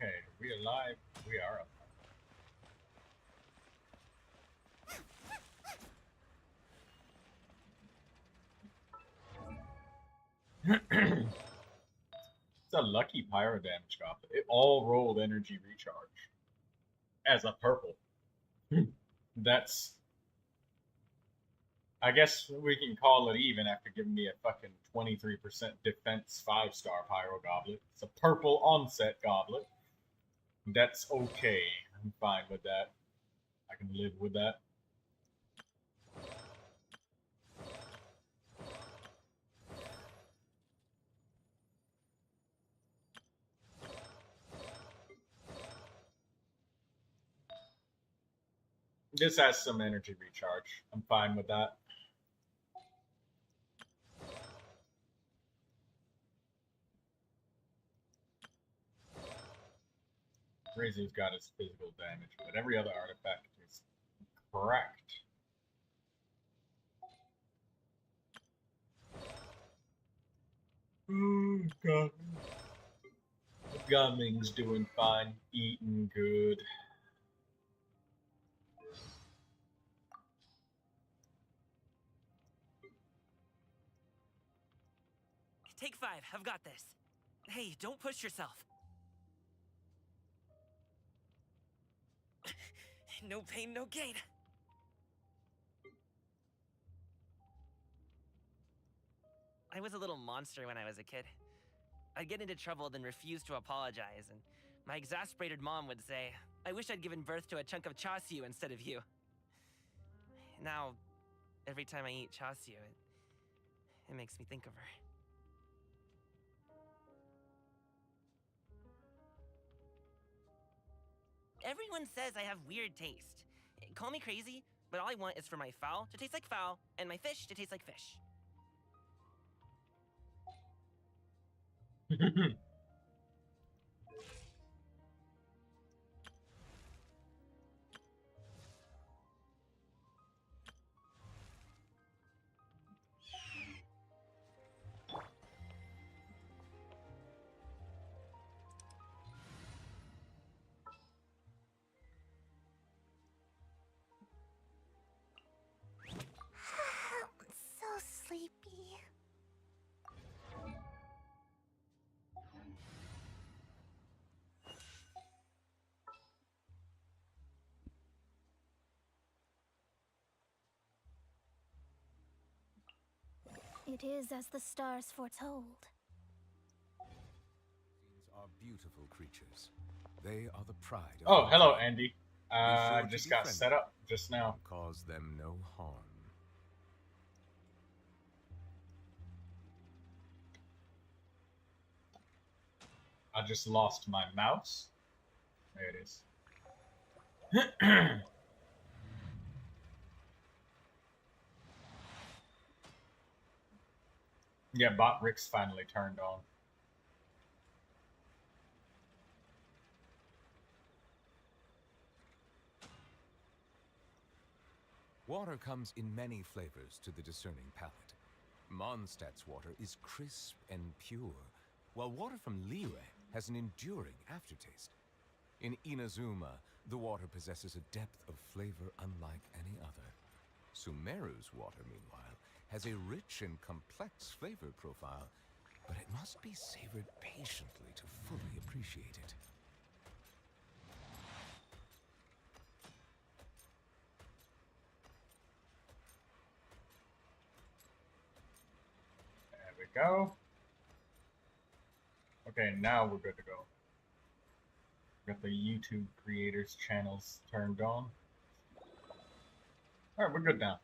Okay, we alive. We are up. It's a lucky pyro damage goblet. It all rolled energy recharge as a purple. That's, I guess we can call it even after giving me a fucking 23% defense 5-star pyro goblet. It's a purple onset goblet. That's okay. I'm fine with that. I can live with that. This has some energy recharge. I'm fine with that. Razor's got his physical damage, but every other artifact is correct. Oh, God. Gumming's doing fine, eating good. Take 5. I've got this. Hey, don't push yourself. No pain, no gain. I was a little monster when I was a kid. I'd get into trouble, then refuse to apologize, and my exasperated mom would say, I wish I'd given birth to a chunk of chasiu instead of you. Now, every time I eat chasiu, it makes me think of her. Everyone says I have weird taste. Call me crazy, but all I want is for my fowl to taste like fowl, and my fish to taste like fish. Sleepy. It is as the stars foretold. These are beautiful creatures. They are the pride of Oh, hello, Andy. I sure just to got befriend set up just now. Cause them no harm. I just lost my mouse. There it is. Yeah, Bot Rick's finally turned on. Water comes in many flavors to the discerning palate. Mondstadt's water is crisp and pure, while water from Liyue has an enduring aftertaste. In Inazuma, the water possesses a depth of flavor unlike any other. Sumeru's water, meanwhile, has a rich and complex flavor profile, but it must be savored patiently to fully appreciate it. There we go. Okay, now we're good to go. Got the YouTube creators channels turned on. Alright, we're good now.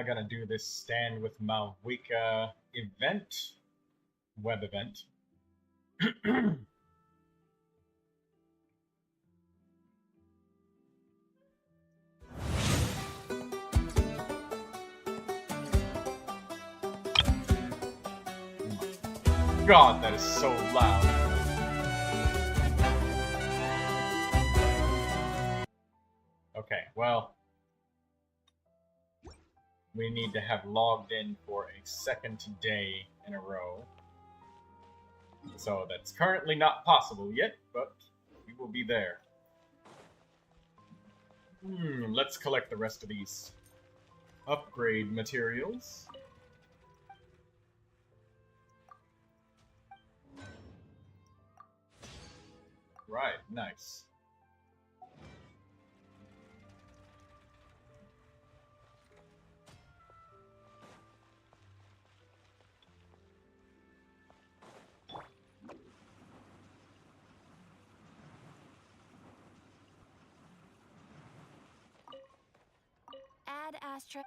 Gotta do this Stand with Mavuika event, web event. god, that is so loud. Okay, well, we need to have logged in for a second day in a row. So that's currently not possible yet, but we will be there. Let's collect the rest of these upgrade materials. Right, nice. Add astra.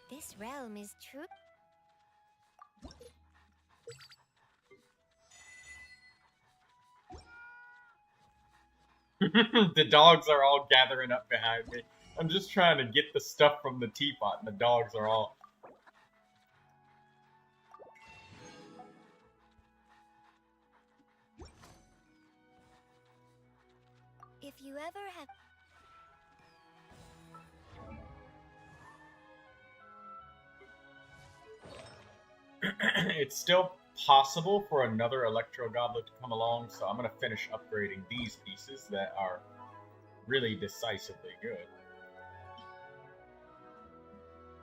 This realm is true. The dogs are all gathering up behind me. I'm just trying to get the stuff from the teapot, and the dogs are all... If you ever have... It's still possible for another Electro Goblet to come along, so I'm going to finish upgrading these pieces that are really decisively good.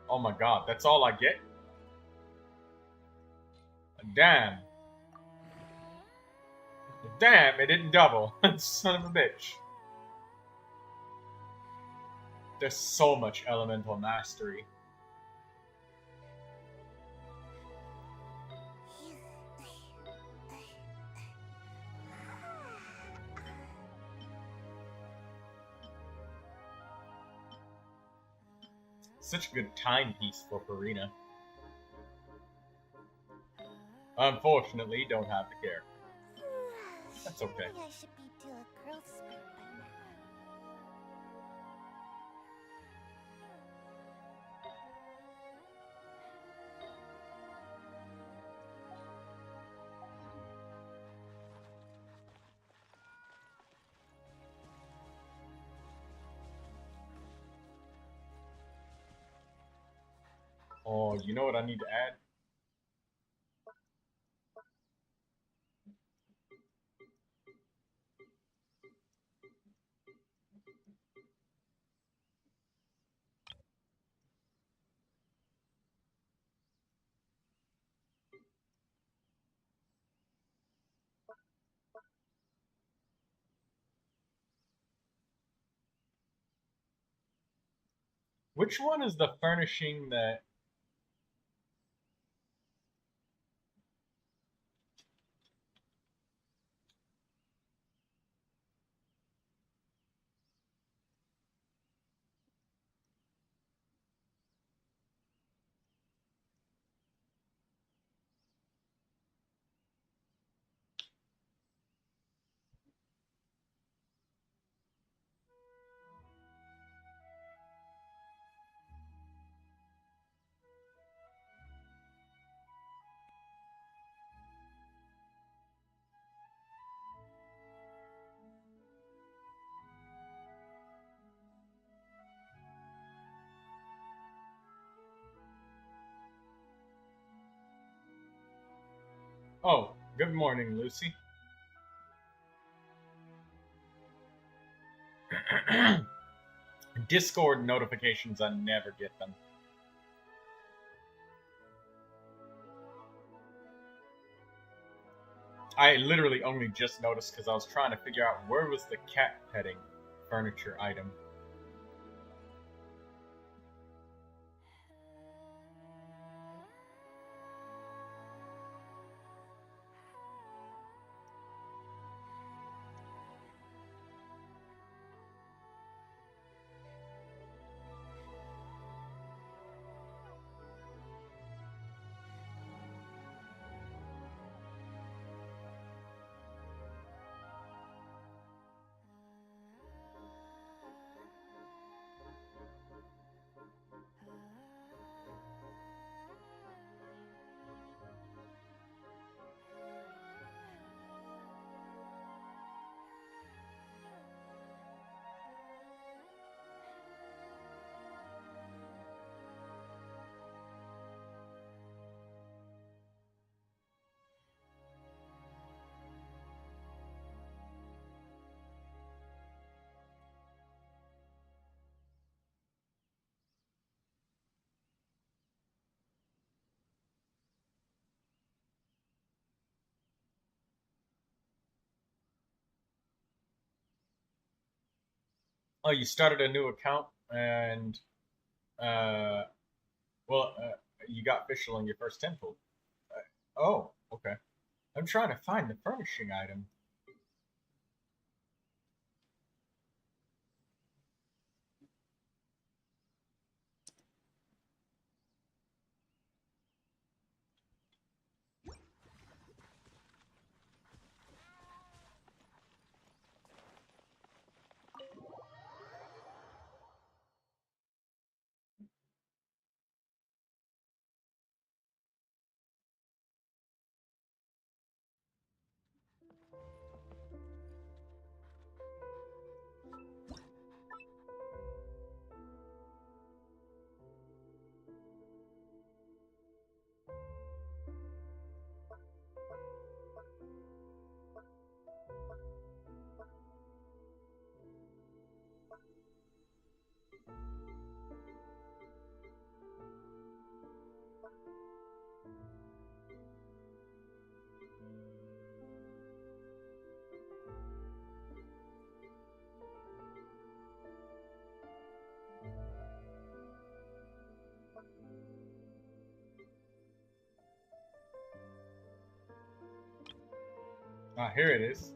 Oh my god, that's all I get? Damn. Damn, it didn't double. Son of a bitch. There's so much elemental mastery. Such a good timepiece for Farina. Unfortunately, don't have the character. That's okay. Maybe I should be to a growth spurt by now. Oh, you know what I need to add? Which one is the furnishing that... Oh, good morning, Lucy. Discord notifications, I never get them. I literally only just noticed because I was trying to figure out where was the cat petting furniture item. Oh, you started a new account and uh, well, you got official on your first temple. Oh, okay. I'm trying to find the furnishing item. Ah, here it is.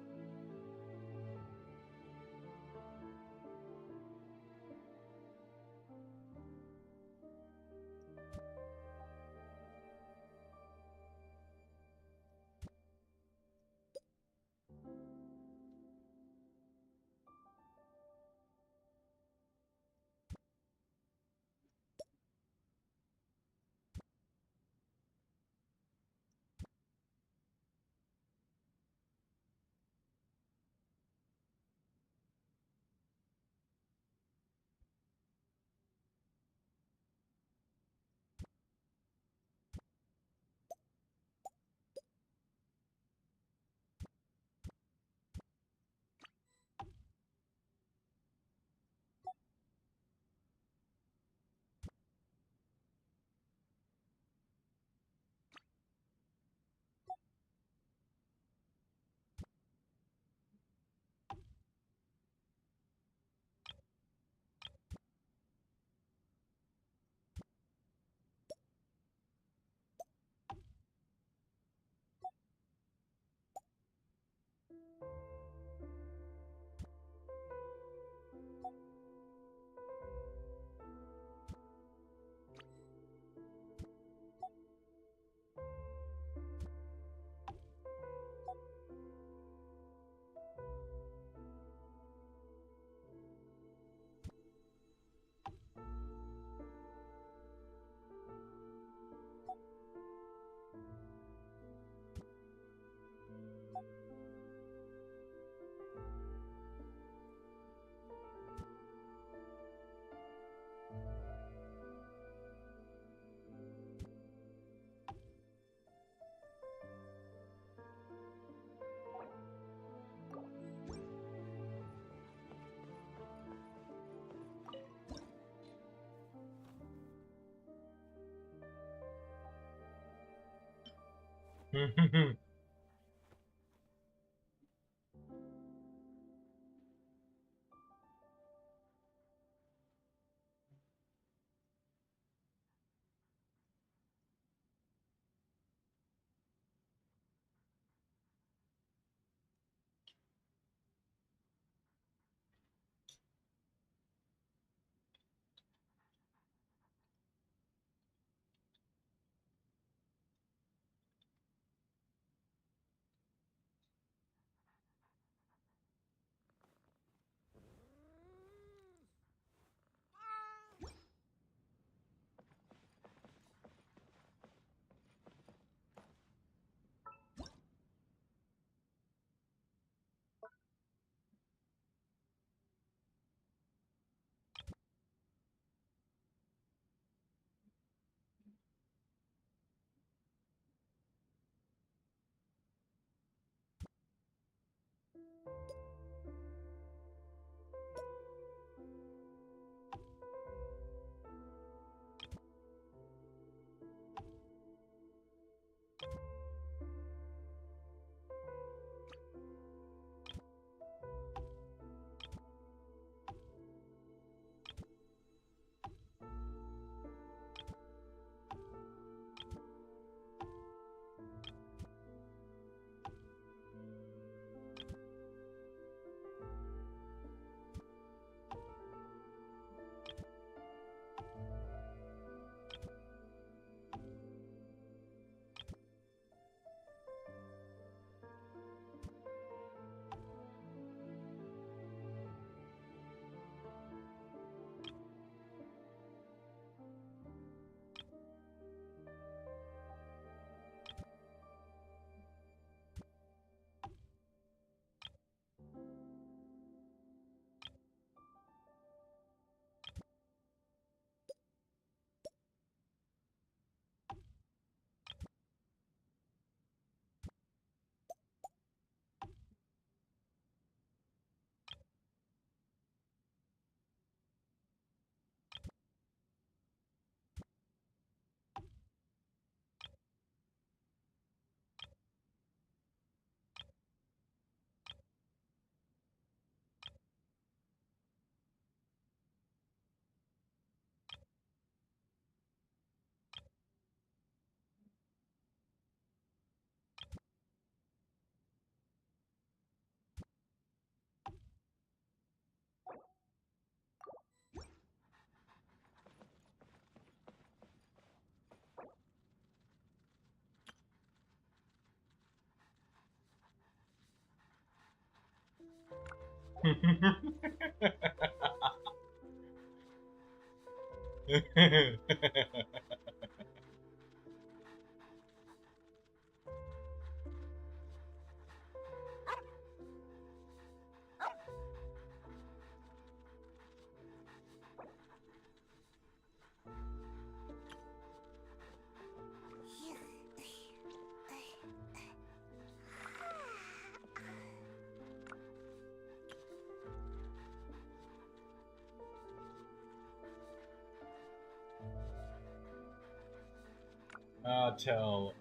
I'll tell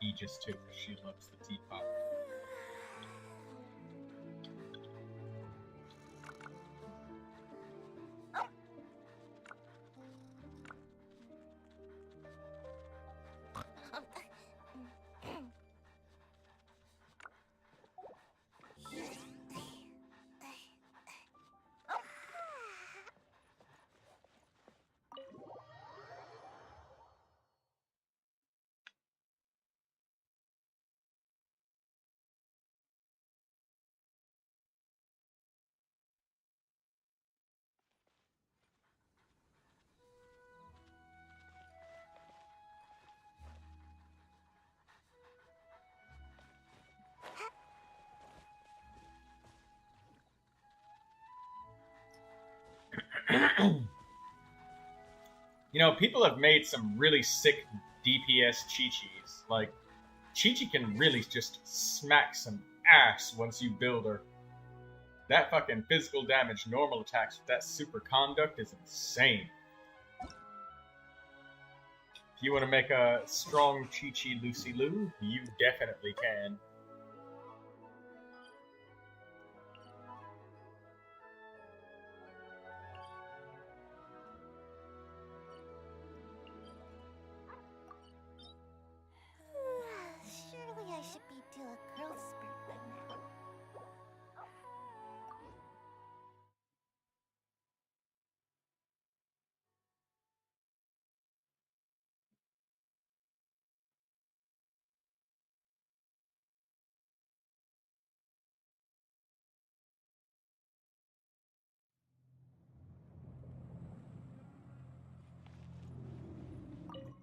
Aegis too, because she loves the teapot. You know, people have made some really sick DPS Chi-Chis. Like, Chi-Chi can really just smack some ass once you build her. That fucking physical damage normal attacks with that super conduct is insane. If you want to make a strong Chi-Chi Lucy Lou, you definitely can. Surely I should be due a growth spurt by now.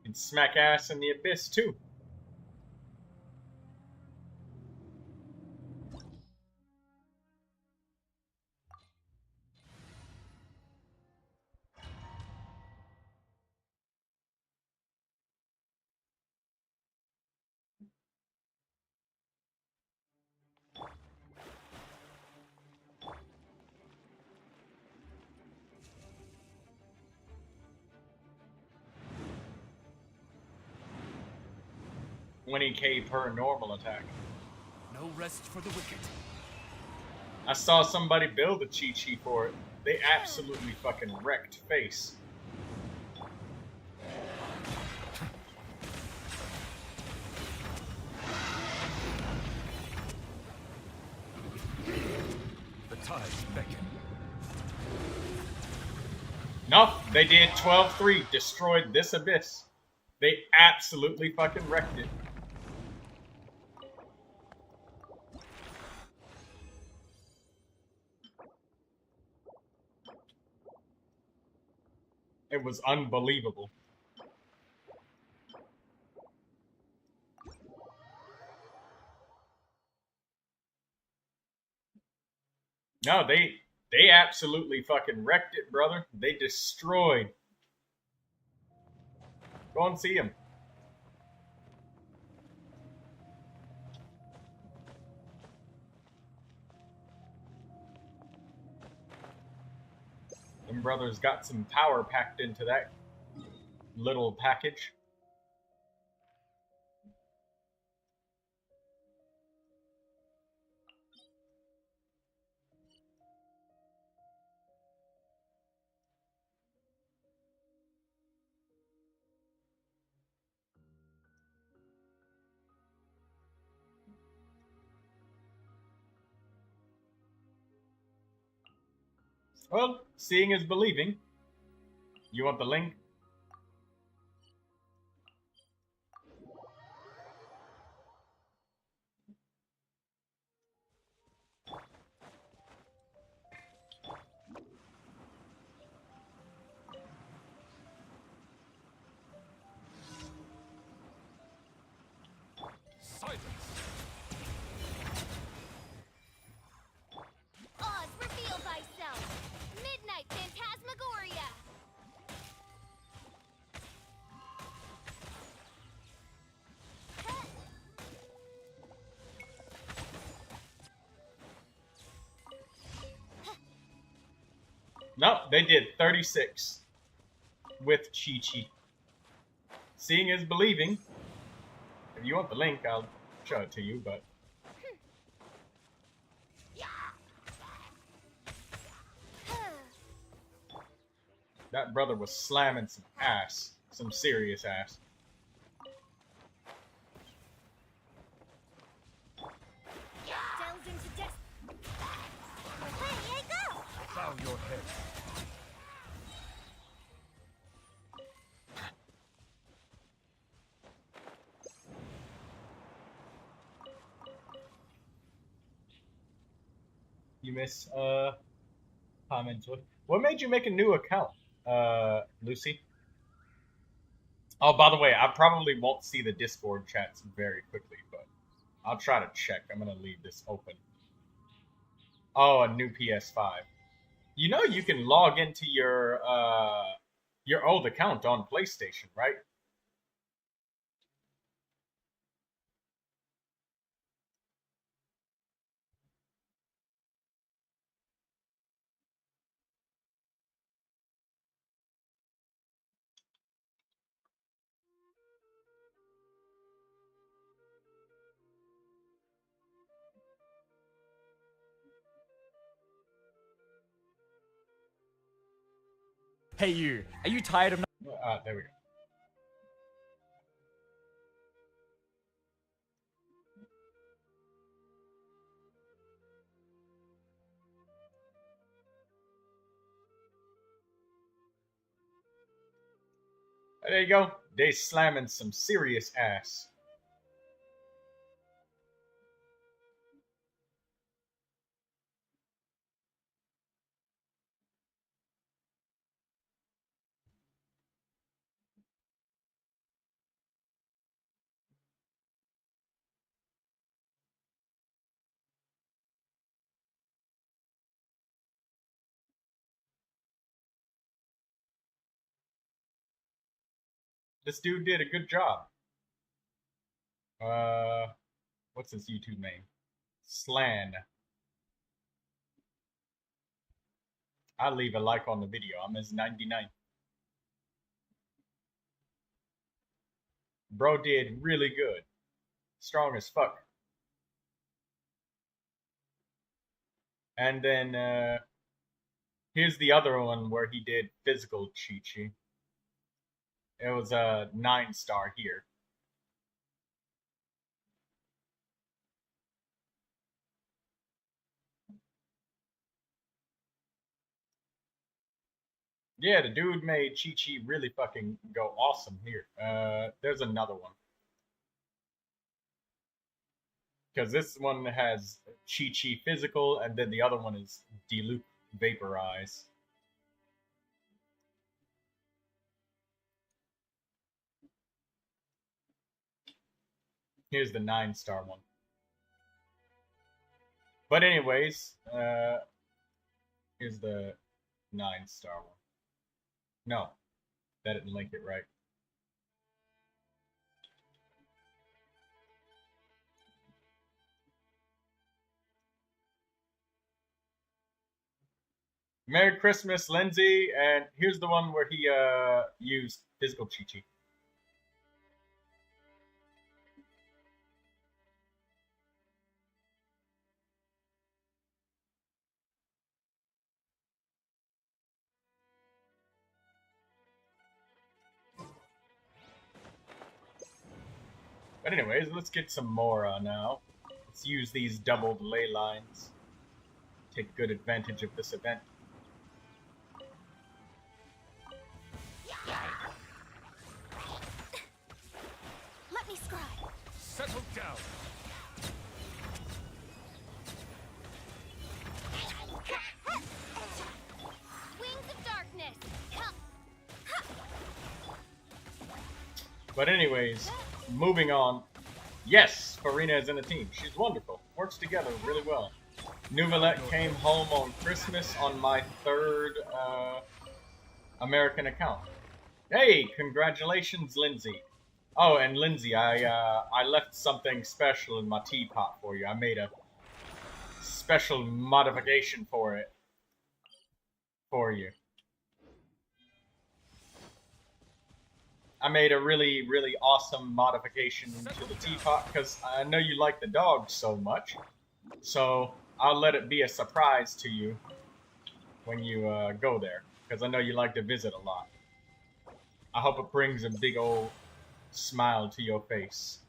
And smack ass in the abyss too. $20K per normal attack. No rest for the wicked. I saw somebody build a Chi-Chi for it. They absolutely fucking wrecked face. The tides beckon. No, they did 12-3, destroyed this abyss. They absolutely fucking wrecked it. It was unbelievable. No, they absolutely fucking wrecked it, brother. They destroyed. Go and see him. Them brothers got some power packed into that little package. Well, seeing is believing. You want the link? Phantasmagoria! Nope, they did 36 with Chi-Chi. Seeing is believing. If you want the link, I'll show it to you, but... That brother was slamming some ass. Some serious ass. Delves into death. Away I go! Bow your head. You miss, comments. What made you make a new account, Lucy? Oh, by the way, I probably won't see the Discord chats very quickly, but I'll try to check. I'm gonna leave this open. Oh, a new PS5. You know you can log into your old account on PlayStation, right? Hey you, are you tired of There we go. There you go. They slamming some serious ass. This dude did a good job. What's his YouTube name? Slan. I'll leave a like on the video. I'm his 99. Bro did really good. Strong as fuck. And then, here's the other one where he did physical Chi-Chi. It was a 9-star here. Yeah, the dude made Chi-Chi really fucking go awesome here. There's another one. Because this one has Chi-Chi physical, and then the other one is Diluc Vaporize. Here's the 9-star one. But anyways, here's the 9-star one. No, that didn't link it right. Merry Christmas, Lindsay. And here's the one where he used physical Chi-Chi. But anyways, let's get some Mora now. Let's use these doubled ley lines. Take good advantage of this event. Let me scribe. Settle down. Wings of darkness. But anyways, moving on. Yes, Farina is in a team. She's wonderful. Works together really well. Neuvilette came home on Christmas on my third American account. Hey, congratulations, Lindsay. Oh, and Lindsay, I left something special in my teapot for you. I made a special modification for it. For you. I made a really, really awesome modification to the teapot because I know you like the dog so much. So I'll let it be a surprise to you when you go there, because I know you like to visit a lot. I hope it brings a big old smile to your face.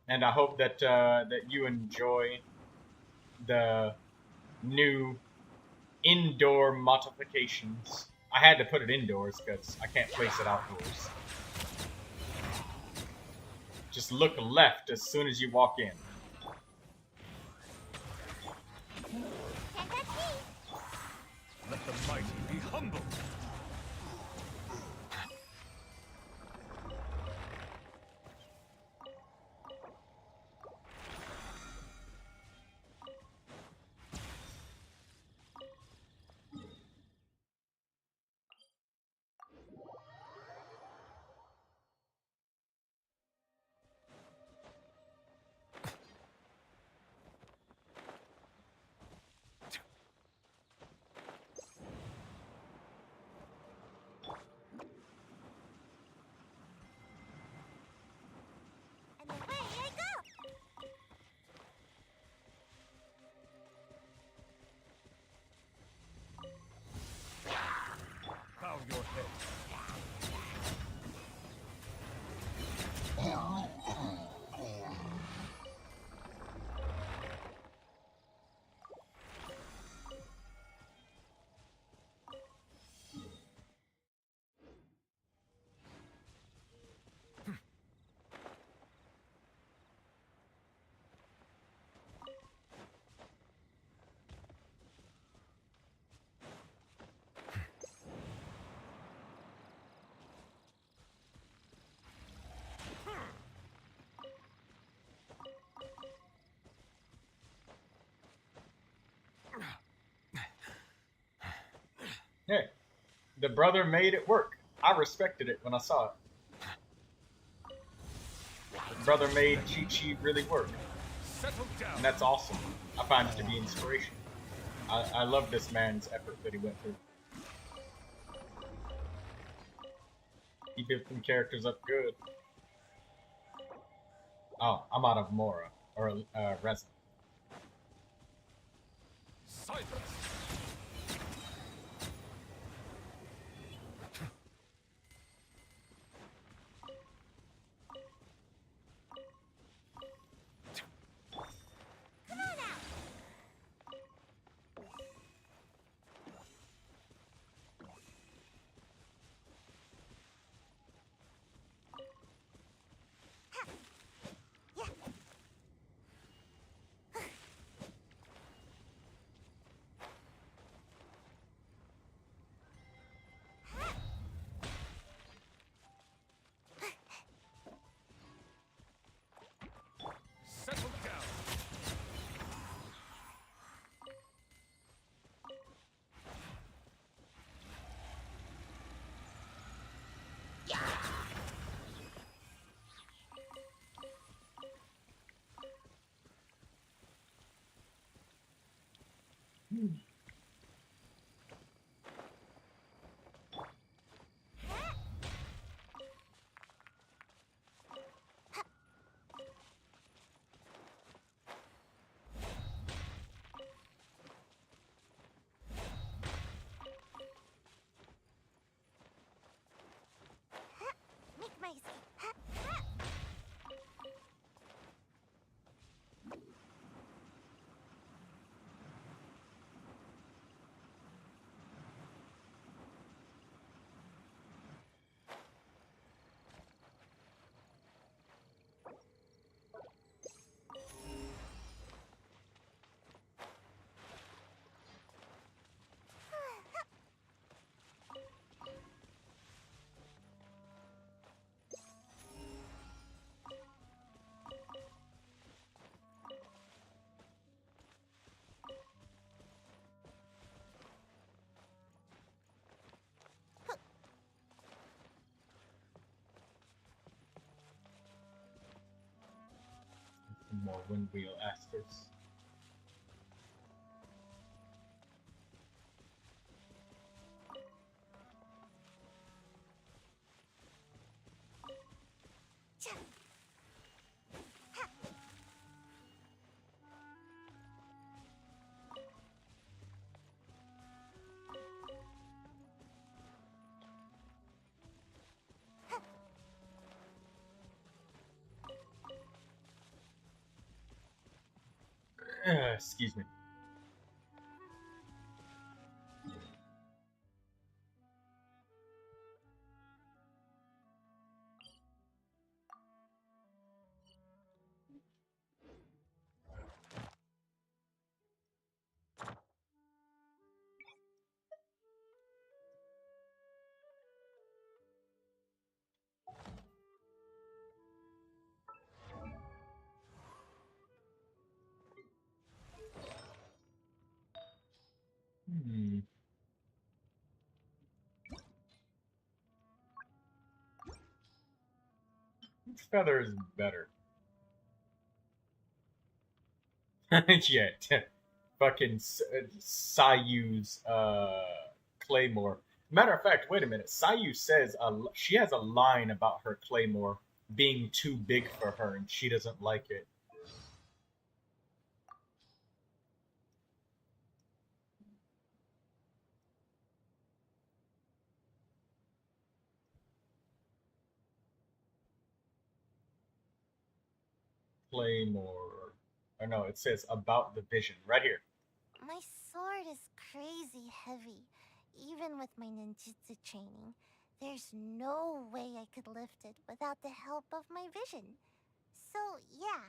And I hope that that you enjoy the new indoor modifications. I had to put it indoors because I can't place it outdoors. Just look left as soon as you walk in. Let the mighty be humble. And away I go! Bow your head. Hey, the brother made it work. I respected it when I saw it. The brother made Chi-Chi really work. Settle down. And that's awesome. I find it to be inspiration. I love this man's effort that he went through. He built them characters up good. Oh, I'm out of Mora. Or resin. Silence. Come on out! More windwheel asters. Excuse me. Hmm. Which feather is better? Yeah, fucking Sayu's claymore. Matter of fact, wait a minute. Sayu says she has a line about her claymore being too big for her, and she doesn't like it. Claymore. Or no, it says about the vision right here. My sword is crazy heavy. Even with my ninjutsu training, there's no way I could lift it without the help of my vision. So yeah,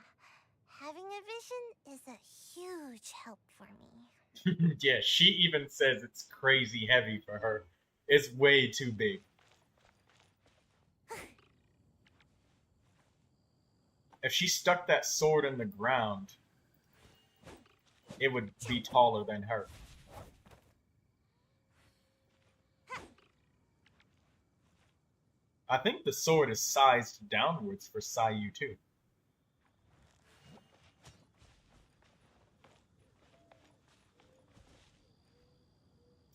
having a vision is a huge help for me. Yeah, she even says it's crazy heavy for her. It's way too big. If she stuck that sword in the ground, it would be taller than her. I think the sword is sized downwards for Sayu too.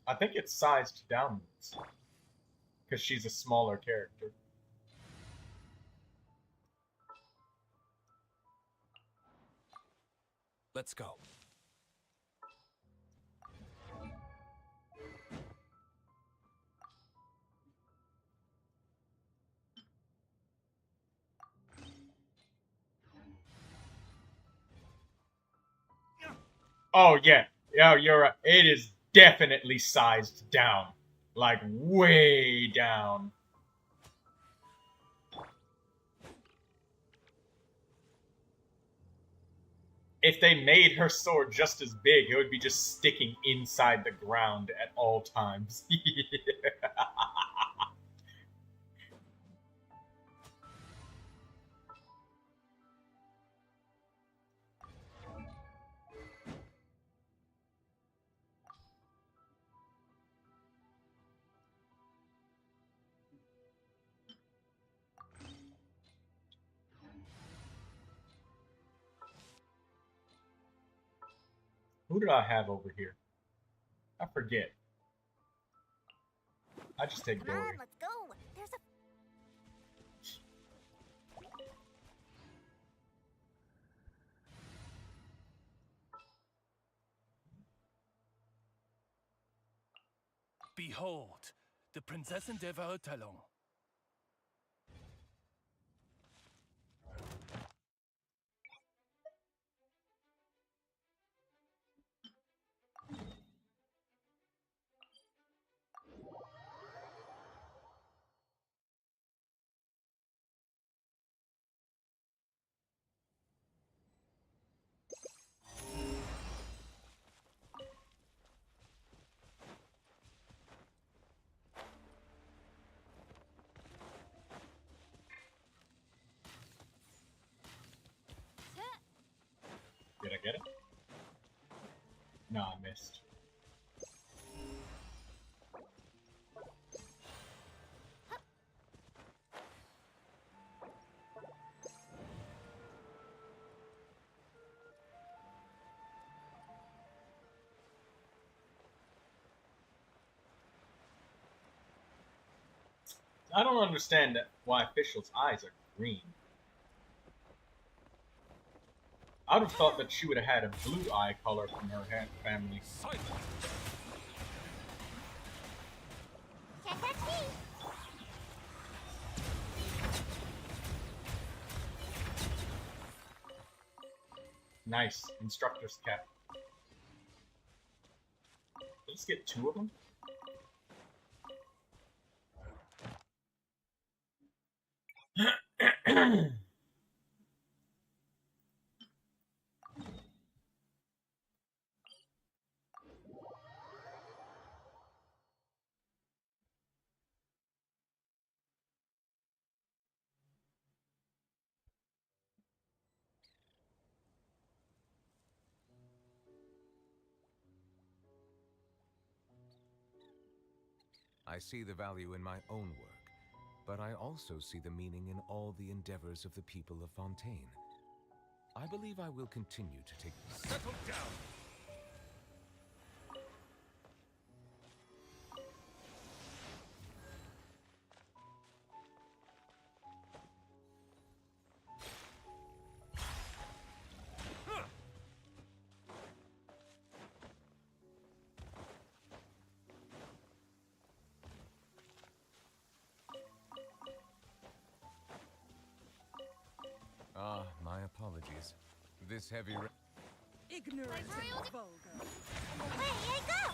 I think it's sized downwards because she's a smaller character. Let's go. Oh yeah, yeah, you're right. It is definitely sized down, like way down. If they made her sword just as big, it would be just sticking inside the ground at all times. Who did I have over here? I forget. I just take Come on, Dory. let's go. There's a Behold, the Prinzessin der Verurteilung. Did I get it? No, I missed. I don't understand why Official's eyes are green. I would have thought that she would have had a blue eye color from her family. Can't catch me. Nice. Instructor's cap. Let's get 2 of them. I see the value in my own work, but I also see the meaning in all the endeavors of the people of Fontaine. I believe I will continue to take... Settle down! Ah, my apologies. This heavy Ignorant and vulgar. Away I go!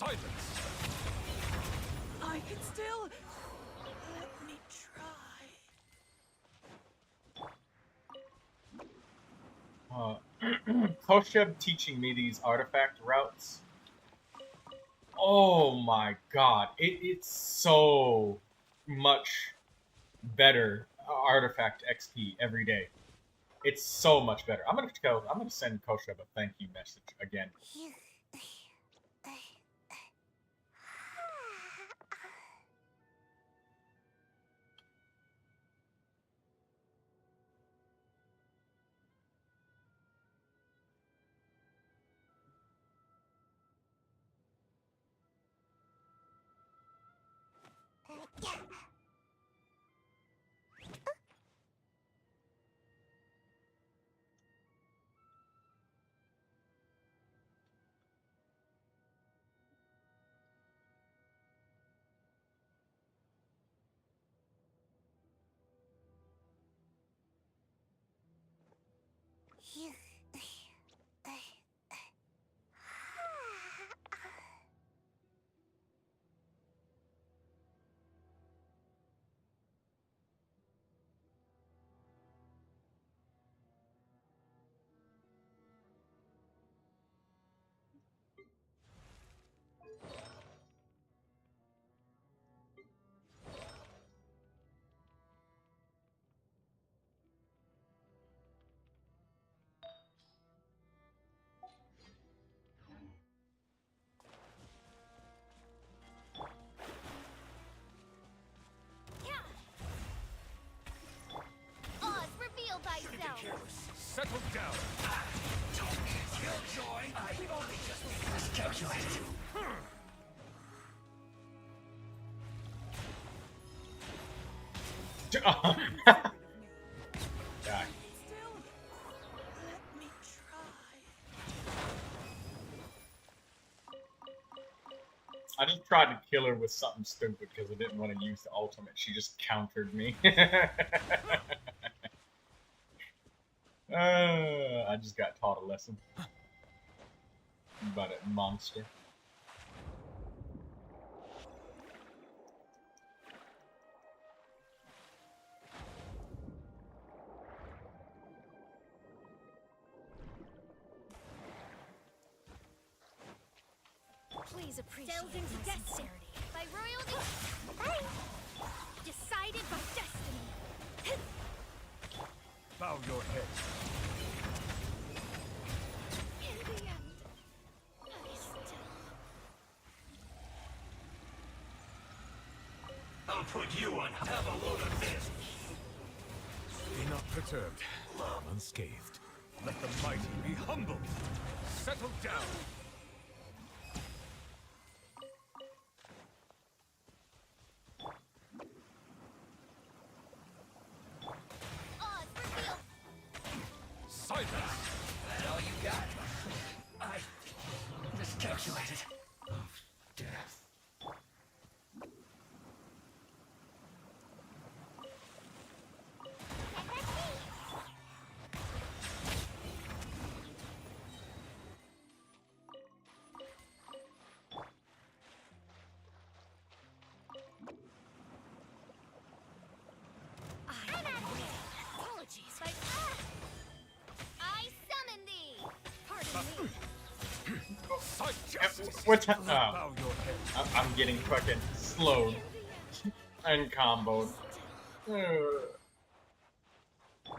silence! I can still... Let me try. Kosheb teaching me these artifact routes. Oh my god, it's so much better artifact XP every day. It's so much better. I'm gonna send Kosheb a thank you message again. Settle down! Don't killjoy! We've only just miscalculated. Die. Still... Let me try. I just tried to kill her with something stupid because I didn't want to use the ultimate. She just countered me. I just got taught a lesson. About a monster. Please appreciate Delves into my destiny. sincerity. By royal Decided by destiny. Bow your head. In the end, I still... I'll put you on. Have a load of this. Be not perturbed. I'm unscathed. Let the mighty be humble. Settle down! What's Bow your head. I'm getting fucking slowed and comboed.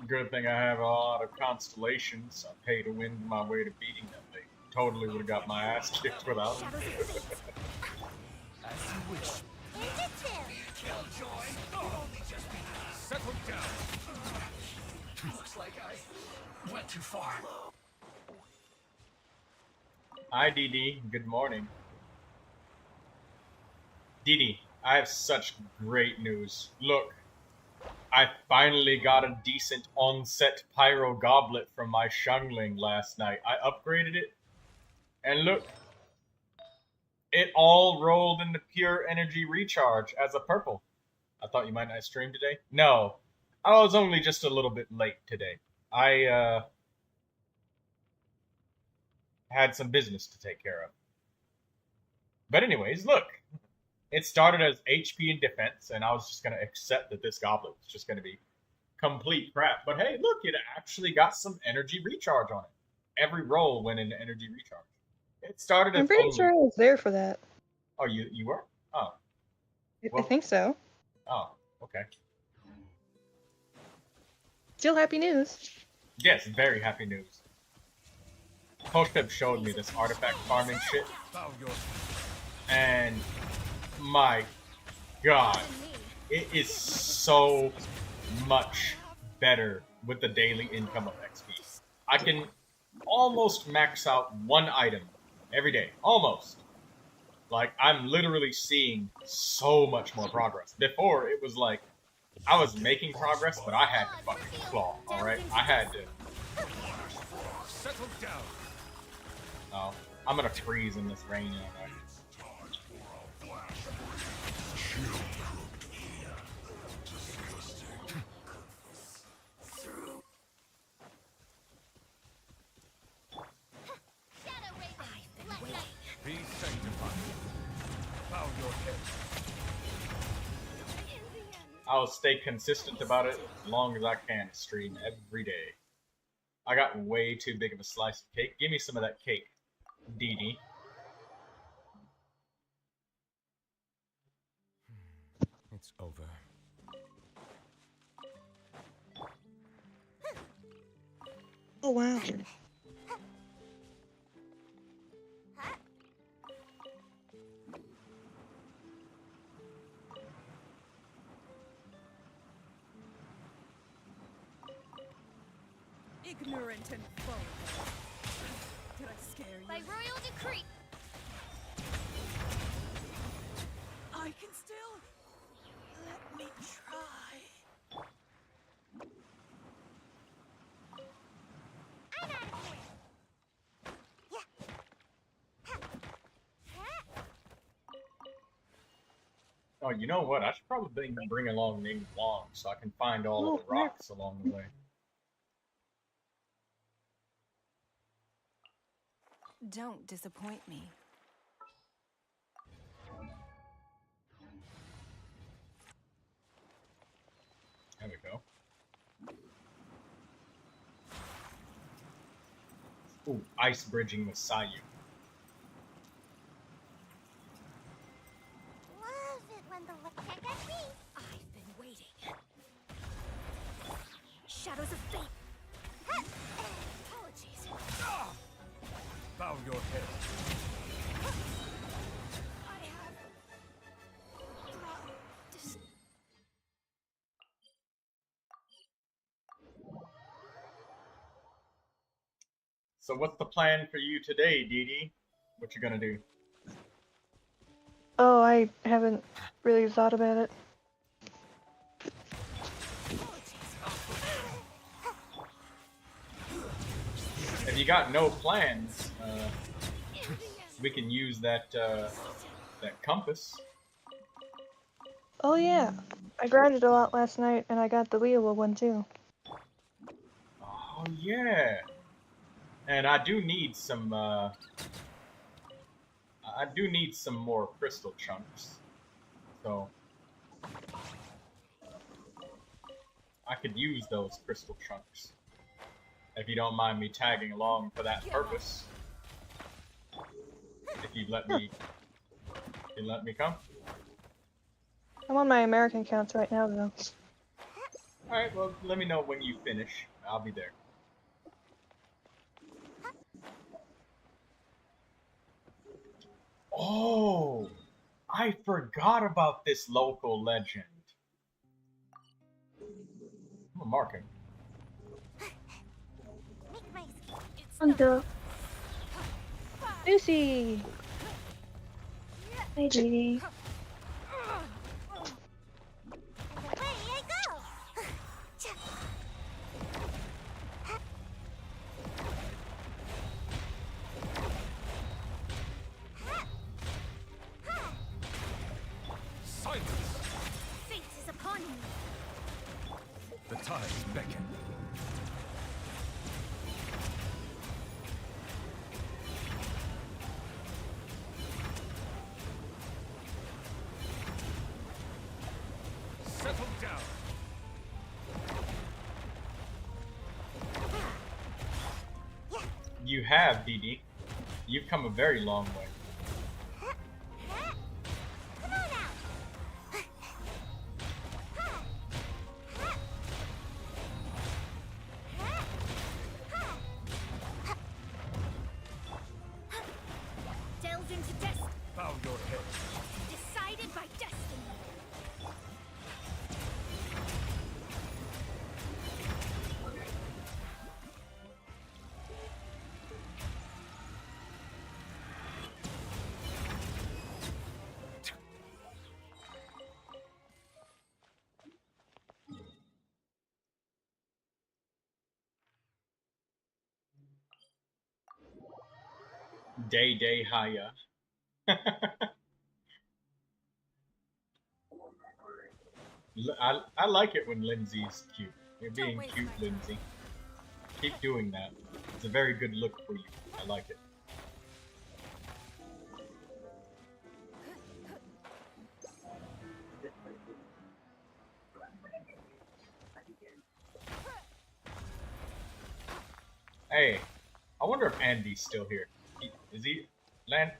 Good thing I have a lot of constellations. I pay to win my way to beating them. They totally would have got my ass kicked without them. As you wish. Killjoy. Only just be settled down. Looks like I went too far. Hi, Dee. Good morning. Dee, I have such great news. Look, I finally got a decent on-set pyro goblet from my Xiangling last night. I upgraded it, and look, it all rolled into pure energy recharge as a purple. I thought you might not stream today. No, I was only just a little bit late today. I had some business to take care of. But anyways, look. It started as HP and defense, and I was just going to accept that this goblet was just going to be complete crap. But hey, look, it actually got some energy recharge on it. Every roll went into energy recharge. It started as I'm pretty sure I was there for that. Oh, you were? Oh. I Well, think so. oh, okay. Still happy news. Yes, very happy news. Postep showed me this artifact farming shit, Bow your and my god, it is so much better with the daily income of XP. I can almost max out one item every day. Almost. Like, I'm literally seeing so much more progress. Before, it was like, I was making progress, but I had to fucking claw, alright? I had to. settle down. Oh, I'm gonna freeze in this rain, alright? Be sanctified. Bow your head. I'll stay consistent about it as long as I can stream every day. I got way too big of a slice of cake. Give me some of that cake, Dee. It's over. Oh wow. Ignorant and vulgar. Did I scare you? By royal decree. I can still... Let me try. I'm out of here. Yeah. Oh, you know what? I should probably bring along Ning Wong so I can find all of the rocks along the way. Don't disappoint me. There we go. Ooh, ice bridging with Sayu. Love it when the wicked get me. I've been waiting. Shadows of fate. Apologies. Bow your head. I have brought this. So what's the plan for you today, Dee? What you gonna do? Oh, I haven't really thought about it. If you got no plans, we can use that that compass. Oh yeah, I grinded a lot last night, and I got the Leola one too. Oh yeah, and I do need some. I do need some more crystal chunks, so I could use those crystal chunks. If you don't mind me tagging along for that purpose. You'd let me. You let me come. I'm on my American accounts right now, though. All right. Well, let me know when you finish. I'll be there. Oh, I forgot about this local legend. I'm gonna mark him. Make my On the Lucy. Hey, Dee. and away I go. Silence! Fate is upon me. The tides beckon. Settle down. You have, DD. You've come a very long way. Come on out. Delve into destiny. Bow your head. Decided by destiny. Day Haya. I like it when Lindsay's cute. You're being waste cute, my time. Lindsay. Keep doing that. It's a very good look for you. I like it. Hey, I wonder if Andy's still here. Is he?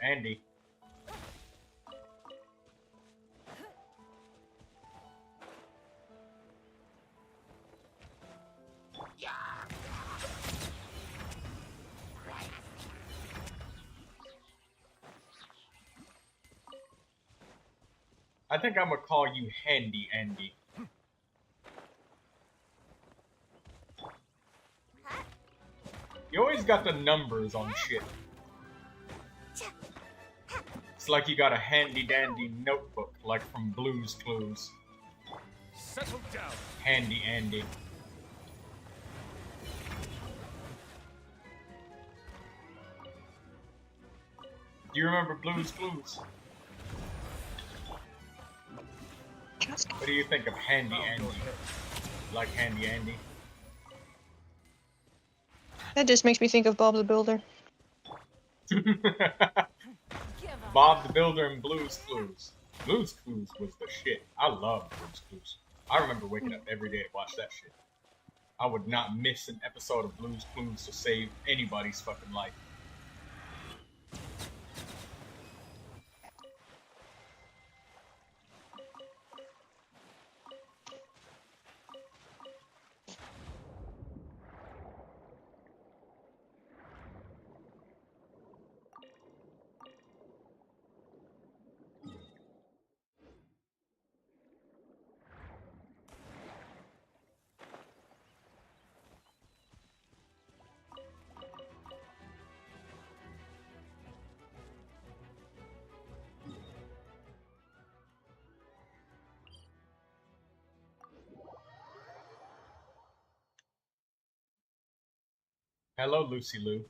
Andy. I think I'm gonna call you Handy Andy. You always got the numbers on shit. It's like you got a handy dandy notebook, like from Blue's Clues. Settle down. Handy Andy. Do you remember Blue's Clues? What do you think of Handy Bow Andy? your head. Like Handy Andy? That just makes me think of Bob the Builder. Bob the Builder and Blue's Clues. Blue's Clues was the shit. I love Blue's Clues. I remember waking up every day to watch that shit. I would not miss an episode of Blue's Clues to save anybody's fucking life. Hello, Lucy Lou.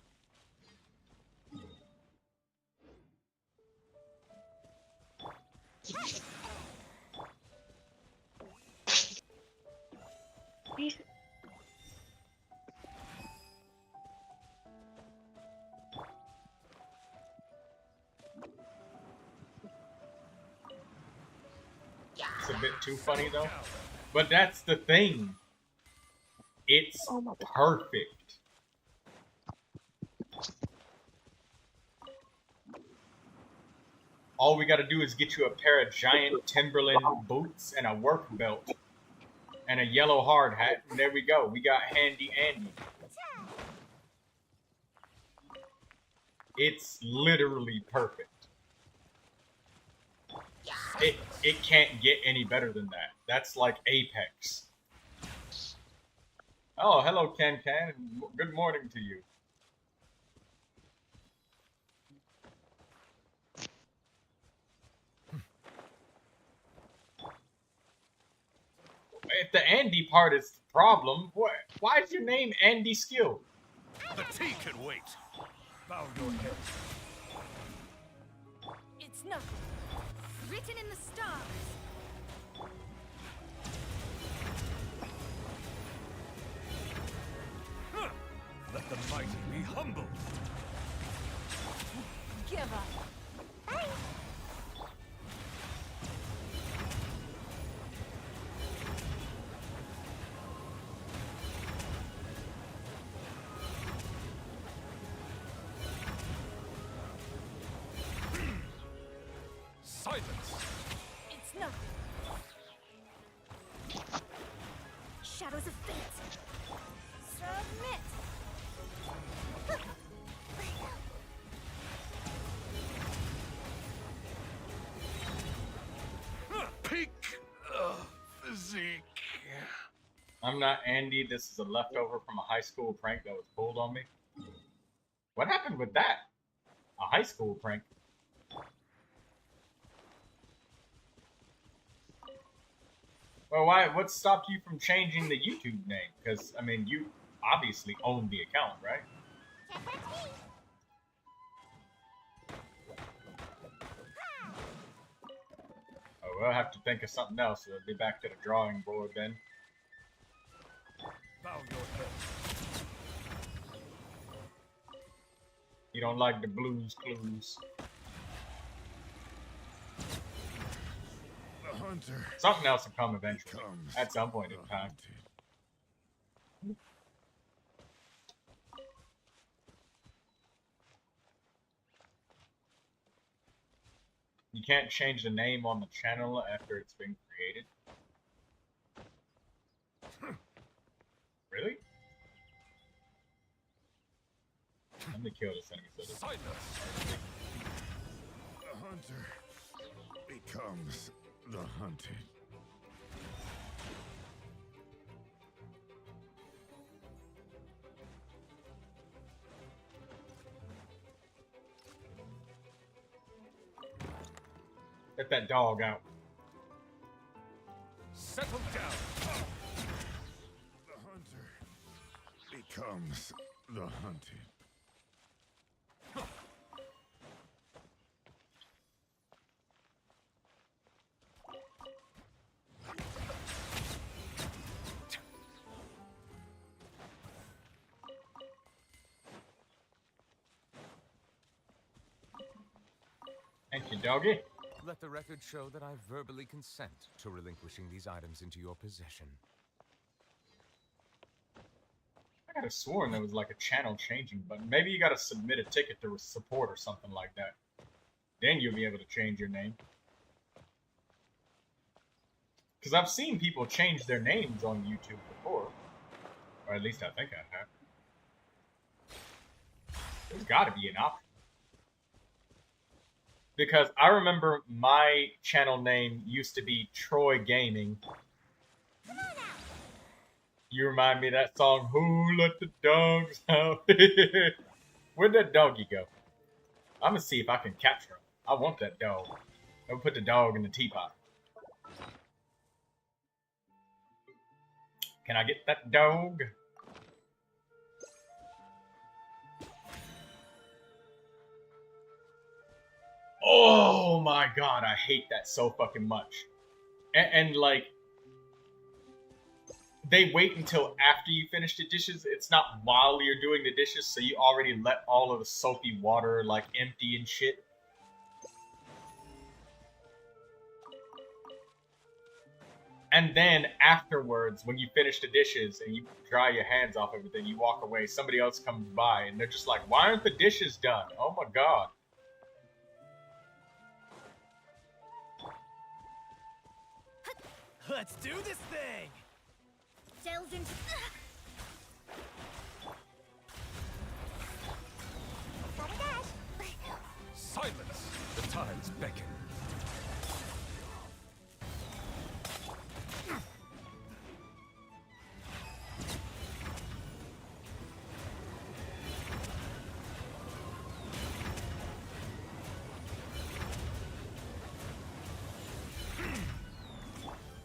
It's a bit too funny though. But that's the thing. It's perfect. All we gotta do is get you a pair of giant Timberland boots and a work belt and a yellow hard hat, and there we go. We got Handy Andy. It's literally perfect. It can't get any better than that. That's like Apex. Oh, hello, Can. Good morning to you. If the Andy part is the problem, why is your name Andy Skill? The tea can wait. Bow your head. It's nothing. Written in the stars. Huh. Let the mighty be humble. Give up. Bye. Silence. It's nothing. Shadows of fate. Submit. Peak physique. I'm not Andy. This is a leftover from a high school prank that was pulled on me. What happened with that? A high school prank? Well, what stopped you from changing the YouTube name? Because, I mean, you obviously own the account, right? Oh, we'll have to think of something else. We'll be back to the drawing board then. Bow your head. You don't like the Blues Clues. The hunter. Something else will come eventually. Becomes At some point in the time. hunted. You can't change the name on the channel after it's been created. Really? Let me kill this enemy so this Silence. The hunter becomes the hunted. Get that dog out. Settle down. The hunter becomes the hunted. Thank you, doggy. Let the record show that I verbally consent to relinquishing these items into your possession. I could have sworn there was like a channel changing button. Maybe you gotta submit a ticket to support or something like that. Then you'll be able to change your name. Because I've seen people change their names on YouTube before. Or at least I think I have. There's gotta be an option. Because I remember my channel name used to be Troy Gaming. You remind me of that song, Who Let the Dogs Out? Where'd that doggy go? I'm gonna see if I can capture him. I want that dog. I'll put the dog in the teapot. Can I get that dog? Oh my god, I hate that so fucking much. And like, they wait until after you finish the dishes. It's not while you're doing the dishes, so you already let all of the soapy water like empty and shit. And then afterwards, when you finish the dishes and you dry your hands off everything, you walk away, somebody else comes by and they're just like, why aren't the dishes done? Oh my god. Let's do this thing! Delve into... Gotta dash. Silence! The tides beckon.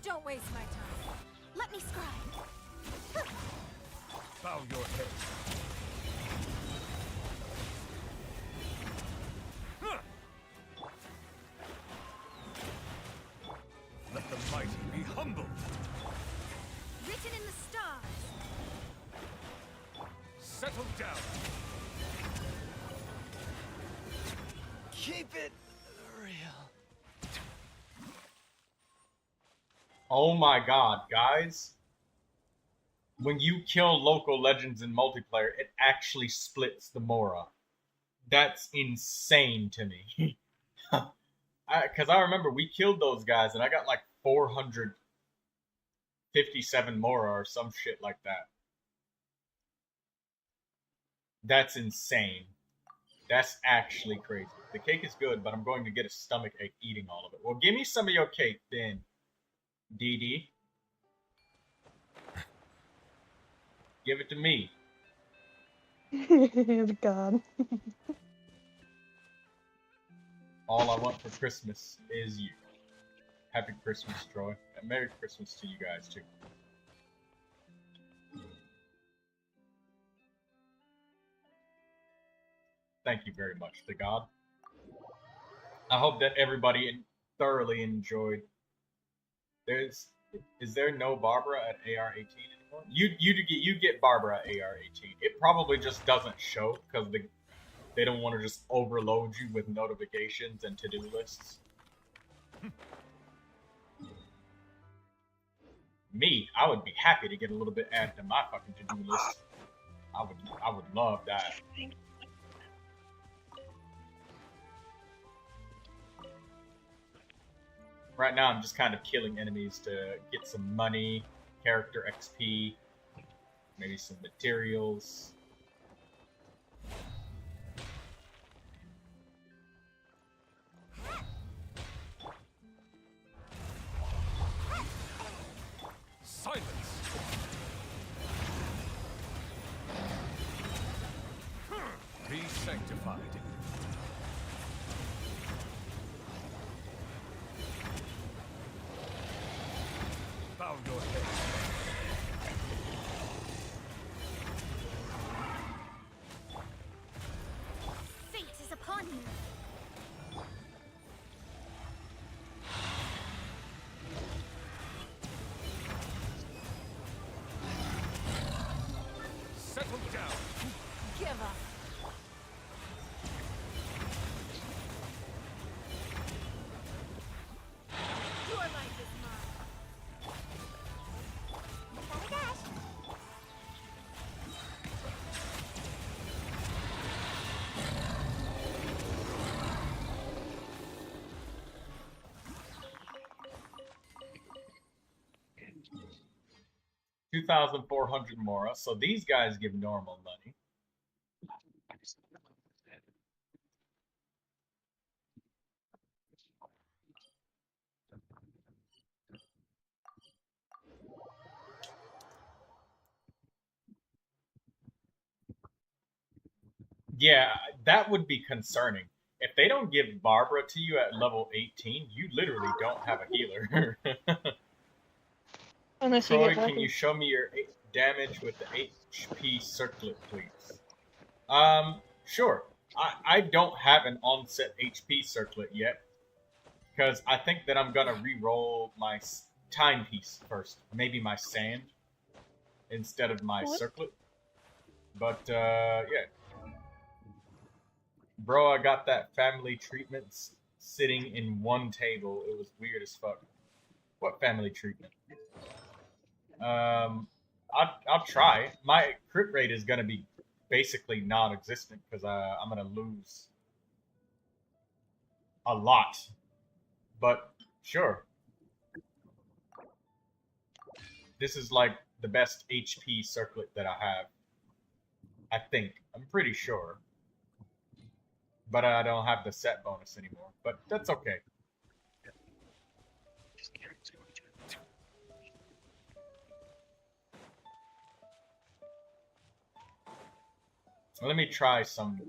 Don't waste my time. Let me scribe. Bow your head. Let the mighty be humble. Written in the stars. Settle down. Keep it real. Oh my god, guys. When you kill local legends in multiplayer, it actually splits the Mora. That's insane to me. Because I remember we killed those guys and I got like 457 Mora or some shit like that. That's insane. That's actually crazy. The cake is good, but I'm going to get a stomach ache eating all of it. Well, give me some of your cake then, DD. Give it to me. God. All I want for Christmas is you. Happy Christmas, Troy. And Merry Christmas to you guys, too. Thank you very much, the God. I hope that everybody thoroughly enjoyed. Is there no Barbara at AR-18 anymore? You get Barbara at AR-18. It probably just doesn't show because they don't want to just overload you with notifications and to-do lists. Me, I would be happy to get a little bit added to my fucking to-do list. I would love that. Right now, I'm just kind of killing enemies to get some money, character XP, maybe some materials. Silence! Be sanctified. Bow your head. Fate is upon you. Settle down. Give up. Your life is mine. Gotta dash. 2,400 Mora, so these guys give normal money. Yeah, that would be concerning. If they don't give Barbara to you at level 18, you literally don't have a healer. Unless you Troy, get can lucky. you show me your damage with the HP circlet, please? Sure. I don't have an onset HP circlet yet, because I think that I'm gonna re-roll my timepiece first. Maybe my sand instead of my What? circlet. But, yeah. Bro, I got that family treatment sitting in one table. It was weird as fuck. What family treatment? I'll try. My crit rate is gonna be basically non-existent because I'm gonna lose a lot. But sure. this is like the best HP circlet that I have. I think. I'm pretty sure. But I don't have the set bonus anymore. But that's okay. Let me try some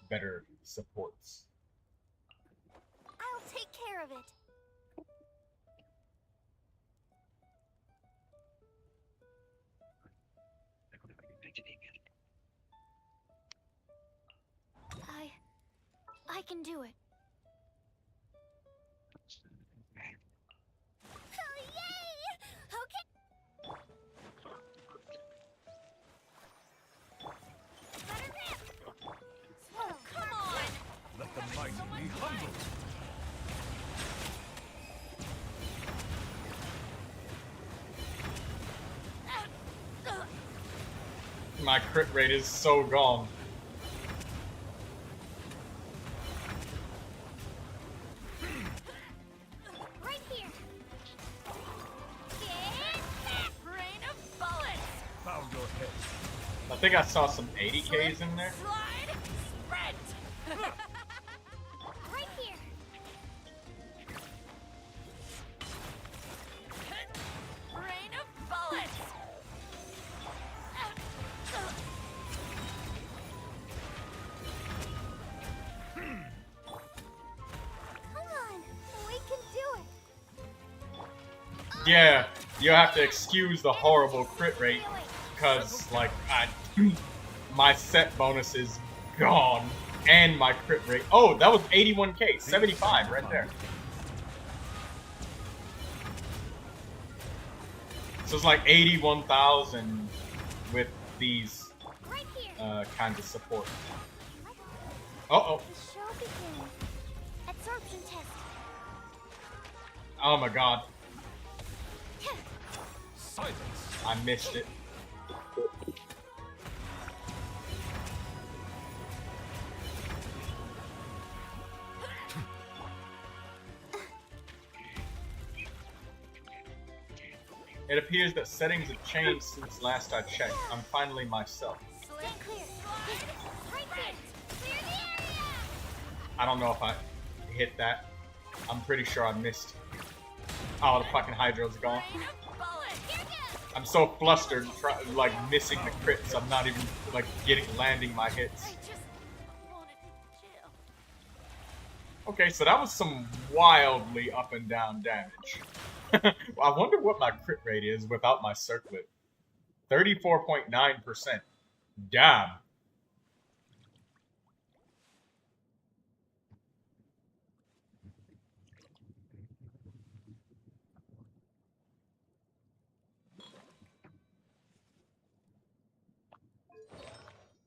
better supports. I'll take care of it. I can do it. Oh, yay! Okay. Let her rip. Oh, come on. Let the mighty be humbled. My crit rate is so gone. Right here. Get that rain of bullets. Bow your head. I think I saw some 80Ks in there. Slide, sprint. Right here. Rain of bullets. Come on, we can do it. Yeah, you have to excuse the horrible crit rate, because, like, my set bonus is gone, and my crit rate. Oh, that was 81K, 75 right there. So it's like 81,000 with these Right here. kinds of support. Uh-oh. The show begins. Absorption test. Oh my god. Silence. I missed it. It appears that settings have changed since last I checked. I'm finally myself. Stand clear. Right there. Clear the area. I don't know if I hit that. I'm pretty sure I missed. Oh, the fucking Hydro's gone. Rain of bullets. Here goes. I'm so flustered, like missing the crits. I'm not even like landing my hits. I just wanted to chill. Okay, so that was some wildly up and down damage. I wonder what my crit rate is without my circlet. 34.9%. Damn.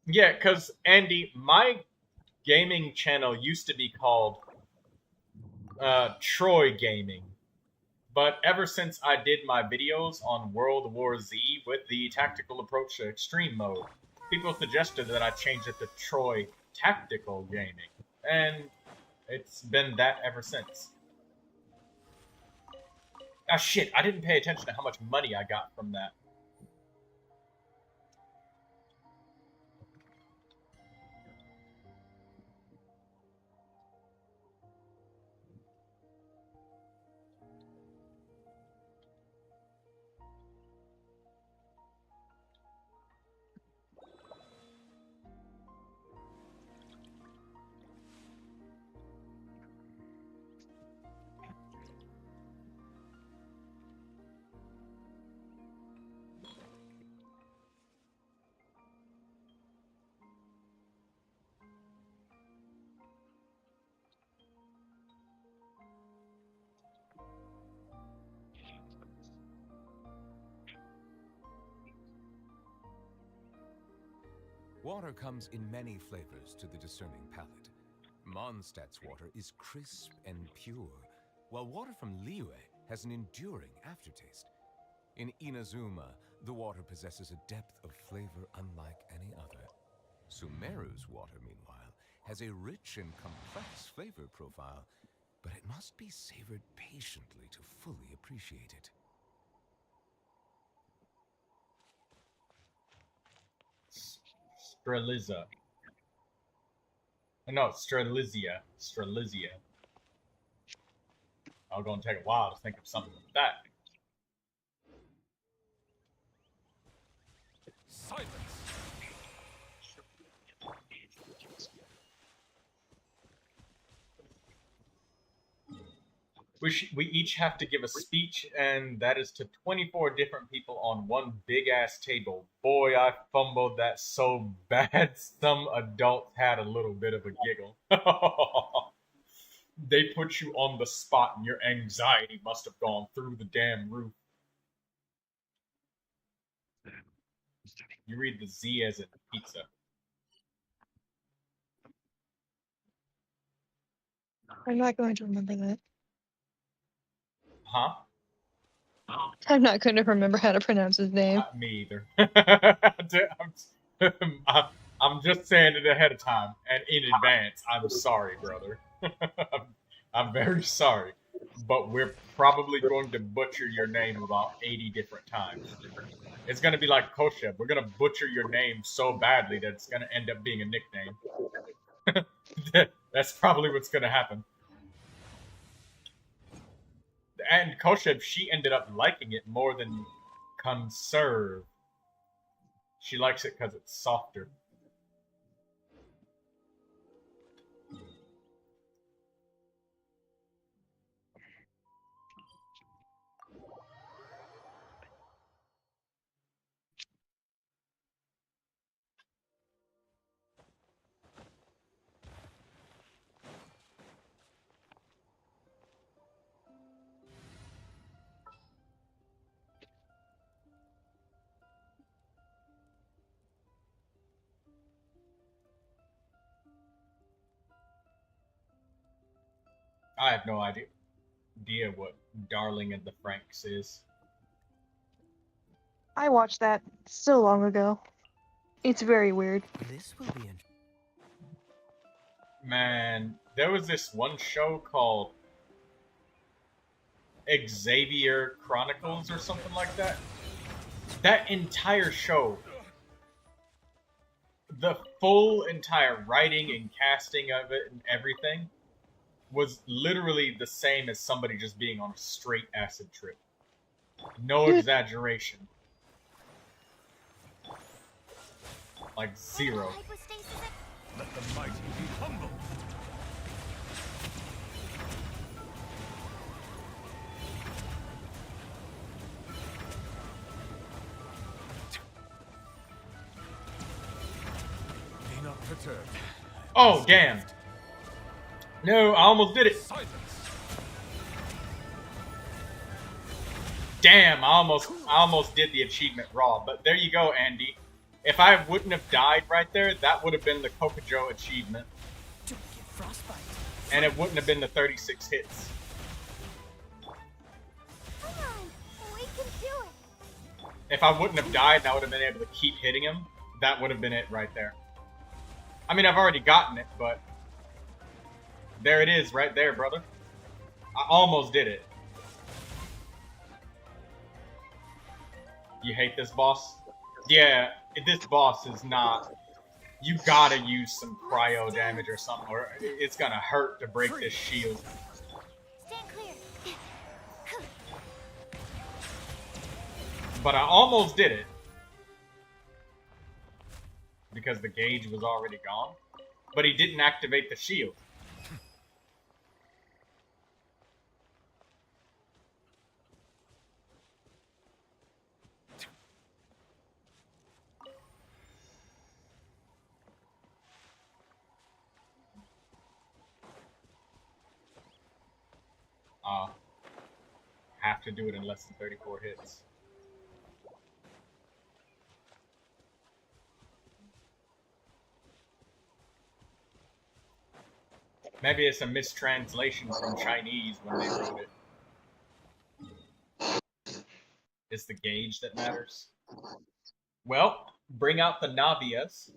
Yeah, because, Andy, my gaming channel used to be called Troy Gaming. But ever since I did my videos on World War Z with the tactical approach to extreme mode, people suggested that I change it to Troy Tactical Gaming. And it's been that ever since. Ah, shit, I didn't pay attention to how much money I got from that. Water comes in many flavors to the discerning palate. Mondstadt's water is crisp and pure, while water from Liyue has an enduring aftertaste. In Inazuma, the water possesses a depth of flavor unlike any other. Sumeru's water, meanwhile, has a rich and complex flavor profile, but it must be savored patiently to fully appreciate it. Streliza. No, Strelizia. Strelizia. I'll go and take a while to think of something like that. Silence. We each have to give a speech, and that is to 24 different people on one big-ass table. Boy, I fumbled that so bad, some adults had a little bit of a giggle. They put you on the spot, and your anxiety must have gone through the damn roof. You read the Z as in pizza. I'm not going to remember that. Huh? I'm not going to remember how to pronounce his name. Me either. I'm just saying it ahead of time and in advance. I'm sorry, brother. I'm very sorry. But we're probably going to butcher your name about 80 different times. It's going to be like Kosheb. We're going to butcher your name so badly that it's going to end up being a nickname. That's probably what's going to happen. And Kosheb, she ended up liking it more than conserve. She likes it because it's softer. I have no idea what Darling in the Franxx is. I watched that so long ago. It's very weird. This will be interesting. Man, there was this one show called Xavier Chronicles or something like that. That entire show, the full entire writing and casting of it and everything, was literally the same as somebody just being on a straight acid trip. No exaggeration. Like zero. Let the mighty be humble. Be not perturbed. Oh, damn. No, I almost did it. Silence. Damn, I almost did the achievement raw. But there you go, Andy. If I wouldn't have died right there, that would have been the Kokojo achievement. Don't get frostbite. And it wouldn't have been the 36 hits. Come on, we can do it. If I wouldn't have died and I would have been able to keep hitting him, that would have been it right there. I mean, I've already gotten it, but there it is right there, brother. I almost did it. You hate this boss? Yeah, this boss is not... You gotta use some cryo damage or something, or it's gonna hurt to break this shield. Stand clear. But I almost did it. Because the gauge was already gone. But he didn't activate the shield. Have to do it in less than 34 hits. Maybe it's a mistranslation from Chinese when they wrote it. It's the gauge that matters. Well, bring out the Navias.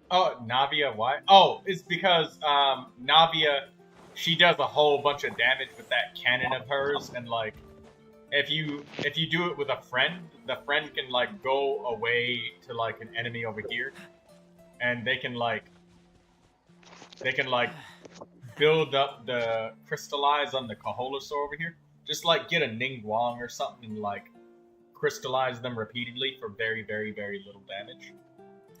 Oh, Navia, why? Oh, it's because Navia, she does a whole bunch of damage with that cannon of hers, and like, if you do it with a friend, the friend can like go away to like an enemy over here, and they can like build up the crystallize on the Kaholosaur over here. Just like get a Ningguang or something and like crystallize them repeatedly for very, very, very little damage.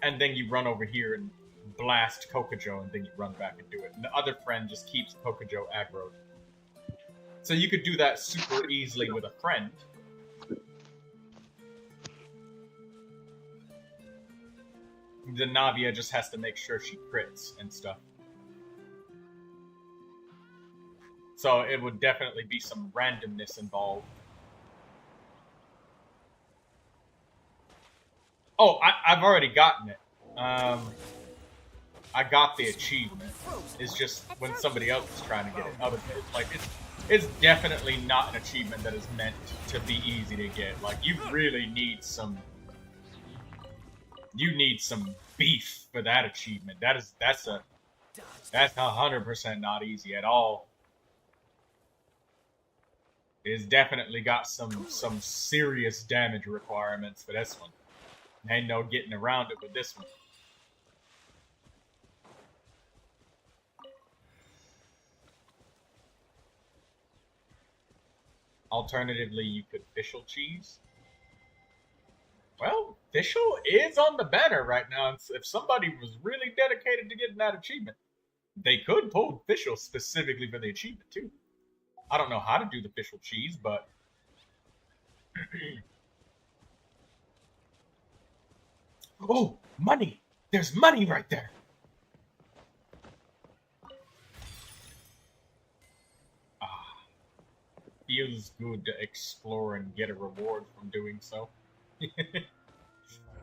And then you run over here and blast Kokojo, and then you run back and do it. And the other friend just keeps Kokojo aggroed. So you could do that super easily with a friend. The Navia just has to make sure she crits and stuff. So it would definitely be some randomness involved. Oh, I've already gotten it. I got the achievement. It's just when somebody else is trying to get it. It's definitely not an achievement that is meant to be easy to get. Like, you really need some... You need some beef for that achievement. That's 100% not easy at all. It's definitely got some serious damage requirements for this one. Ain't no getting around it with this one. Alternatively, you could Fischl cheese. Well, Fischl is on the banner right now. If somebody was really dedicated to getting that achievement, they could pull Fischl specifically for the achievement too. I don't know how to do the Fischl cheese, but oh, money! There's money right there! Feels good to explore and get a reward from doing so.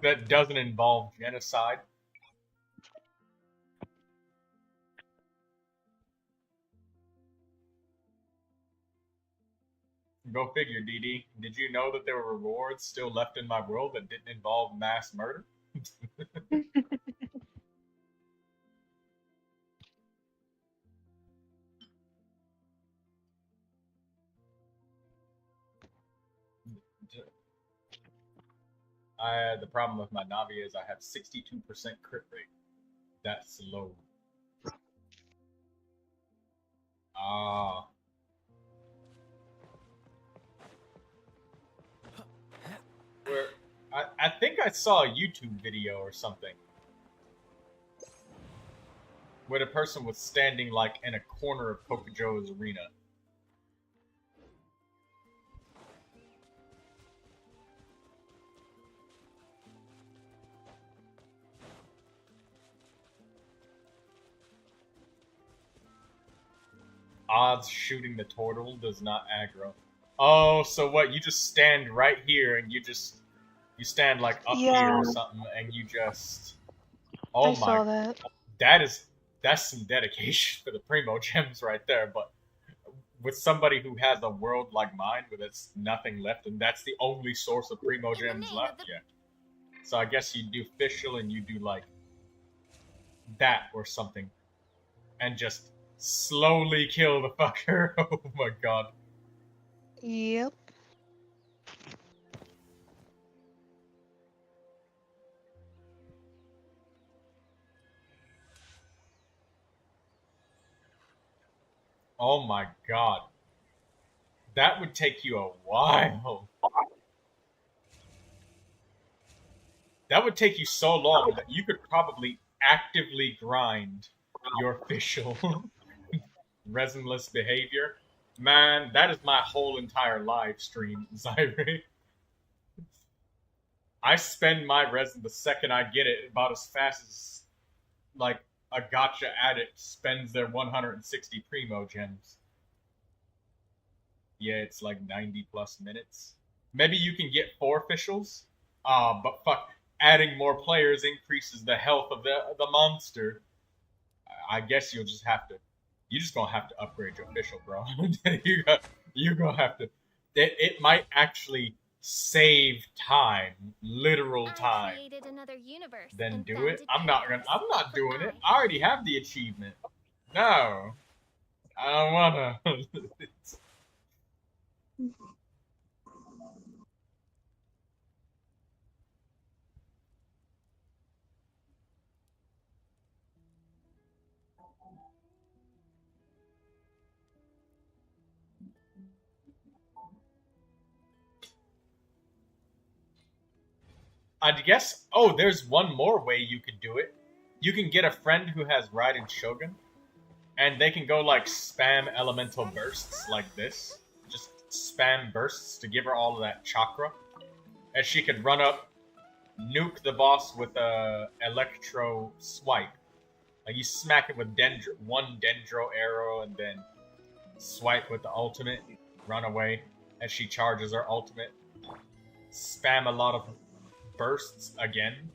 That doesn't involve genocide. Go figure, DD. Did you know that there were rewards still left in my world that didn't involve mass murder? The problem with my Navi is I have 62% crit rate. That's low. Where I think I saw a YouTube video or something where the person was standing like in a corner of Kokojo's arena. Odds shooting the turtle does not aggro. Oh, so what? You just stand right here and you stand like up here or something, and you just. Oh I saw that. That's some dedication for the Primogems right there. But with somebody who has a world like mine, where there's nothing left, and that's the only source of Primogems left, yeah. So I guess you do Fischl and you do like that or something, and just slowly kill the fucker. Oh my god. Yep. Oh my god. That would take you a while. That would take you so long that you could probably actively grind your Fischl. Resinless behavior. Man, that is my whole entire live stream, Zyre. I spend my resin the second I get it about as fast as, like, a gacha addict spends their 160 Primogems. Yeah, it's like 90 plus minutes. Maybe you can get 4 Fischls. But fuck, adding more players increases the health of the monster. I guess you'll just have to. You're just gonna have to upgrade your Fischl, bro. You're gonna have to. It might actually save time, literal I time, created another universe then and do it. founded I'm not Primos, doing but it. I already have the achievement. No. I don't wanna. I guess. Oh, there's one more way you could do it. You can get a friend who has Raiden Shogun, and they can go like spam elemental bursts like this. Just spam bursts to give her all of that chakra, and she could run up, nuke the boss with a electro swipe. Like you smack it with one dendro arrow, and then swipe with the ultimate, run away, and she charges her ultimate. Spam a lot of bursts again.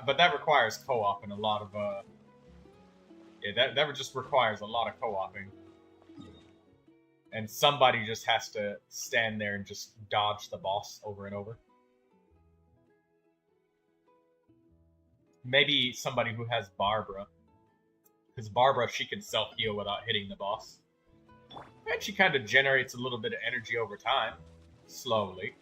But that requires co-op and a lot of yeah, that just requires a lot of co-oping. And somebody just has to stand there and just dodge the boss over and over. Maybe somebody who has Barbara. Because Barbara, she can self-heal without hitting the boss. And she kind of generates a little bit of energy over time. Slowly.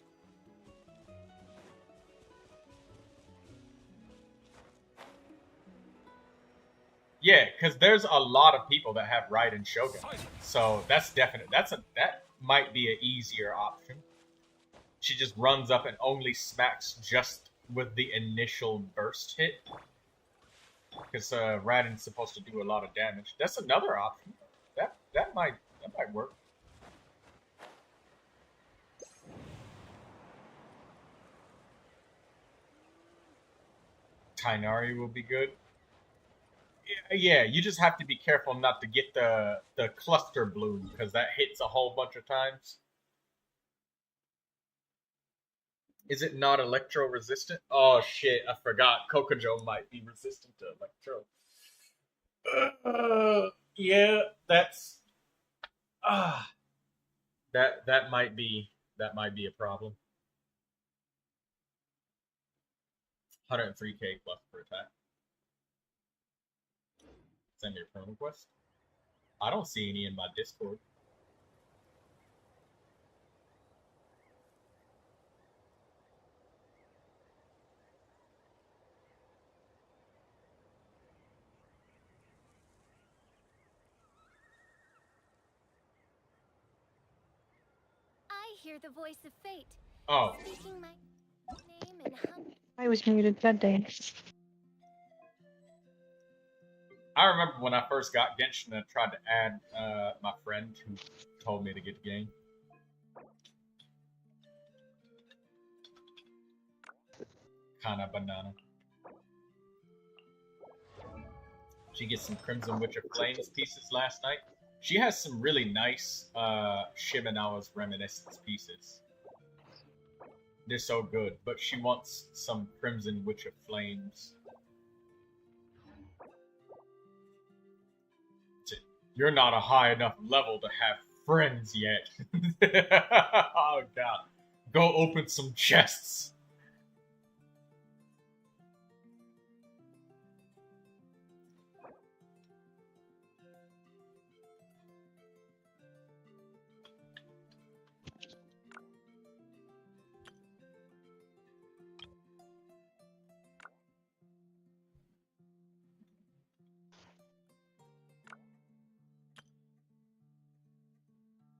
Yeah, because there's a lot of people that have Raiden Shogun. So that's definite. That might be an easier option. She just runs up and only smacks just with the initial burst hit. Because Raiden's supposed to do a lot of damage. That's another option. That might work. Tainari will be good. Yeah, you just have to be careful not to get the cluster bloom, because that hits a whole bunch of times. Is it not electro resistant? Oh shit, I forgot. Kokojo might be resistant to electro. Yeah, that's that might be a problem. 103k plus per attack. Send me a promo quest. I don't see any in my Discord. I hear the voice of fate. Oh. Speaking my name and I was muted that day. I remember when I first got Genshin and tried to add my friend who told me to get the game. Kinda banana. She gets some Crimson Witch of Flames pieces last night. She has some really nice Shimenawa's Reminiscence pieces. They're so good, but she wants some Crimson Witch of Flames. You're not a high enough level to have friends yet. Oh god. Go open some chests.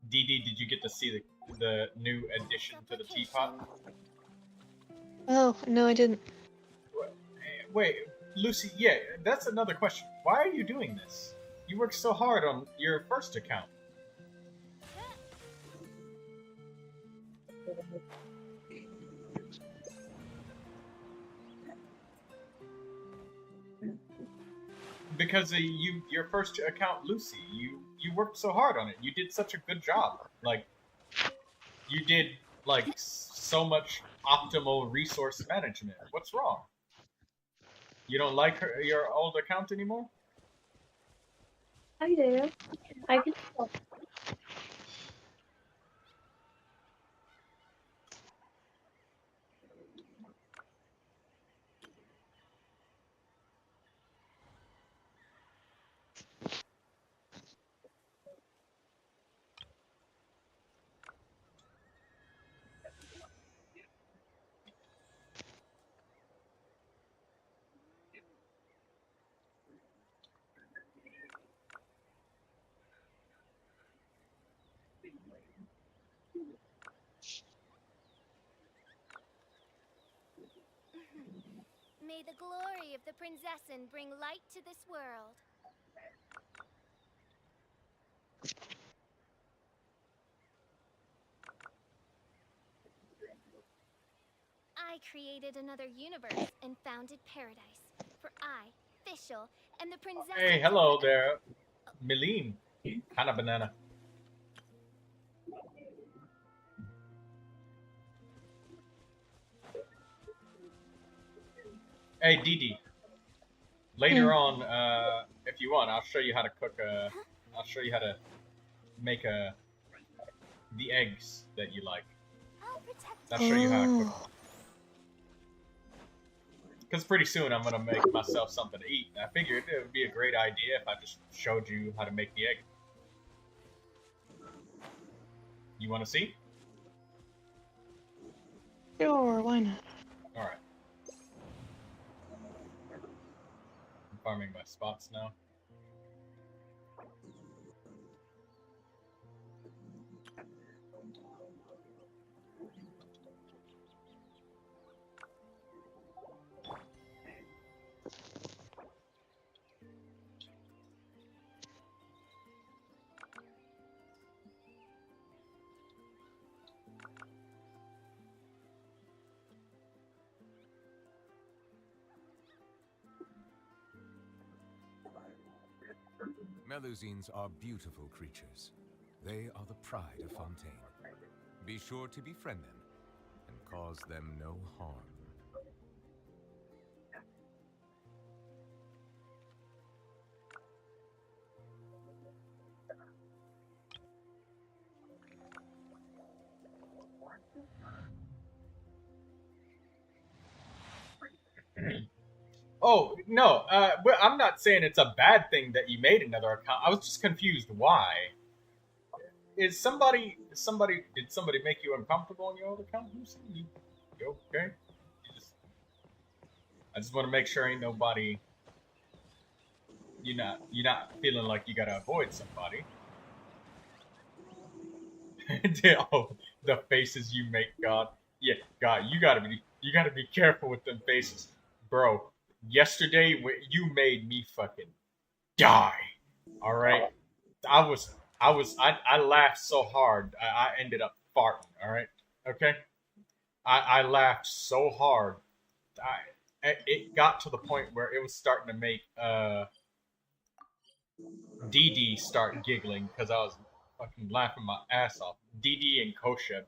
DD, did you get to see the new addition to the teapot? Oh, no, I didn't. Wait, Lucy, yeah, that's another question. Why are you doing this? You worked so hard on your first account. Because your first account, Lucy, you worked so hard on it. You did such a good job. Like, you did like so much optimal resource management. What's wrong? You don't like your old account anymore? I do. I can. May the glory of the Prinzessin bring light to this world. I created another universe and founded paradise. For I, Fischl, and the Prinzessin... Hey, hello there, Milene. Hana banana. Hey, Didi. Later on, if you want, I'll show you how to cook. I'll show you how to make the eggs that you like. I'll show you how to cook. Because pretty soon I'm gonna make myself something to eat. I figured it would be a great idea if I just showed you how to make the egg. You want to see? Sure, why not? All right. I'm farming my spots now. Melusines are beautiful creatures. They are the pride of Fontaine. Be sure to befriend them and cause them no harm. Oh, no, well, I'm not saying it's a bad thing that you made another account. I was just confused why. Did somebody make you uncomfortable on your old account? You okay? I just want to make sure ain't nobody, you're not feeling like you gotta avoid somebody. Oh, the faces you make, God. Yeah, God, you gotta be careful with them faces. Bro, yesterday you made me fucking die. All right, I laughed so hard I ended up farting. All right, okay. I laughed so hard. It got to the point where it was starting to make DD start giggling because I was fucking laughing my ass off. DD and Kosheb.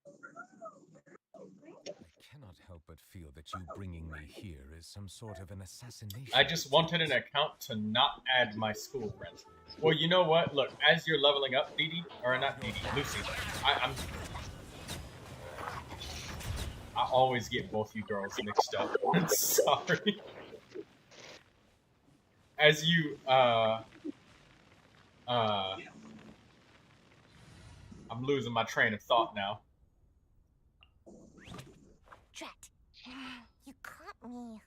I cannot help but feel that you bringing me here is some sort of an assassination. I just wanted an account to not add my school friends. Well, you know what? Look, as you're leveling up, DD, or not DD, Lucy, I always get both you girls mixed up. I'm sorry. As you, I'm losing my train of thought now. Drat. You caught me.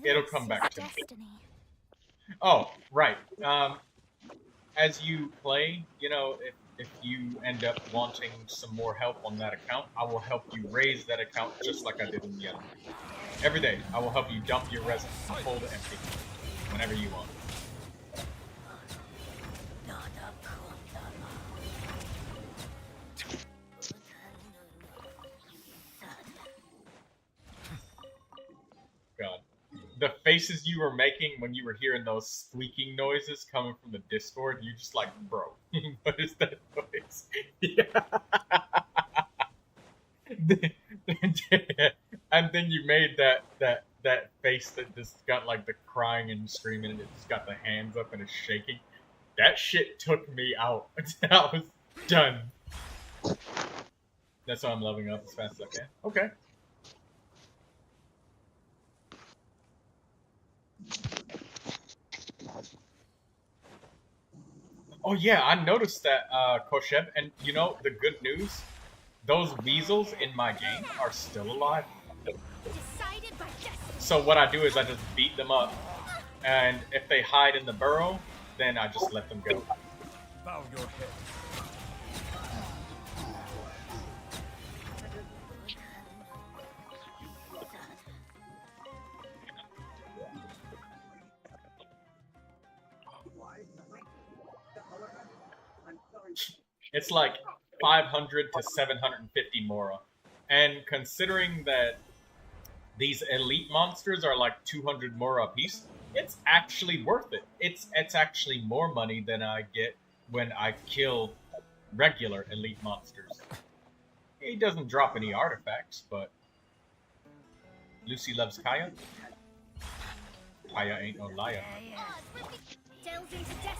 It'll come back to me. Destiny. Oh, right. As you play, you know, if you end up wanting some more help on that account, I will help you raise that account just like I did in the other. Every day, I will help you dump your resin from full to empty whenever you want. God. The faces you were making when you were hearing those squeaking noises coming from the Discord, you just like, bro, what is that noise? Yeah. And then you made that face that just got like the crying and screaming and it just got the hands up and it's shaking. That shit took me out. I was done. That's why I'm leveling up as fast as I can. Okay. Oh yeah, I noticed that, Kosheb, and you know, the good news, those weasels in my game are still alive. So what I do is I just beat them up, and if they hide in the burrow, then I just let them go. Bow your head. It's like 500 to 750 Mora. And considering that these elite monsters are like 200 Mora apiece, it's actually worth it. It's actually more money than I get when I kill regular elite monsters. He doesn't drop any artifacts, but Lucy loves Kaya. Kaya ain't no liar. Delves into death.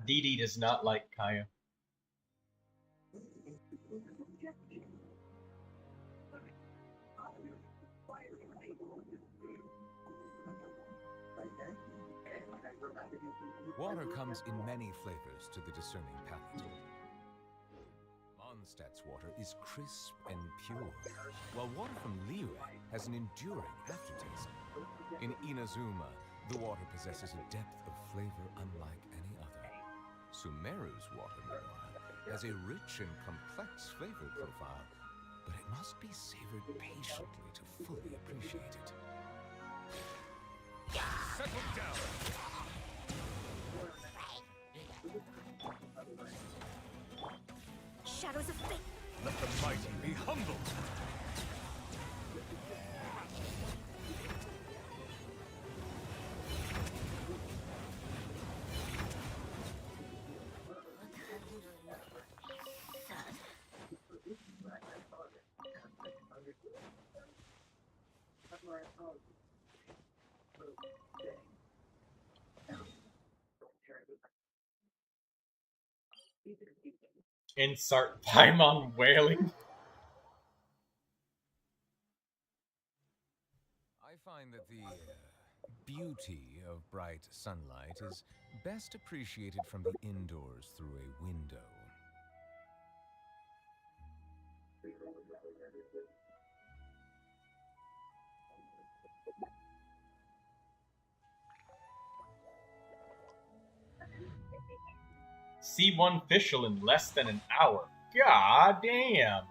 Dee does not like Kaya. Water comes in many flavors to the discerning palate. Mondstadt's water is crisp and pure, while water from Liyue has an enduring aftertaste. In Inazuma, the water possesses a depth of flavor unlike any other. Sumeru's water, meanwhile, has a rich and complex flavor profile, but it must be savored patiently to fully appreciate it. Settle down. Shadows of fate. Let the mighty be humbled. Insert Paimon wailing. I find that the beauty of bright sunlight is best appreciated from the indoors through a window. C1 official in less than an hour. God damn.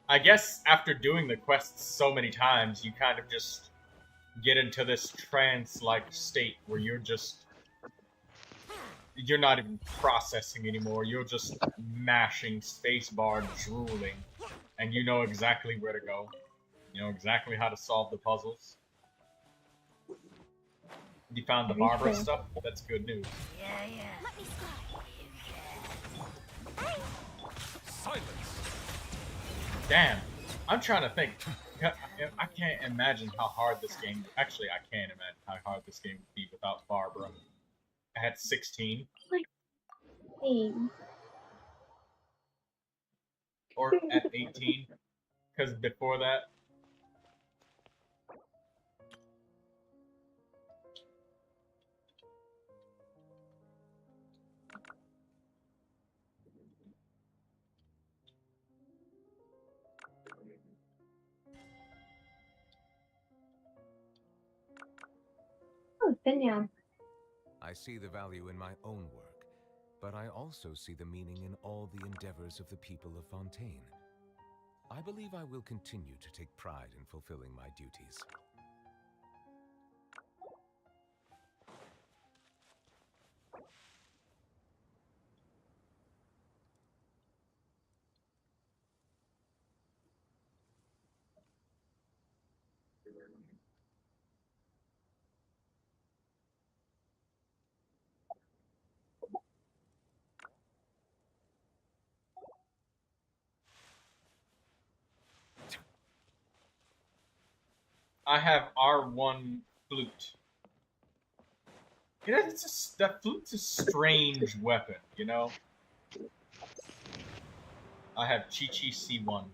I guess after doing the quests so many times, you kind of just get into this trance-like state where you're not even processing anymore. You're just mashing spacebar, drooling, and you know exactly where to go. You know exactly how to solve the puzzles. You found the Barbara stuff? That's good news. Let me slide. Silence. Damn. I'm trying to think. I can't imagine how hard this game... Actually, I can't imagine how hard this game would be without Barbara. I had 16. Or at 18. Because before that... I see the value in my own work, but I also see the meaning in all the endeavors of the people of Fontaine. I believe I will continue to take pride in fulfilling my duties. I have R1 flute. You know, that flute's a strange weapon, you know? I have Chi-Chi C1.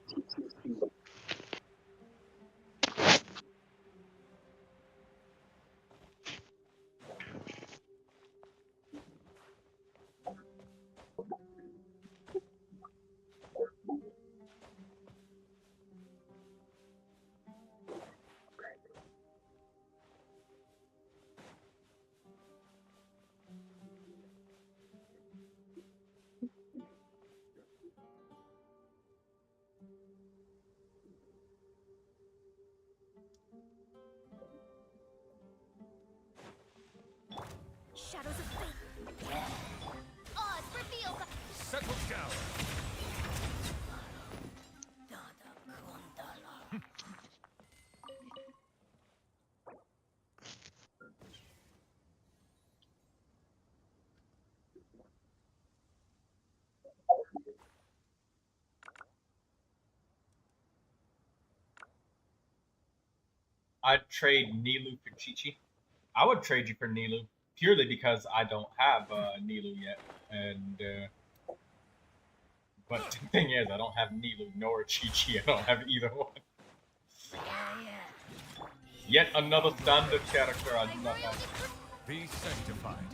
Shadows of fate. Odds reveal. Settle down. I'd trade Nilu for Chi-Chi. I would trade you for Nilu purely because I don't have Nilu yet, and but the thing is, I don't have Nilu nor Chi-Chi. I don't have either one. Yet another standard character I do not have. Be sanctified.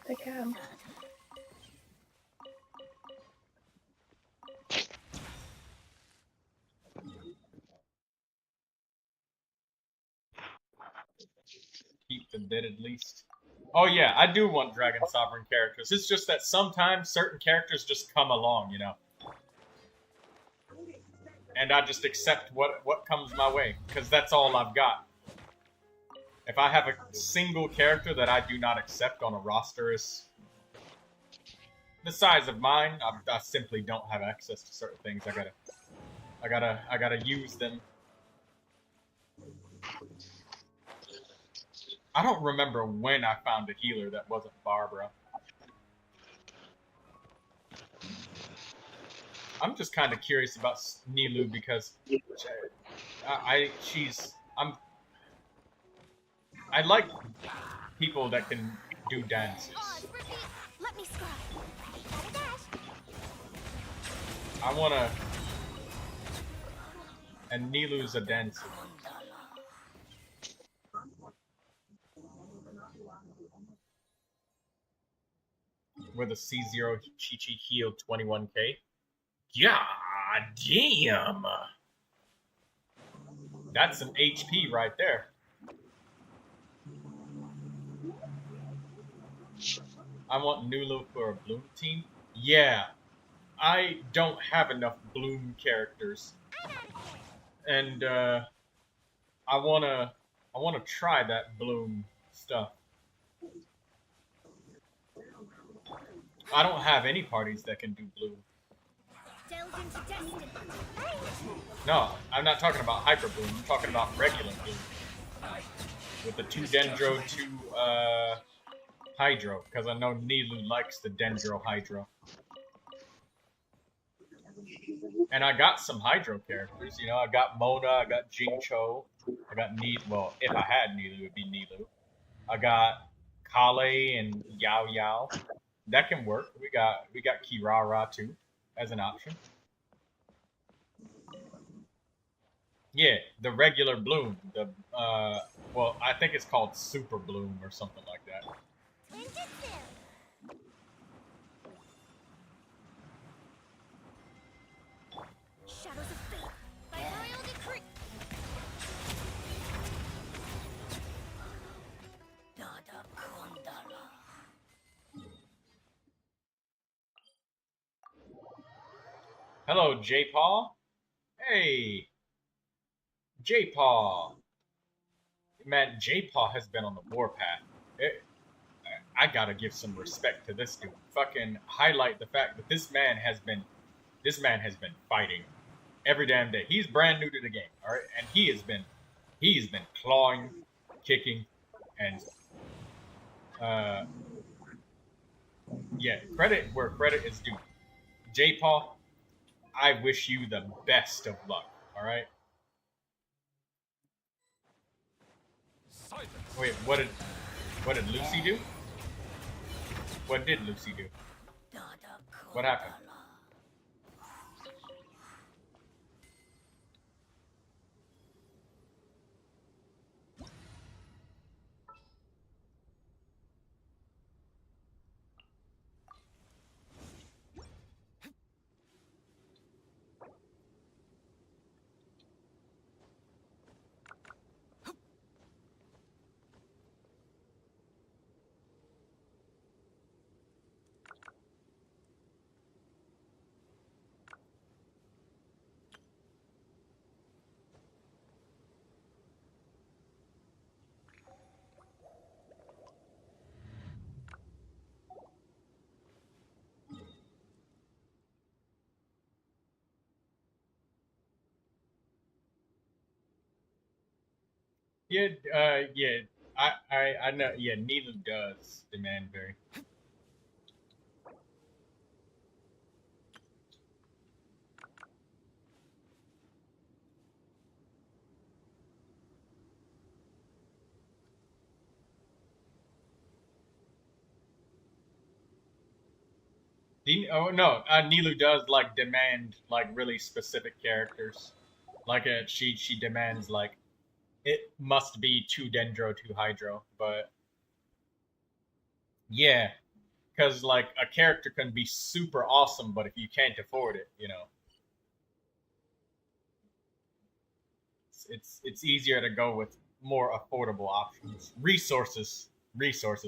The cow. Keep them dead at least. Oh yeah, I do want Dragon Sovereign characters. It's just that sometimes certain characters just come along, you know. And I just accept what comes my way, because that's all I've got. If I have a single character that I do not accept on a roster is the size of mine, I simply don't have access to certain things. I gotta use them. I don't remember when I found a healer that wasn't Barbara. I'm just kind of curious about Nilu because I like people that can do dances. Let me scribe. I wanna, and Nilu's a dancer. With a C0 Chi-Chi healed 21k. God damn! That's an HP right there. I want Nilu for a Bloom team. Yeah, I don't have enough Bloom characters, and I wanna try that Bloom stuff. I don't have any parties that can do Bloom. Delve into destiny. No, I'm not talking about Hyper Bloom. I'm talking about regular Bloom. With the 2 Dendro, 2 Hydro, because I know Nilu likes the Dendro Hydro. And I got some Hydro characters, you know, I got Mona, I got Jincho, I got Nilu, well, if I had Nilu, it would be Nilu. I got Kale and Yao Yao. That can work. We got Kirara too, as an option. Yeah, the regular Bloom, the well, I think it's called Super Bloom or something like that. Shadows of fate. By royal decree. Hello, J-Paw. Hey, J-Paw. Man, J-Paw has been on the warpath. I gotta give some respect to this dude. Fucking highlight the fact that this man has been fighting every damn day. He's brand new to the game, all right, and he's been clawing, kicking, and yeah, credit where credit is due. J-Paw, I wish you the best of luck, all right? Silence. Wait, what did Lucy do? What did Lucy do? What happened? Yeah, yeah. I know. Yeah, neither does demand very. Oh no, Nilu does like demand like really specific characters. Like she demands like it must be 2 Dendro, 2 Hydro, but yeah, because like a character can be super awesome, but if you can't afford it, you know, it's easier to go with more affordable options. Resources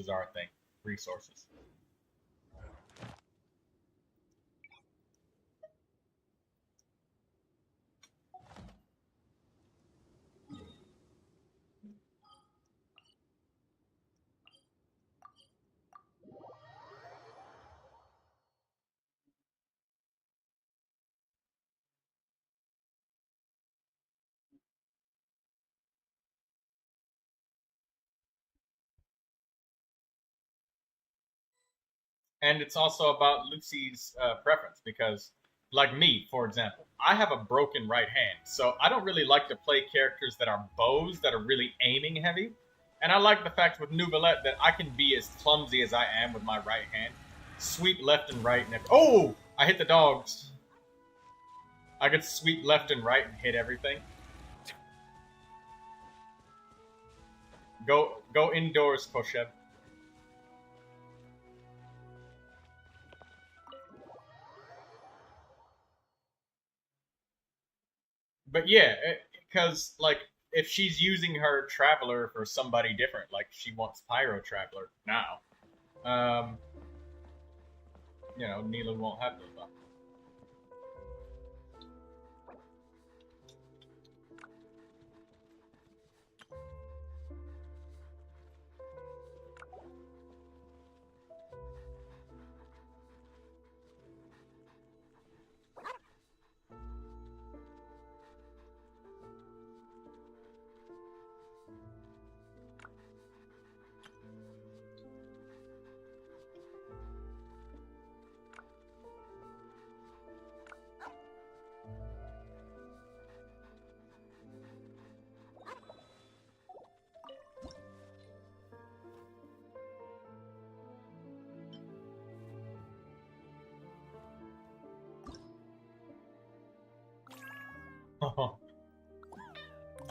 are a thing. Resources. And it's also about Lucy's preference because, like me, for example, I have a broken right hand, so I don't really like to play characters that are bows that are really aiming heavy. And I like the fact with Neuvilette that I can be as clumsy as I am with my right hand, sweep left and right, and oh, I hit the dogs. I could sweep left and right and hit everything. Go indoors, Koshev. But yeah, because like if she's using her Traveler for somebody different, like she wants Pyro Traveler now, you know, Neela won't have those options.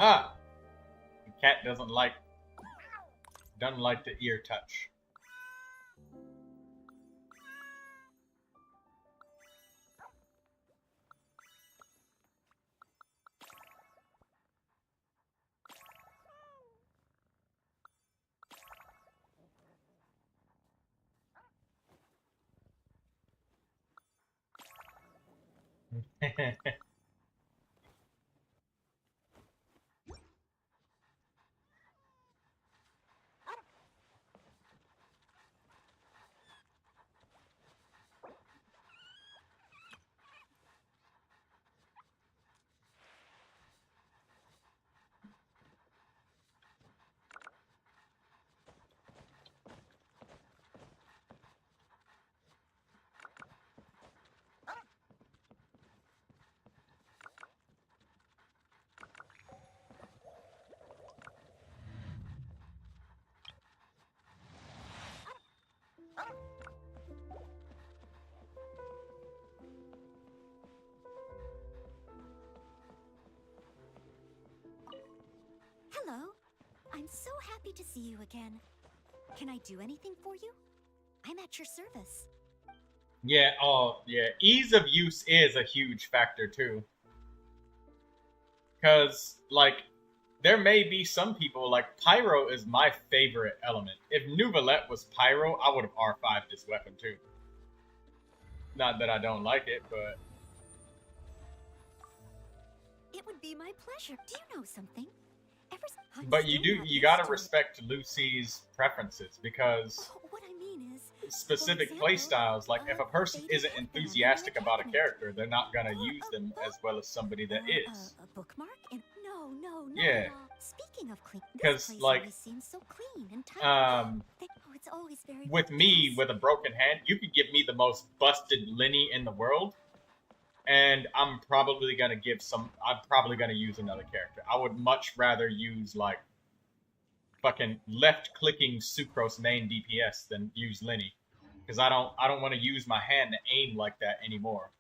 Ah, the cat doesn't like the ear touch. Hello. I'm so happy to see you again. Can I do anything for you? I'm at your service. Yeah, oh, yeah. Ease of use is a huge factor, too. Because, like, there may be some people, like, Pyro is my favorite element. If Neuvilette was Pyro, I would have R5'd this weapon, too. Not that I don't like it, but... It would be my pleasure. Do you know something? But you gotta respect Lucy's preferences, because what I mean is, specific playstyles, like if a person isn't enthusiastic about a character, they're not gonna use them as well as somebody that is. A bookmark? And no, No, no, not Yeah. at all. Speaking of clean, this 'Cause, place like, always seems so clean and tidy. Um, Oh, it's always very with me, yes. with a broken hand, you could give me the most busted Lenny in the world, and I'm probably gonna use another character. I would much rather use, like, fucking left-clicking Sucrose main DPS than use Lenny. Because I don't want to use my hand to aim like that anymore.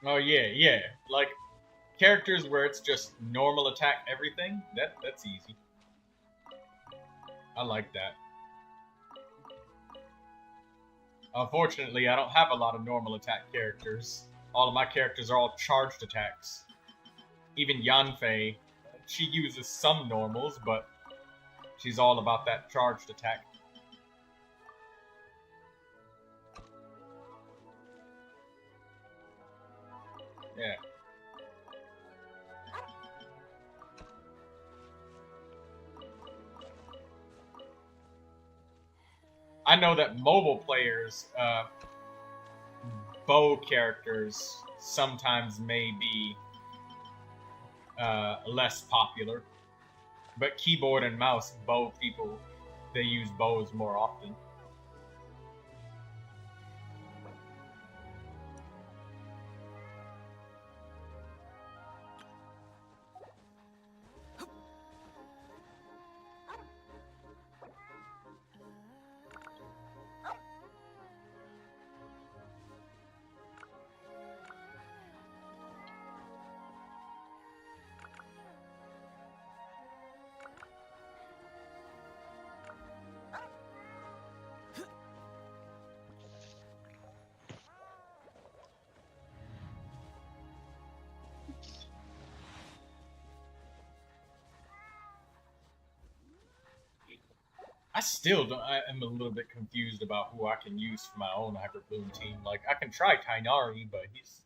Oh yeah. Like characters where it's just normal attack everything. That's easy. I like that. Unfortunately, I don't have a lot of normal attack characters. All of my characters are all charged attacks. Even Yanfei, she uses some normals, but she's all about that charged attack. Yeah. I know that mobile players, bow characters sometimes may be less popular, but keyboard and mouse bow people, they use bows more often. I still don't, I am a little bit confused about who I can use for my own Hyper Bloom team. Like, I can try Tainari, but he's...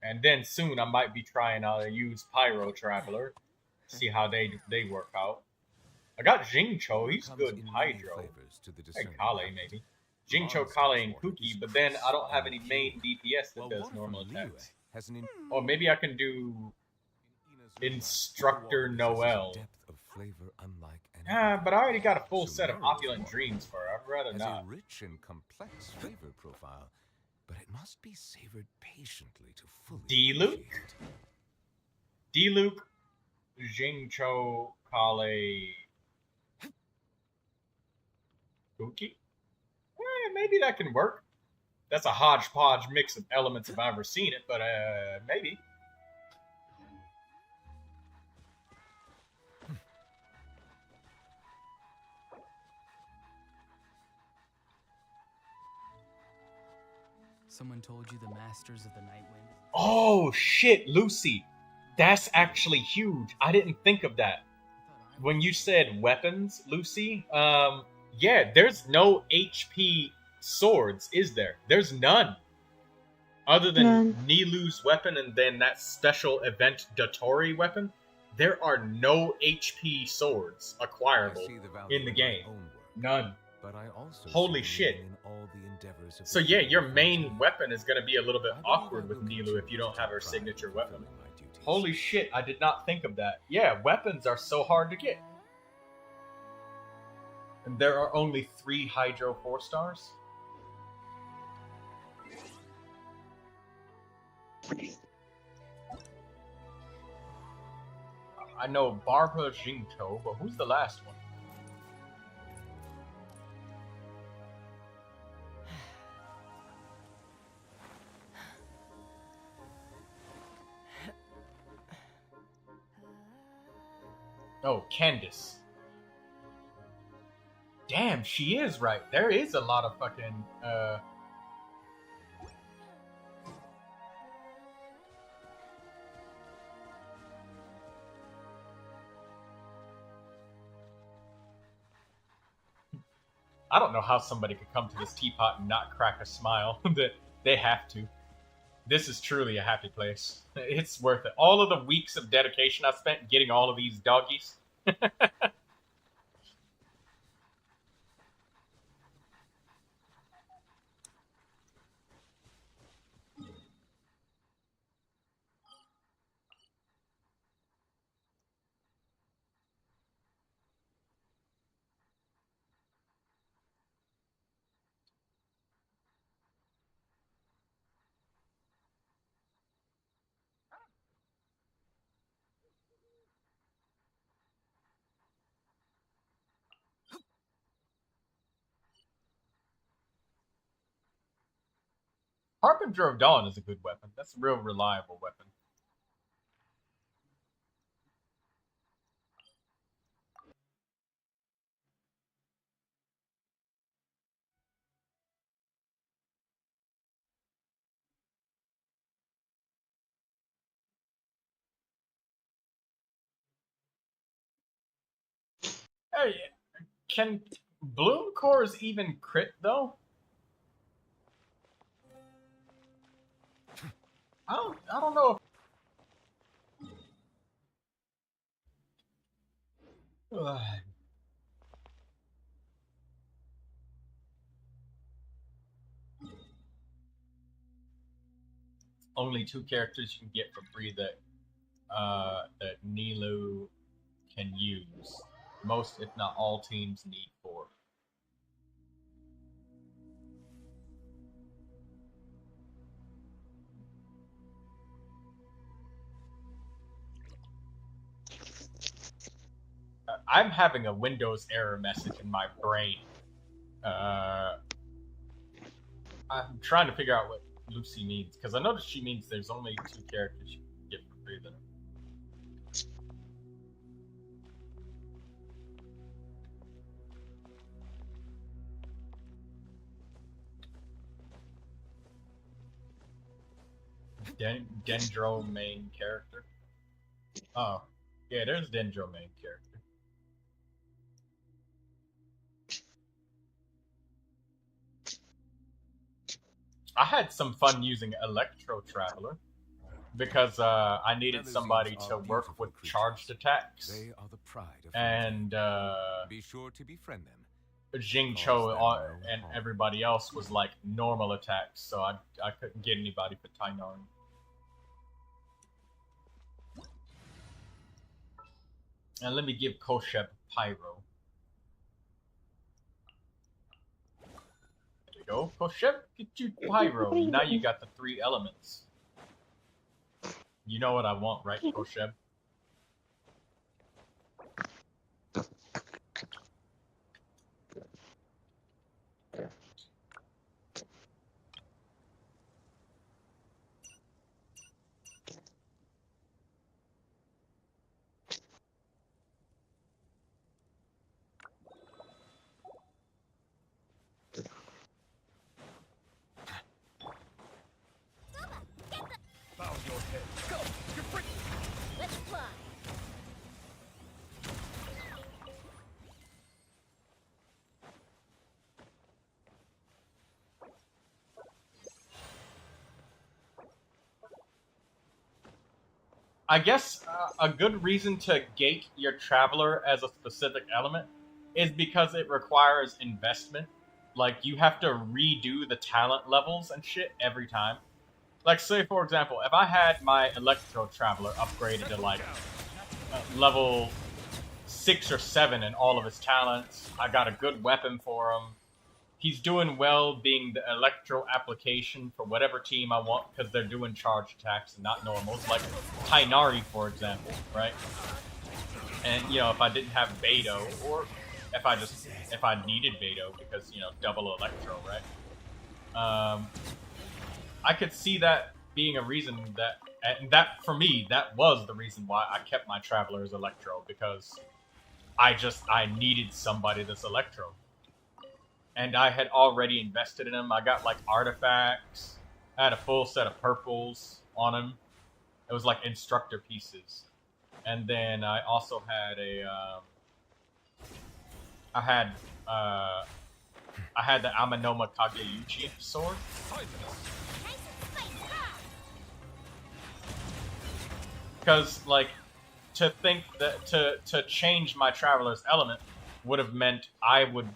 And then soon I might be trying to use Pyro Traveler, see how they work out. I got Jingcho, he's good in Hydro. And Kale, maybe. Jingcho, Kale, and Kuki, but then I don't have any main DPS that does normal attacks. Or maybe I can do Instructor Noel. But I already got a full set of Opulent Dreams for her. I'd rather not. A rich and complex flavor profile, but it must be savored patiently to fully D-Luke? D-Luke, Jingcho, Kale, Kuki? Maybe that can work. That's a hodgepodge mix of elements if I've ever seen it, but maybe. Someone told you the Masters of the Nightwind? Oh, shit, Lucy. That's actually huge. I didn't think of that. When you said weapons, Lucy, yeah, there's no HP swords, is there? There's none. Other than Nilu's weapon and then that special event Dotori weapon, there are no HP swords acquirable in the game. None. But I also holy shit. So yeah, your main weapon is going to be a little bit awkward with Nilu if you don't have her signature weapon. Holy shit, I did not think of that. Yeah, weapons are so hard to get. And there are only 3 Hydro 4-stars? I know Barbara Jingto, but who's the last one? Oh, Candace. Damn, she is right. There is a lot of fucking, I don't know how somebody could come to this teapot and not crack a smile. They have to. This is truly a happy place. It's worth it. All of the weeks of dedication I spent getting all of these doggies. Harbinger of Dawn is a good weapon. That's a real reliable weapon. Hey, can Bloom Cores even crit though? I don't know if only 2 characters you can get for free that Nilo can use. Most, if not all, teams need 4. I'm having a Windows error message in my brain. I'm trying to figure out what Lucy means, because I noticed she means there's only 2 characters you can get for free then. Dendro main character. Oh, yeah, there's Dendro main character. I had some fun using Electro Traveler because I needed somebody to work with charged attacks. They are the pride of And be sure to befriend them. Jing Cho and everybody else was like normal attacks, so I couldn't get anybody for Tainari. And let me give Koshep Pyro. There you go. Koshep, get you Pyro. Now you got the 3 elements. You know what I want, right, Koshep? Bow your head. Go! You're free! Let's fly. I guess a good reason to gate your Traveler as a specific element is because it requires investment. Like, you have to redo the talent levels and shit every time. Like, say, for example, if I had my Electro Traveler upgraded to, like, level 6 or 7 in all of his talents, I got a good weapon for him, he's doing well being the Electro application for whatever team I want, because they're doing charge attacks and not normals, like Tainari, for example, right? And, you know, if I didn't have Beto, or if I needed Beto, because, you know, double Electro, right? I could see that being a reason that, and that, for me, that was the reason why I kept my Traveler as Electro, because I needed somebody that's Electro. And I had already invested in him. I got, like, artifacts. I had a full set of purples on him. It was, like, instructor pieces. And then I also had a, I had the Amanoma Kageyuchi sword. Because, like, to think that to change my Traveler's Element would have meant I would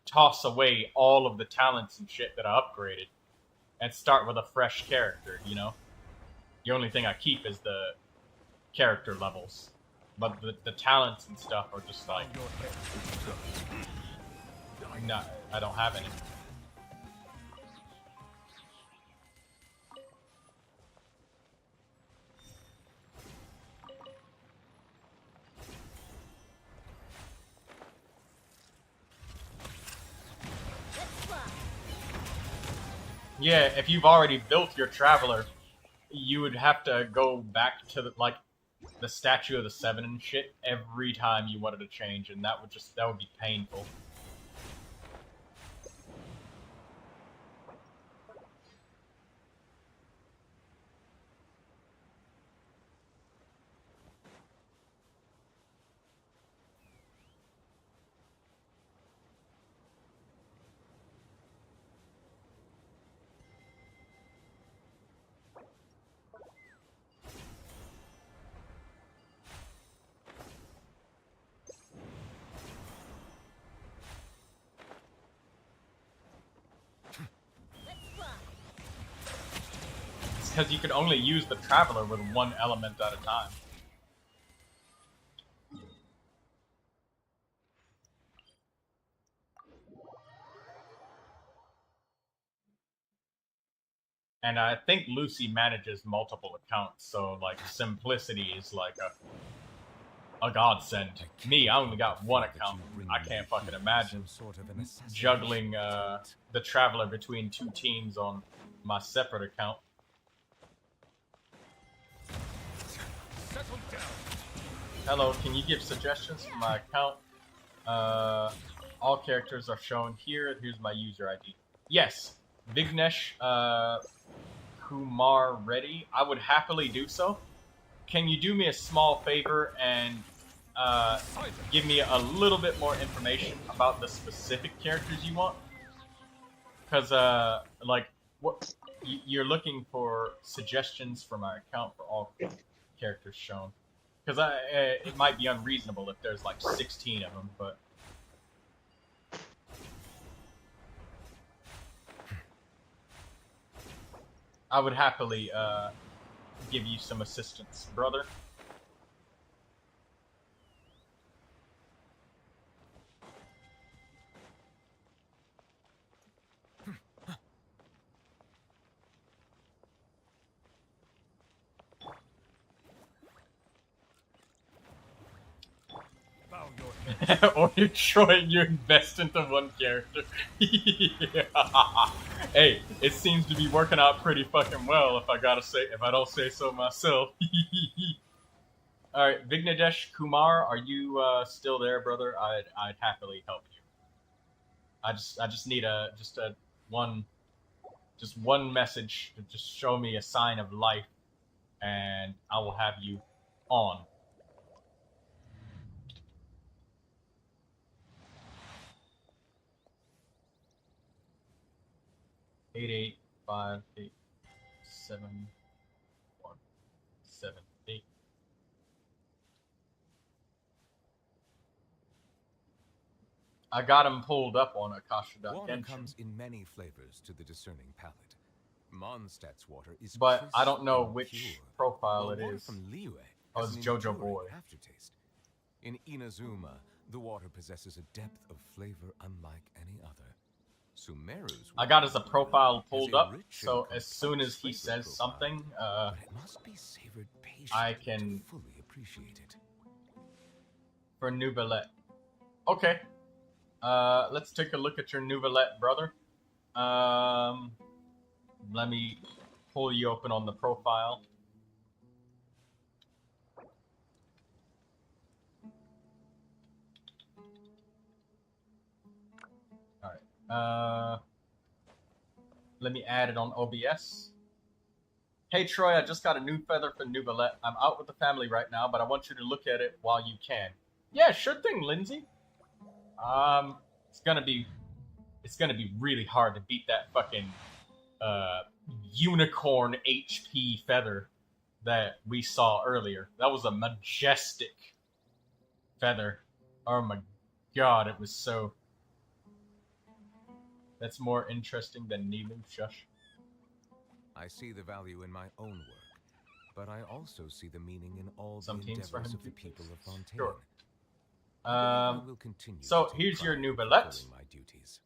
toss away all of the talents and shit that I upgraded and start with a fresh character, you know? The only thing I keep is the character levels. But the talents and stuff are just like... No, I don't have any. Yeah, if you've already built your Traveler, you would have to go back to the Statue of the Seven and shit every time you wanted to change, and that would be painful. Because you could only use the Traveler with one element at a time. And I think Lucy manages multiple accounts, so like simplicity is like a godsend. Me, I only got one account. I can't fucking imagine juggling the Traveler between two teams on my separate account. Hello, can you give suggestions for my account? All characters are shown here. Here's my user ID. Yes, Vignesh Kumar Reddy. I would happily do so. Can you do me a small favor and give me a little bit more information about the specific characters you want? Because, like, what you're looking for suggestions for my account for all characters shown. Because it might be unreasonable if there's like 16 of them, but... I would happily give you some assistance, brother. Or you're trying you invest into one character. Yeah. Hey, it seems to be working out pretty fucking well if I don't say so myself. Alright, Vignesh Kumar, are you still there, brother? I'd happily help you. I just need one message to just show me a sign of life, and I will have you on. Eight 885871778. I got him pulled up on Akasha.Genshin. Water comes in many flavors to the discerning palate. Mondstadt's water is but crisp I don't know and which pure, profile it water is. From Liyue Oh, has it's an Jojo enduring Boy. Aftertaste. In Inazuma, the water possesses a depth of flavor unlike any other. Sumeru's I got his water profile has pulled a up, rich so and as soon as he complex says flavor something, profile, but it must be savored I patiently can to fully appreciate it. for Neuvilette. Okay. Let's take a look at your Neuvilette, brother. Let me pull you open on the profile. Alright. Let me add it on OBS. Hey Troy, I just got a new feather for Neuvilette. I'm out with the family right now, but I want you to look at it while you can. Yeah, sure thing, Lindsay. It's it's gonna be really hard to beat that fucking unicorn HP feather that we saw earlier. That was a majestic feather. Oh my god, it was so... That's more interesting than kneeling. Shush. I see the value in my own work, but I also see the meaning in all Some the teams for endeavors him of the too. people of Fontaine. Sure. I will continue So to take here's your pride new in Neuvilette. fulfilling my duties.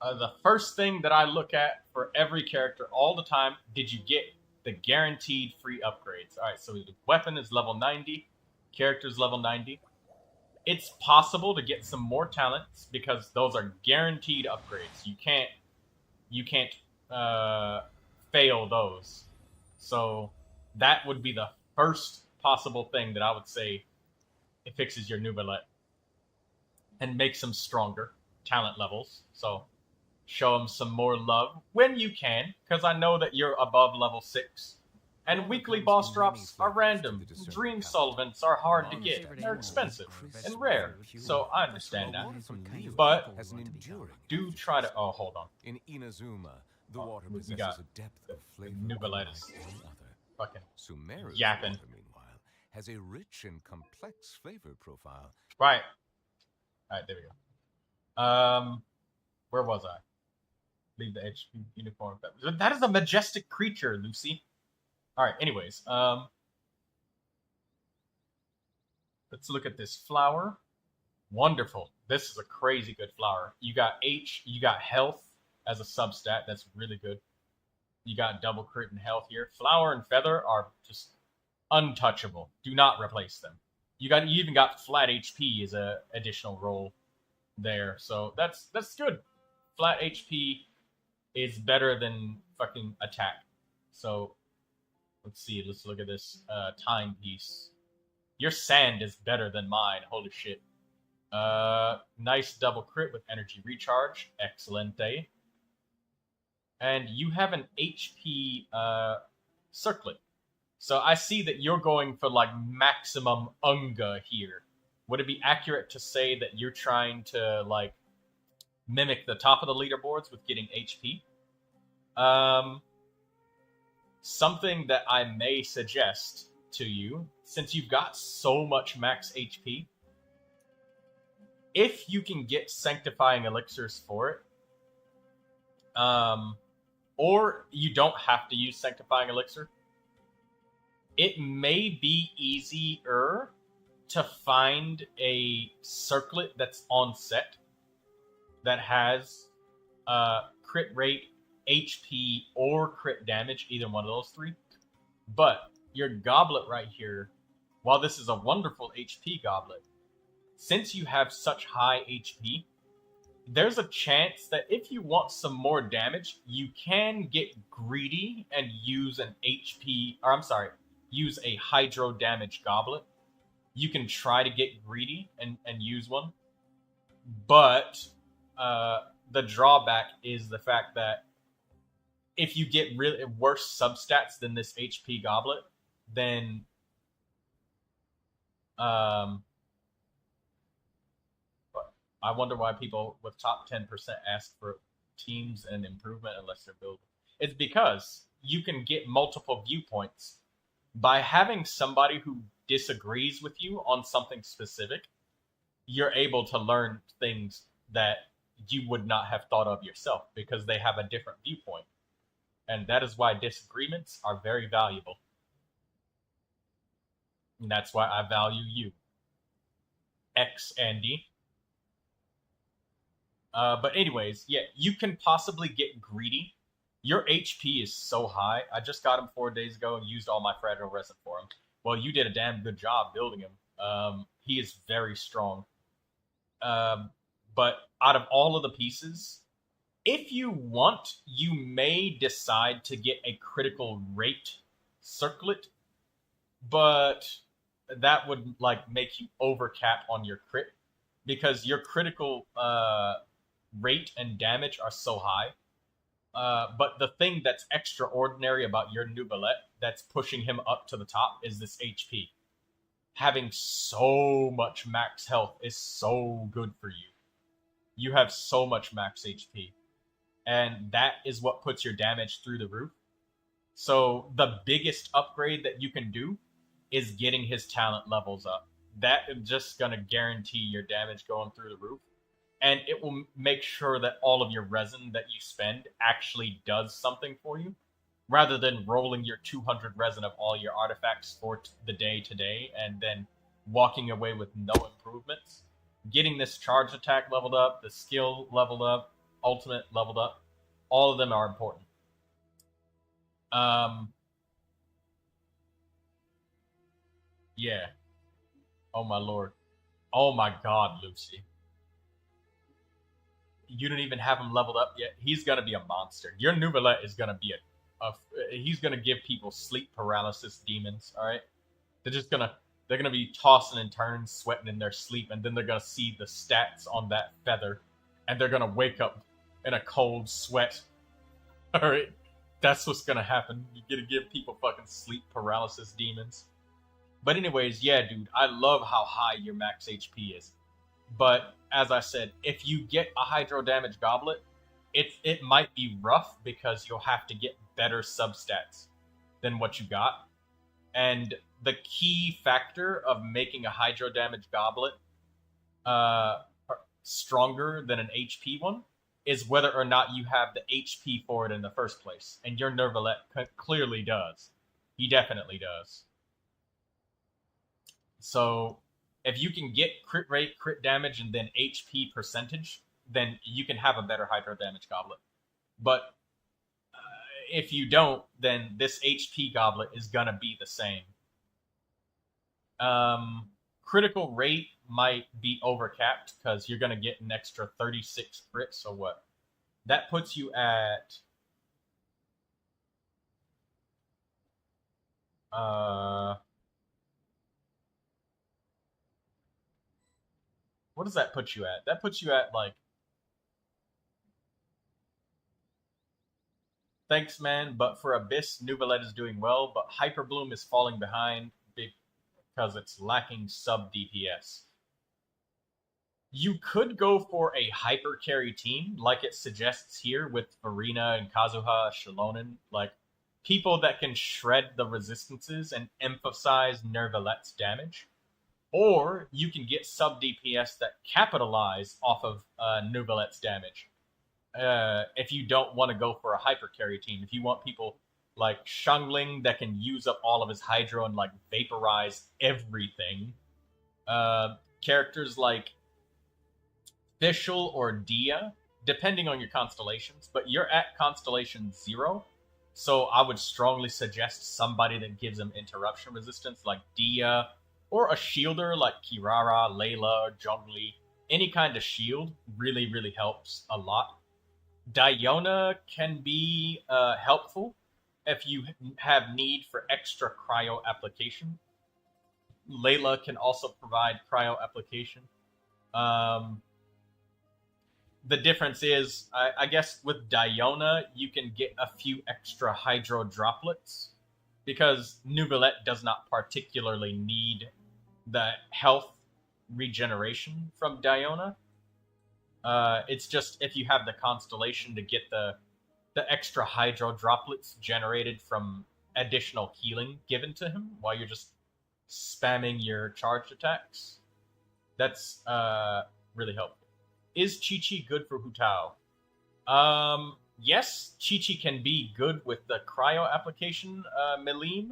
The first thing that I look at for every character all the time, did you get the guaranteed free upgrades? Alright, so the weapon is level 90, character's level 90. It's possible to get some more talents because those are guaranteed upgrades. You can't fail those. So that would be the first possible thing that I would say it fixes your Neuvilette and makes them stronger talent levels. So show them some more love when you can, because I know that you're above level 6. And weekly boss drops are random. Dream solvents are hard to get. They're expensive and rare. So I understand that. But do try to... Oh, hold on. In Inazuma, the water we possesses got a depth of flavor Neuvilette unlike is any other. fucking Sumeru's yapping. water, meanwhile, has a rich and complex flavor profile. Right. Alright, there we go. Where was I? Leave the HP uniform. That is a majestic creature, Lucy. Alright, anyways. Let's look at this flower. Wonderful. This is a crazy good flower. You got you got health as a substat. That's really good. You got double crit and health here. Flower and feather are just untouchable. Do not replace them. You even got flat HP as a additional roll there. So that's good. Flat HP is better than fucking attack. So let's see. Let's look at this timepiece. Your sand is better than mine. Holy shit. Nice double crit with energy recharge. Excelente. And you have an HP circlet. So I see that you're going for like maximum Unga here. Would it be accurate to say that you're trying to like mimic the top of the leaderboards with getting HP? Something that I may suggest to you, since you've got so much max HP, if you can get sanctifying elixirs for it, or you don't have to use sanctifying elixir, it may be easier to find a circlet that's on set that has crit rate, HP, or crit damage, either one of those three. But your goblet right here, while this is a wonderful HP goblet, since you have such high HP, there's a chance that if you want some more damage, you can get greedy and use an use a hydro damage goblet. You can try to get greedy and use one. But the drawback is the fact that if you get really worse substats than this HP goblet, then I wonder why people with top 10% ask for teams and improvement unless they're building. It's because you can get multiple viewpoints. By having somebody who disagrees with you on something specific, you're able to learn things that you would not have thought of yourself because they have a different viewpoint. And that is why disagreements are very valuable. And that's why I value you. X Andy. But anyways, yeah, you can possibly get greedy. Your HP is so high. I just got him 4 days ago and used all my fragile resin for him. Well, you did a damn good job building him. He is very strong. But out of all of the pieces, if you want, you may decide to get a critical rate circlet, but that would like make you overcap on your crit because your critical rate and damage are so high. But the thing that's extraordinary about your Neuvilette that's pushing him up to the top is this HP. Having so much max health is so good for you. you have so much max HP. And that is what puts your damage through the roof. So the biggest upgrade that you can do is getting his talent levels up. That is just going to guarantee your damage going through the roof. And it will make sure that all of your resin that you spend actually does something for you, rather than rolling your 200 resin of all your artifacts for the day today and then walking away with no improvements. Getting this charge attack leveled up, the skill leveled up, ultimate leveled up, all of them are important. Yeah. Oh my lord. Oh my god, Lucy. You don't even have him leveled up yet. He's gonna be a monster. Your Neuvilette is gonna be he's gonna give people sleep paralysis demons, alright? They're gonna be tossing and turning, sweating in their sleep, and then they're gonna see the stats on that feather, and they're gonna wake up in a cold sweat. Alright? That's what's gonna happen. You're gonna give people fucking sleep paralysis demons. But anyways, yeah, dude, I love how high your max HP is. But, as I said, if you get a Hydro Damage Goblet, it might be rough because you'll have to get better substats than what you got. And the key factor of making a Hydro Damage Goblet stronger than an HP one is whether or not you have the HP for it in the first place. And your Neuvilette clearly does. He definitely does. So, if you can get crit rate, crit damage, and then HP percentage, then you can have a better Hydro Damage Goblet. But if you don't, then this HP Goblet is gonna be the same. Critical rate might be overcapped because you're gonna get an extra 36 crit, so what? That puts you at... what does that put you at? That puts you at, like... Thanks, man, but for Abyss, Neuvilette is doing well, but Hyperbloom is falling behind because it's lacking sub-DPS. You could go for a hyper carry team, like it suggests here with Farina and Kazuha, Shilonen, like people that can shred the resistances and emphasize Neuvilette's damage. Or you can get sub-DPS that capitalize off of Neuvilette's damage. If you don't want to go for a hyper carry team. If you want people like Xiangling that can use up all of his Hydro and like vaporize everything. Characters like Fischl or Dia, depending on your constellations, but you're at constellation 0, so I would strongly suggest somebody that gives them interruption resistance like Dia, or a shielder like Kirara, Layla, Zhongli. Any kind of shield really, really helps a lot. Diona can be helpful if you have need for extra cryo application. Layla can also provide cryo application. The difference is, I guess with Diona, you can get a few extra Hydro droplets, because Neuvilette does not particularly need the health regeneration from Diona. It's just if you have the constellation to get the extra Hydro droplets generated from additional healing given to him while you're just spamming your charged attacks. That's really helpful. Is Chi-Chi good for Hu Tao? Yes, Chi-Chi can be good with the cryo application, Melim,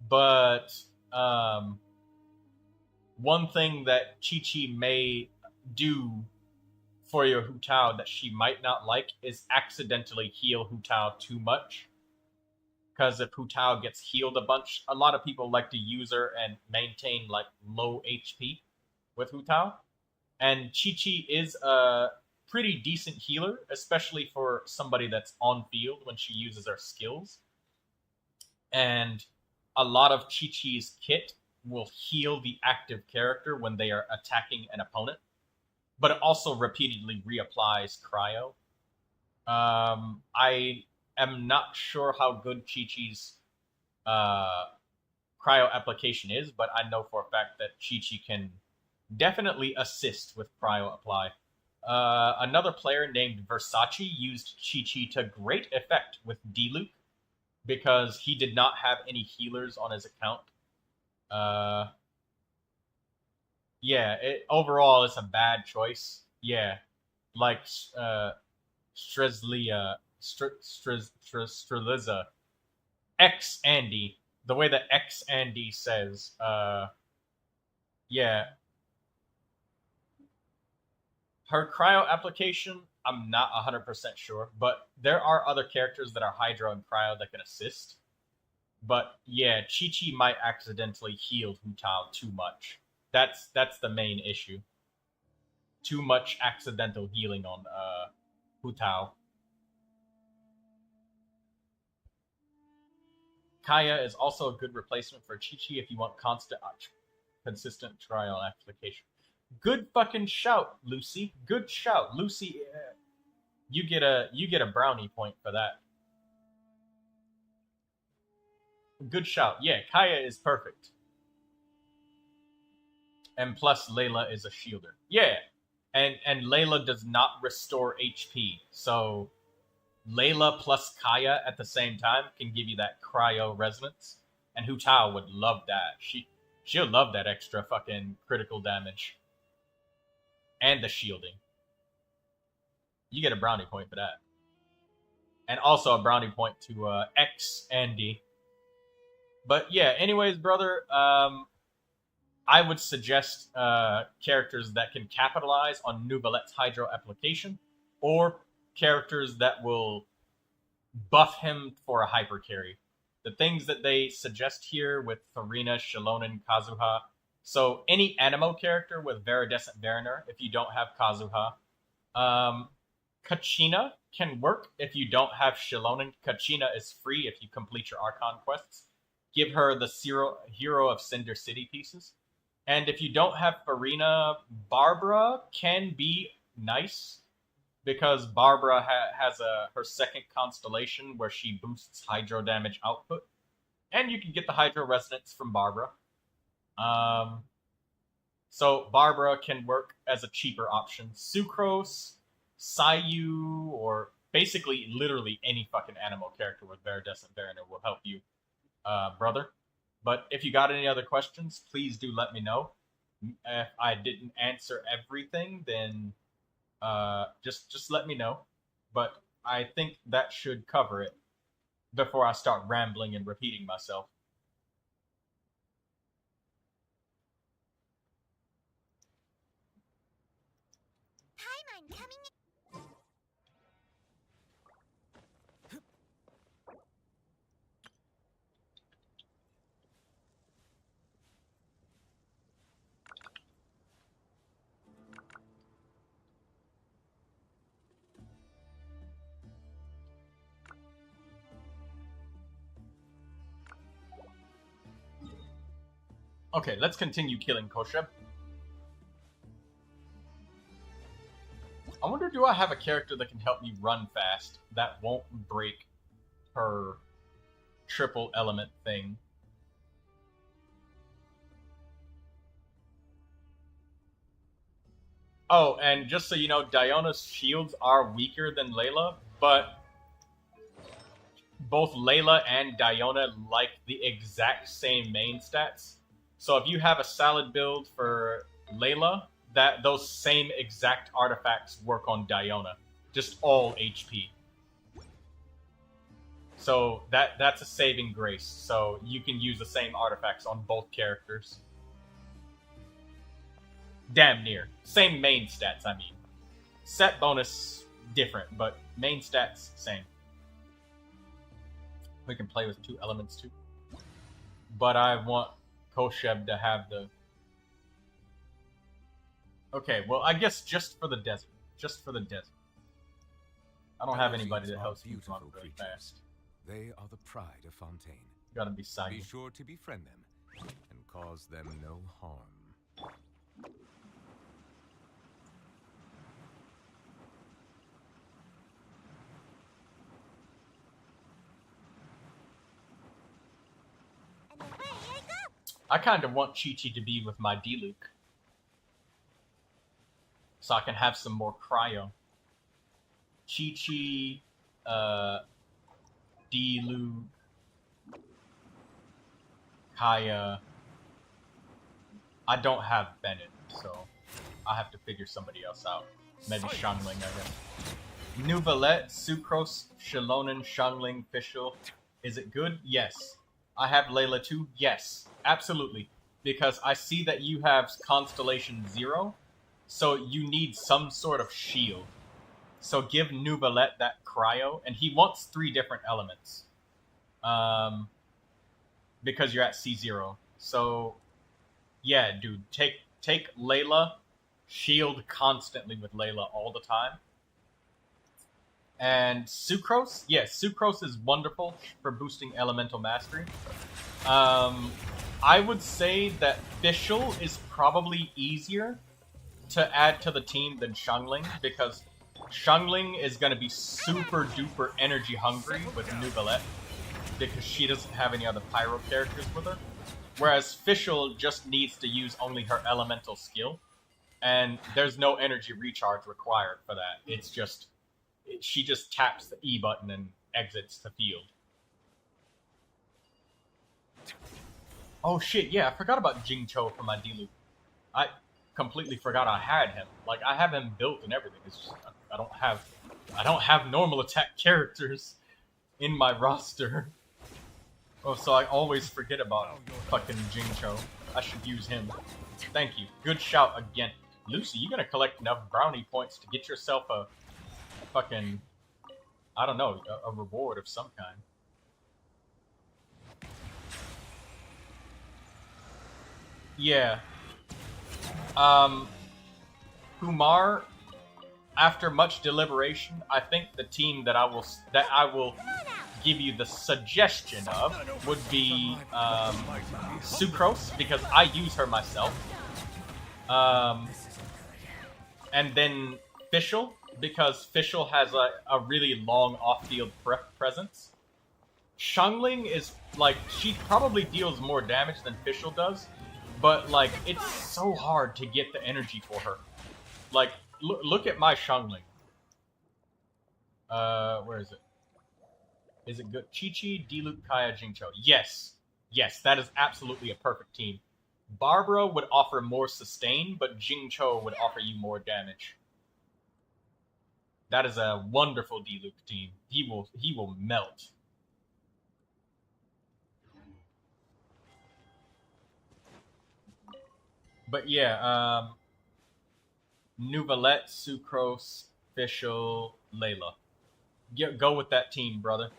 but one thing that Chi-Chi may do for your Hu Tao that she might not like is accidentally heal Hu Tao too much. Because if Hu Tao gets healed a bunch, a lot of people like to use her and maintain like low HP with Hu Tao. And Chi-Chi is a pretty decent healer, especially for somebody that's on field when she uses her skills. And a lot of Chi-Chi's kit will heal the active character when they are attacking an opponent, but it also repeatedly reapplies cryo. I am not sure how good Chi-Chi's cryo application is, but I know for a fact that Chi-Chi can definitely assist with cryo apply. Another player named Versace used Chi-Chi to great effect with D-Luke because he did not have any healers on his account. Yeah, overall, it's a bad choice. Yeah, like Streliza, X Andy. The way that X Andy says, yeah. Her cryo application, I'm not 100% sure, but there are other characters that are Hydro and Cryo that can assist. But yeah, Chi-Chi might accidentally heal Hu Tao too much. That's the main issue. Too much accidental healing on Hu Tao. Kaya is also a good replacement for Chi-Chi if you want consistent trial application. Good fucking shout, Lucy. Good shout, Lucy. You get a brownie point for that. Good shout. Yeah, Kaya is perfect. And plus, Layla is a shielder. Yeah, and Layla does not restore HP, so Layla plus Kaya at the same time can give you that cryo resonance, and Hu Tao would love that. She'll love that extra fucking critical damage. And the shielding. You get a brownie point for that. And also a brownie point to X Andy. But yeah, anyways, brother, I would suggest characters that can capitalize on Neuvilette's Hydro application, or characters that will buff him for a hyper carry. The things that they suggest here with Farina, Shilonen, Kazuha. So any Animo character with Viridescent Mariner if you don't have Kazuha. Kachina can work if you don't have Shilonen. Kachina is free if you complete your Archon quests. Give her the Hero of Cinder City pieces. And if you don't have Farina, Barbara can be nice because Barbara has her second constellation where she boosts Hydro damage output. And you can get the Hydro Resonance from Barbara. So Barbara can work as a cheaper option. Sucrose, Sayu, or basically literally any fucking Animo character with Viridescent Mariner will help you, brother. But if you got any other questions, please do let me know. If I didn't answer everything, then just let me know. But I think that should cover it before I start rambling and repeating myself. Paimon coming in. Okay, let's continue killing Kosheb. I wonder, do I have a character that can help me run fast that won't break her triple element thing? Oh, and just so you know, Diona's shields are weaker than Layla, but both Layla and Diona like the exact same main stats. So if you have a solid build for Layla, those same exact artifacts work on Diona, just all HP. So that's a saving grace. So you can use the same artifacts on both characters. Damn near. Same main stats, I mean. Set bonus different, but main stats same. We can play with 2 elements too. But I want Kosheb to have the... Okay, well, I guess just for the desert. Just for the desert. I don't have anybody that helps me run really fast. They are the pride of Fontaine. Gotta be silent. Be sure to befriend them and cause them no harm. And away I go. I kind of want Chi-Chi to be with my D-Luke. so I can have some more cryo. Chi-Chi, D-Lu, Kaya. I don't have Bennett, so I have to figure somebody else out. Maybe Xiangling, I guess. Neuvilette, Sucrose, Shilonen, Xiangling, Fischl. Is it good? Yes. I have Layla too? Yes. Absolutely. Because I see that you have Constellation 0, so you need some sort of shield. So give Neuvilette that cryo, and he wants 3 different elements. Because you're at C0. So, yeah, dude, take Layla, shield constantly with Layla all the time. And Sucrose, yes, Sucrose is wonderful for boosting elemental mastery. I would say that Fischl is probably easier to add to the team than Xiangling, because Xiangling is going to be super duper energy hungry with Neuvilette, because she doesn't have any other pyro characters with her. Whereas Fischl just needs to use only her elemental skill, and there's no energy recharge required for that. It's just, she just taps the E button and exits the field. Oh shit, yeah, I forgot about Jingcho for my D-Loop. I completely forgot I had him. Like, I have him built and everything. It's just, I don't have normal attack characters in my roster. Oh, so I always forget about fucking Jingcho. I should use him. Thank you. Good shout again. Lucy, you gonna collect enough brownie points to get yourself a fucking, I don't know, a reward of some kind. Yeah. Kumar, after much deliberation, I think the team that I will give you the suggestion of would be Sucrose, because I use her myself. And then Fischl, because Fischl has a really long off-field presence. Xiangling is, like, she probably deals more damage than Fischl does, but, like, it's so hard to get the energy for her. Like, look at my Xiangling. Where is it? Is it good? Chi-Chi, D-Loop, Kaya, Jingcho. Yes. Yes, that is absolutely a perfect team. Barbara would offer more sustain, but Jingcho would offer you more damage. That is a wonderful D-Loop team. He will melt. But yeah, Neuvilette, Sucrose, Fischl, Layla. Go with that team, brother.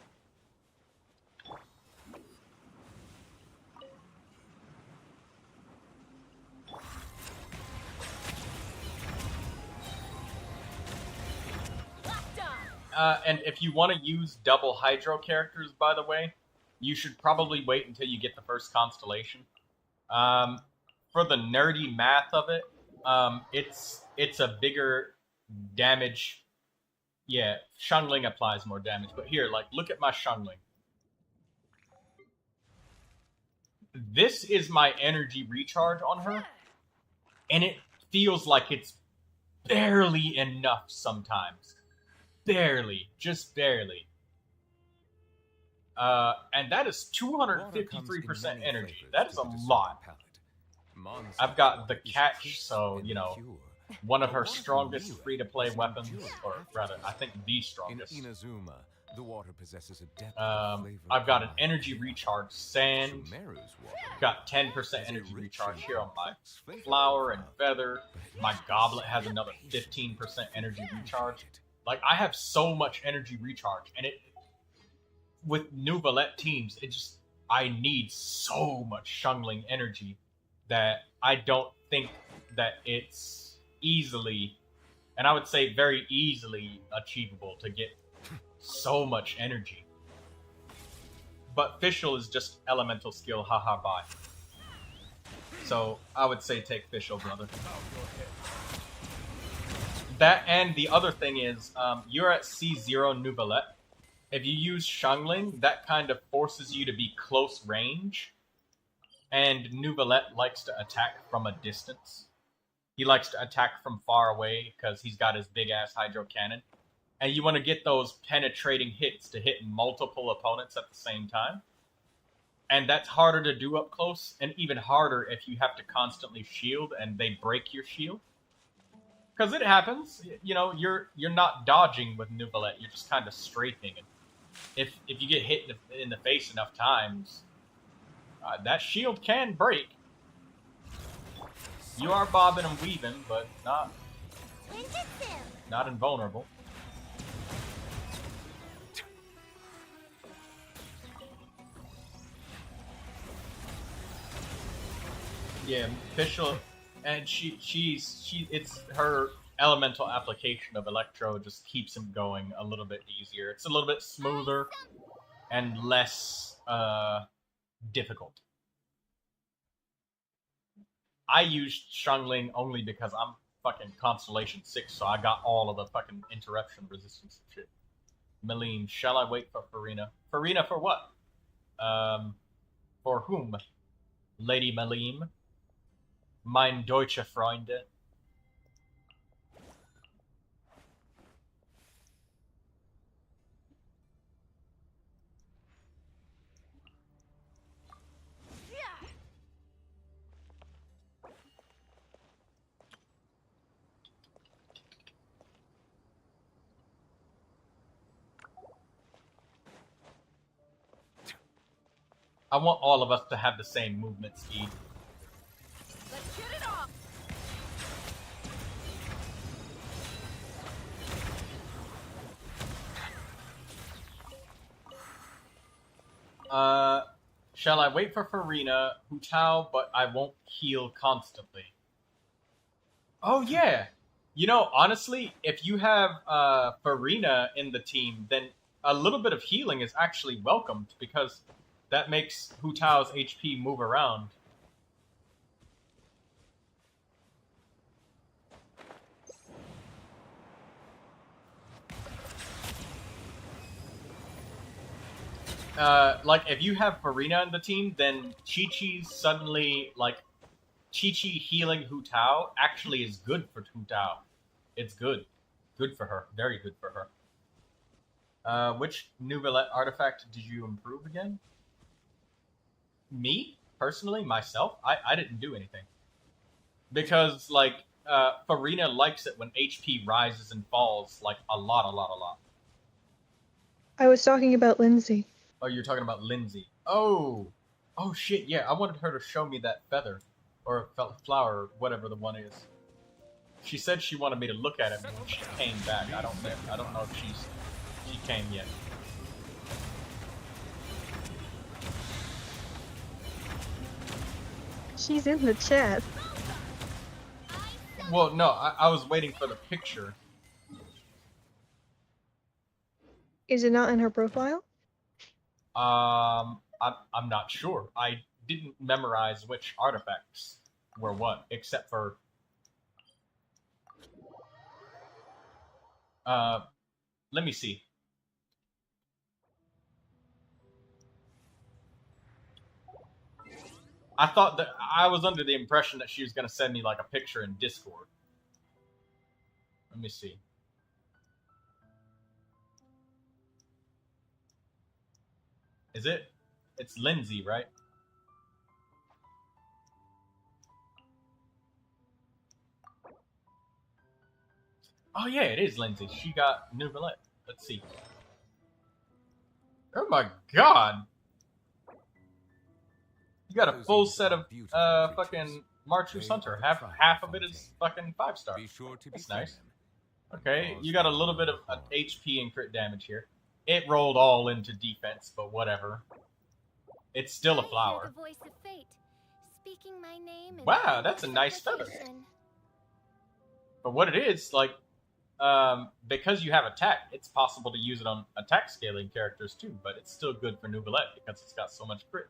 And if you want to use double Hydro characters, by the way, you should probably wait until you get the first constellation. For the nerdy math of it, it's a bigger damage. Yeah, Xiangling applies more damage, but here, like, look at my Xiangling. This is my energy recharge on her, and it feels like it's barely enough sometimes. Barely, just barely. And that is 253% energy. That is a lot. I've got the catch, so, you know, one of her strongest free-to-play weapons, or rather, I think the strongest. The water possesses a depth I've got an energy recharge sand. Got 10% energy recharge here on my flower and feather. My goblet has another 15% energy recharge. Like, I have so much energy recharge, and it, with Neuvilette teams, it just, I need so much Xiangling energy that I don't think that it's easily, and I would say very easily achievable to get so much energy. But Fischl is just elemental skill, haha, bye. So I would say take Fischl, brother. That, and the other thing is, you're at C0 Neuvilette. If you use Xiangling, that kind of forces you to be close range, and Neuvilette likes to attack from a distance. He likes to attack from far away because he's got his big-ass hydro cannon. And you want to get those penetrating hits to hit multiple opponents at the same time. And that's harder to do up close, and even harder if you have to constantly shield and they break your shield. Because it happens, you know, you're not dodging with Neuvilette, you're just kind of strafing. And if you get hit in the face enough times, that shield can break. You are bobbing and weaving, but not invulnerable. Yeah, Fischl, and it's her elemental application of Electro just keeps him going a little bit easier. It's a little bit smoother and less difficult. I used Xiangling only because I'm fucking Constellation 6, so I got all of the fucking interruption resistance and shit. Meline, shall I wait for Farina? Farina for what? For whom? Lady Meline? Mein deutsche Freunde. I want all of us to have the same movement speed. Let's get it off. Shall I wait for Farina, Hu Tao, but I won't heal constantly? Oh yeah! You know, honestly, if you have Farina in the team, then a little bit of healing is actually welcomed, because that makes Hu Tao's HP move around. Like, if you have Farina in the team, then Chi-Chi's suddenly, like, Chi-Chi healing Hu Tao actually is good for Hu Tao. It's good. Good for her. Very good for her. Which Neuvilette artifact did you improve again? Me? Personally? Myself? I didn't do anything. Because, like, Farina likes it when HP rises and falls, like, a lot. I was talking about Lindsay. Oh, you're talking about Lindsay. Oh! Oh, shit, yeah, I wanted her to show me that feather. Or flower, whatever the one is. She said she wanted me to look at it when she came back. I don't know if she came yet. She's in the chat. Well, no, I was waiting for the picture. Is it not in her profile? I'm not sure. I didn't memorize which artifacts were what, except for let me see. I thought that I was under the impression that she was gonna send me like a picture in Discord. Let me see. Is it? It's Lindsay, right? Oh yeah, it is Lindsay. She got Neuvilette. Let's see. Oh my god! You got a full set of fucking Marchus Hunter. Half of it is fucking 5-star. That's nice. Okay, you got a little bit of HP and crit damage here. It rolled all into defense, but whatever. It's still a flower. The voice of fate, speaking my name. Wow, that's a nice feather. But what it is, like, because you have attack, it's possible to use it on attack scaling characters too, but it's still good for Neuvilette because it's got so much crit.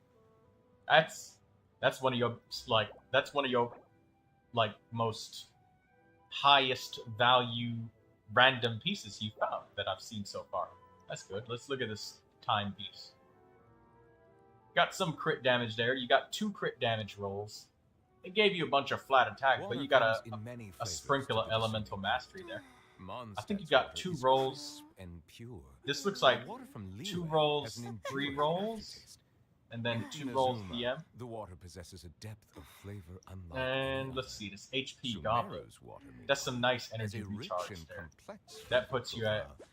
That's one of your most highest value random pieces you found that I've seen so far. That's good. Let's look at this time piece. Got some crit damage there. You got 2 crit damage rolls. it gave you a bunch of flat attacks, but Water you got comes in many a flavors sprinkle to of the elemental discerning mastery there. Mondstadt's I think you got water 2 is rolls. crisp and pure. This looks like While water from 2 Liyue rolls, has an 3 enduring rolls, aftertaste. and then In 2 rolls Inazuma, DM. The water possesses a depth of flavor unlike And any let's other. see, this HP goblet. Sumeru's water, That's some nice has energy a rich recharge and there. complex That flavor puts you at- profile,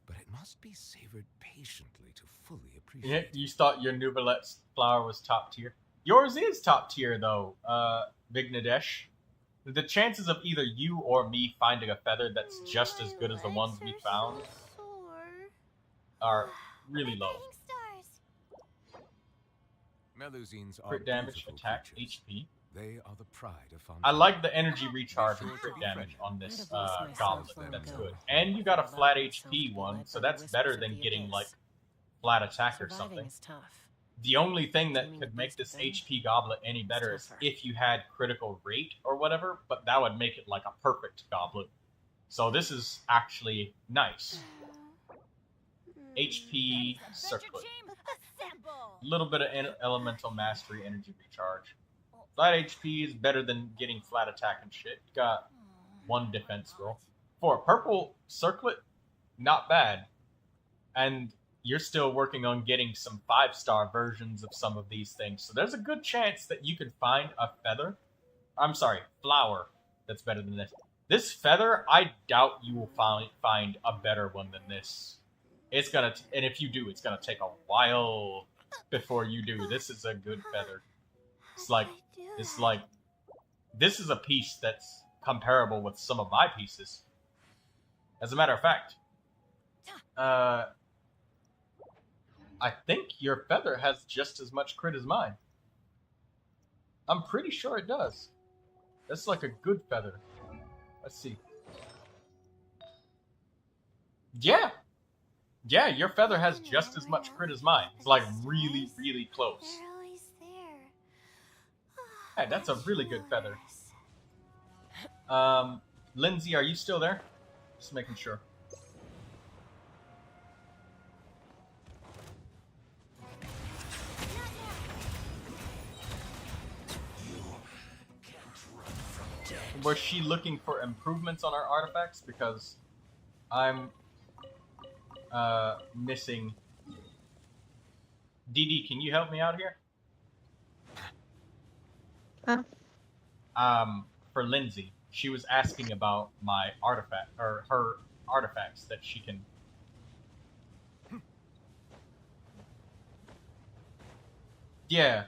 but it must be savored patiently to fully Yeah, appreciate. you thought your Neuvilette flower was top tier. Yours is top tier though, Vignadesh. The chances of either you or me finding a feather that's just as good as the ones we found are really low. Melusines are Crit damage, beautiful attack, creatures. HP. They are the pride of I Fontaine. like the energy recharge Be and sure crit to damage befriend on them. this I'd have lost myself goblet. long That's ago. good. And you got a flat Allowed myself HP to be one, led so by the that's better whispers of than the getting abyss. like flat attack or Surviving something. is tough. The only thing that Teaming could with make beasts this within HP goblet any better is tougher. if you had critical rate or whatever, but that would make it like a perfect goblet. So this is actually nice. HP circlet. A little bit of elemental mastery, energy recharge. Flat HP is better than getting flat attack and shit. Got 1 defense roll. For a purple circlet, not bad. And you're still working on getting some 5-star versions of some of these things. So there's a good chance that you could find a feather. I'm sorry, flower that's better than this. This feather, I doubt you will find a better one than this. It's gonna, and if you do, it's gonna take a while before you do. This is a good feather. It's like, this is a piece that's comparable with some of my pieces. As a matter of fact, I think your feather has just as much crit as mine. I'm pretty sure it does. That's like a good feather. Let's see. Yeah. Yeah, your feather has just as much crit as mine. It's like really, really close. They're always there. Hey, that's a really good feather. Lindsay, are you still there? Just making sure. Was she looking for improvements on our artifacts? Because I'm missing. DD, can you help me out here? Huh? For Lindsay, she was asking about my artifact or her artifacts that she can. Yeah.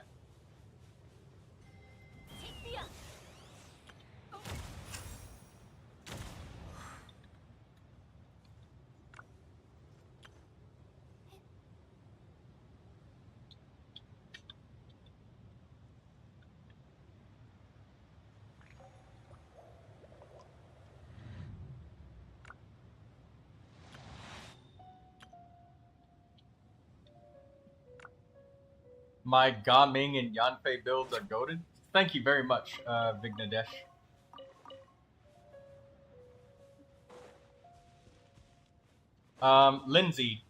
My Gaming and Yanfei builds are goated. Thank you very much, Vignadesh. Lindsay,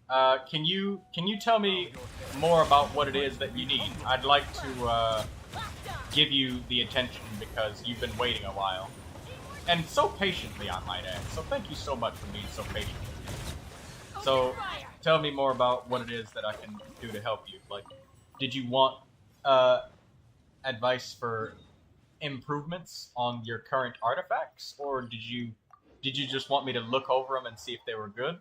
can you tell me more about what it is that you need? I'd like to give you the attention because you've been waiting a while. And so patiently, I might add. So thank you so much for being so patient with me. So tell me more about what it is that I can do to help you. Like, did you want advice for improvements on your current artifacts, or did you just want me to look over them and see if they were good?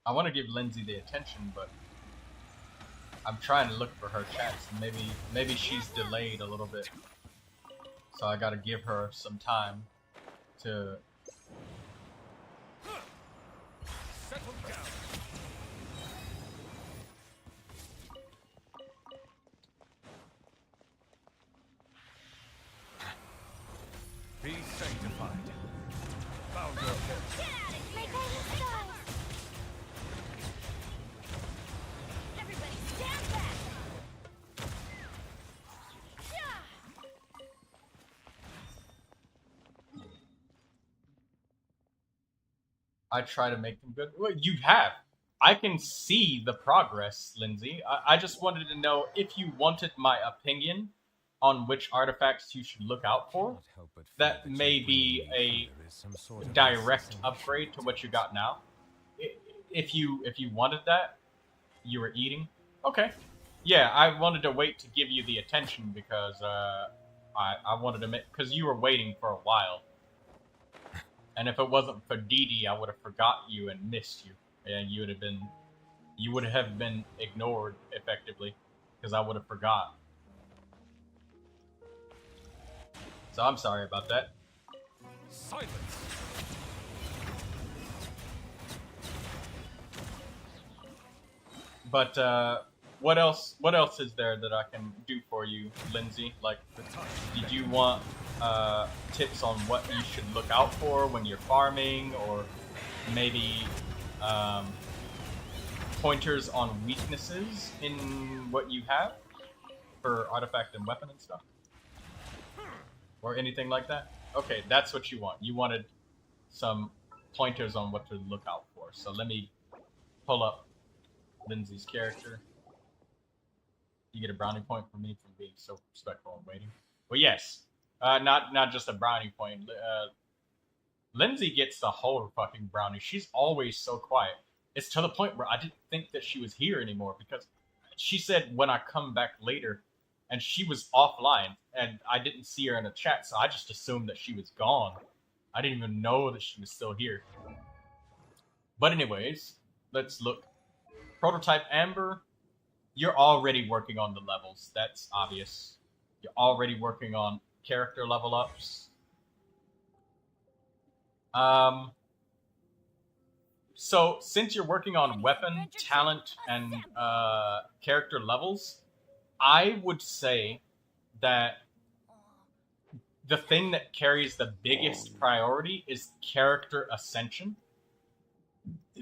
I want to give Lindsay the attention, but I'm trying to look for her chats. Maybe she's delayed a little bit, so I got to give her some time to. Settle down. Be sanctified. Bow your head. My guiding stars. I try to make them good. Well, you have. I can see the progress, Lindsay. I just wanted to know if you wanted my opinion on which artifacts you should look out for. That may be a direct upgrade to what you got now. If you wanted that, you were eating. Okay. Yeah, I wanted to wait to give you the attention because I wanted to make, because you were waiting for a while. And if it wasn't for Dee Dee, I would have forgot you and missed you. And you would have been ignored effectively because I would have forgot. So I'm sorry about that. Silence. But what else is there that I can do for you, Lindsay? Like, did you want tips on what you should look out for when you're farming, or maybe pointers on weaknesses in what you have for artifact and weapon and stuff? Or anything like that? Okay, that's what you want. You wanted some pointers on what to look out for. So let me pull up Lindsay's character. You get a brownie point from me for being so respectful and waiting. Well, yes. Not just a brownie point. Lindsay gets the whole fucking brownie. She's always so quiet. It's to the point where I didn't think that she was here anymore because she said when I come back later, and she was offline, and I didn't see her in the chat, so I just assumed that she was gone. I didn't even know that she was still here. But anyways, let's look. Prototype Amber, you're already working on the levels. That's obvious. You're already working on character level ups. So since you're working on weapon, talent, and character levels, I would say that the thing that carries the biggest priority is character ascension.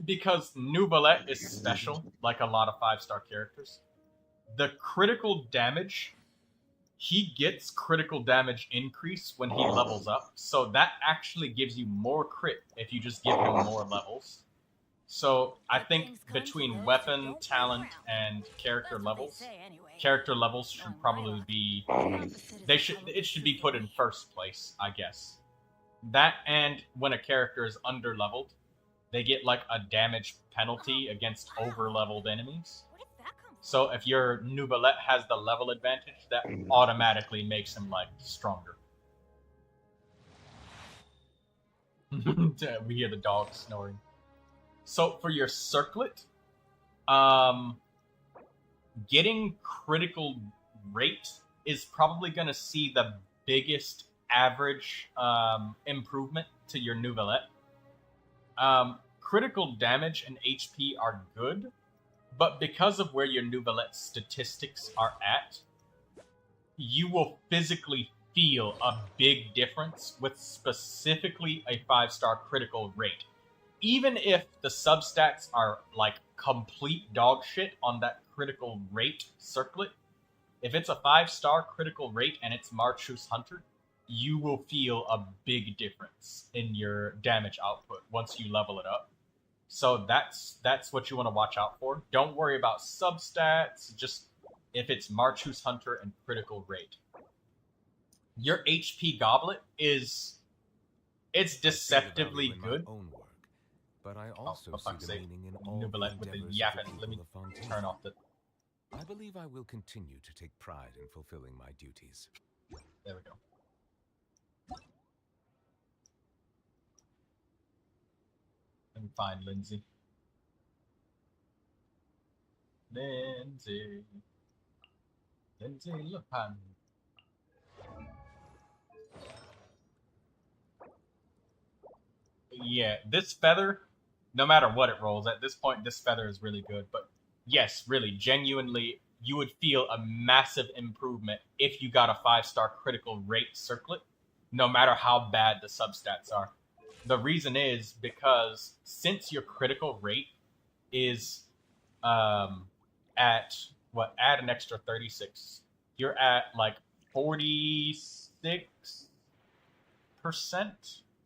Because Neuvilette is special, like a lot of 5-star characters. The critical damage, he gets critical damage increase when he levels up. So that actually gives you more crit if you just give him more levels. So I think between weapon, talent, and character levels should probably be, it should be put in first place, I guess. That, and when a character is under-leveled, they get like a damage penalty against over-leveled enemies. So if your Neuvilette has the level advantage, that automatically makes him like stronger. We hear the dog snoring. So for your circlet, getting critical rate is probably going to see the biggest average improvement to your Neuvilette. Critical damage and HP are good, but because of where your Neuvilette statistics are at, you will physically feel a big difference with specifically a 5-star critical rate. Even if the substats are like complete dog shit on that critical rate circlet, if it's a 5-star critical rate and it's Marchus Hunter, you will feel a big difference in your damage output once you level it up. So that's what you want to watch out for. Don't worry about substats, just if it's Marchus Hunter and critical rate. Your HP Goblet it's deceptively good. But I also see the meaning in all Neuvilette with the yapping. Let me turn off the... I believe I will continue to take pride in fulfilling my duties. There we go. Let me find Lindsay. Lindsay Lopan. Yeah, this feather, no matter what it rolls, at this point, this feather is really good. But yes, really, genuinely, you would feel a massive improvement if you got a 5-star critical rate circlet, no matter how bad the substats are. The reason is because since your critical rate is at, what, add an extra 36, you're at like 46%?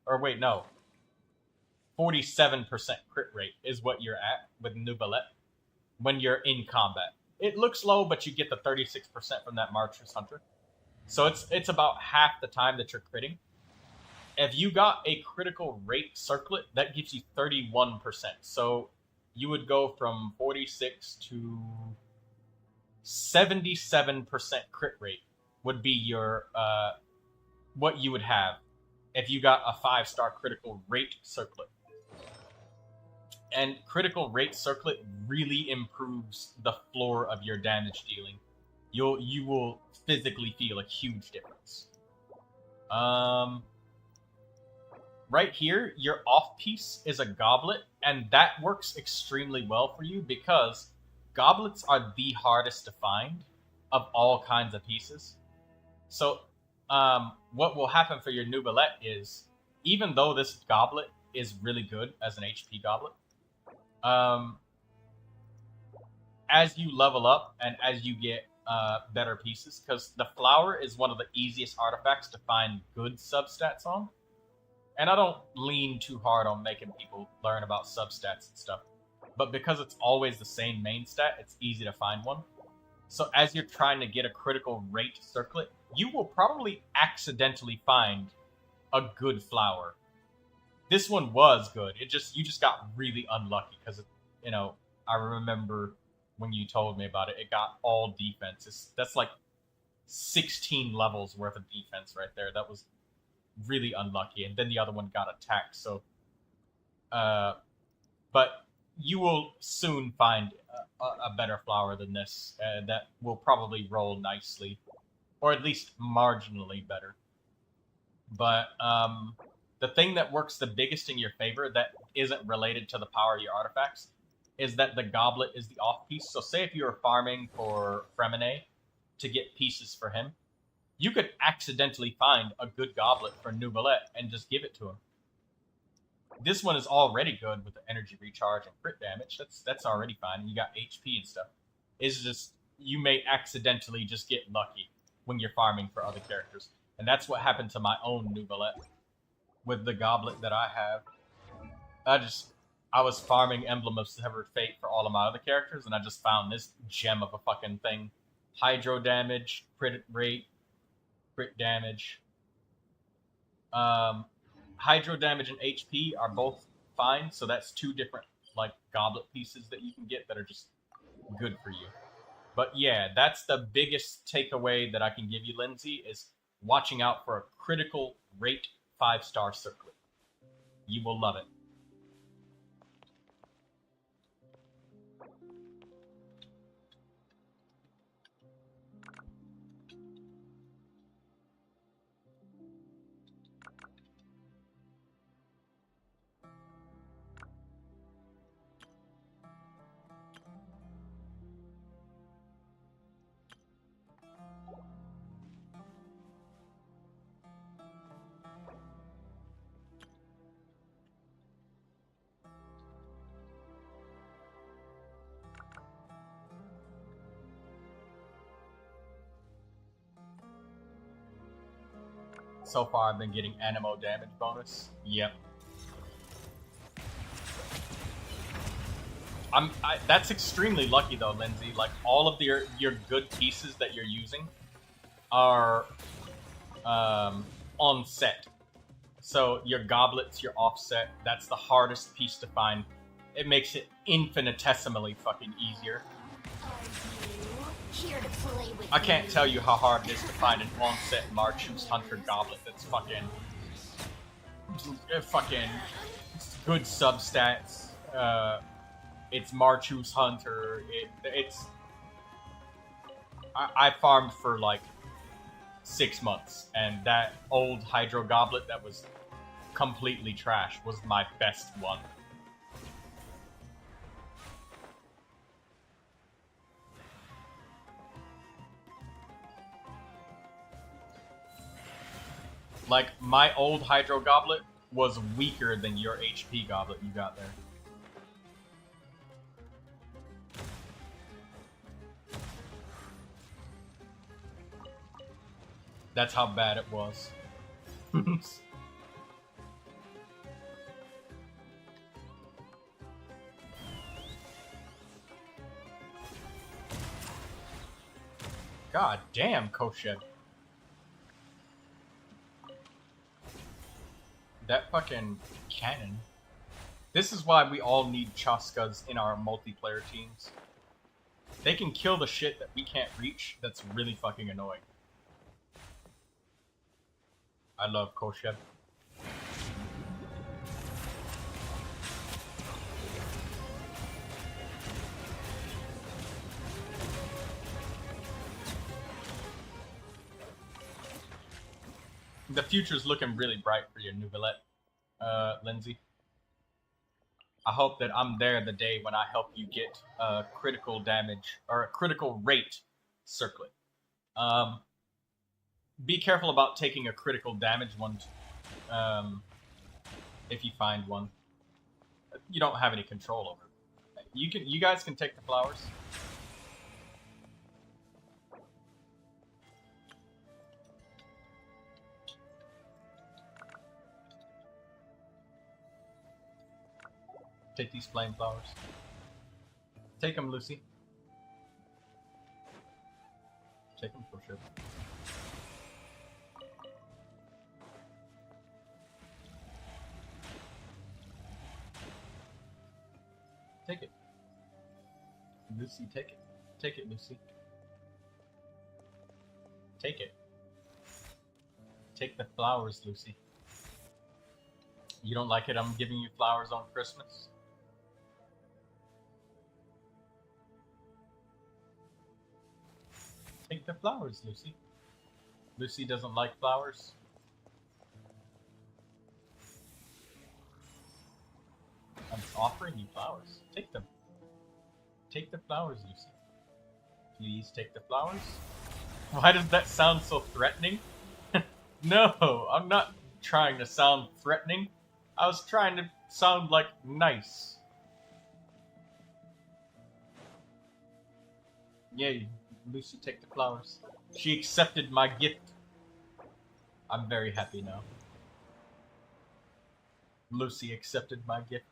Or wait, no. 47% crit rate is what you're at with Neuvilette when you're in combat. It looks low, but you get the 36% from that Marchers Hunter. So it's about half the time that you're critting. If you got a critical rate circlet, that gives you 31%. So you would go from 46 to 77% crit rate would be your what you would have if you got a 5-star critical rate circlet. And critical rate circlet really improves the floor of your damage dealing. You will physically feel a huge difference. Right here, your off piece is a goblet, and that works extremely well for you because goblets are the hardest to find of all kinds of pieces. So, what will happen for your Neuvilette is, even though this goblet is really good as an HP goblet, as you level up and as you get better pieces, because the flower is one of the easiest artifacts to find good substats on. And I don't lean too hard on making people learn about substats and stuff. But because it's always the same main stat, it's easy to find one. So as you're trying to get a critical rate circlet, you will probably accidentally find a good flower. This one was good. You just got really unlucky because, you know, I remember when you told me about it, it got all defense. That's like 16 levels worth of defense right there. That was really unlucky. And then the other one got attacked. So, but you will soon find a better flower than this that will probably roll nicely, or at least marginally better. But the thing that works the biggest in your favor that isn't related to the power of your artifacts is that the goblet is the off piece. So say if you were farming for Fremine to get pieces for him, you could accidentally find a good goblet for Neuvilette and just give it to him. This one is already good with the energy recharge and crit damage. That's already fine. And you got HP and stuff. It's just you may accidentally just get lucky when you're farming for other characters. And that's what happened to my own Neuvilette with the goblet that I have. I was farming Emblem of Severed Fate for all of my other characters, and I just found this gem of a fucking thing. Hydro damage, crit rate, crit damage. Hydro damage and HP are both fine, so that's two different like goblet pieces that you can get that are just good for you. But yeah, that's the biggest takeaway that I can give you, Lindsay, is watching out for a critical rate 5-star circlet. You will love it. So far, I've been getting Animo damage bonus. Yep. That's extremely lucky though, Lindsay. Like all of your good pieces that you're using are on set. So your goblets, your offset, that's the hardest piece to find. It makes it infinitesimally fucking easier. I can't tell you how hard it is to find an on-set Marchus Hunter goblet that's fucking good substats. It's Marchus Hunter. I farmed for like 6 months, and that old Hydro goblet that was completely trash was my best one. Like, my old Hydro goblet was weaker than your HP goblet you got there. That's how bad it was. God damn, Kosheb. That fucking cannon. This is why we all need Chaskas in our multiplayer teams. They can kill the shit that we can't reach. That's really fucking annoying. I love Kosheb. The future's looking really bright for you, Neuvilette, Lindsay. I hope that I'm there the day when I help you get a critical damage, or a critical rate circlet. Be careful about taking a critical damage one, if you find one. You don't have any control over it. You guys can take the flowers. Take these flame flowers. Take them, Lucy. Take them for sure. Take it. Lucy, take it. Take it, Lucy. Take it. Take the flowers, Lucy. You don't like it? I'm giving you flowers on Christmas? Take the flowers, Lucy. Lucy doesn't like flowers. I'm offering you flowers. Take them. Take the flowers, Lucy. Please take the flowers. Why does that sound so threatening? No, I'm not trying to sound threatening. I was trying to sound like nice. Yay. Lucy, take the flowers. She accepted my gift. I'm very happy now. Lucy accepted my gift.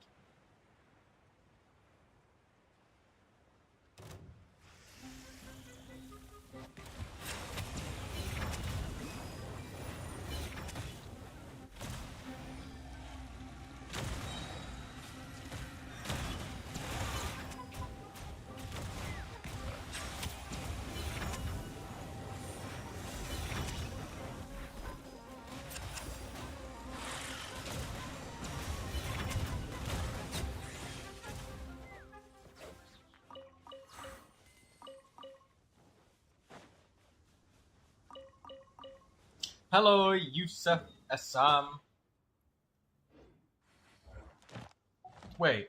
Hello, Yusuf Assam. Wait.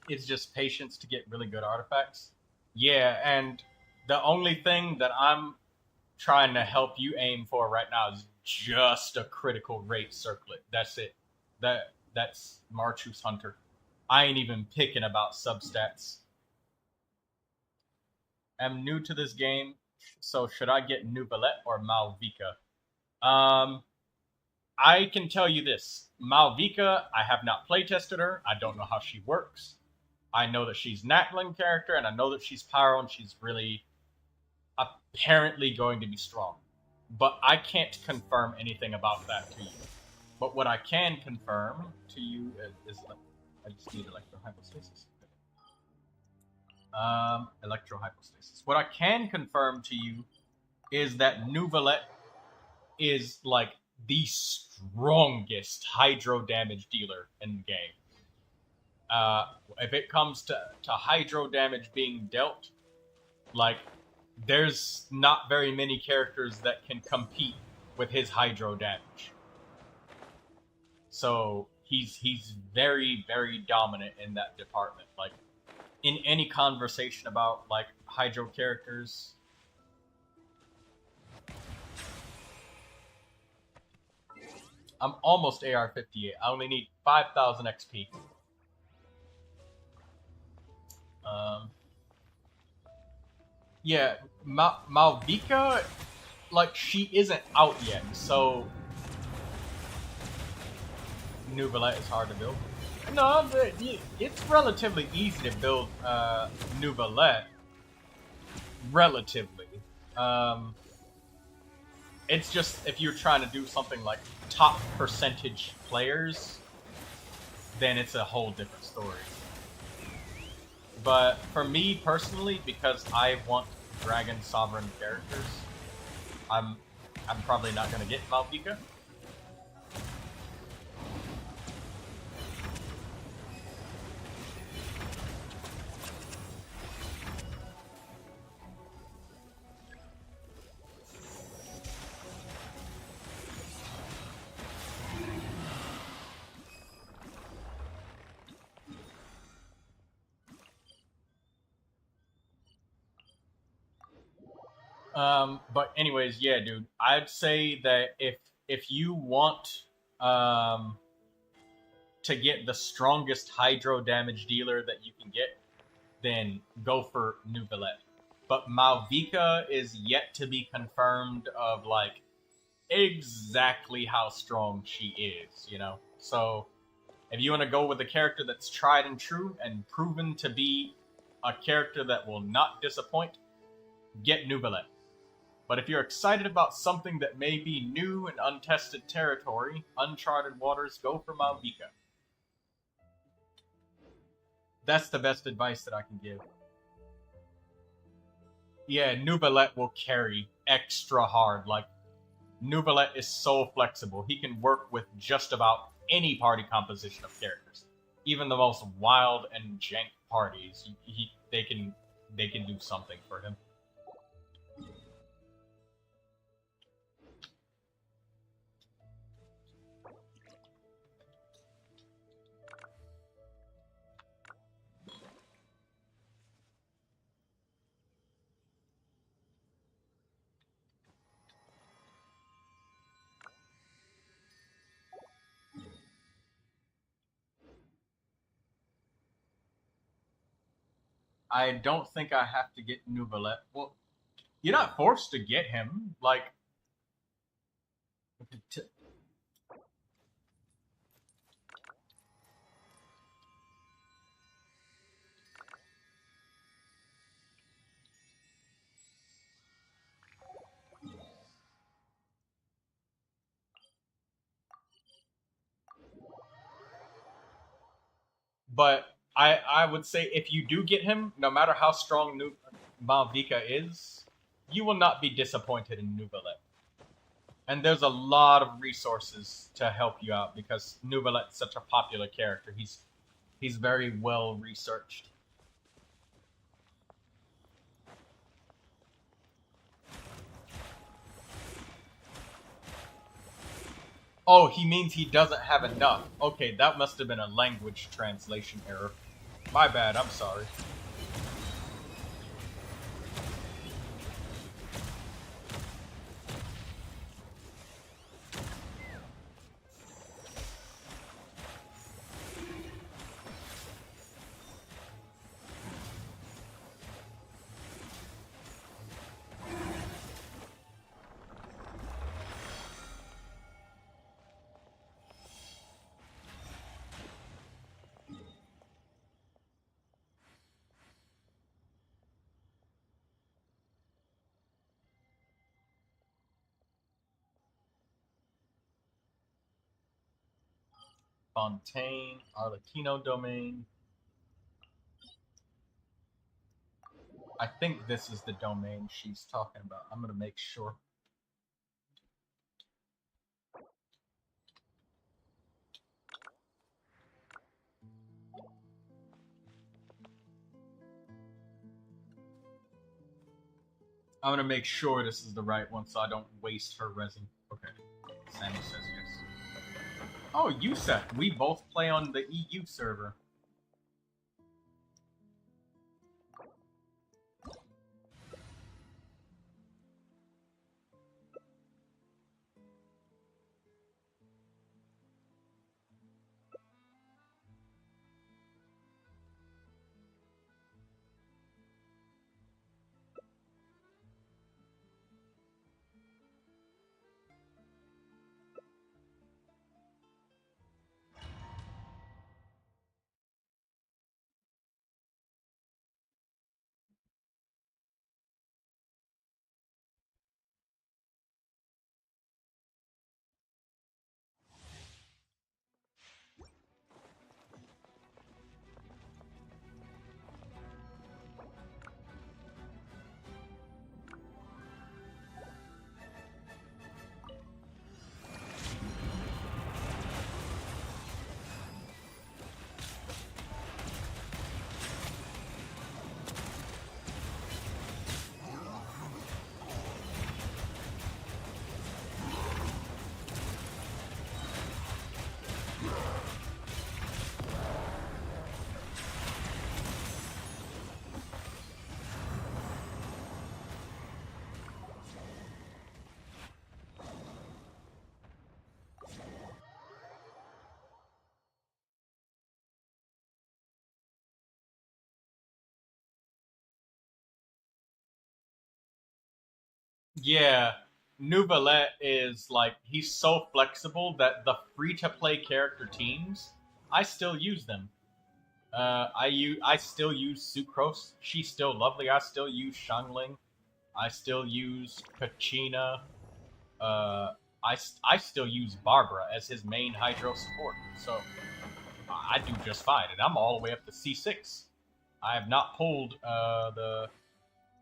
It's just patience to get really good artifacts. Yeah, and the only thing that I'm trying to help you aim for right now is just a critical rate circlet. That's it. That's Marchus Hunter. I ain't even picking about substats. I'm new to this game, so should I get Neuvilette or Mavuika? I can tell you this. Mavuika, I have not playtested her. I don't know how she works. I know that she's Xiangling character, and I know that she's Pyro, and she's really apparently going to be strong. But I can't confirm anything about that to you. But what I can confirm to you is I just need electrohypostasis. Electrohypostasis. What I can confirm to you is that Neuvilette is like the strongest hydro damage dealer in the game. If it comes to hydro damage being dealt, like there's not very many characters that can compete with his hydro damage. So he's very, very dominant in that department. Like in any conversation about like hydro characters, I'm almost AR-58. I only need 5,000 XP. Yeah, Mavuika, like she isn't out yet, so Neuvilette is hard to build. No, it's relatively easy to build Neuvilette. Relatively. It's just if you're trying to do something like top percentage players, then it's a whole different story. But for me personally, because I want Dragon Sovereign characters, I'm probably not gonna get Mavuika. But anyways, yeah, dude, I'd say that if you want to get the strongest hydro damage dealer that you can get, then go for Neuvilette. But Mavuika is yet to be confirmed of like exactly how strong she is, you know? So if you want to go with a character that's tried and true and proven to be a character that will not disappoint, get Neuvilette. But if you're excited about something that may be new and untested territory, uncharted waters, go for Mavuika. That's the best advice that I can give. Yeah, Neuvilette will carry extra hard. Like, Neuvilette is so flexible. He can work with just about any party composition of characters. Even the most wild and jank parties, they can do something for him. I don't think I have to get Neuvilette. Well, you're not forced to get him. Like, but I would say if you do get him, no matter how strong Mavuika is, you will not be disappointed in Neuvilette. And there's a lot of resources to help you out because Neuvilette's such a popular character. He's very well researched. Oh, he means he doesn't have enough. Okay, that must have been a language translation error. My bad, I'm sorry. Fontaine, Arlecchino domain. I think this is the domain she's talking about. I'm gonna make sure. I'm gonna make sure this is the right one so I don't waste her resin. Okay. Sammy says yes. Oh, Yusef. We both play on the EU server. Yeah, Neuvilette is like, he's so flexible that the free-to-play character teams, I still use them. I still use Sucrose. She's still lovely. I still use Xiangling. I still use Kachina. I still use Barbara as his main Hydro support. So I do just fine, and I'm all the way up to C6. I have not pulled the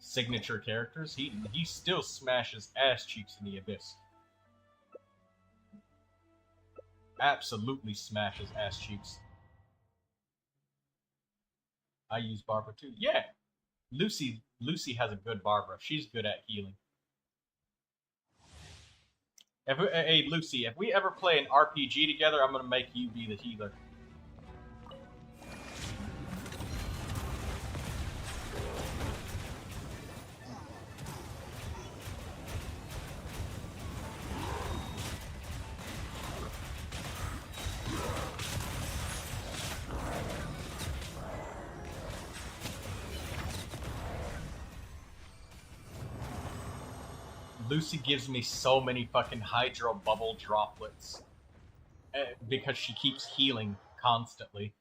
signature characters. He still smashes ass cheeks in the Abyss. Absolutely smashes ass cheeks. I use Barbara too. Yeah, Lucy has a good Barbara. She's good at healing. Hey Lucy, if we ever play an RPG together, I'm gonna make you be the healer. Lucy gives me so many fucking hydro bubble droplets because she keeps healing constantly.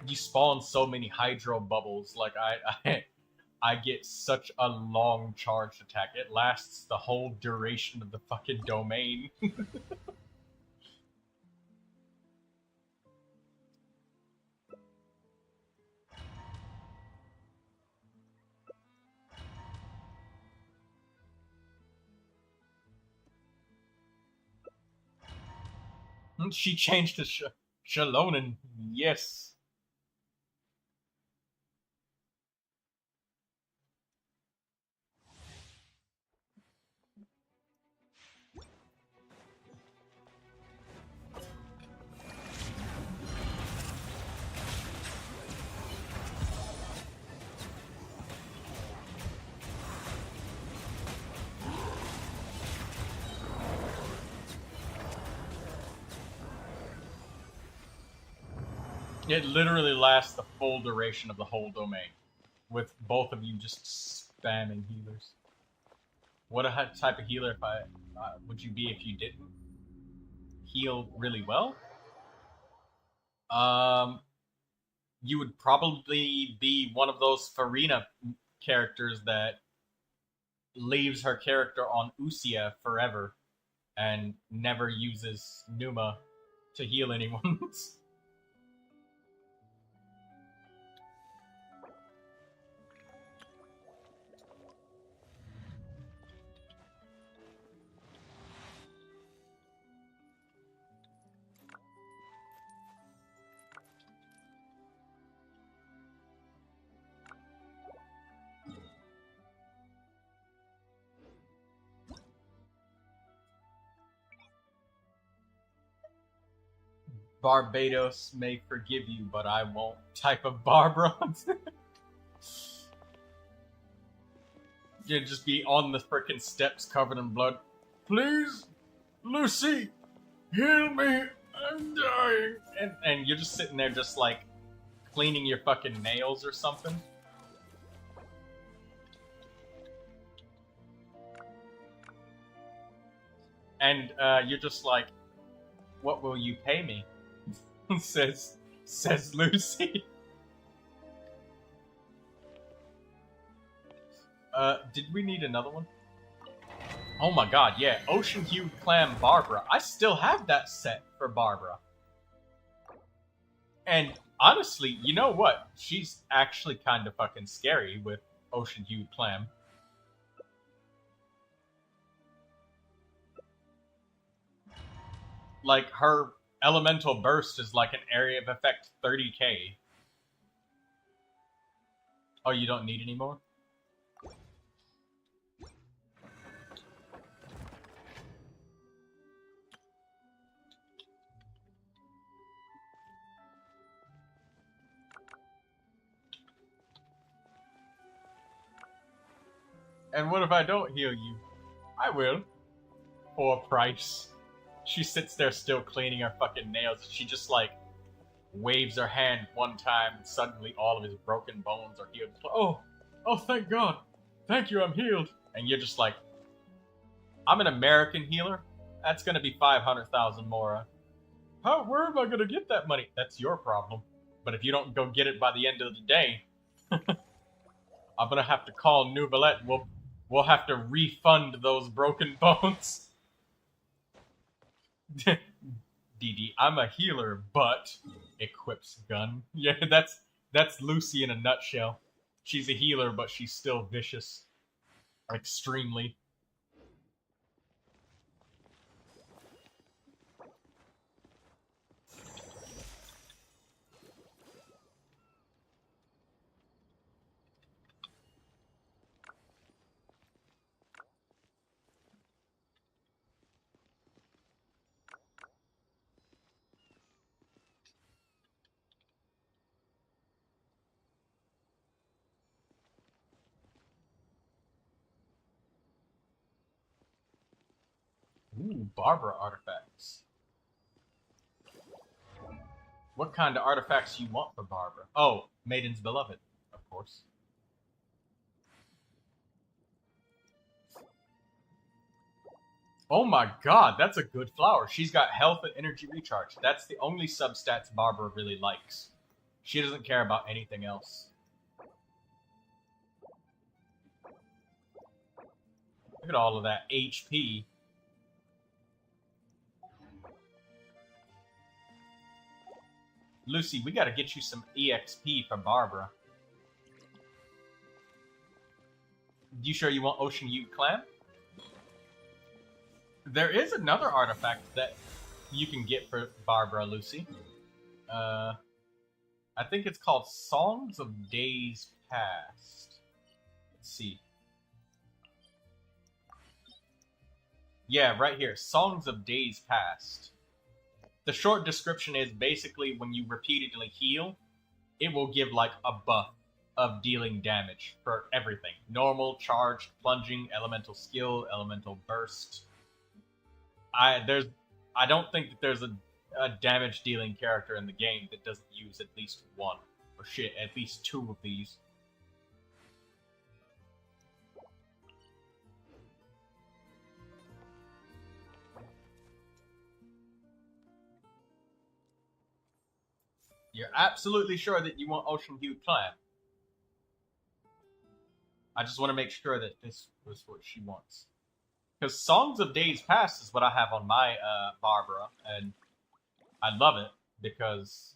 You spawn so many hydro bubbles, like I get such a long charged attack. It lasts the whole duration of the fucking domain. She changed to Shalonen, yes. It literally lasts the full duration of the whole domain, with both of you just spamming healers. What type of healer would you be if you didn't heal really well? You would probably be one of those Farina characters that leaves her character on Usia forever and never uses Numa to heal anyone. Barbados may forgive you, but I won't. Type of Barbara. You'd just be on the frickin' steps covered in blood. Please, Lucy, heal me. I'm dying. And you're just sitting there just like cleaning your fucking nails or something. And you're just like, what will you pay me? says Lucy. Did we need another one? Oh my god, yeah. Ocean-hued clam Barbara. I still have that set for Barbara. And honestly, you know what? She's actually kind of fucking scary with ocean-hued clam. Like, her elemental burst is like an area of effect 30k. Oh, you don't need any more? And what if I don't heal you? I will. For a price. She sits there still cleaning her fucking nails. She just like waves her hand one time and suddenly all of his broken bones are healed. Oh, thank God. Thank you, I'm healed. And you're just like, I'm an American healer? That's gonna be 500,000 more. Where am I gonna get that money? That's your problem. But if you don't go get it by the end of the day, I'm gonna have to call Neuvilette and we'll have to refund those broken bones. DD, I'm a healer, but equips gun. Yeah, that's Lucy in a nutshell. She's a healer, but she's still vicious. Extremely. Ooh, Barbara artifacts. What kind of artifacts you want for Barbara? Oh, Maiden's Beloved, of course. Oh my god, that's a good flower. She's got health and energy recharge. That's the only substats Barbara really likes. She doesn't care about anything else. Look at all of that HP. Lucy, we gotta get you some EXP for Barbara. You sure you want Ocean Ute Clam? There is another artifact that you can get for Barbara, Lucy. I think it's called Songs of Days Past. Let's see. Yeah, right here. Songs of Days Past. The short description is basically when you repeatedly heal, it will give like a buff of dealing damage for everything. Normal, charged, plunging, elemental skill, elemental burst. I don't think that there's a damage dealing character in the game that doesn't use at least one. Or shit, at least two of these. You're absolutely sure that you want Ocean Hue Clan. I just want to make sure that this was what she wants. Because Songs of Days Past is what I have on my Barbara, and I love it because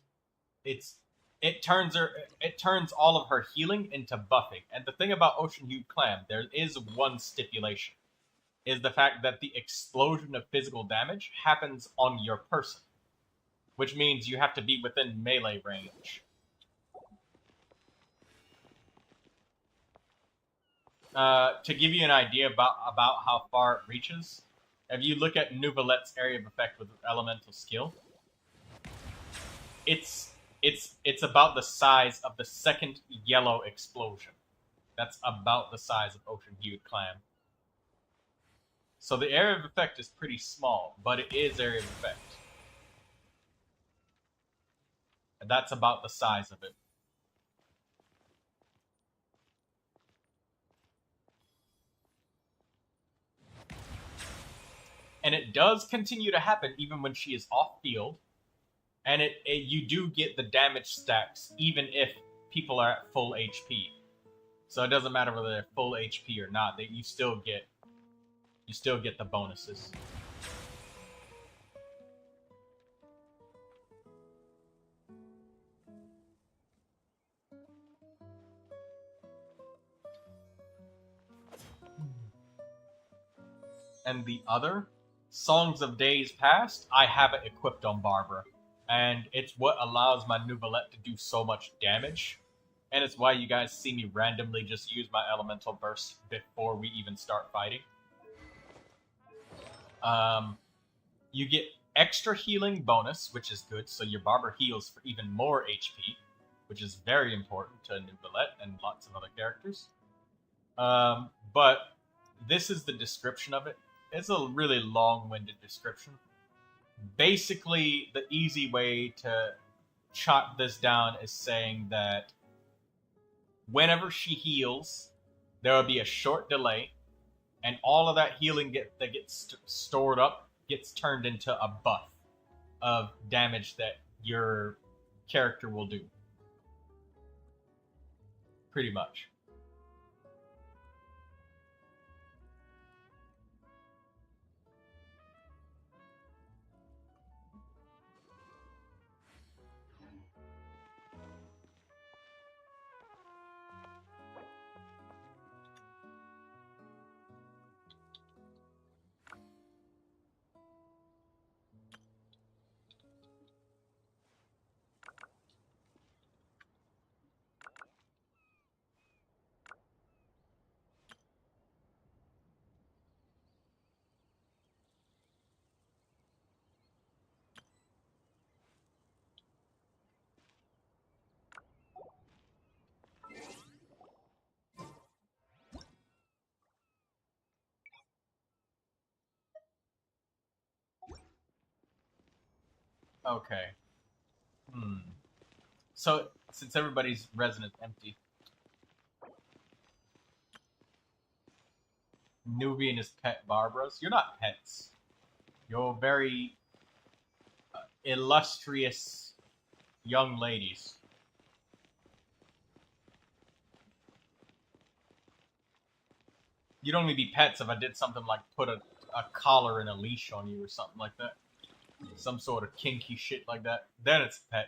it turns all of her healing into buffing. And the thing about Ocean Hue Clan, there is one stipulation, is the fact that the explosion of physical damage happens on your person. Which means you have to be within melee range. To give you an idea about how far it reaches, if you look at Neuvilette's area of effect with elemental skill, it's about the size of the second yellow explosion. That's about the size of Ocean Hued Clam. So the area of effect is pretty small, but it is area of effect. And that's about the size of it. And it does continue to happen even when she is off field. And you do get the damage stacks even if people are at full HP. So it doesn't matter whether they're full HP or not. You still get the bonuses. And the other, Songs of Days Past, I have it equipped on Barbara. And it's what allows my Neuvilette to do so much damage. And it's why you guys see me randomly just use my Elemental Burst before we even start fighting. You get extra healing bonus, which is good, so your Barbara heals for even more HP, which is very important to Neuvilette and lots of other characters. But this is the description of it. It's a really long-winded description. Basically, the easy way to chop this down is saying that whenever she heals, there will be a short delay, and all of that healing that gets stored up gets turned into a buff of damage that your character will do. Pretty much. Okay. So, since everybody's residence empty, Nuvi and his pet Barbaras, you're not pets. You're very illustrious young ladies. You'd only be pets if I did something like put a collar and a leash on you or something like that. Some sort of kinky shit like that. Then it's a pet.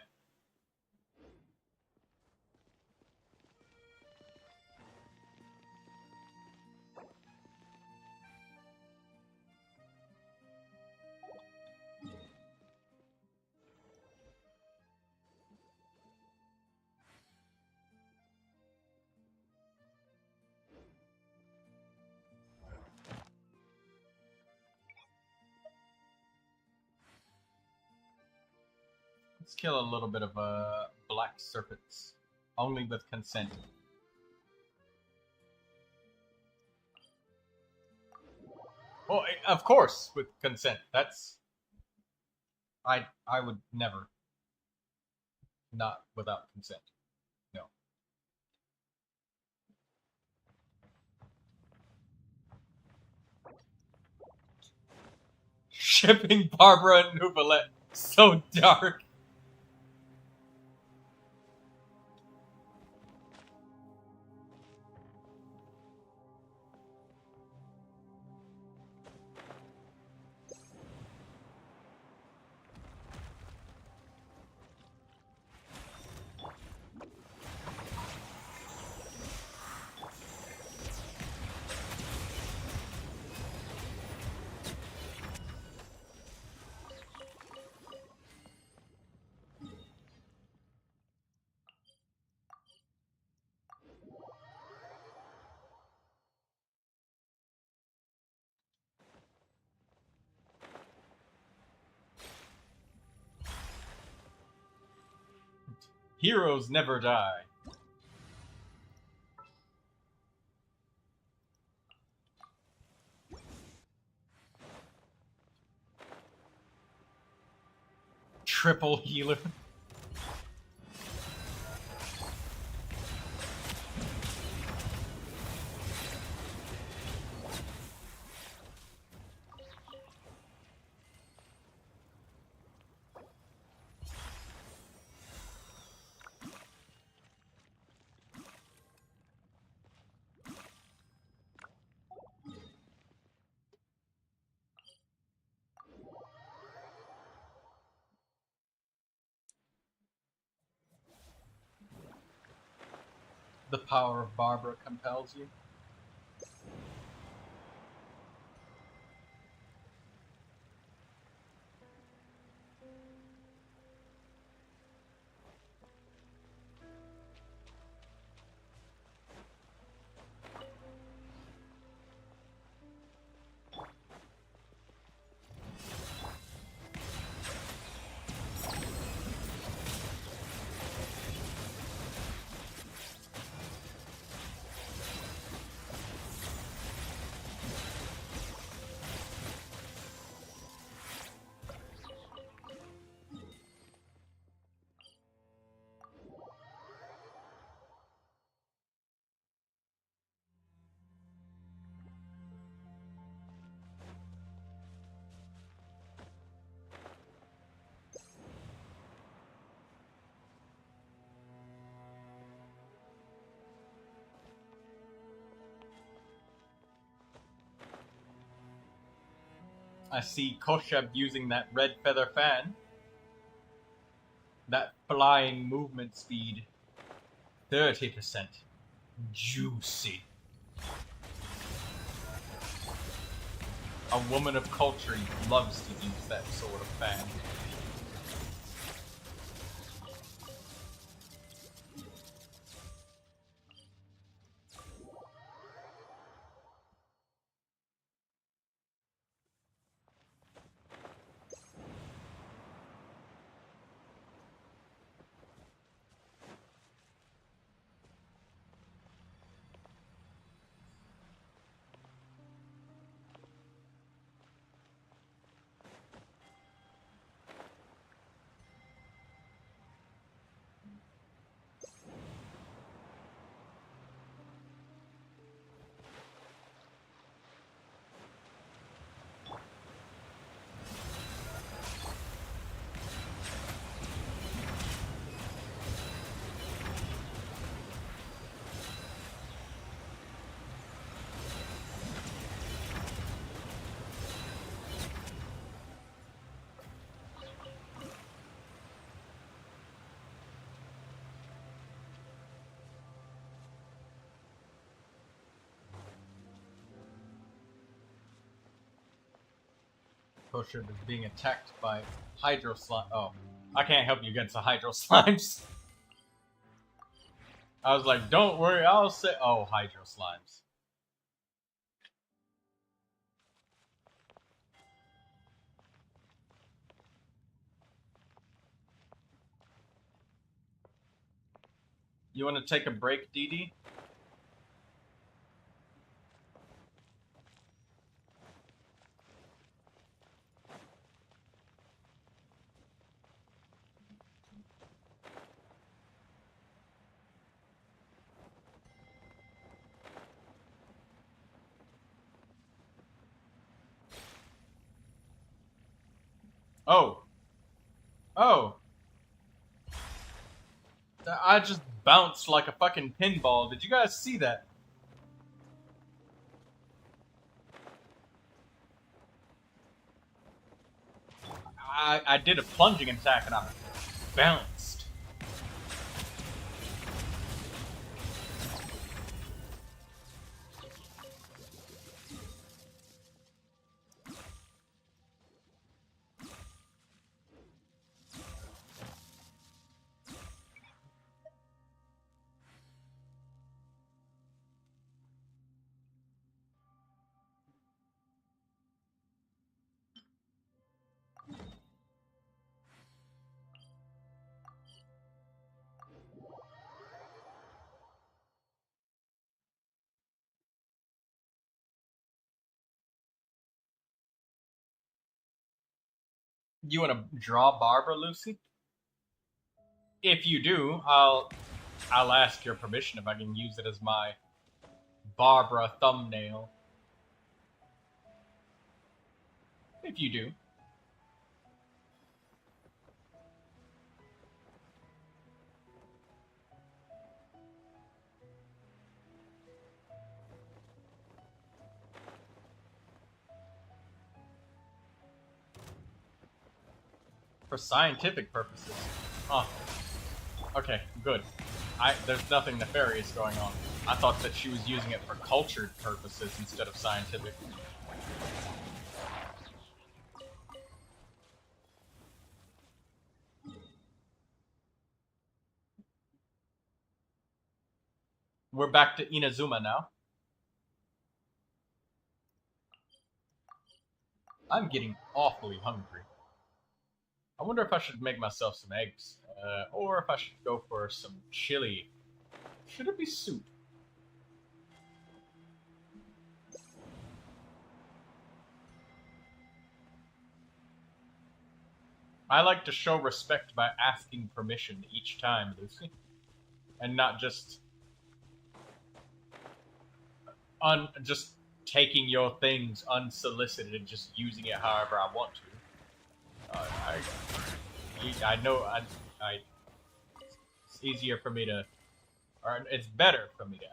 Let's kill a little bit of black serpents. Only with consent. Well, of course, with consent. That's... I would never. Not without consent. No. Shipping Barbara and Neuvilette. So dark. Heroes never die. Triple healer. The power of Barbara compels you. I see Kosheb using that red feather fan. That flying movement speed. 30%. Juicy. A woman of culture loves to use that sort of fan. Kosheb is being attacked by hydro slime. Oh, I can't help you against the hydro slimes. I was like, don't worry, I'll say. Oh, hydro slimes. You want to take a break, Dee Dee? Oh. Oh. I just bounced like a fucking pinball. Did you guys see that? I did a plunging attack and I bounced. You want to draw Barbara, Lucy? If you do, I'll ask your permission if I can use it as my Barbara thumbnail. If you do. For scientific purposes. Oh. Okay, good. There's nothing nefarious going on. I thought that she was using it for cultured purposes instead of scientific. We're back to Inazuma now. I'm getting awfully hungry. I wonder if I should make myself some eggs, or if I should go for some chili. Should it be soup? I like to show respect by asking permission each time, Lucy. And not just... just taking your things unsolicited and just using it however I want to. I know it's easier for me to, or it's better for me to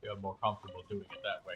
feel more comfortable doing it that way.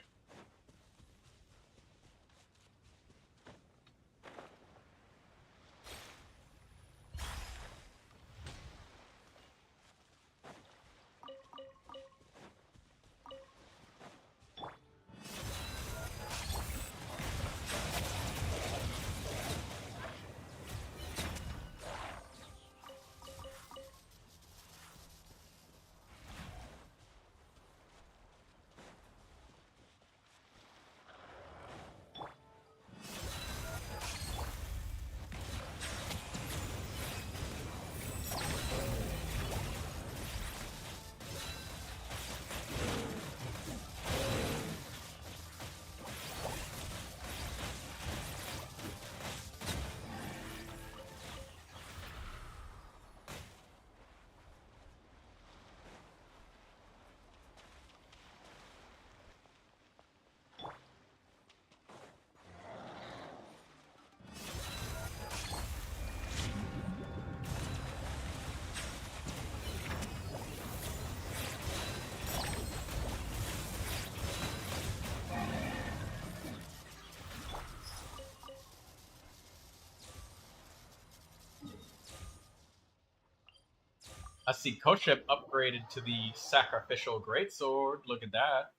I see Kosheb upgraded to the sacrificial greatsword. Look at that.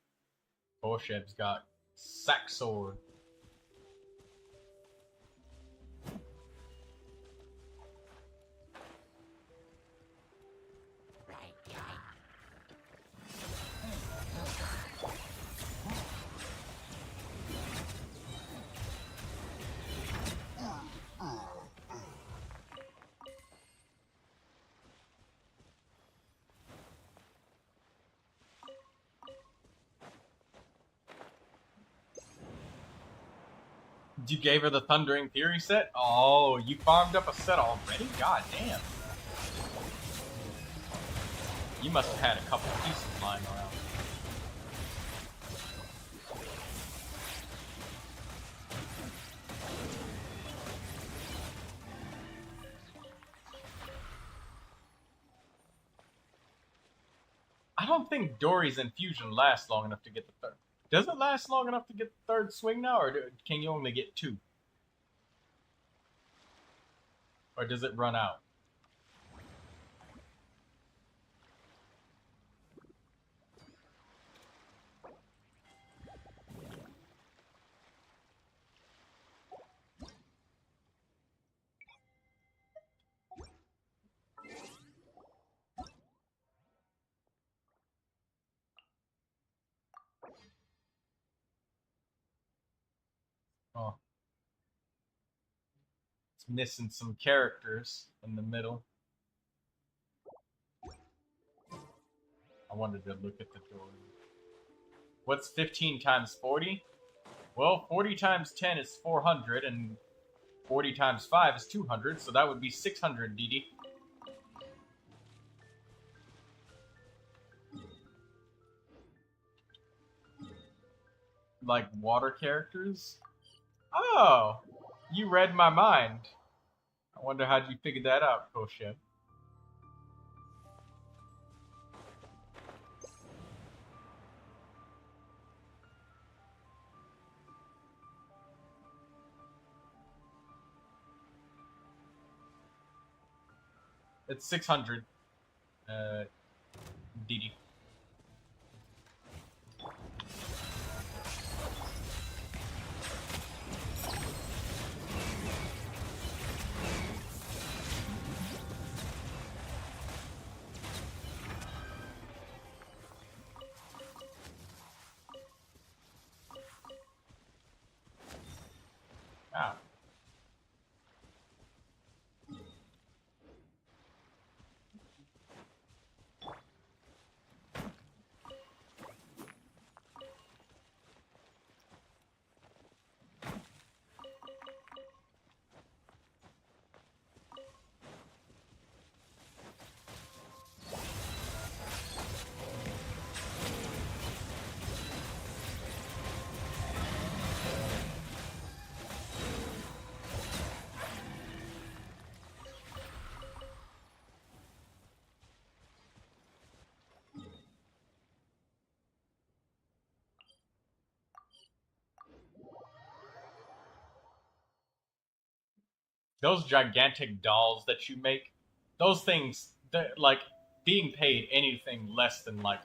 Kosheb's got sack sword. You gave her the Thundering Fury set? Oh, you farmed up a set already? God damn. You must have had a couple pieces lying around. I don't think Dory's infusion lasts long enough to get the third. Does it last long enough to get the third swing now, or can you only get 2? Or does it run out? Oh. It's missing some characters in the middle. I wanted to look at the door. What's 15 times 40? Well, 40 times 10 is 400, and 40 times 5 is 200, so that would be 600, DD. Like water characters? Oh, you read my mind. I wonder how'd you figure that out, Kosheb. It's 600, DD. Ah. Those gigantic dolls that you make, those things, like, being paid anything less than, like,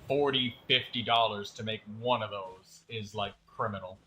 $40, $50 to make one of those is, like, criminal.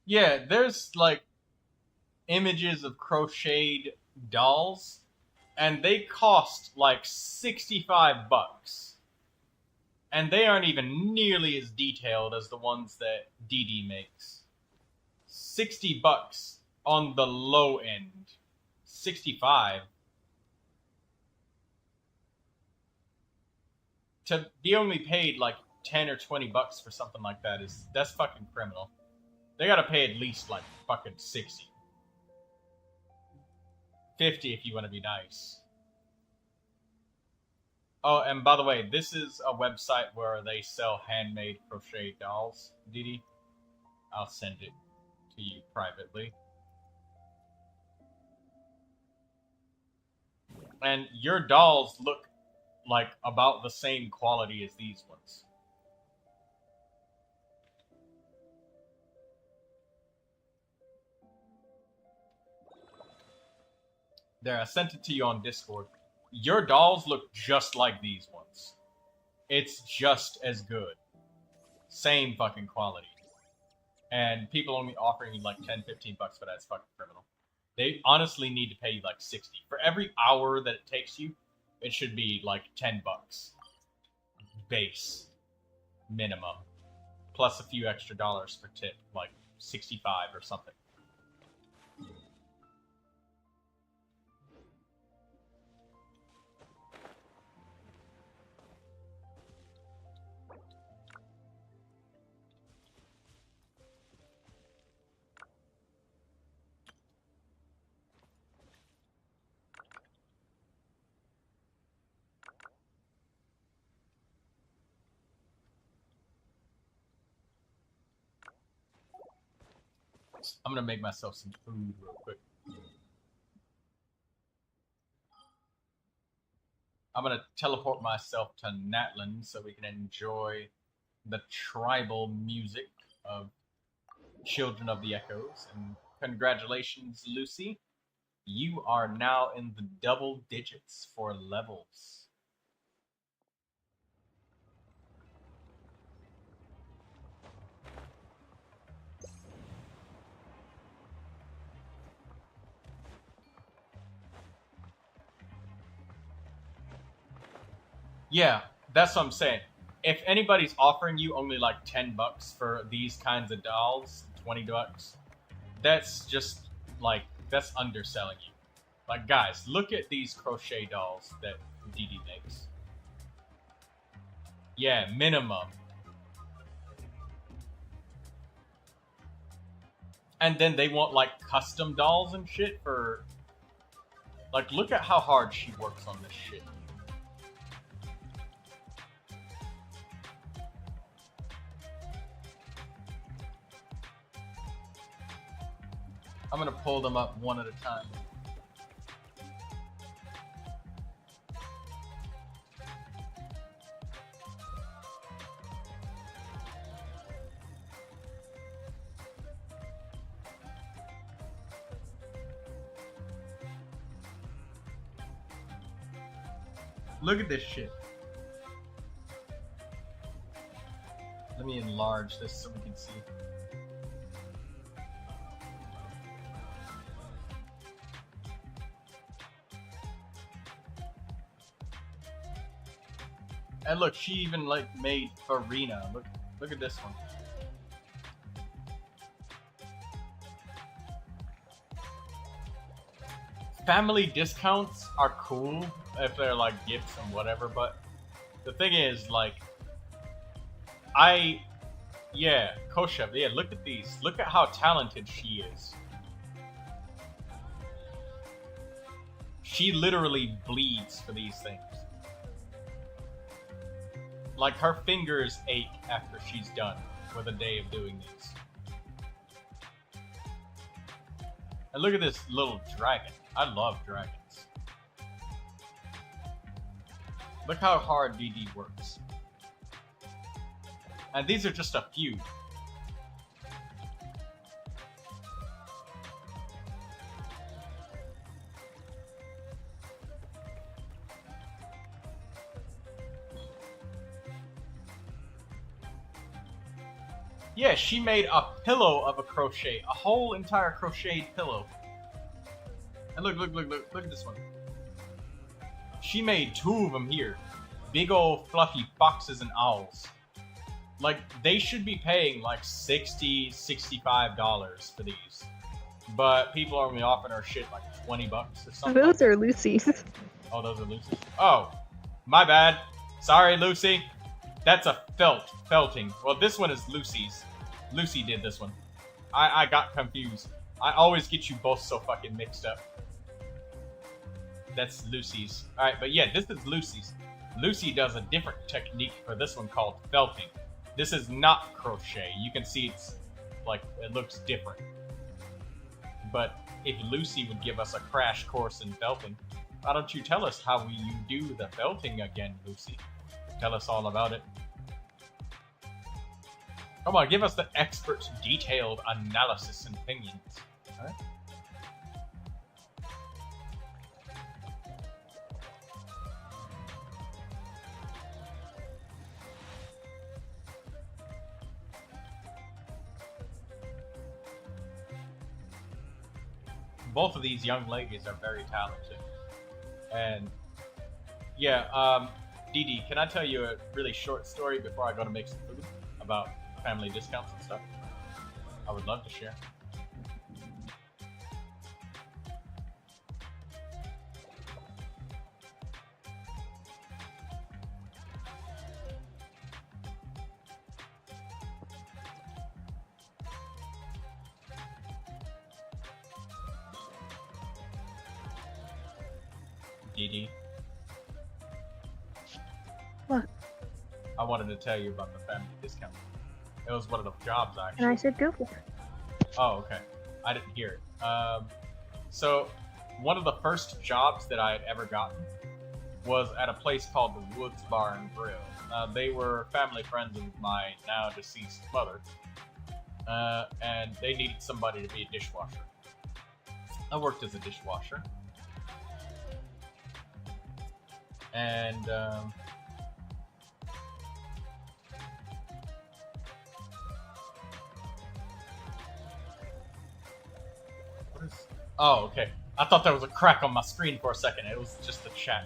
Yeah, there's, like, images of crocheted dolls, and they cost, like, $65. And they aren't even nearly as detailed as the ones that DD makes. $60 on the low end. 65. To be only paid, like, 10 or $20 for something like that that's fucking criminal. They gotta pay at least, like, fucking 60. $50 if you want to be nice. Oh, and by the way, this is a website where they sell handmade crochet dolls, Didi. I'll send it to you privately. And your dolls look like about the same quality as these ones. There, I sent it to you on Discord. Your dolls look just like these ones. It's just as good. Same fucking quality. And people only offering you like 10, 15 bucks for that. It's fucking criminal. They honestly need to pay you like 60. For every hour that it takes you, it should be like 10 bucks. Base. Minimum. Plus a few extra dollars for tip. Like 65 or something. I'm gonna make myself some food real quick. I'm gonna teleport myself to Natlan so we can enjoy the tribal music of Children of the Echoes. And congratulations, Lucy. You are now in the double digits for levels. Yeah, that's what I'm saying. If anybody's offering you only like 10 bucks for these kinds of dolls, 20 bucks, that's just like, that's underselling you. Like, guys, look at these crochet dolls that Didi makes. Yeah, minimum. And then they want like custom dolls and shit for, like, look at how hard she works on this shit. I'm gonna pull them up one at a time. Look at this shit. Let me enlarge this so we can see. And look, she even like made Farina. Look at this one. Family discounts are cool if they're like gifts and whatever, but the thing is, like, yeah, Koshev, yeah, look at these. Look at how talented she is. She literally bleeds for these things. Like, her fingers ache after she's done with a day of doing these. And look at this little dragon. I love dragons. Look how hard DD works. And these are just a few. Yeah, she made a pillow of a crochet. A whole entire crocheted pillow. And look at this one. She made two of them here. Big old fluffy foxes and owls. Like, they should be paying like $60, $65 for these. But people are only offering her shit like 20 bucks or something. Those are Lucy's. Oh, those are Lucy's. Oh, my bad. Sorry, Lucy. That's a felting. Well, this one is Lucy's. Lucy did this one. I got confused. I always get you both so fucking mixed up. that's Lucy's. All right, but yeah, this is Lucy's. Lucy does a different technique for this one called felting. This is not crochet. You can see it's like it looks different. But if Lucy would give us a crash course in felting, why don't you tell us how you do the felting again, Lucy? Tell us all about it. Come on, give us the expert, detailed analysis and opinions. All right? Both of these young ladies are very talented. And yeah, Dee, can I tell you a really short story before I go to make some food about family discounts and stuff? I would love to share. Dee. What? I wanted to tell you about the family discount. It was one of the jobs, actually. And I said go for it. Oh, okay. I didn't hear it. So, one of the first jobs that I had ever gotten was at a place called the Woods Bar and Grill. They were family friends of my now deceased mother. And they needed somebody to be a dishwasher. I worked as a dishwasher. And what is? Oh, okay. I thought there was a crack on my screen for a second. It was just the chat.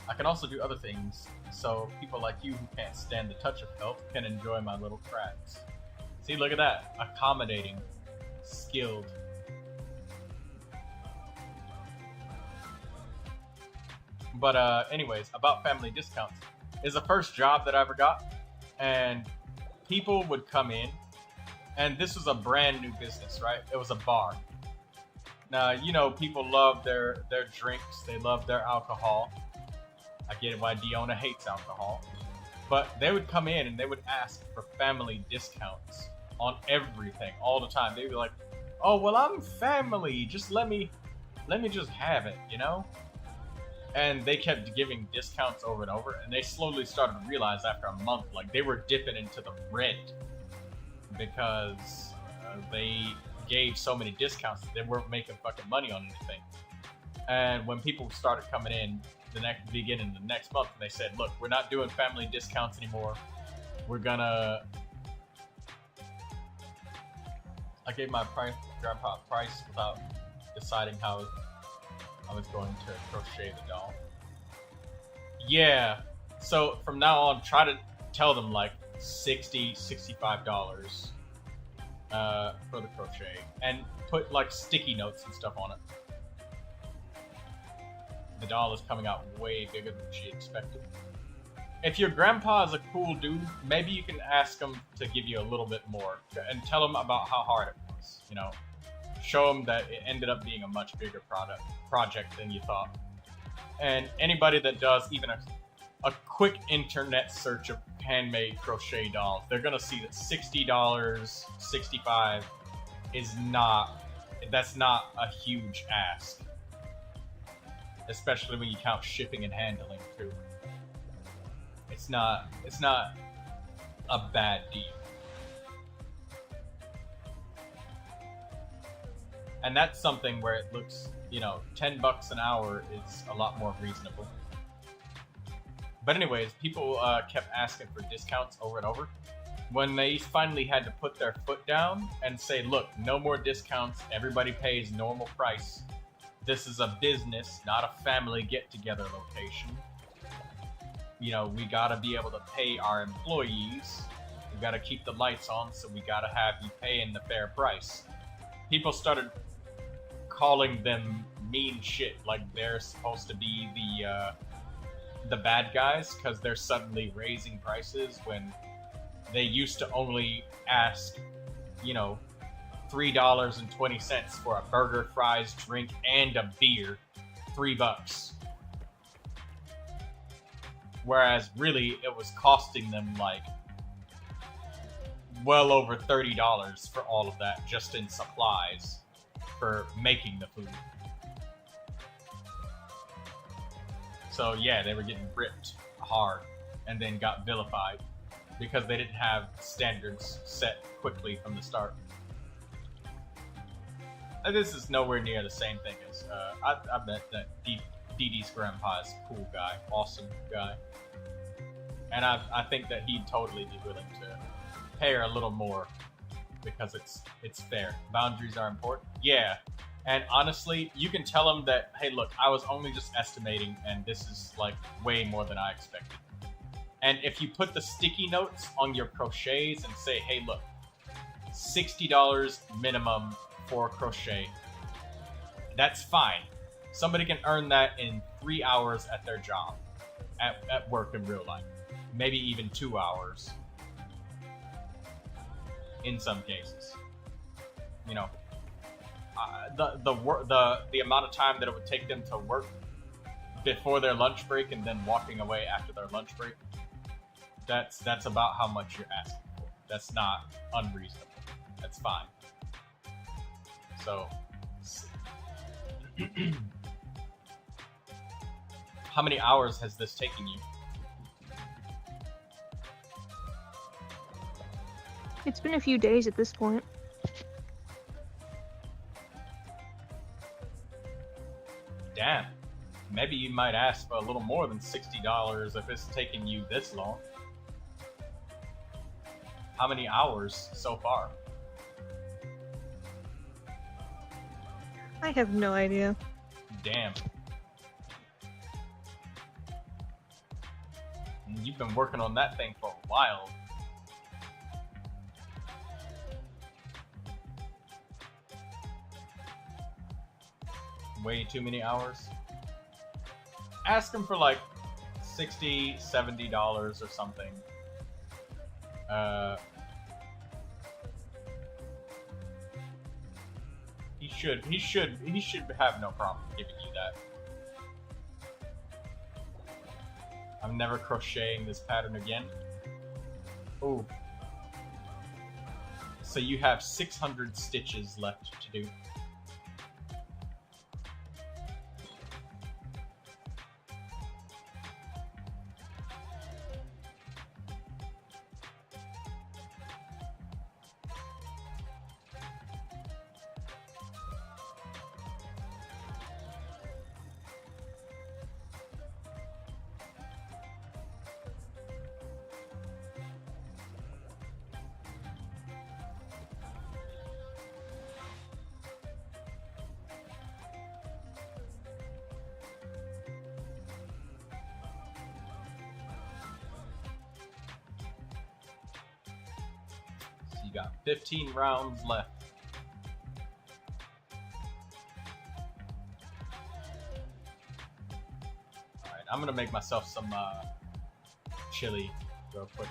I can also do other things, so people like you who can't stand the touch of felt can enjoy my little cracks. See, look at that. Accommodating, skilled. But anyways, about family discounts. It's the first job that I ever got, and people would come in, and this was a brand new business, right? It was a bar. Now, you know, people love their drinks, they love their alcohol. I get why Diona hates alcohol. But they would come in and they would ask for family discounts on everything all the time. They'd be like, oh, well, I'm family, just let me just have it, you know? And they kept giving discounts over and over, and they slowly started to realize after a month, like, they were dipping into the red because they gave so many discounts that they weren't making fucking money on anything. And when people started coming in the next month, they said, look, we're not doing family discounts anymore. We're gonna... I gave my grandpa a price without deciding how I was going to crochet the doll. Yeah, so from now on, try to tell them like $60, $65 for the crochet, and put like sticky notes and stuff on it. The doll is coming out way bigger than she expected. If your grandpa is a cool dude, maybe you can ask him to give you a little bit more and tell him about how hard it was, you know. Show him that it ended up being a much bigger project than you thought. And anybody that does even a quick internet search of handmade crochet dolls, they're gonna see that $60, $65 is that's not a huge ask. Especially when you count shipping and handling too. It's not a bad deal. And that's something where it looks, you know, $10 an hour is a lot more reasonable. But anyways, people kept asking for discounts over and over. When they finally had to put their foot down and say, look, no more discounts, everybody pays normal price. This is a business, not a family get-together location. You know, we gotta be able to pay our employees. We gotta keep the lights on, so we gotta have you paying the fair price. People started calling them mean shit, like they're supposed to be the bad guys because they're suddenly raising prices when they used to only ask, you know, $3.20 for a burger, fries, drink, and a beer. $3. Whereas really it was costing them like well over $30 for all of that just in supplies for making the food. So yeah, they were getting ripped hard and then got vilified because they didn't have standards set quickly from the start. And this is nowhere near the same thing as I bet that DD's grandpa is a cool guy, awesome guy, and I think that he'd totally be willing to pay her a little more because it's fair. Boundaries are important. Yeah, and honestly, you can tell him that, hey, look, I was only just estimating, and this is like way more than I expected. And if you put the sticky notes on your crochets and say, hey, look, $60 minimum for crochet, that's fine. Somebody can earn that in 3 hours at their job, at work in real life. Maybe even 2 hours in some cases. You know, the amount of time that it would take them to work before their lunch break and then walking away after their lunch break, that's about how much you're asking for. That's not unreasonable. That's fine. So how many hours has this taken you? It's been a few days at this point. Damn. Maybe you might ask for a little more than $60 if it's taking you this long. How many hours so far? I have no idea. Damn. You've been working on that thing for a while. Way too many hours. Ask him for like $60, $70 or something. He should have no problem giving you that. I'm never crocheting this pattern again. Ooh. So you have 600 stitches left to do. You got 15 rounds left. Alright, I'm gonna make myself some chili real quick.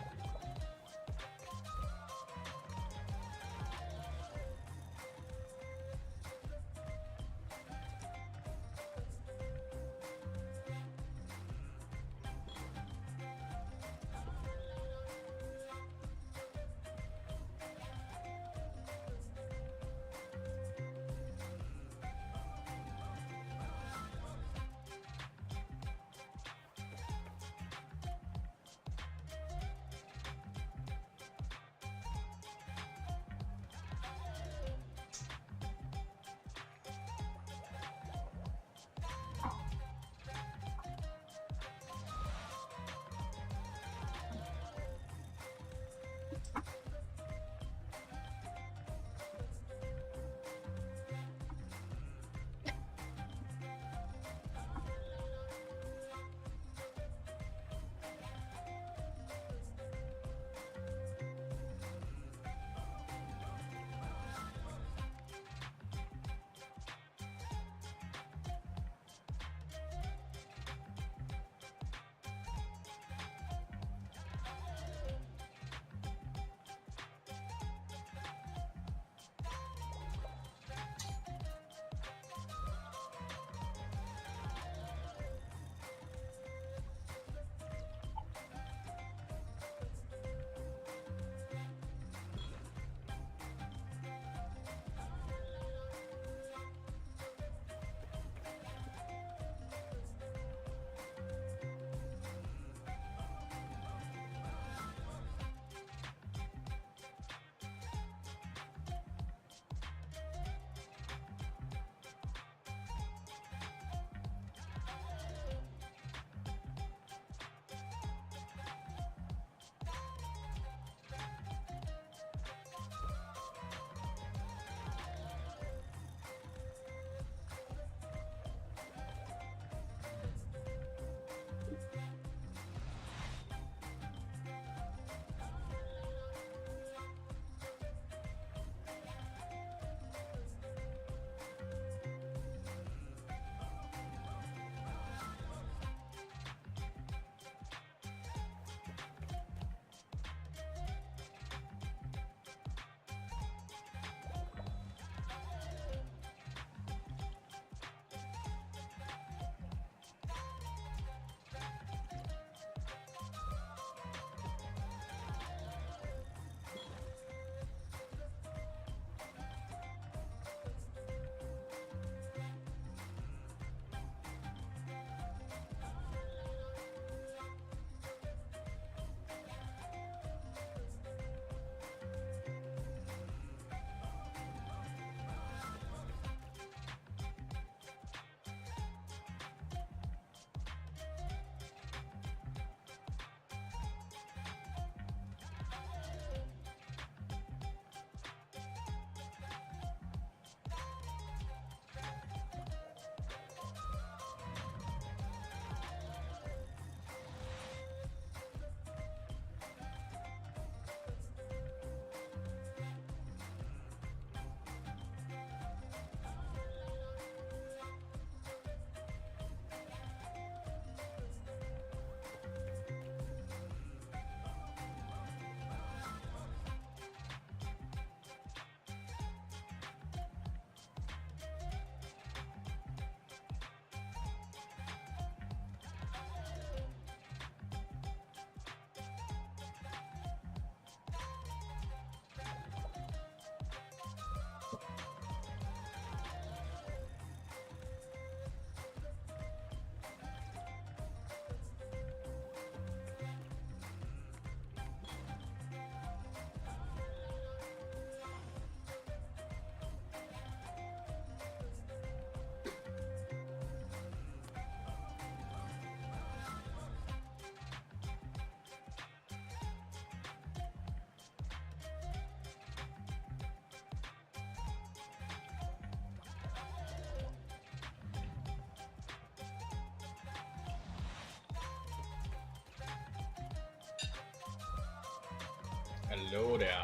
Hello there.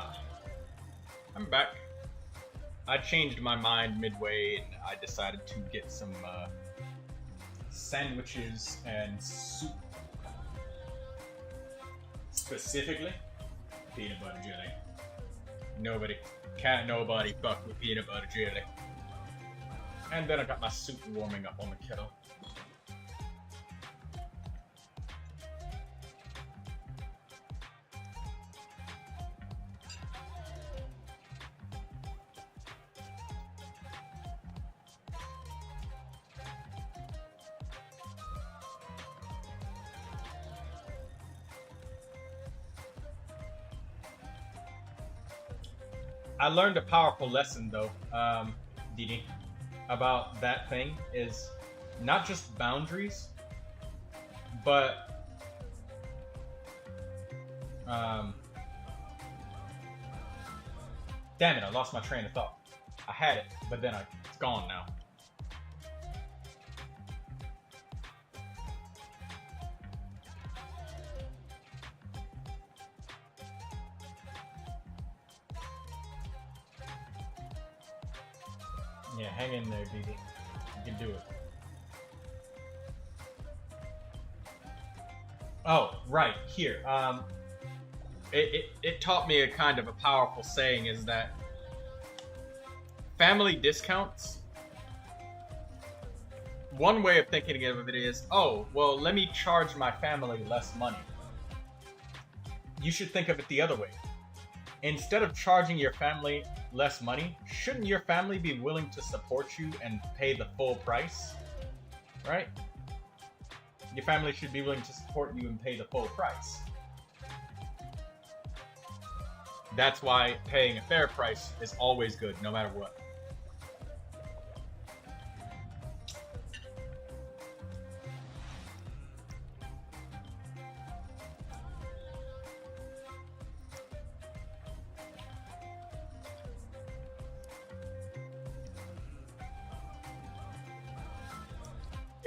I'm back. I changed my mind midway and I decided to get some sandwiches and soup. Specifically, peanut butter jelly. Can't nobody fuck with peanut butter jelly. And then I got my soup warming up on the kettle. I learned a powerful lesson though, Didi, about that thing is not just boundaries, but damn it, I lost my train of thought. I had it, but then it's gone now. Yeah, hang in there, Didi. You can do it. Oh, right, here. It taught me a kind of a powerful saying is that family discounts, one way of thinking of it is, oh, well, let me charge my family less money. You should think of it the other way. Instead of charging your family less money, shouldn't your family be willing to support you and pay the full price? Right? Your family should be willing to support you and pay the full price. That's why paying a fair price is always good, no matter what.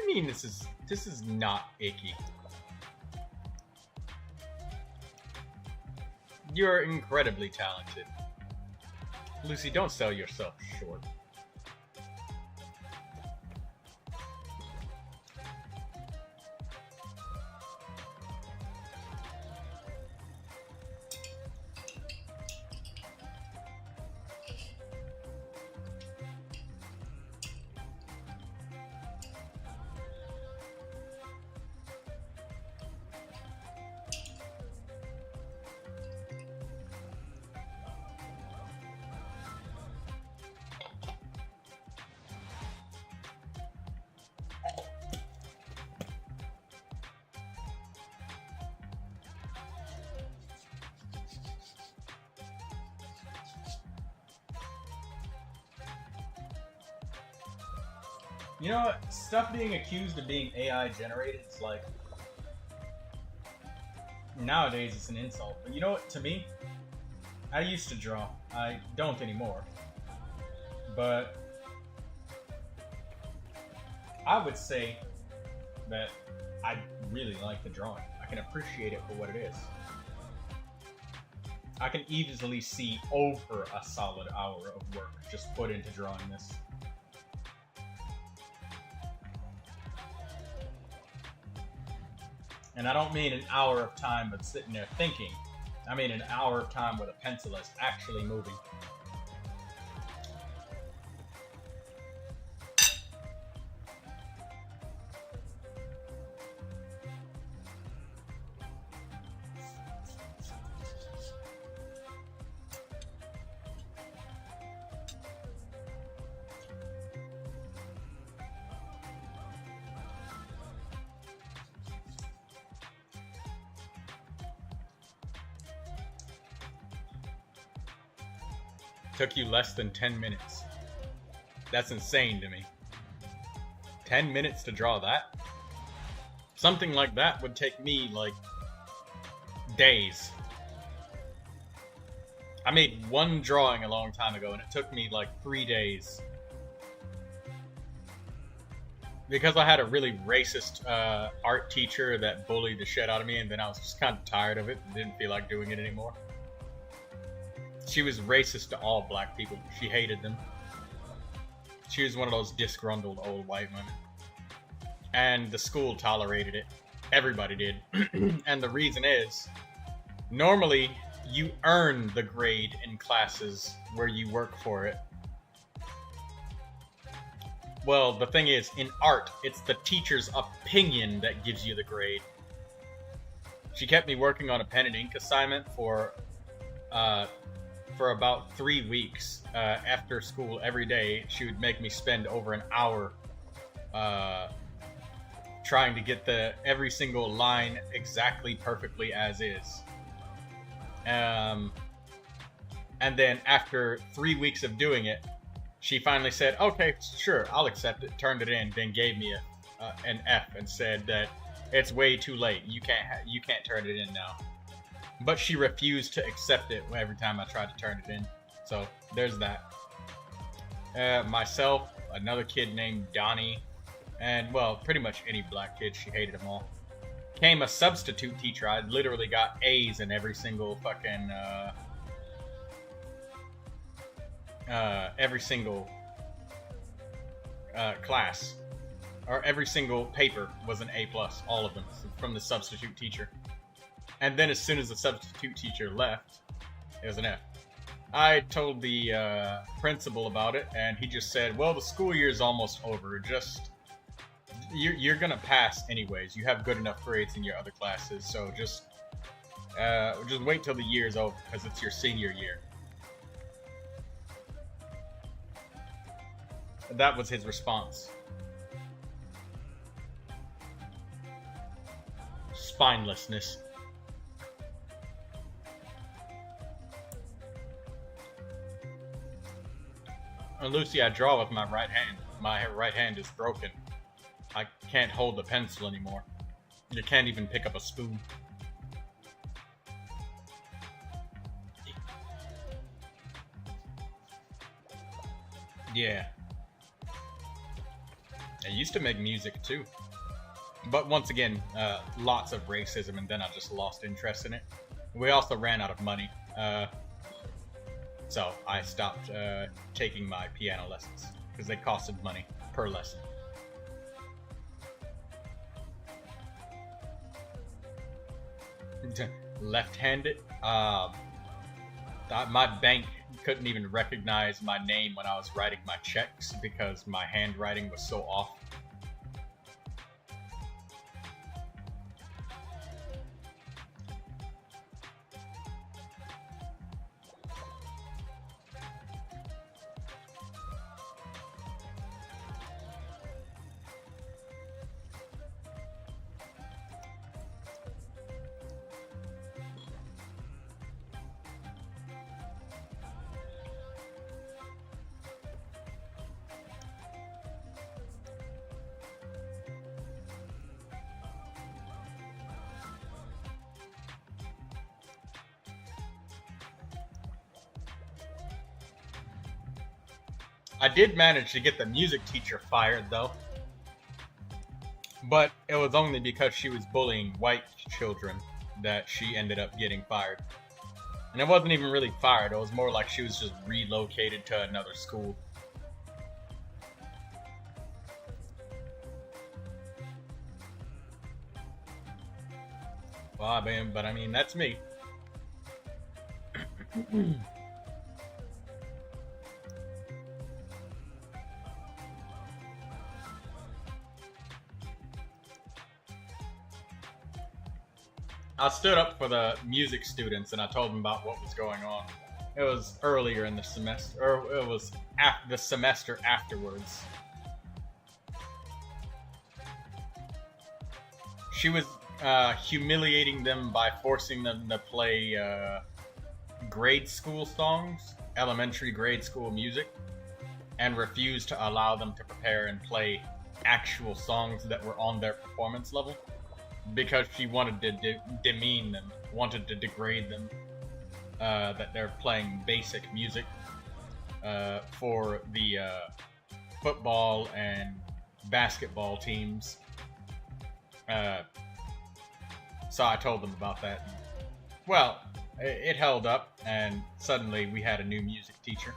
I mean, this is not icky. You're incredibly talented. Lucy, don't sell yourself short. You know what? Stuff being accused of being AI generated is like... Nowadays it's an insult. But you know what? To me, I used to draw. I don't anymore. But... I would say that I really like the drawing. I can appreciate it for what it is. I can easily see over a solid hour of work just put into drawing this. And I don't mean an hour of time of sitting there thinking. I mean an hour of time with a pencil that's actually moving. Took you less than 10 minutes. That's insane to me. 10 minutes to draw that? Something like that would take me, like, days. I made one drawing a long time ago and it took me, like, 3 days. Because I had a really racist art teacher that bullied the shit out of me, and then I was just kind of tired of it and didn't feel like doing it anymore. She was racist to all black people. She hated them. She was one of those disgruntled old white women. And the school tolerated it. Everybody did. And the reason is, normally, you earn the grade in classes where you work for it. Well, the thing is, in art, it's the teacher's opinion that gives you the grade. She kept me working on a pen and ink assignment for about 3 weeks. After school every day, she would make me spend over an hour trying to get every single line exactly perfectly as is. And then after 3 weeks of doing it, she finally said, okay, sure, I'll accept it, turned it in, then gave me an F and said that it's way too late. You can't turn it in now. But she refused to accept it every time I tried to turn it in. So there's that. Myself, another kid named Donnie, and well, pretty much any black kid, she hated them all. Became a substitute teacher. I literally got A's in every single fucking class, or every single paper was an A+, all of them, from the substitute teacher. And then as soon as the substitute teacher left, it was an F. I told the principal about it, and he just said, well, the school year's almost over. You're gonna pass anyways. You have good enough grades in your other classes, so just wait till the year's over, because it's your senior year. That was his response. Spinelessness. And Lucy, I draw with my right hand. My right hand is broken. I can't hold the pencil anymore. You can't even pick up a spoon. Yeah. I used to make music too. But once again, lots of racism, and then I just lost interest in it. We also ran out of money. So I stopped taking my piano lessons because they costed money per lesson. Left-handed? My bank couldn't even recognize my name when I was writing my checks because my handwriting was so off. I did manage to get the music teacher fired, though. But it was only because she was bullying white children that she ended up getting fired. And it wasn't even really fired, it was more like she was just relocated to another school. Well, I mean, that's me. I stood up for the music students and I told them about what was going on. It was earlier in the semester, or it was the semester afterwards. She was humiliating them by forcing them to play grade school songs, elementary grade school music, and refused to allow them to prepare and play actual songs that were on their performance level. Because she wanted to demean them, wanted to degrade them, that they're playing basic music for the football and basketball teams. So I told them about that. Well, it held up, and suddenly we had a new music teacher.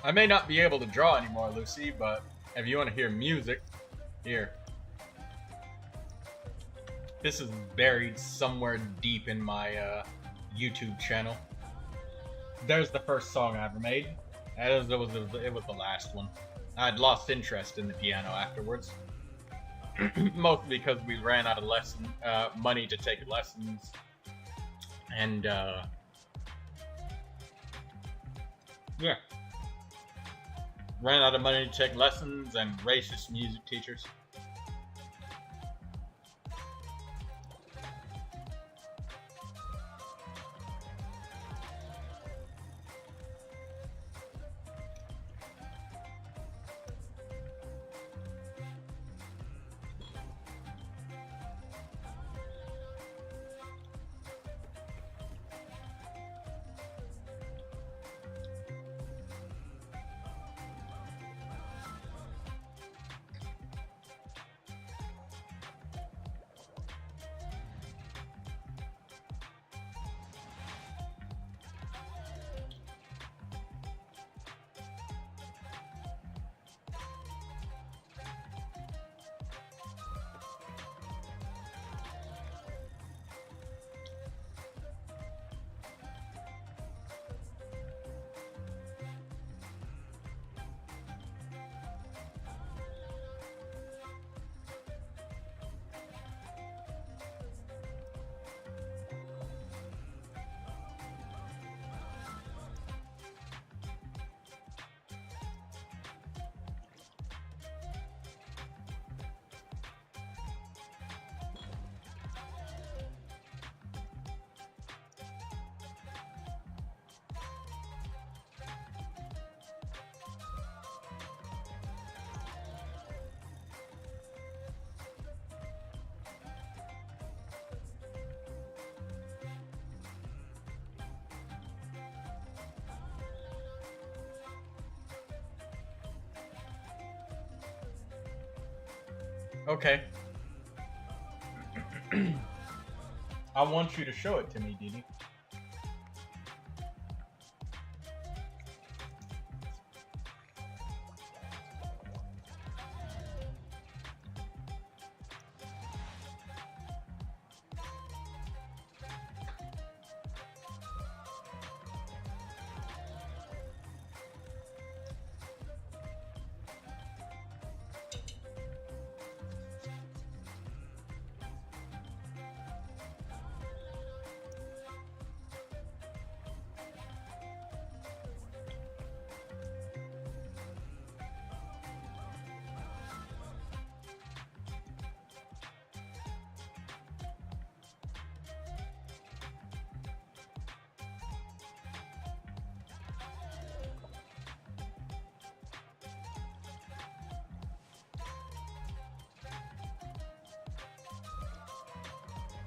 I may not be able to draw anymore, Lucy, but if you want to hear music, here. This is buried somewhere deep in my YouTube channel. There's the first song I ever made. It was the last one. I'd lost interest in the piano afterwards. Mostly because we ran out of money to take lessons. And, yeah. Ran out of money to take lessons and racist music teachers. Okay. I want you to show it to me, Didi.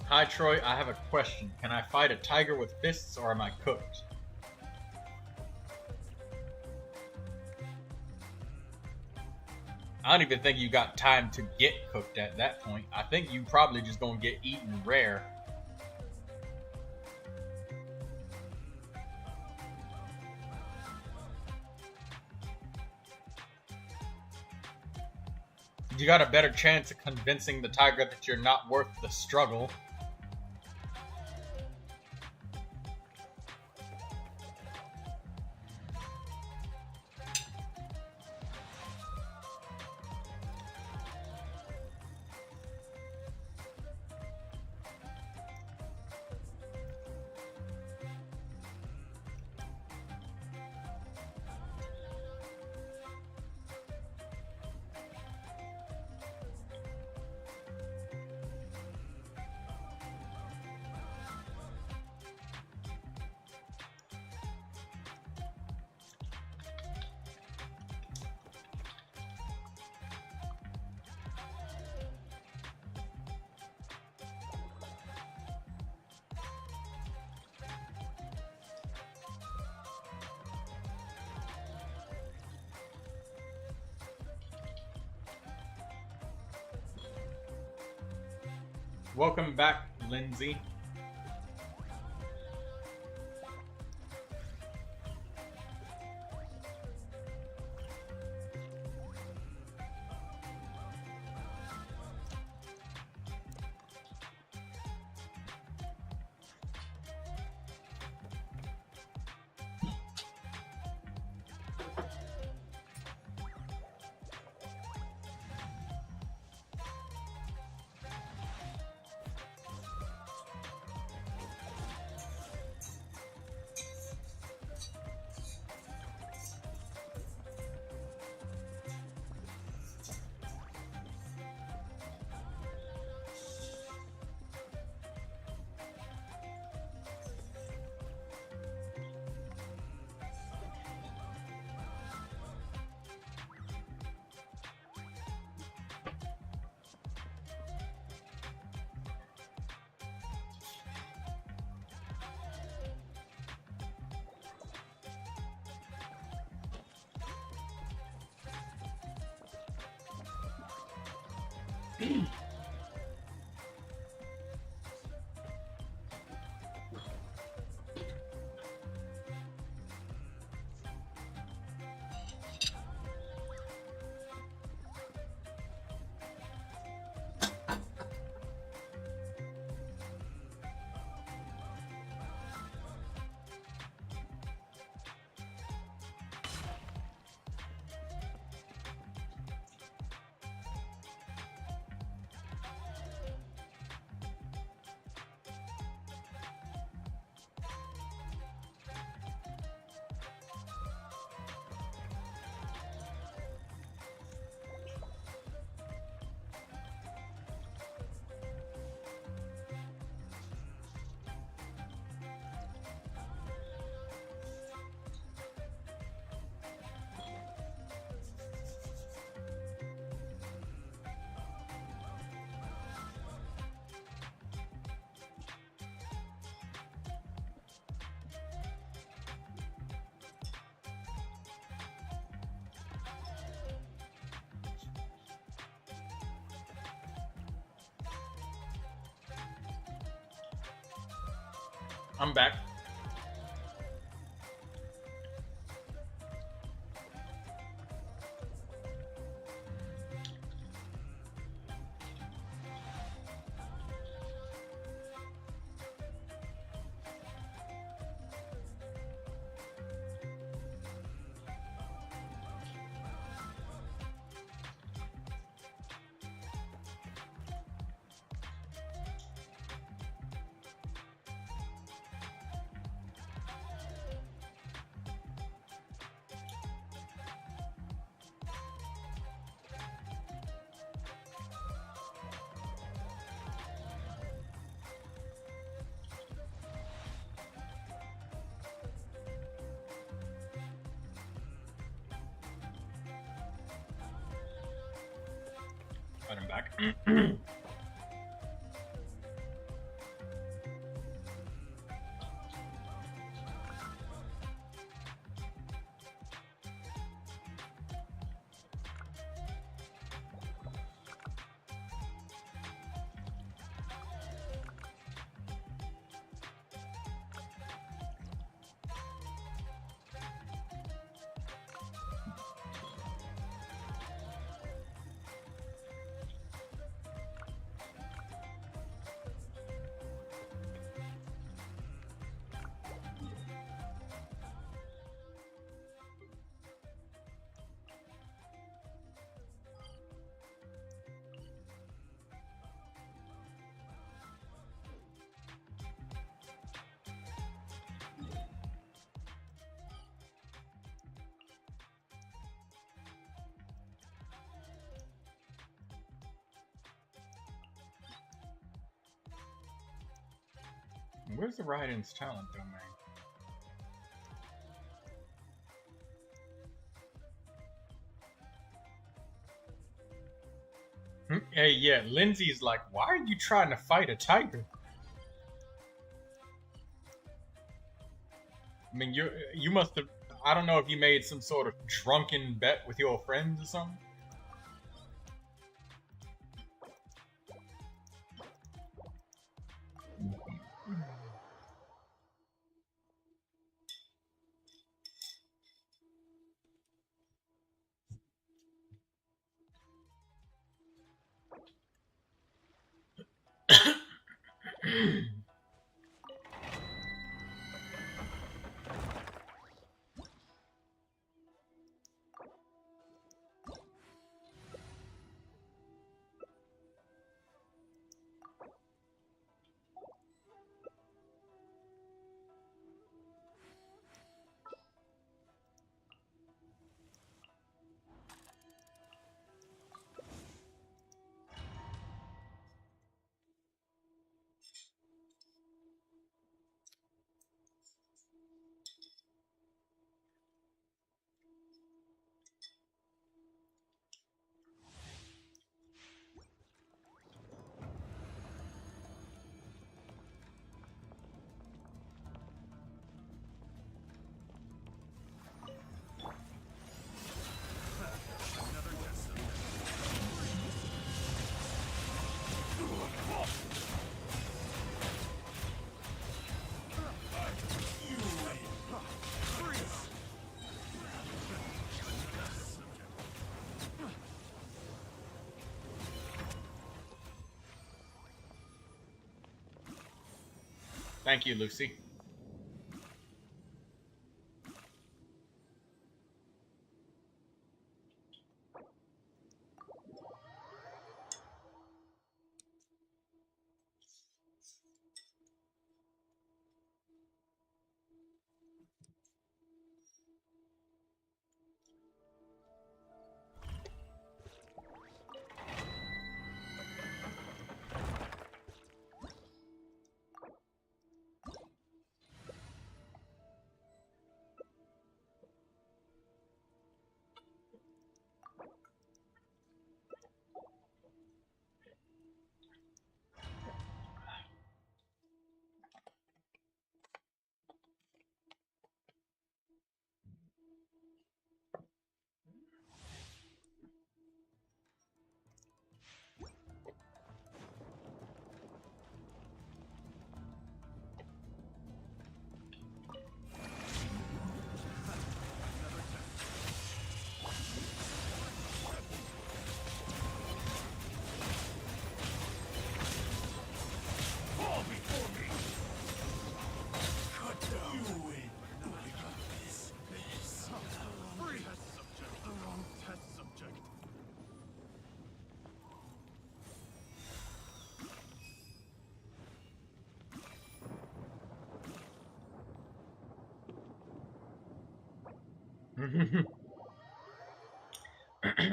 Hi Troy, I have a question. Can I fight a tiger with fists or am I cooked? I don't even think you got time to get cooked at that point. I think you probably just gonna get eaten rare. You got a better chance of convincing the tiger that you're not worth the struggle. Welcome back, Lindsay. I'm back. I'm back. Where's the Raiden's talent domain? Hey, yeah, Lindsay's like, why are you trying to fight a tiger? I mean, you must have, I don't know if you made some sort of drunken bet with your friends or something. Thank you, Lucy.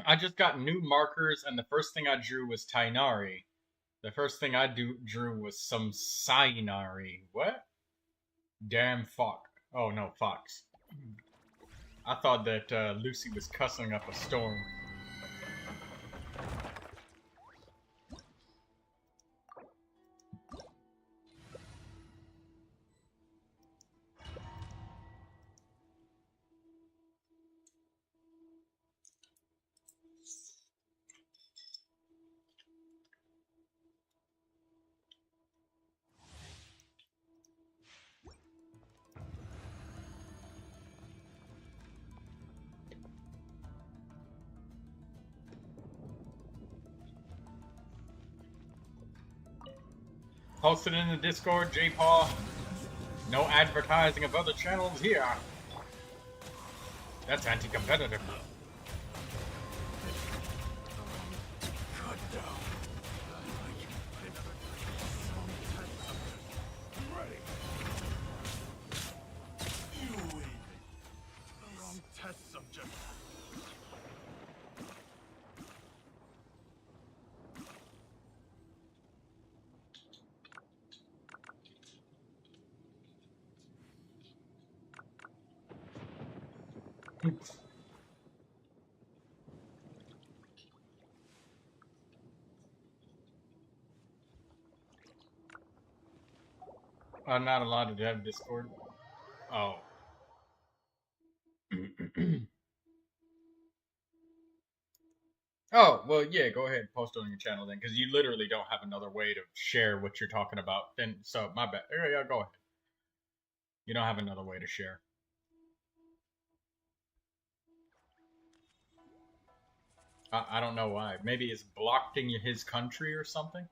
I just got new markers, and the first thing I drew was Tainari. The first thing I drew was some Sainari. What? Damn fuck. Oh no, fox. I thought that Lucy was cussing up a storm. Posted in the Discord, J-Paw. No advertising of other channels here. That's anti-competitive. I'm not allowed to have Discord. Oh. Oh, well, yeah, go ahead and post it on your channel then, because you literally don't have another way to share what you're talking about. Then, so, my bad. Yeah, go ahead. You don't have another way to share. I don't know why. Maybe it's blocked in his country or something?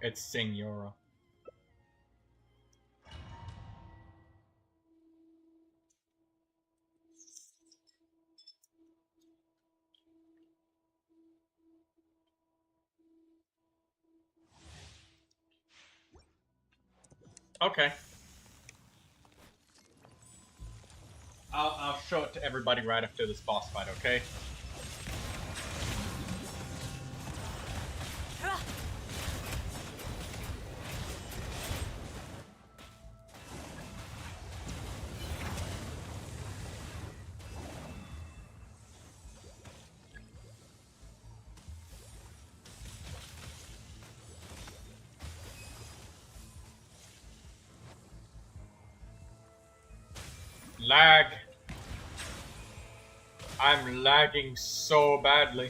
It's Senora. Okay. I'll show it to everybody right after this boss fight, okay? Lag. I'm lagging so badly.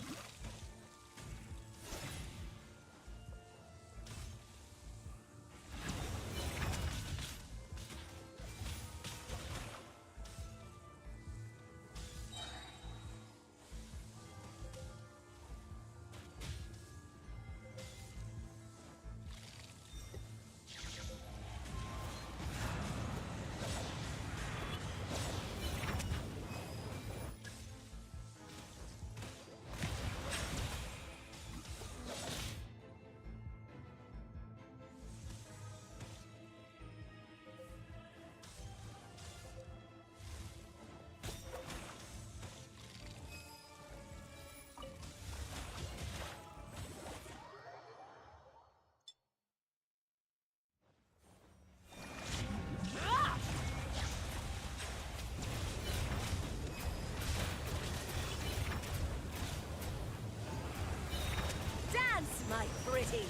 My pretties.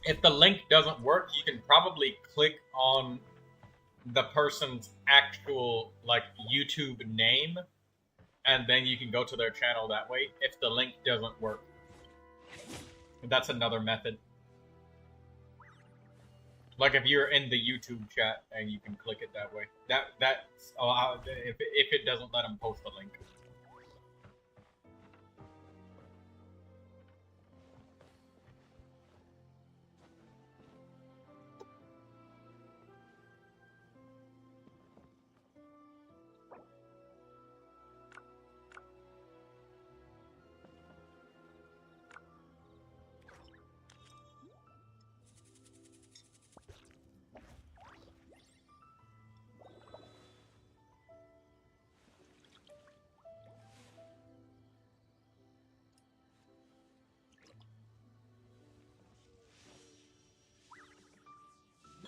If the link doesn't work, you can probably click on the person's actual like YouTube name, and then you can go to their channel that way. If the link doesn't work, that's another method. Like if you're in the YouTube chat and you can click it that way. That's if it doesn't let them post the link.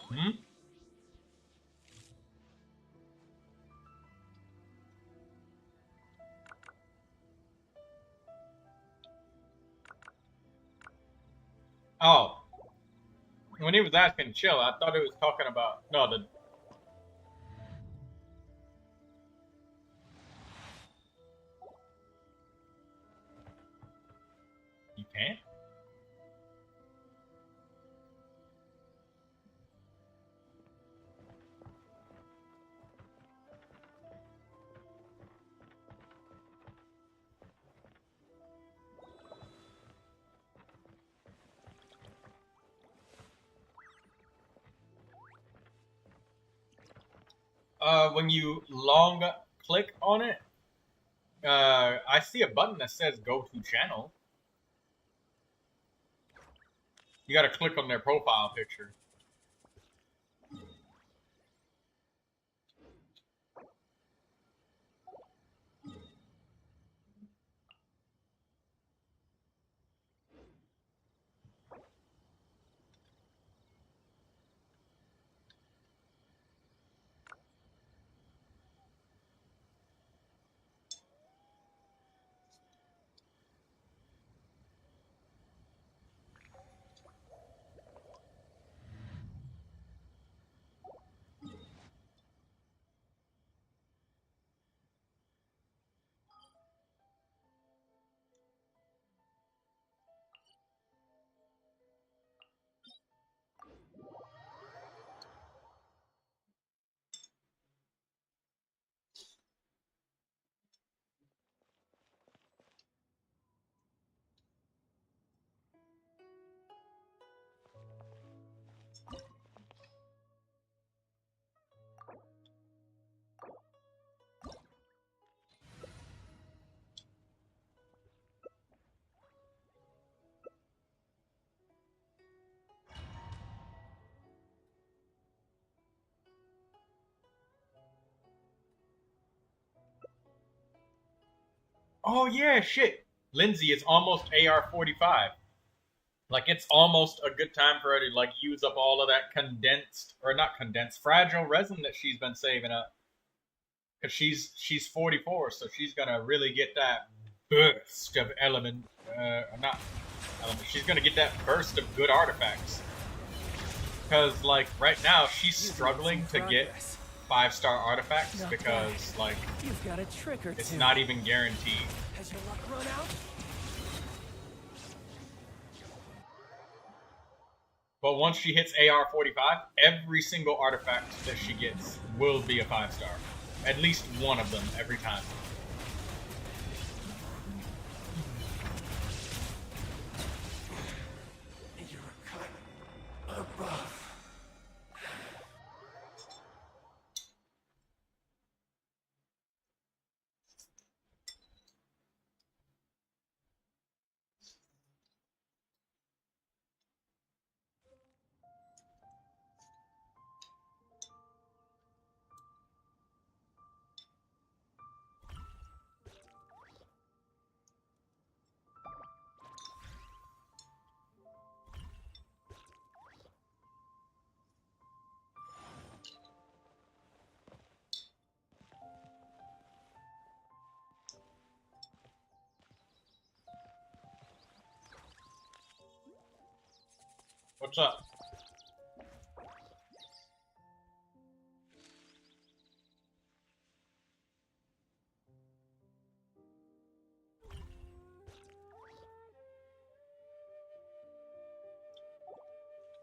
Hmm? Oh. When he was asking chill, I thought he was talking about... No, the... You can't? when you long click on it, I see a button that says go to channel. You gotta click on their profile picture. Oh yeah, shit. Lindsay, it's almost AR-45. Like, it's almost a good time for her to, like, use up all of that fragile resin that she's been saving up. Because she's 44, so she's gonna really get that burst of she's gonna get that burst of good artifacts. Because, like, right now, she's struggling to get 5-star artifacts because, like, You've got a trick or two. it's not even guaranteed. Has your luck run out? But once she hits AR-45, every single artifact that she gets will be a 5-star. At least one of them every time. You're a cut above. What's up?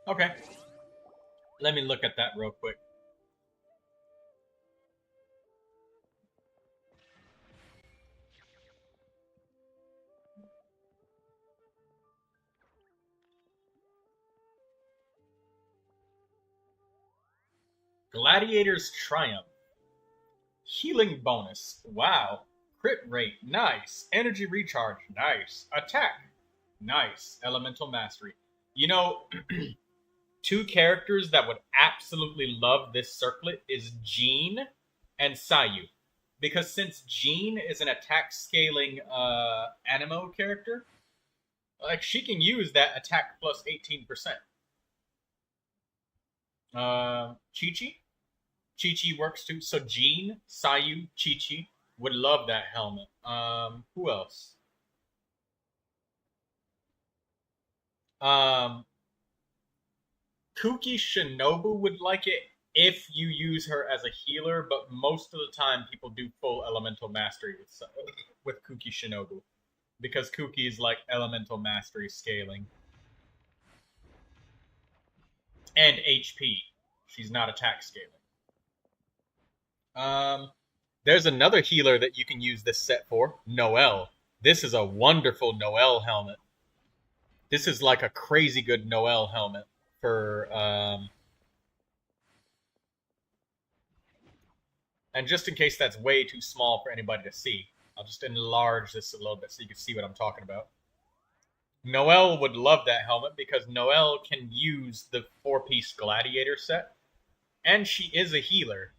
Okay. Let me look at that real quick. Gladiator's Triumph. Healing bonus. Wow. Crit rate. Nice. Energy recharge. Nice. Attack. Nice. Elemental mastery. You know, two characters that would absolutely love this circlet is Jean and Sayu. Because since Jean is an attack scaling animo character, like, she can use that attack plus 18%. Chi-Chi? Chi-Chi works too. So Jean, Sayu, Chi-Chi would love that helmet. Who else? Kuki Shinobu would like it if you use her as a healer, but most of the time people do full elemental mastery with Kuki Shinobu. Because Kuki is like elemental mastery scaling. And HP. She's not attack scaling. There's another healer that you can use this set for. Noelle. This is a wonderful Noelle helmet. This is like a crazy good Noelle helmet for And just in case that's way too small for anybody to see, I'll just enlarge this a little bit so you can see what I'm talking about. Noelle would love that helmet because Noelle can use the 4-piece gladiator set, and she is a healer.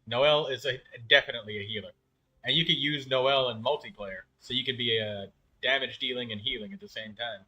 Noelle is definitely a healer. And you could use Noelle in multiplayer, so you could be damage dealing and healing at the same time.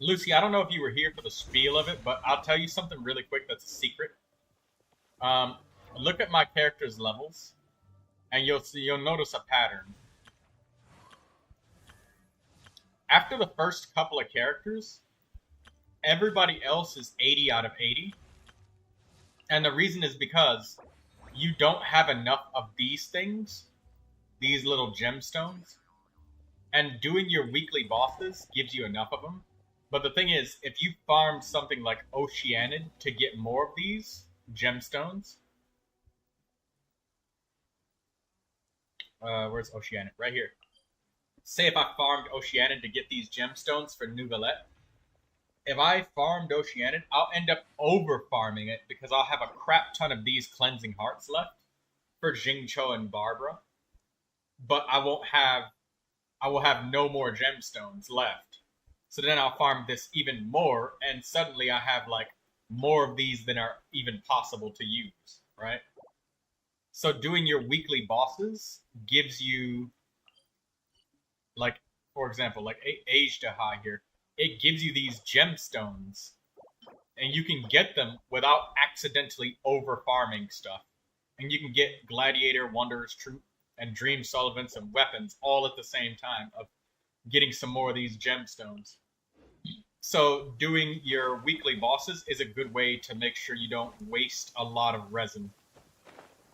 Lucy, I don't know if you were here for the spiel of it, but I'll tell you something really quick that's a secret. Look at my character's levels, and you'll notice a pattern. After the first couple of characters, everybody else is 80 out of 80. And the reason is because you don't have enough of these things, these little gemstones, and doing your weekly bosses gives you enough of them. But the thing is, if you farm something like Oceanid to get more of these gemstones, where's Oceanid? Right here. Say if I farmed Oceanid to get these gemstones for Neuvilette, if I farmed Oceanid, I'll end up over farming it because I'll have a crap ton of these cleansing hearts left for Jingcho and Barbara, but I will have no more gemstones left. So then I'll farm this even more, and suddenly I have like more of these than are even possible to use, right? So doing your weekly bosses gives you, like, for example, like Ajdahai here, it gives you these gemstones, and you can get them without accidentally over farming stuff. And you can get Gladiator, Wanderer's Troop, and Dream Sullivants and weapons all at the same time of getting some more of these gemstones. So doing your weekly bosses is a good way to make sure you don't waste a lot of resin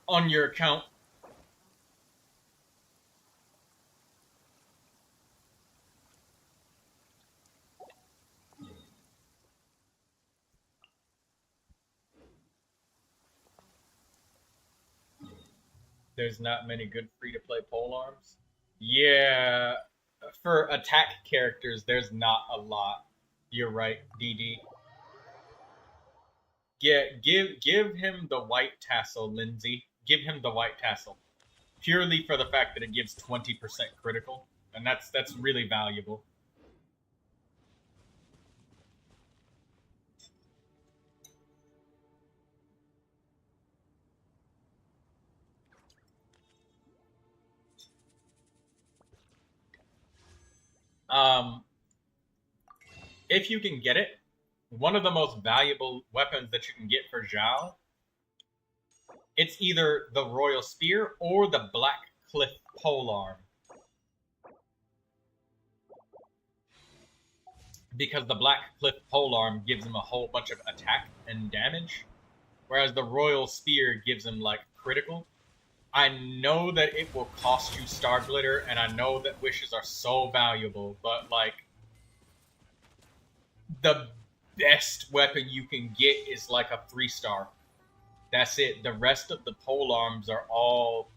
on your account. There's not many good free-to-play polearms. Yeah, for attack characters, there's not a lot. You're right, DD. Yeah, give him the white tassel, Lindsay. Give him the white tassel. Purely for the fact that it gives 20% critical, and that's really valuable. If you can get it, one of the most valuable weapons that you can get for Zhao, it's either the Royal Spear or the Black Cliff Polearm. Because the Black Cliff Polearm gives him a whole bunch of attack and damage, whereas the Royal Spear gives him, like, critical. I know that it will cost you Star Glitter, and I know that wishes are so valuable, but, like, the best weapon you can get is, like, a 3-star. That's it. The rest of the polearms are all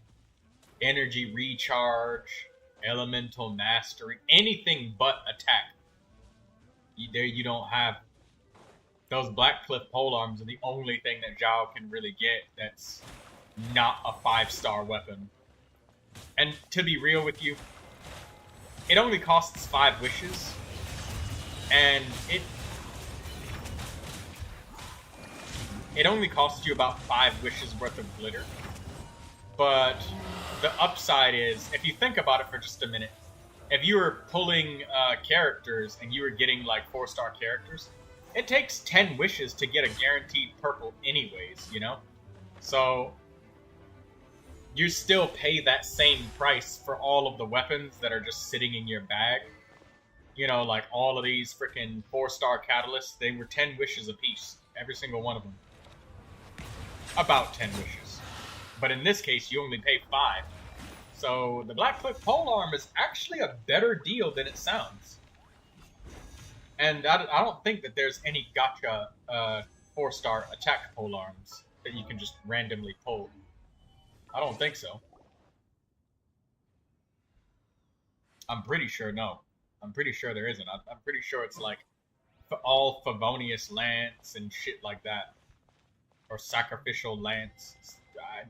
energy recharge, elemental mastery, anything but attack. You don't have those Black Cliff polearms are the only thing that Zhao can really get that's not a 5-star weapon. And to be real with you, it only costs 5 wishes, and it only costs you about 5 wishes worth of glitter. But the upside is, if you think about it for just a minute, if you were pulling characters and you were getting like 4-star characters, it takes 10 wishes to get a guaranteed purple anyways, you know? So you still pay that same price for all of the weapons that are just sitting in your bag. You know, like all of these freaking 4-star catalysts, they were 10 wishes apiece. Every single one of them. About 10 wishes. But in this case, you only pay 5. So the Black Cliff Polearm is actually a better deal than it sounds. And I don't think that there's any gacha 4-star attack polearms that you can just randomly pull. I don't think so. I'm pretty sure no. I'm pretty sure there isn't. I'm pretty sure it's like all Favonius Lance and shit like that. Or Sacrificial Lance.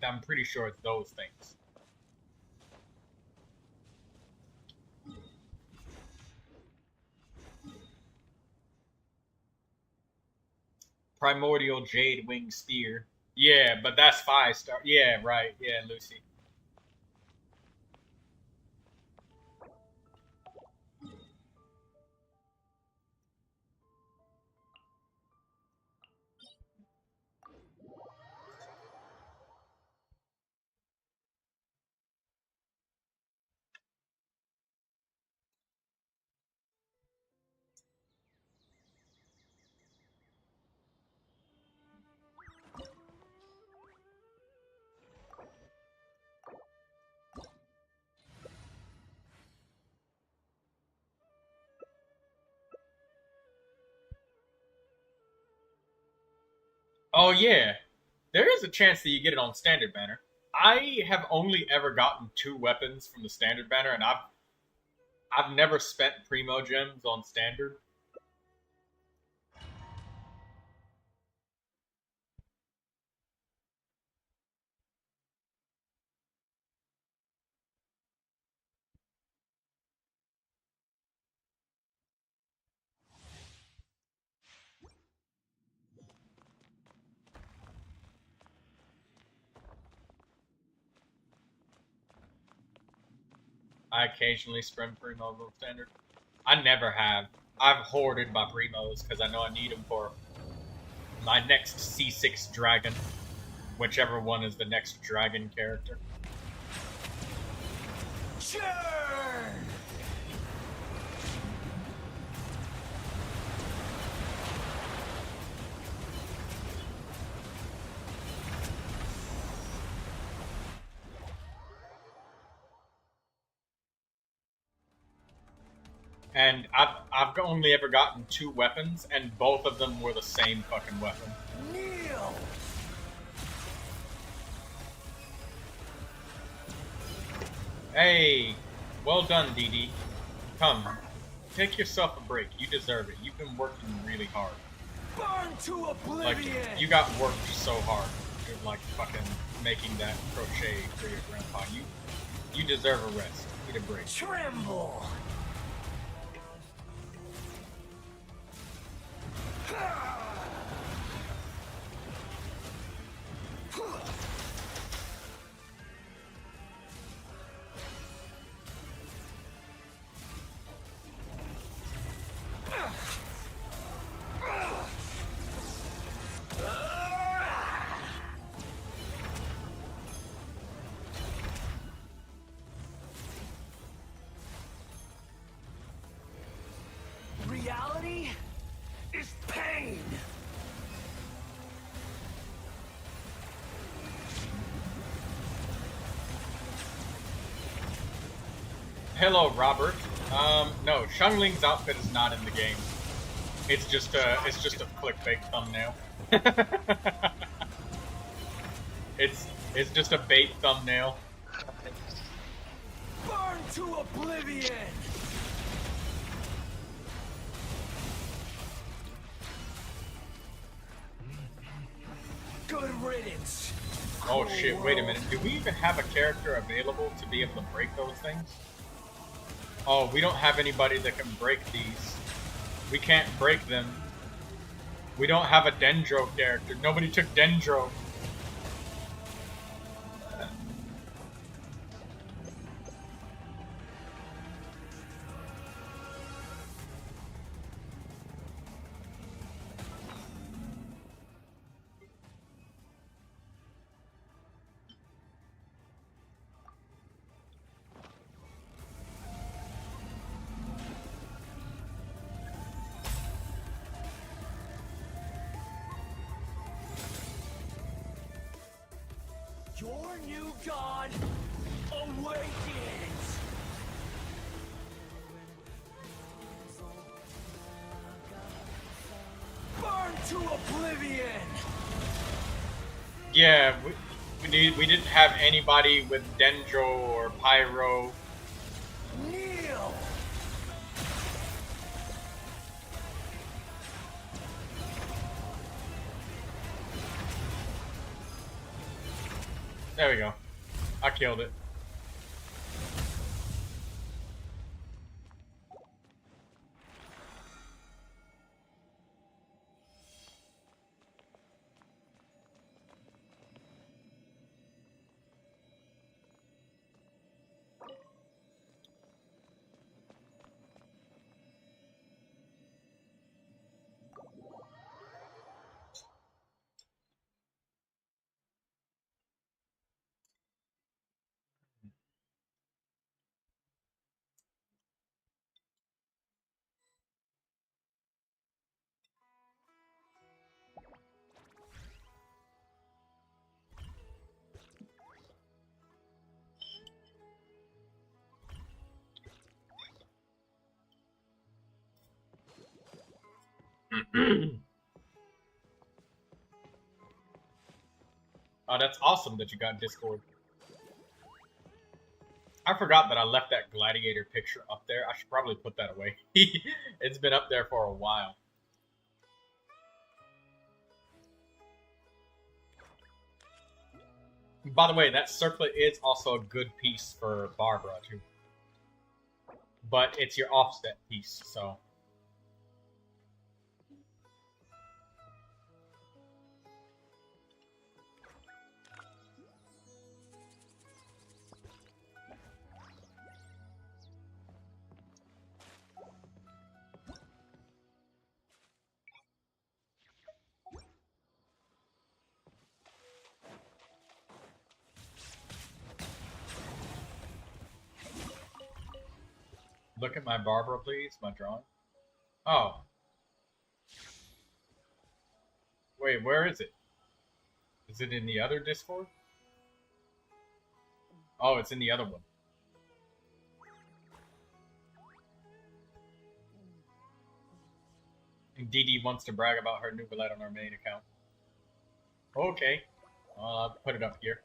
I'm pretty sure it's those things. Primordial Jade Wing Spear. Yeah, but that's 5-star. Yeah, right. Yeah, Lucy. Oh yeah, there is a chance that you get it on Standard Banner. I have only ever gotten 2 weapons from the Standard Banner, and I've never spent Primogems on Standard. I occasionally spend Primos on Standard. I never have. I've hoarded my Primos because I know I need them for my next C6 dragon. Whichever one is the next dragon character. Churn! And I've only ever gotten 2 weapons, and both of them were the same fucking weapon. Kneel! Hey, well done, DD. Come, take yourself a break. You deserve it. You've been working really hard. Burn to oblivion! Like, you got worked so hard. You're like fucking making that crochet for your grandpa. You deserve a rest. Need a break. Tremble! hello, Robert. No, Xiangling's outfit is not in the game. It's just a clickbait thumbnail. It's just a bait thumbnail. Burn to oblivion! Good riddance. Oh shit, wait a minute. Do we even have a character available to be able to break those things? Oh, we don't have anybody that can break these. We can't break them. We don't have a Dendro character. Nobody took Dendro. Your new god awakens! Burn to oblivion! Yeah, we didn't have anybody with Dendro or Pyro. Kneel! There we go. I killed it. Oh, that's awesome that you got Discord. I forgot that I left that gladiator picture up there. I should probably put that away. It's been up there for a while. By the way, that circlet is also a good piece for Barbara, too. But it's your offset piece, so... Look at my Barbara, please. My drawing. Oh. Wait, where is it? Is it in the other Discord? Oh, it's in the other one. And Dee wants to brag about her Neuvilette on her main account. Okay. I'll put it up here.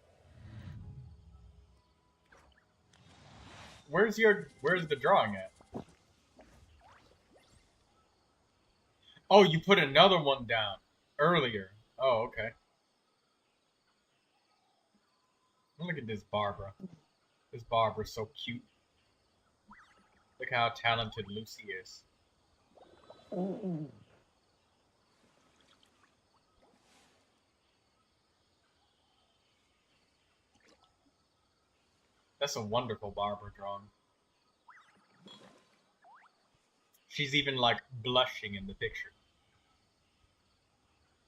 Where's the drawing at? Oh, you put another one down earlier. Oh, okay. Look at this Barbara. This Barbara's so cute. Look how talented Lucy is. That's a wonderful Barbara drawing. She's even like blushing in the picture.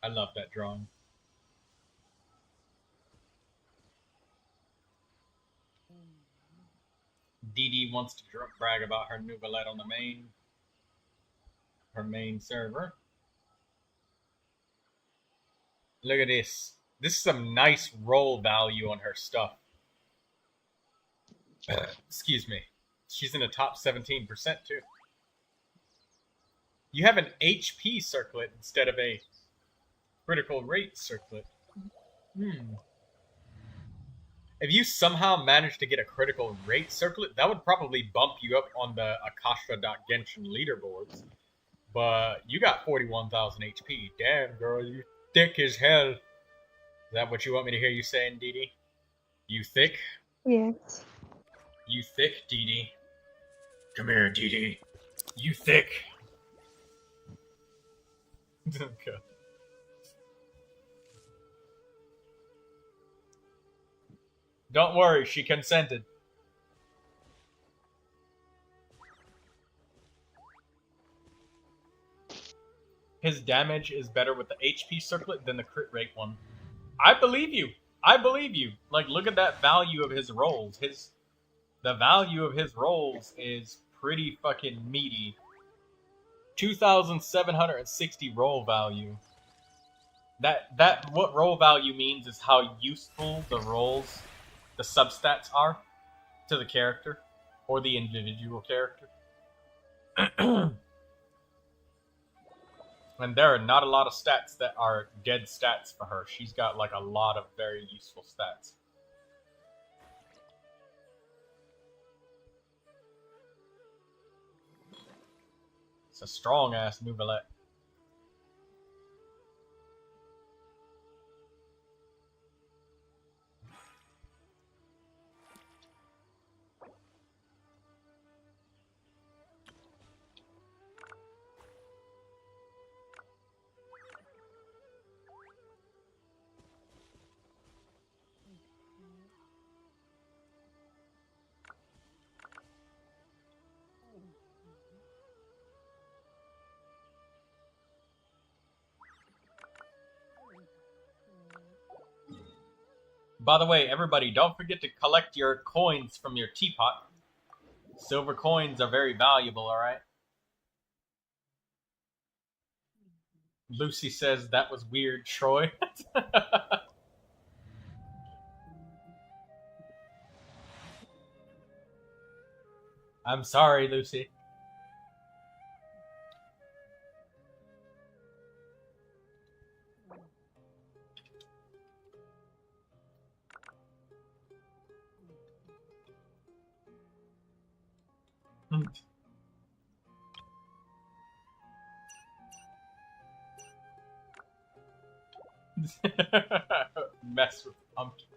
I love that drawing. Dee wants to brag about her Neuvilette on her main server. Look at this. This is some nice roll value on her stuff. Excuse me. She's in the top 17% too. You have an HP circlet instead of a critical rate circlet. If you somehow managed to get a critical rate circlet, that would probably bump you up on the Akasha.Genshin leaderboards. But you got 41,000 HP. Damn, girl, you thick as hell. Is that what you want me to hear you saying, Dee Dee? You thick? Yes. You thick, Dee Dee? Come here, Dee Dee. You thick? Okay. Don't worry, she consented. His damage is better with the HP circlet than the crit rate one. I believe you. I believe you. Like, look at that value of his rolls. The value of his rolls is pretty fucking meaty. 2,760 roll value. That what roll value means is how useful the rolls, the substats are to the character or the individual character. And there are not a lot of stats that are dead stats for her. She's got like a lot of very useful stats. It's a strong ass Neuvilette. By the way, everybody, don't forget to collect your coins from your teapot. Silver coins are very valuable, alright? Lucy says that was weird, Troy. I'm sorry, Lucy. Mess with pumpkin.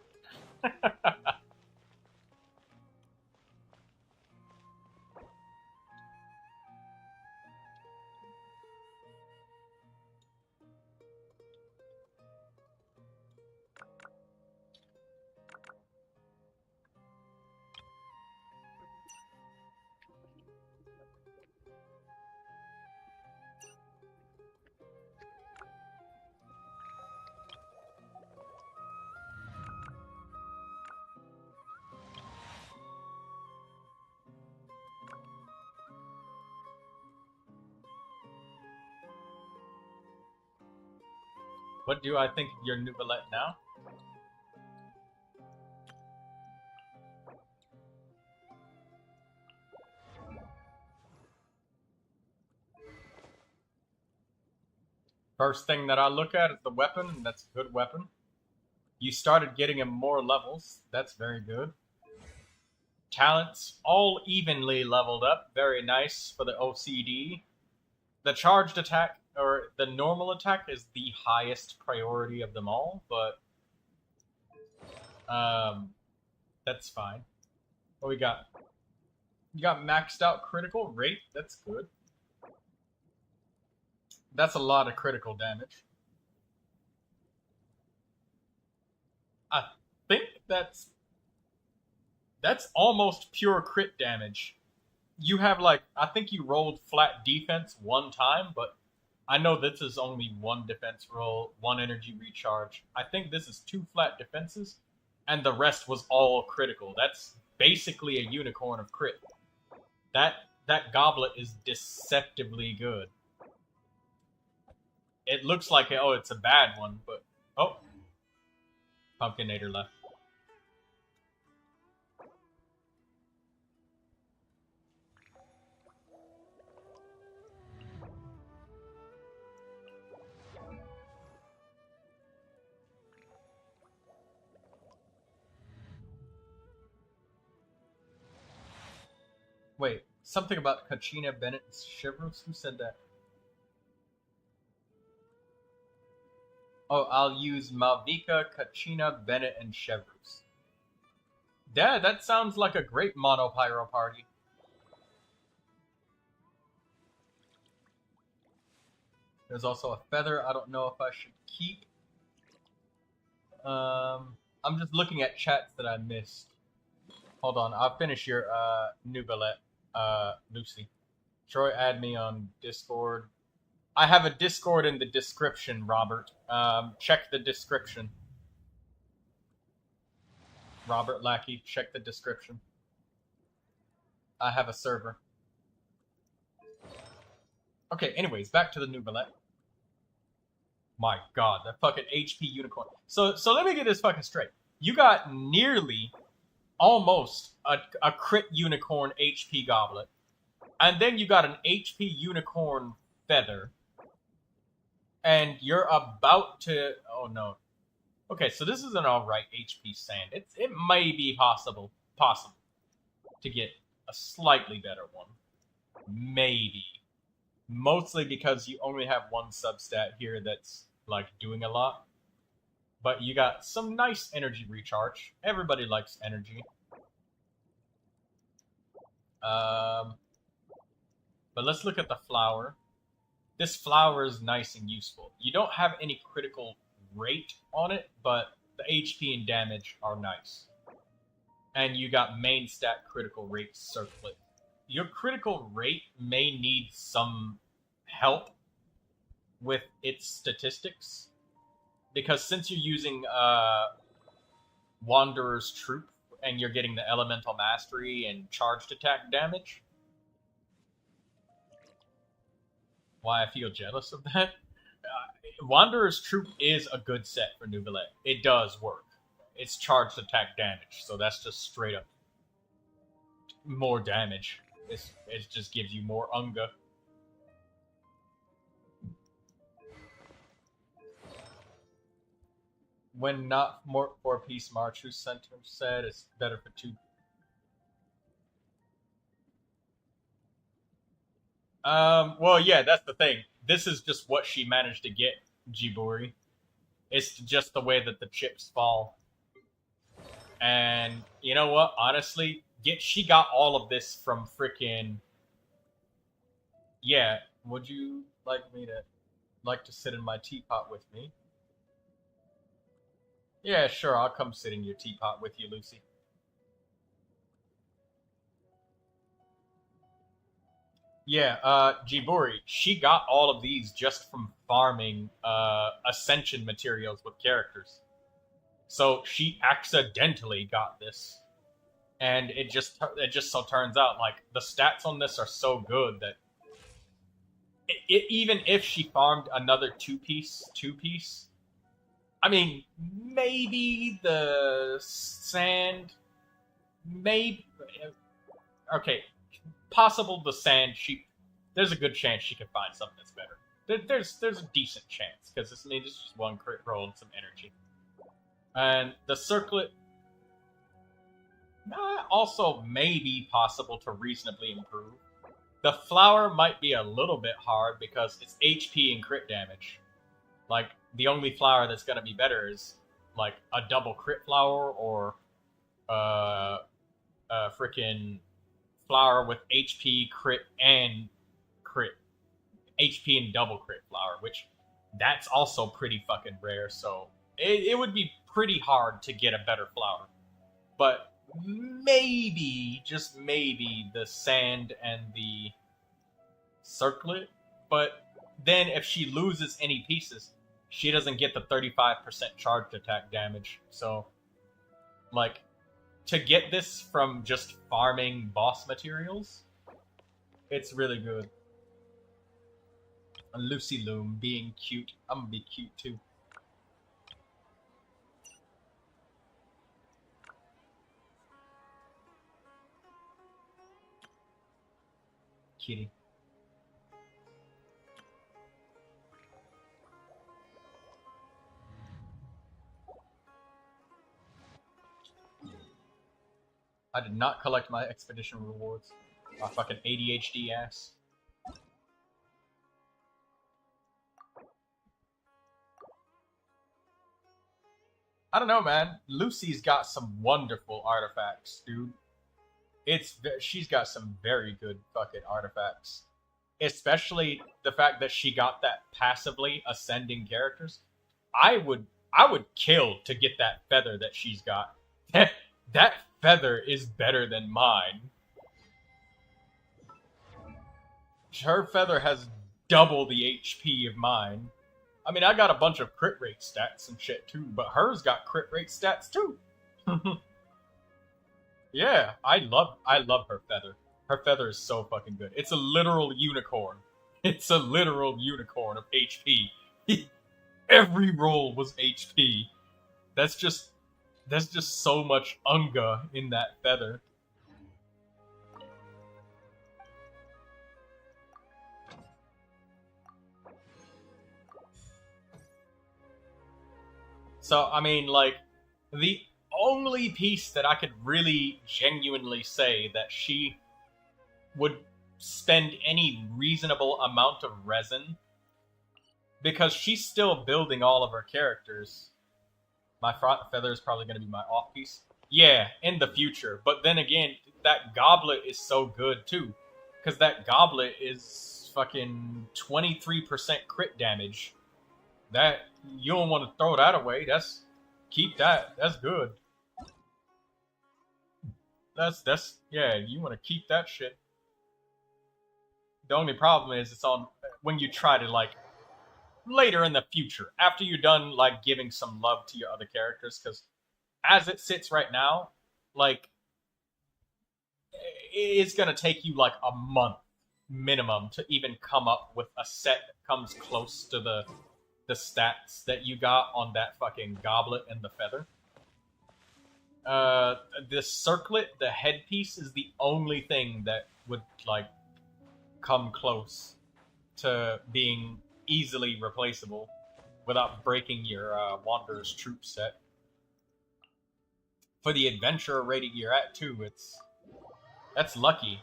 What do I think of your Neuvilette now? First thing that I look at is the weapon, and that's a good weapon. You started getting him more levels. That's very good. Talents all evenly leveled up. Very nice for the OCD. The charged attack, or the normal attack, is the highest priority of them all, but that's fine. What we got? You got maxed out critical rate. That's good. That's a lot of critical damage. I think that's almost pure crit damage. You have like, I think you rolled flat defense one time, but I know this is only one defense roll, one energy recharge. I think this is 2 flat defenses, and the rest was all critical. That's basically a unicorn of crit. That goblet is deceptively good. It looks like, oh, it's a bad one, but... Oh. Pumpkinator left. Wait, something about Kachina, Bennett, and Chevros? Who said that? Oh, I'll use Mavuika, Kachina, Bennett, and Chevros. Yeah, that sounds like a great mono pyro party. There's also a feather I don't know if I should keep. I'm just looking at chats that I missed. Hold on, I'll finish your Neuvilette, Lucy. Troy, add me on Discord. I have a Discord in the description, Robert. Check the description. Robert Lackey, check the description. I have a server. Okay, anyways, back to the Neuvilette. My god, that fucking HP unicorn. So let me get this fucking straight. You got nearly, almost, a crit unicorn HP goblet. And then you got an HP unicorn feather. And you're about to... Oh, no. Okay, so this is an alright HP sand. It may be possible to get a slightly better one. Maybe. Mostly because you only have one substat here that's, like, doing a lot. But you got some nice energy recharge. Everybody likes energy. But let's look at the flower. This flower is nice and useful. You don't have any critical rate on it, but the HP and damage are nice. And you got main stat critical rate circlet. Your critical rate may need some help with its statistics. Because since you're using Wanderer's Troop and you're getting the Elemental Mastery and charged attack damage. Why I feel jealous of that? Wanderer's Troop is a good set for Neuvilette. It does work. It's charged attack damage, so that's just straight up more damage. It just gives you more Unga. When not more for a piece, Marchu Center said it's better for 2. Well, yeah, that's the thing. This is just what she managed to get, Jiburi. It's just the way that the chips fall. And you know what? Honestly, she got all of this from freaking... Yeah, would you like to sit in my teapot with me? Yeah, sure, I'll come sit in your teapot with you, Lucy. Yeah, Jiburi, she got all of these just from farming Ascension materials with characters. So she accidentally got this. And it just so turns out, like, the stats on this are so good that even if she farmed another two-piece, I mean, maybe the sand, okay, possible the sand, there's a good chance she could find something that's better. There's a decent chance, because it's just one crit roll and some energy. And the circlet, also may be possible to reasonably improve. The flower might be a little bit hard, because it's HP and crit damage. Like, the only flower that's going to be better is, like, a double crit flower or a freaking flower with HP, crit, and crit. HP and double crit flower, which that's also pretty fucking rare, so it would be pretty hard to get a better flower. But maybe, just maybe, the sand and the circlet. But then if she loses any pieces, she doesn't get the 35% charged attack damage. So, like, to get this from just farming boss materials, it's really good. And Lucy Loom being cute. I'm gonna be cute too. Kitty. I did not collect my expedition rewards. My fucking ADHD ass. I don't know, man. Lucy's got some wonderful artifacts, dude. She's got some very good fucking artifacts. Especially the fact that she got that passively ascending characters. I would kill to get that feather that she's got. That feather is better than mine. Her feather has double the HP of mine. I mean, I got a bunch of crit rate stats and shit too, but hers got crit rate stats too. Yeah, I love her feather. Her feather is so fucking good. It's a literal unicorn. It's a literal unicorn of HP. Every roll was HP. That's just so much unga in that feather. So, I mean, like, the only piece that I could really genuinely say that she would spend any reasonable amount of resin, because she's still building all of her characters. My front feather is probably going to be my off piece. Yeah, in the future. But then again, that goblet is so good too, because that goblet is fucking 23% crit damage. That, you don't want to throw that away. Keep that. That's good. Yeah, you want to keep that shit. The only problem is it's on when you try to, like, later in the future, after you're done, like, giving some love to your other characters, because as it sits right now, like, it's gonna take you, like, a month minimum to even come up with a set that comes close to the stats that you got on that fucking goblet and the feather. The circlet, the headpiece, is the only thing that would, like, come close to being easily replaceable without breaking your Wanderer's Troop set. For the adventurer rating you're at, too, that's lucky.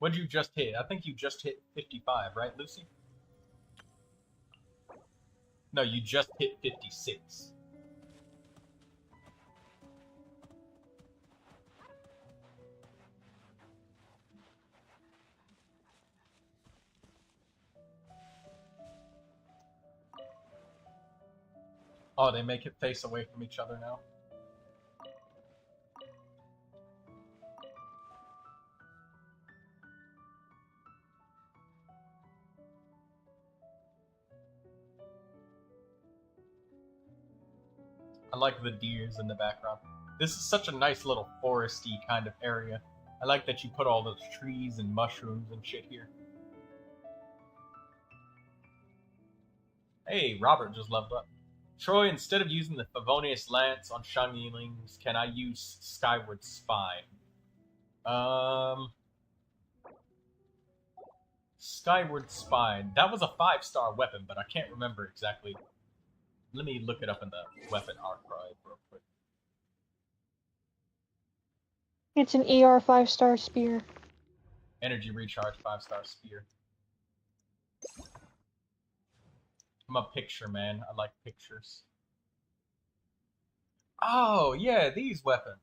What'd you just hit? I think you just hit 55, right, Lucy? No, you just hit 56. Oh, they make it face away from each other now. I like the deers in the background. This is such a nice little foresty kind of area. I like that you put all those trees and mushrooms and shit here. Hey, Robert just leveled up. Troy, instead of using the Favonius Lance on Xianglings, can I use Skyward Spine? Skyward Spine. That was a 5-star weapon, but I can't remember exactly. Let me look it up in the weapon archive real quick. It's an ER 5-star spear. Energy recharge 5-star spear. I'm a picture man. I like pictures. Oh, yeah, these weapons.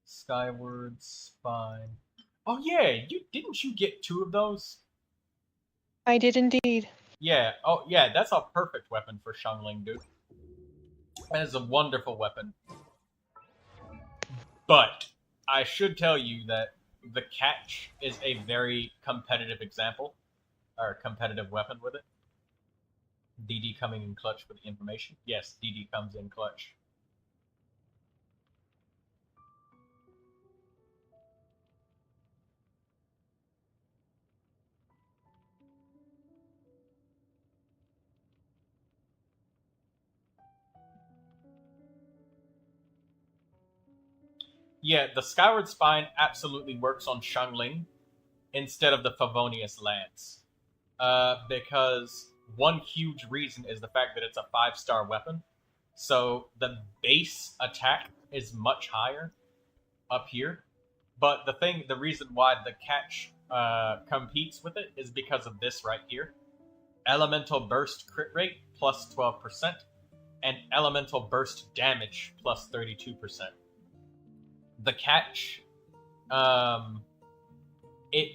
Skyward Spine. Oh, yeah, didn't you get 2 of those? I did indeed. Yeah, oh, yeah, that's a perfect weapon for Xiangling, dude. That is a wonderful weapon. But I should tell you that the catch is a very competitive example, or competitive weapon with it. DD coming in clutch for the information. Yes, DD comes in clutch. Yeah, the Skyward Spine absolutely works on Xiangling instead of the Favonius Lance. Because one huge reason is the fact that it's a 5-star weapon. So the base attack is much higher up here. But the reason why the catch competes with it is because of this right here. Elemental burst crit rate plus 12%, and elemental burst damage plus 32%. The catch, it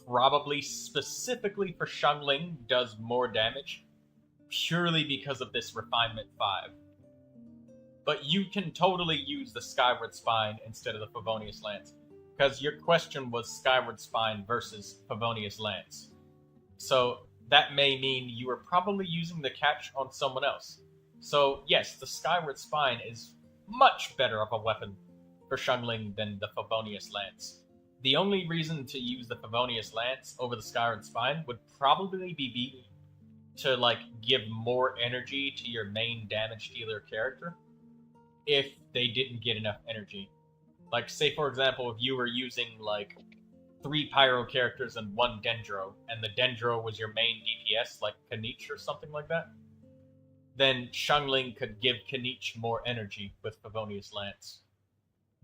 probably specifically for Xiangling does more damage purely because of this refinement 5. But you can totally use the Skyward Spine instead of the Favonius Lance, because your question was Skyward Spine versus Favonius Lance. So that may mean you were probably using the catch on someone else. So yes, the Skyward Spine is much better of a weapon for Xiangling than the Favonius Lance. The only reason to use the Favonius Lance over the Skyward Spine would probably be to like give more energy to your main damage dealer character if they didn't get enough energy. Like, say for example, if you were using like 3 Pyro characters and 1 Dendro, and the Dendro was your main DPS, like Kanich or something like that, then Xiangling could give Kanich more energy with Favonius Lance.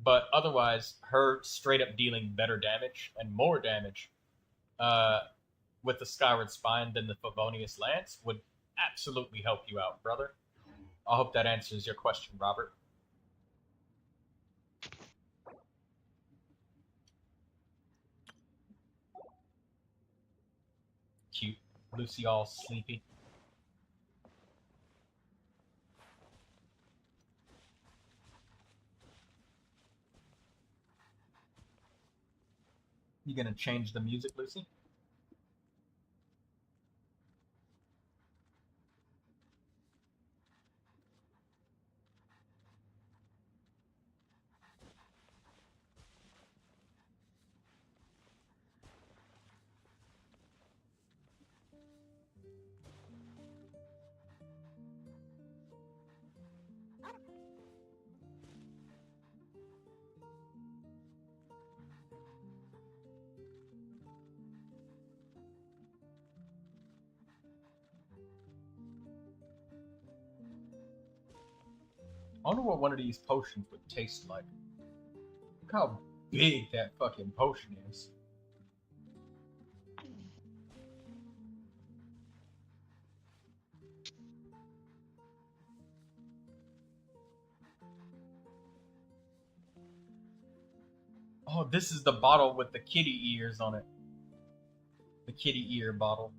But otherwise, her straight up dealing better damage and more damage with the Skyward Spine than the Favonius Lance would absolutely help you out, brother. I hope that answers your question, Robert. Cute. Lucy all sleepy. You gonna change the music, Lucy? I wonder what one of these potions would taste like. Look how big that fucking potion is. Oh, this is the bottle with the kitty ears on it. The kitty ear bottle.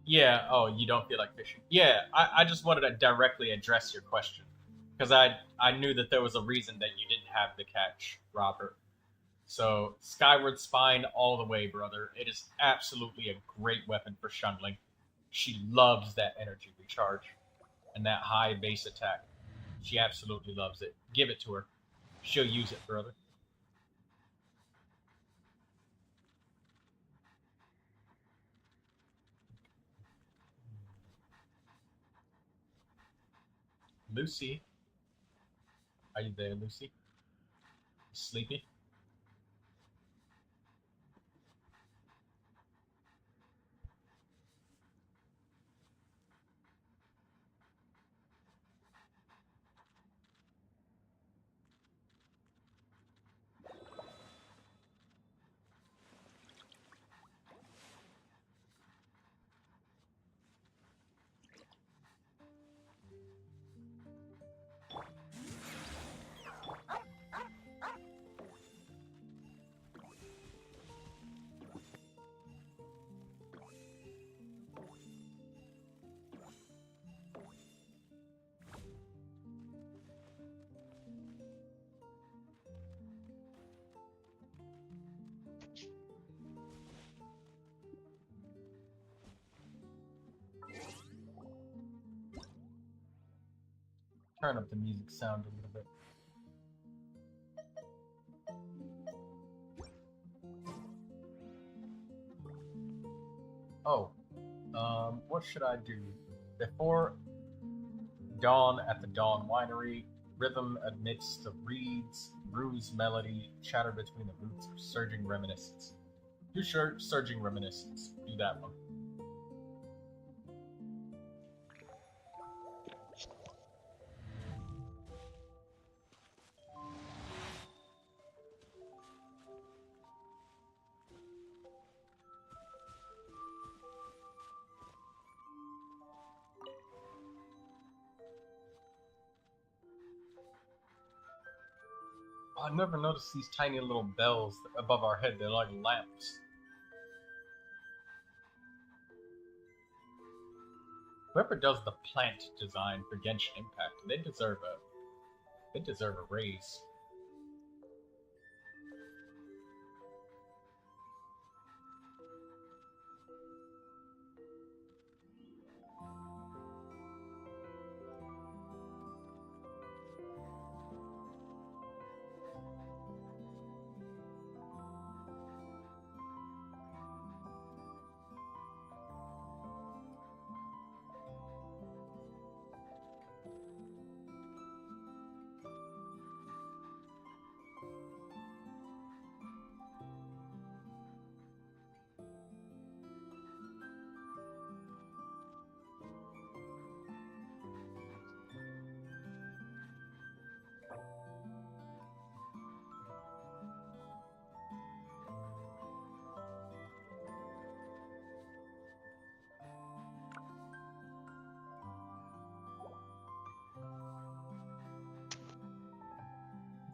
Yeah, oh, you don't feel like fishing. Yeah, I just wanted to directly address your question. Because I knew that there was a reason that you didn't have the catch, Robert. So, Skyward Spine all the way, brother. It is absolutely a great weapon for Xiangling. She loves that energy recharge and that high base attack. She absolutely loves it. Give it to her. She'll use it, brother. Lucy. Are you there, Lucy? Sleepy? Turn up the music sound a little bit. Oh, what should I do? Before dawn at the Dawn Winery, rhythm amidst the reeds, ruse melody, chatter between the roots of surging reminiscence. Do surging reminiscence. Do that one. I never noticed these tiny little bells above our head. They're like lamps. Whoever does the plant design for Genshin Impact, they deserve a raise.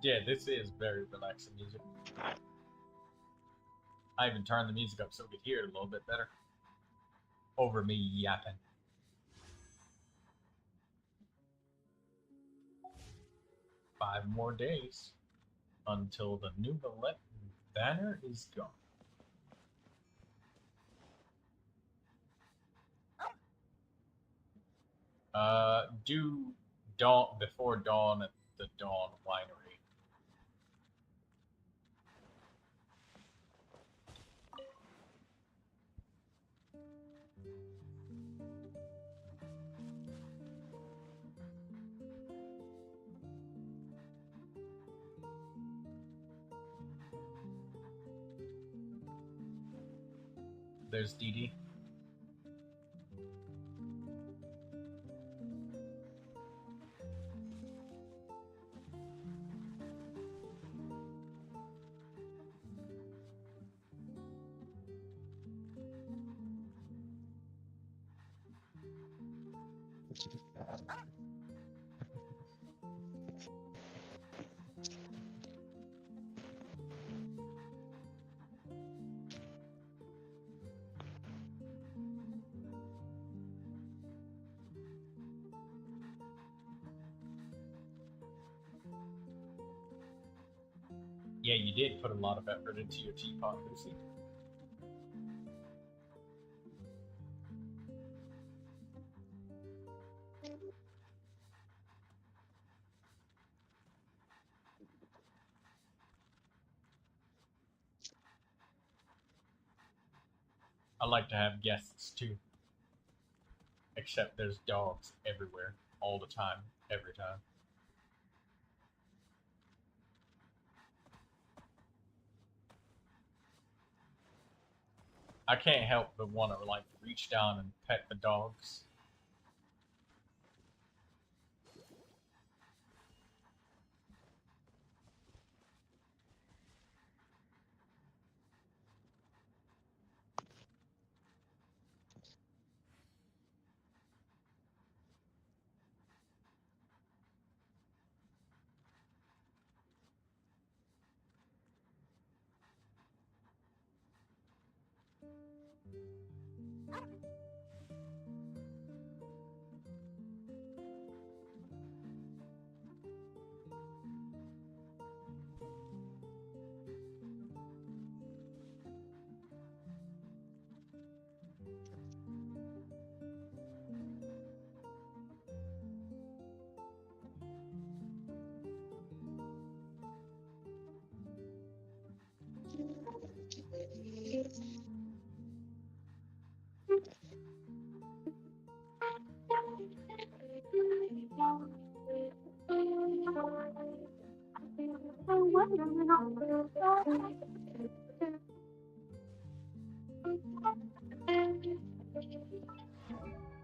Yeah, this is very relaxing music. I even turned the music up so we could hear it a little bit better. Over me yapping. Five more days until the Neuvilette banner is gone. Do dawn before dawn at the Dawn Winery. There's Dee Dee. Yeah, you did put a lot of effort into your teapot, Lucy. I like to have guests too. Except there's dogs everywhere, all the time, every time. I can't help but want to like reach down and pet the dogs.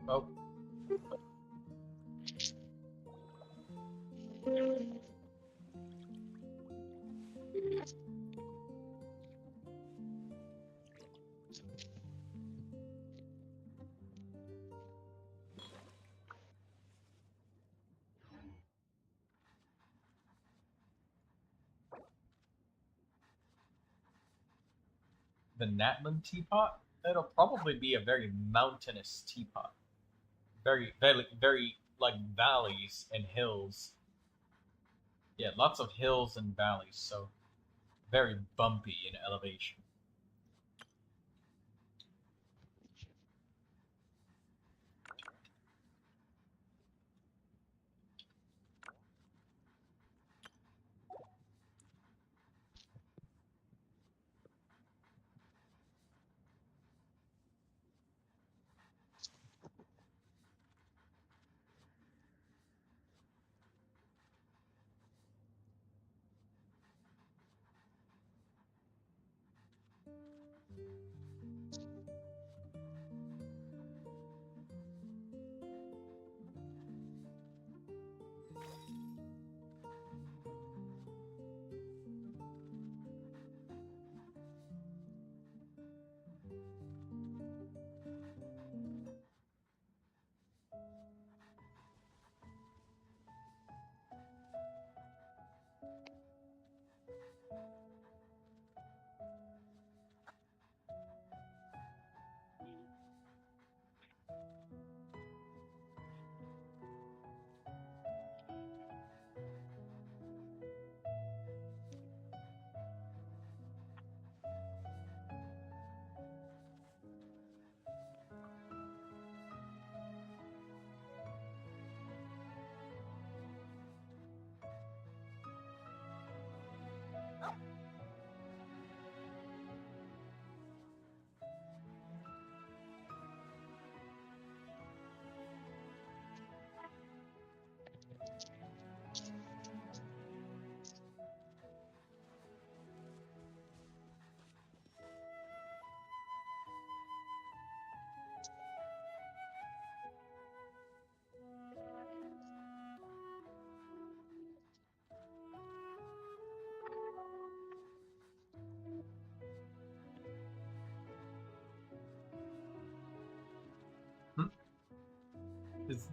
Oh. the Natman teapot, it'll probably be a very mountainous teapot. Very, like valleys and hills. Yeah, lots of hills and valleys, so very bumpy in elevation.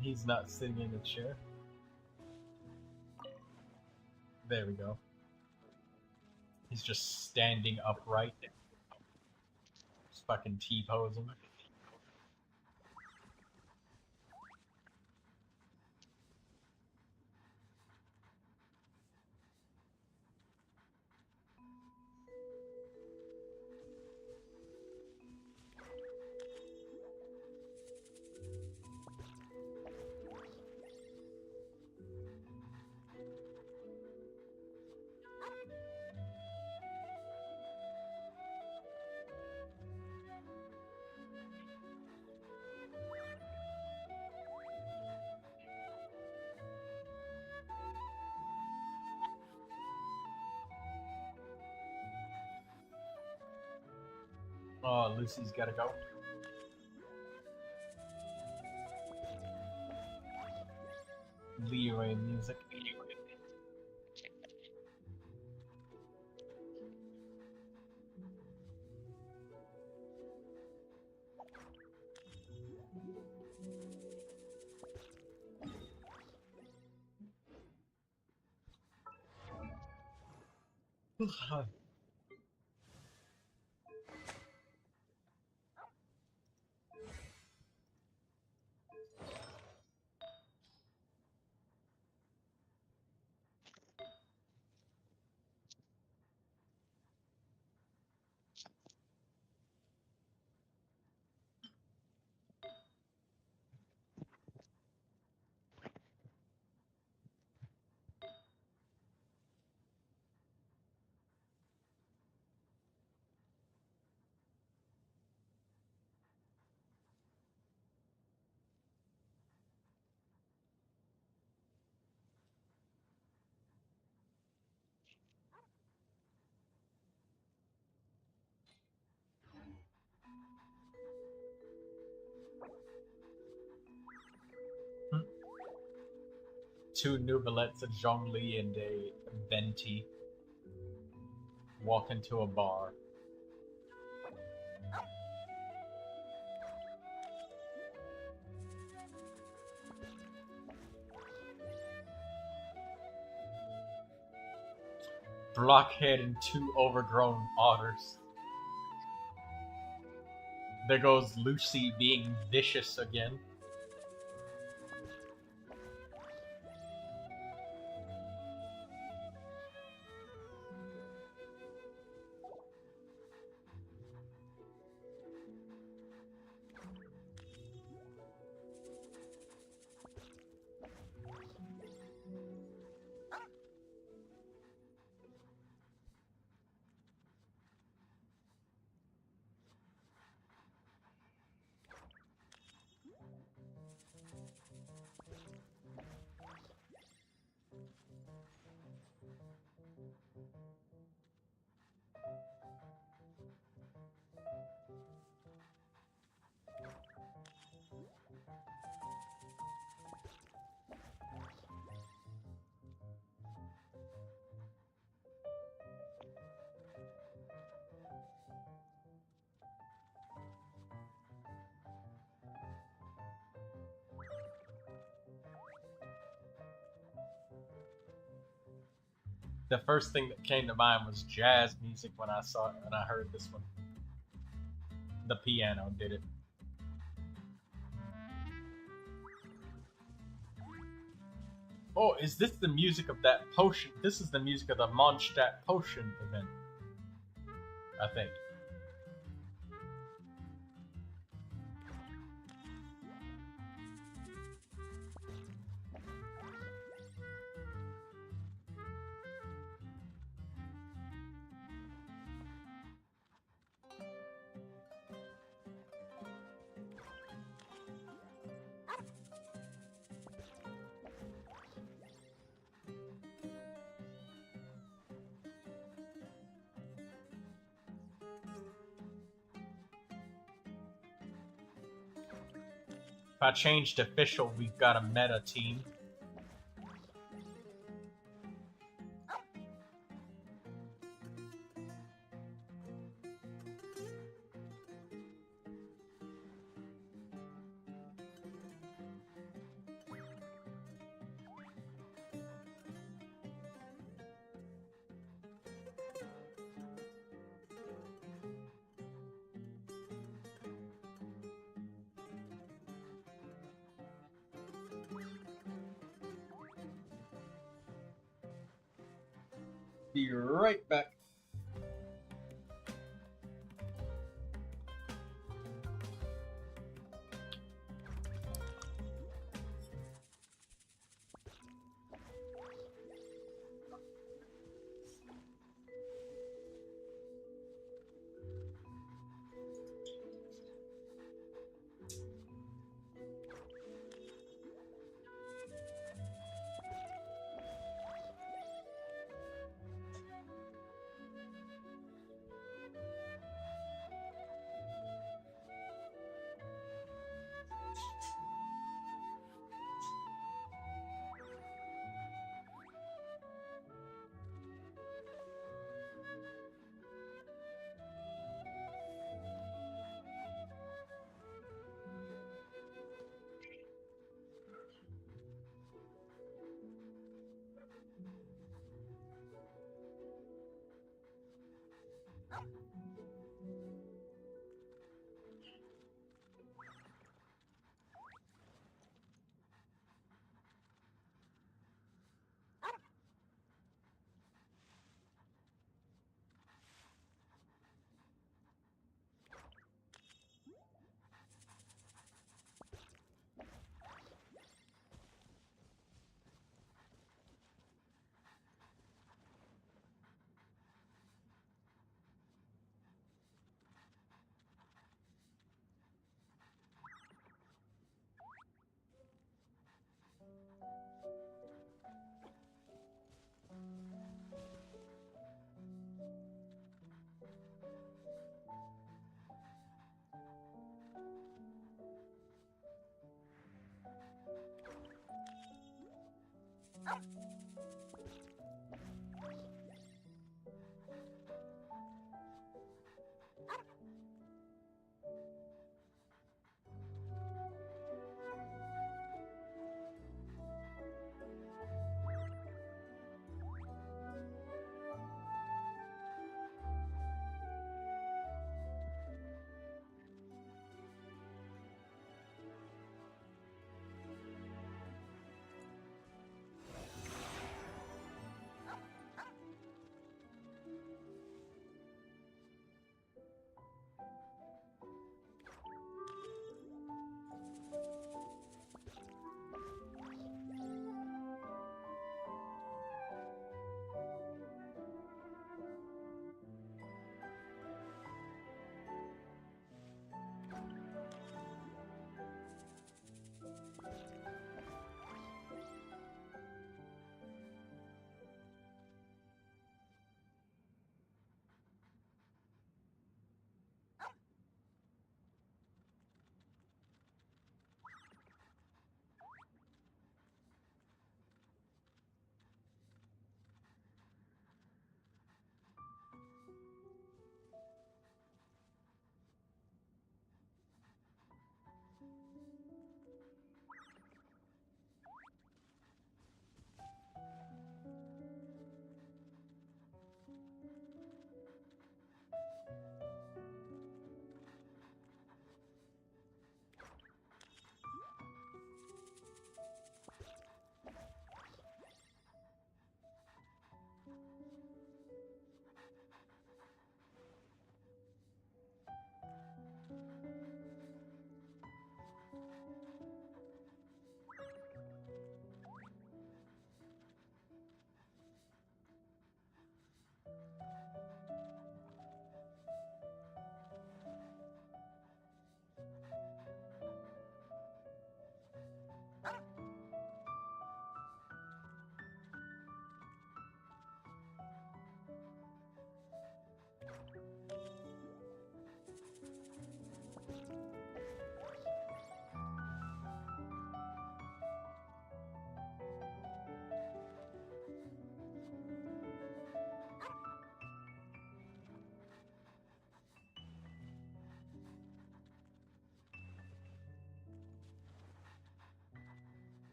He's not sitting in the chair. There we go. He's just standing upright. Just fucking T-posing. Oh, Lucy's gotta go. Leeway music. Two Neuvilettes, a Zhongli, and a Venti walk into a bar. Blockhead and two overgrown otters. There goes Lucy being vicious again. The first thing that came to mind was jazz music when I saw it, when I heard this one. The piano did it. Oh, is this the music of that potion? This is the music of the Mondstadt potion event, I think. If I changed official, we've got a meta team. Be right back.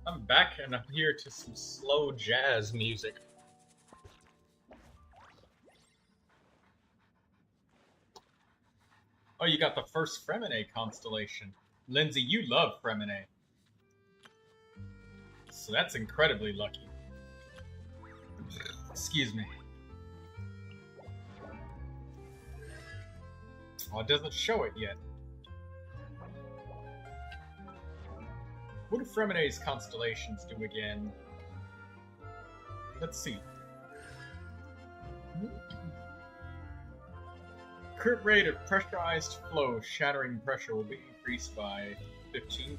I'm back and I'm here to some slow jazz music. Oh, you got the first Fremine constellation. Lindsay, you love Fremine. So that's incredibly lucky. Excuse me. Oh, it doesn't show it yet. What do Fremine's constellations do again? Let's see. Current rate of pressurized flow shattering pressure will be increased by 15%.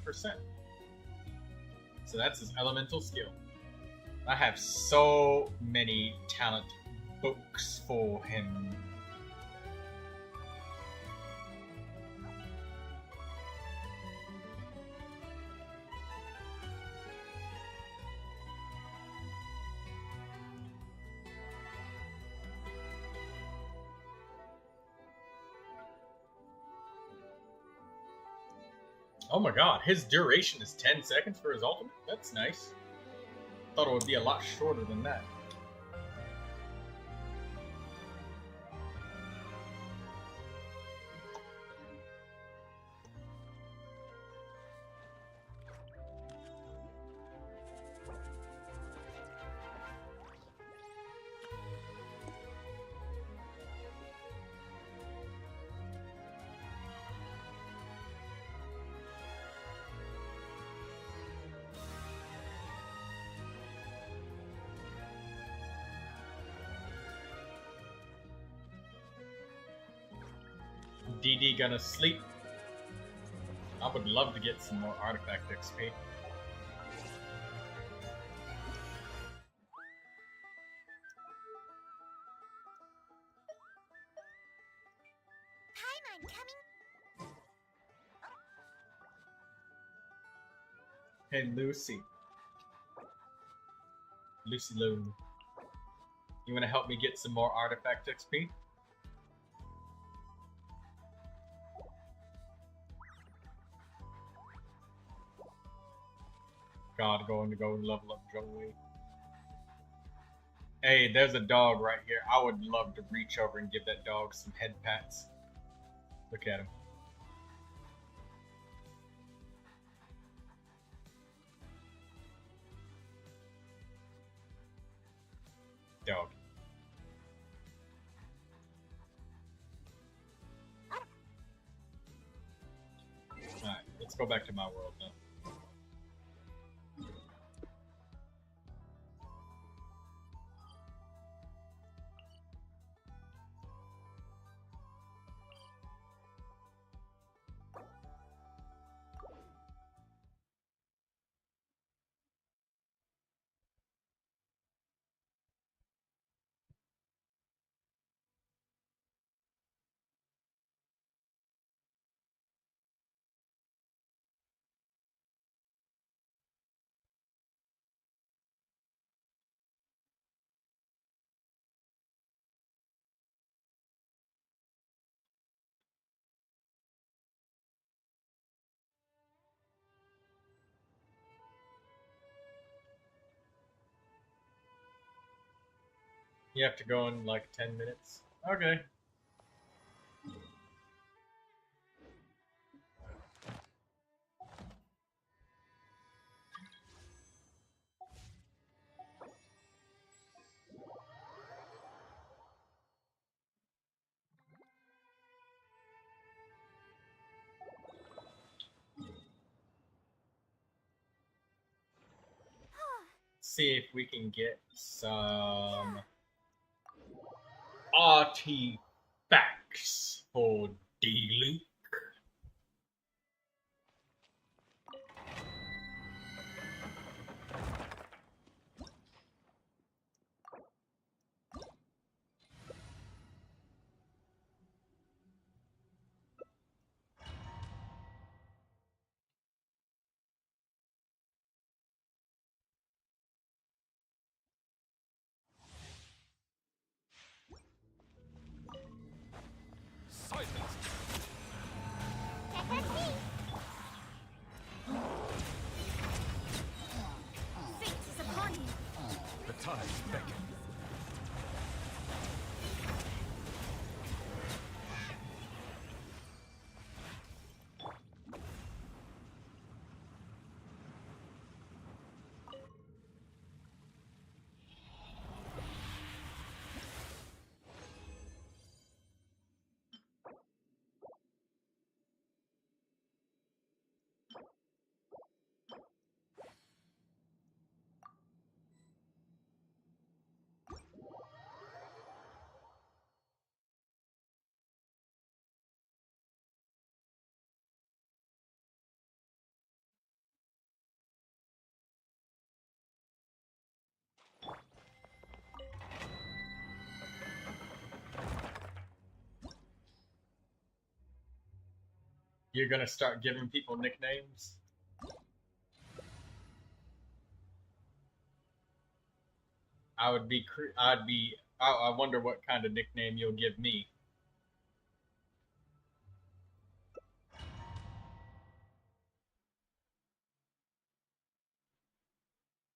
So that's his elemental skill. I have so many talent books for him. Oh my god, his duration is 10 seconds for his ultimate? That's nice. Thought it would be a lot shorter than that. DD gonna sleep. I would love to get some more artifact XP. Paimon coming. Hey Lucy. Lucy Loon. You wanna help me get some more artifact XP? God, going to go level up Joey. Hey, there's a dog right here. I would love to reach over and give that dog some head pats. Look at him. Dog. Alright, let's go back to my world now. You have to go in like 10 minutes. Okay. See if we can get some artifacts for D-Luke. Silence! You're gonna start giving people nicknames? I wonder what kind of nickname you'll give me.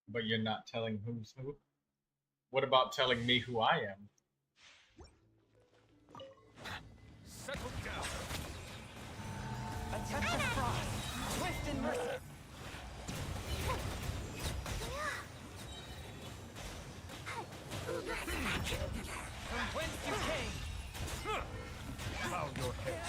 But you're not telling who's who? What about telling me who I am? Settle down. A touch of frost, swift and merciless. From whence you came. Bow your head.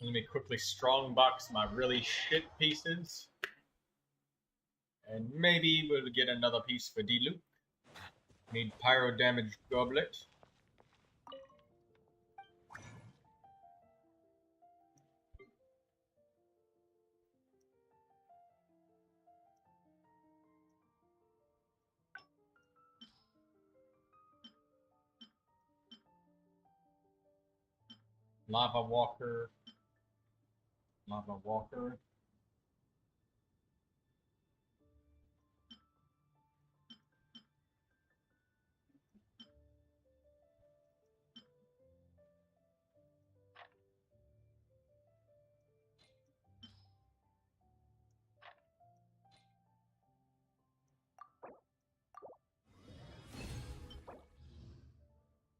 Let me quickly strongbox my really shit pieces. And maybe we'll get another piece for D-Luke. Need pyro damage goblet. Lava walker. Lava walker.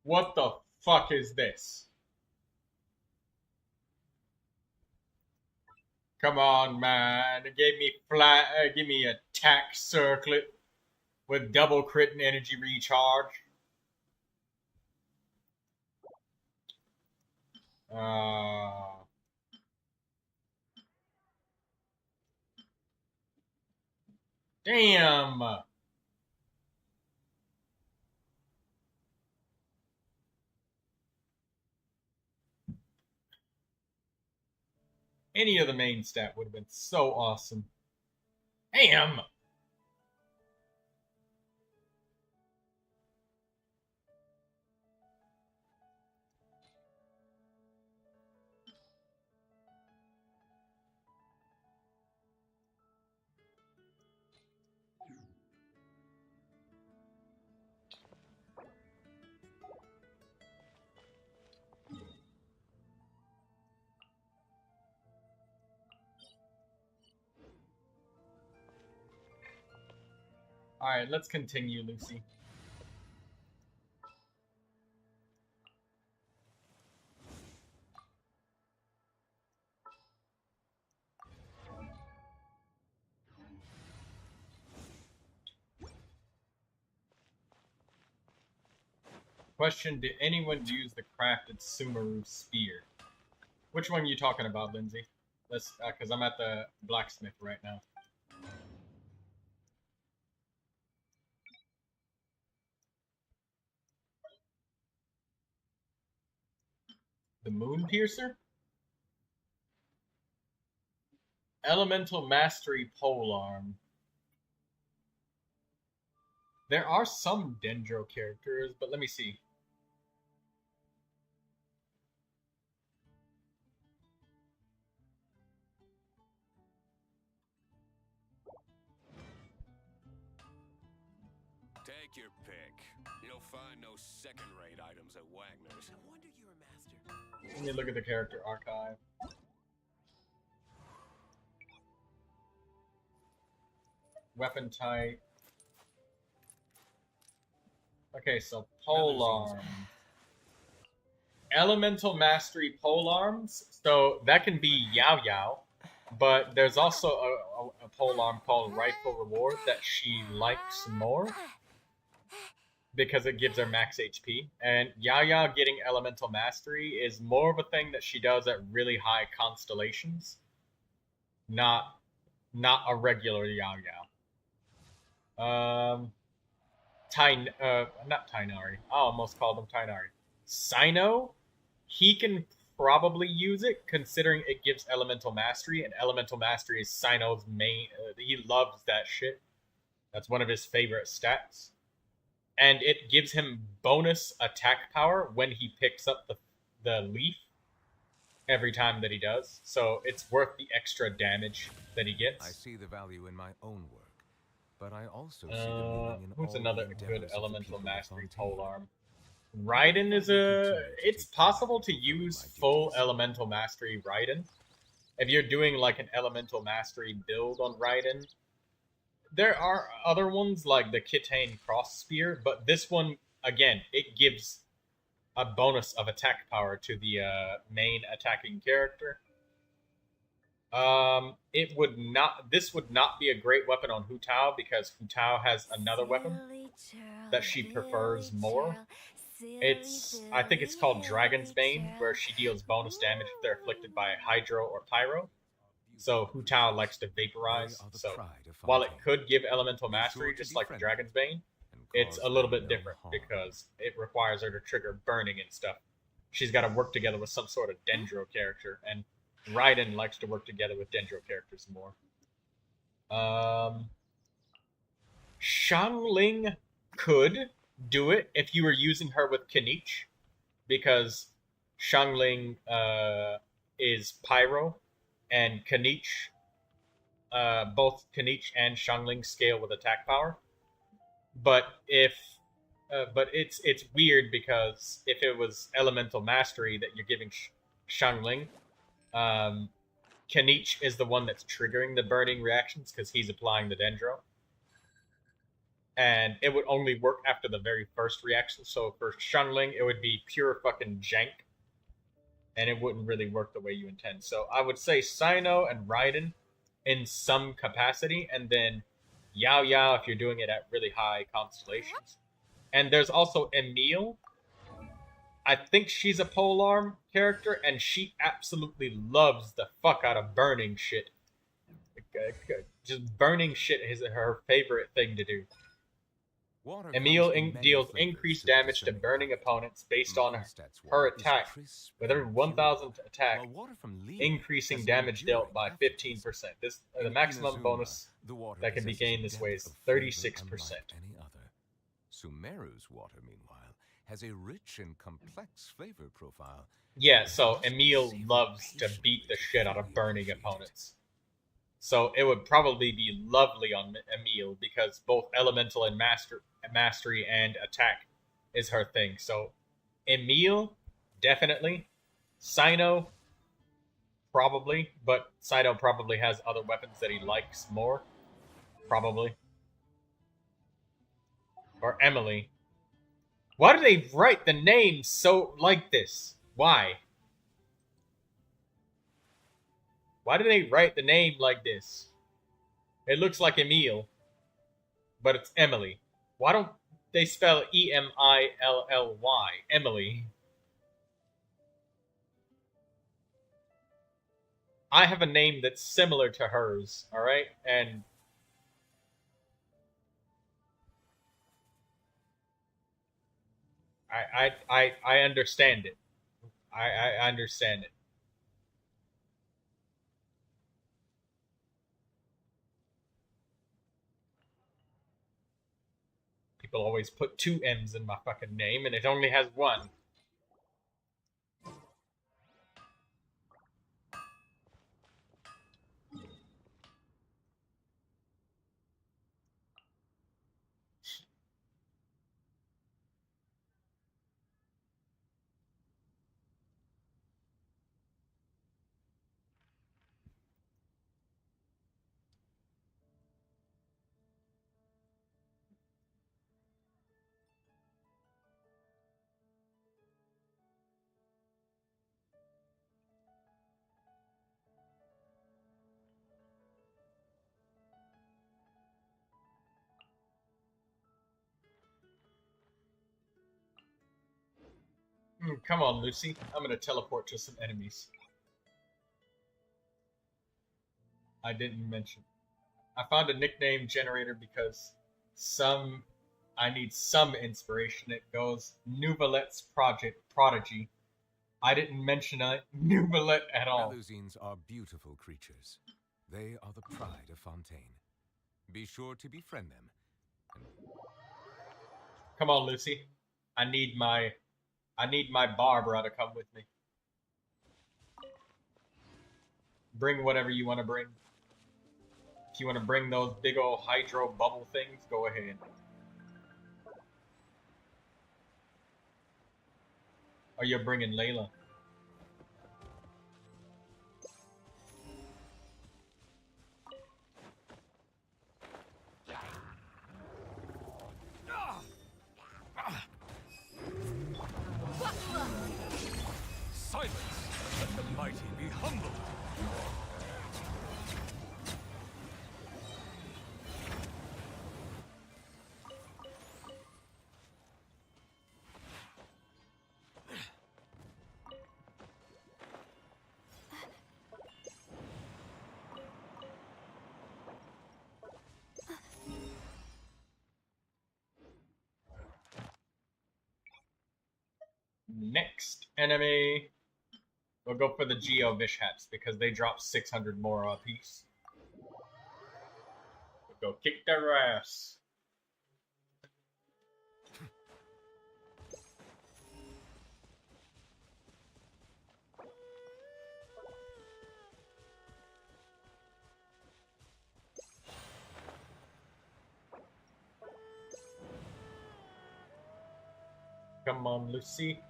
What the fuck is this? Come on, man. It gave me give me attack circlet with double crit and energy recharge. Damn. Any of the main stat would have been so awesome. Damn. Alright, let's continue, Lucy. Question, did anyone use the crafted Sumeru spear? Which one are you talking about, Lindsay? Let's, because I'm at the blacksmith right now. The Moon Piercer? Elemental Mastery Polearm. There are some Dendro characters, but let me see. Take your pick. You'll find no second-rate items at Wagner's. No wonder you're a master. Let me look at the character archive. Weapon type. Okay, so polearm. Elemental Mastery polearms. So that can be Yao Yao. But there's also a polearm called Rifle Reward that she likes more because it gives her max HP. And Yaya getting Elemental Mastery is more of a thing that she does at really high constellations, not a regular Yaya. Not Tainari. I almost called him Tainari. Sino, he can probably use it, considering it gives Elemental Mastery, and Elemental Mastery is Sino's main. He loves that shit. That's one of his favorite stats. And it gives him bonus attack power when he picks up the leaf every time that he does. So it's worth the extra damage that he gets. I see the value in my own work, but I also see the meaning in who's all another the good endeavors of the Elemental people Mastery without polearm? Raiden is it's possible to use full Elemental Mastery Raiden. If you're doing like an Elemental Mastery build on Raiden. There are other ones like the Kitane Cross Spear, but this one, again, it gives a bonus of attack power to the main attacking character. This would not be a great weapon on Hu Tao because Hu Tao has another weapon that she prefers more. I think it's called Dragon's Bane, where she deals bonus damage if they're afflicted by Hydro or Pyro. So Hu Tao likes to vaporize. So while it could give Elemental Mastery, just like Dragon's Bane, it's a little bit different because it requires her to trigger burning and stuff. She's got to work together with some sort of Dendro character, and Raiden likes to work together with Dendro characters more. Xiangling could do it if you were using her with Kanich, because Xiangling is Pyro, and Kanich, both Kanich and Xiangling scale with attack power. But it's weird because if it was Elemental Mastery that you're giving Xiangling, Kanich is the one that's triggering the burning reactions because he's applying the Dendro. And it would only work after the very first reaction. So for Xiangling, it would be pure fucking jank. And it wouldn't really work the way you intend. So I would say Sino and Raiden in some capacity. And then Yao Yao if you're doing it at really high constellations. And there's also Emile. I think she's a polearm character. And she absolutely loves the fuck out of burning shit. Just burning shit is her favorite thing to do. Emile deals increased damage to burning opponents based on her attack, with every 1,000 attack, increasing damage dealt by 15%. The maximum bonus that can be gained this way is 36%. Sumeru's water, meanwhile, has a rich and complex flavor profile. Yeah, so Emile loves to beat the shit out of burning opponents. So it would probably be lovely on Emile because both Elemental and Mastery and Attack is her thing. So Emile, definitely. Sino, probably. But Sino probably has other weapons that he likes more. Probably. Or Emily. Why do they write the name so like this? Why? Why do they write the name like this? It looks like Emile, but it's Emily. Why don't they spell E-M-I-L-L-Y? Emily. I have a name that's similar to hers, alright? And I understand it. I understand it. People always put 2 M's in my fucking name, and it only has 1. Come on, Lucy. I'm gonna teleport to some enemies. I didn't mention. I found a nickname generator because I need some inspiration. It goes Neuvilette's Prodigy. I didn't mention Neuvilette at all. Melusines are beautiful creatures. They are the pride of Fontaine. Be sure to befriend them. Come on, Lucy. I need my Barbara to come with me. Bring whatever you want to bring. If you want to bring those big old hydro bubble things, go ahead. Or you're bringing Layla. Silence! Let the mighty be humbled! Next enemy, we'll go for the Geovish hats because they drop 600 more a piece. We'll go kick their ass. Come on, Lucy.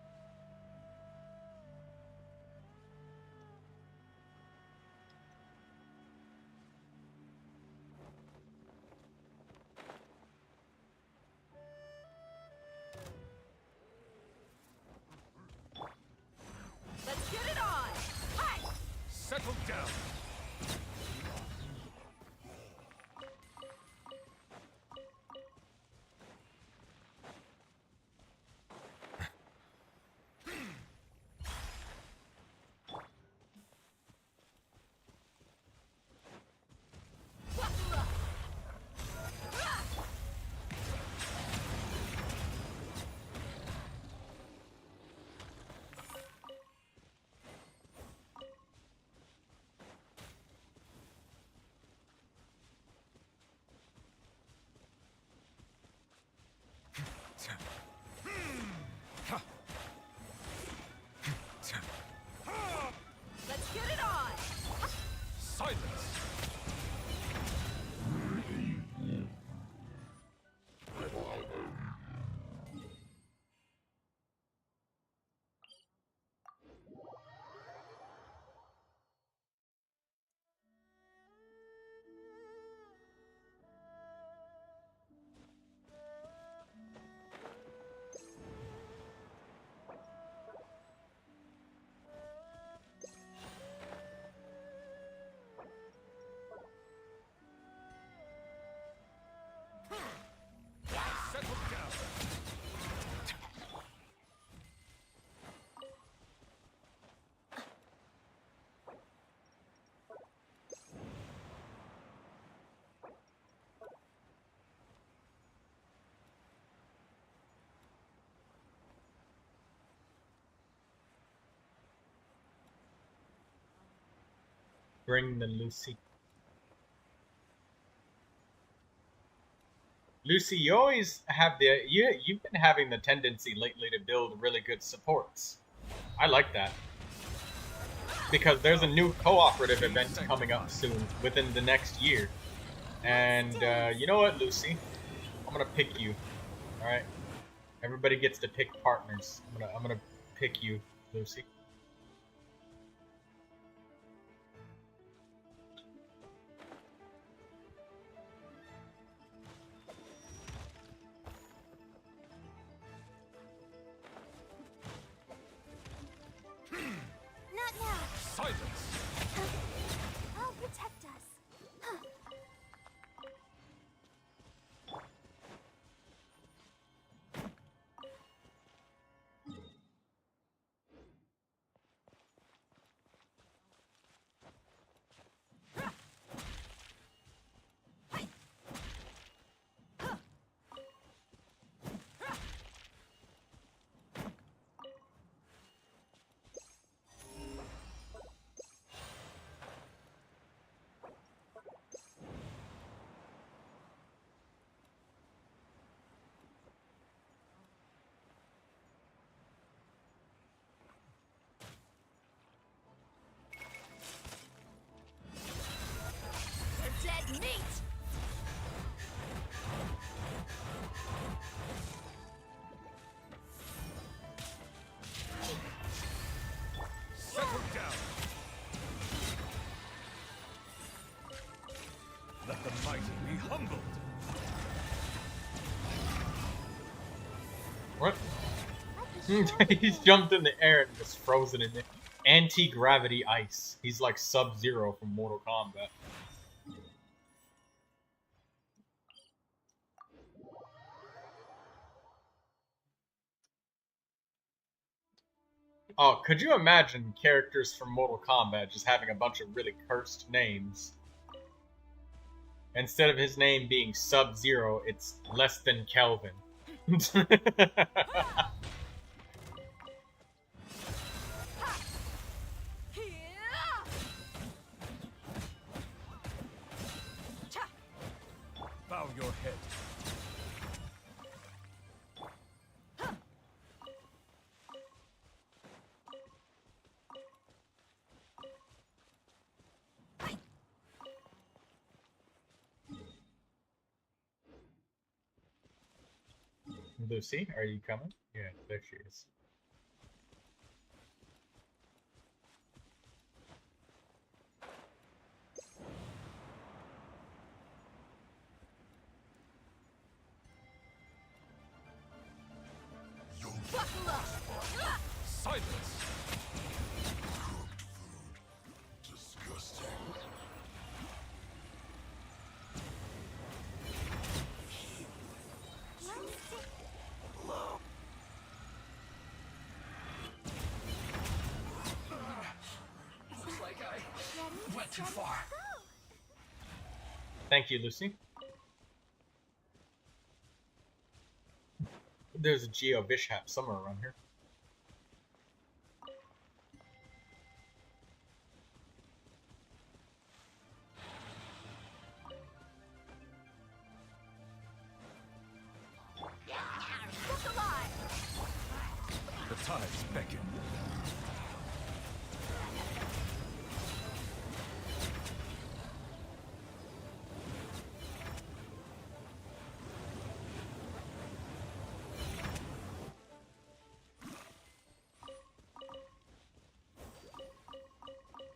Let's get it on! Hi! Settle down! Let's get it on! Silence! Settle down! Bring the Lucy. Lucy, you always have you've been having the tendency lately to build really good supports. I like that. Because there's a new cooperative event coming up soon, within the next year. And you know what, Lucy? I'm gonna pick you. Alright? Everybody gets to pick partners. I'm gonna pick you, Lucy. Not now. Silence! I'll protect us. What? He's jumped in the air and just frozen in the anti-gravity ice. He's like Sub-Zero from Mortal Kombat. Oh, could you imagine characters from Mortal Kombat just having a bunch of really cursed names? Instead of his name being Sub-Zero, it's less than Kelvin. Bow your head. Lucy, are you coming? Yeah, there she is. Silence! Too far. Thank you, Lucy. There's a Geo Bishop somewhere around here. The tides beckon.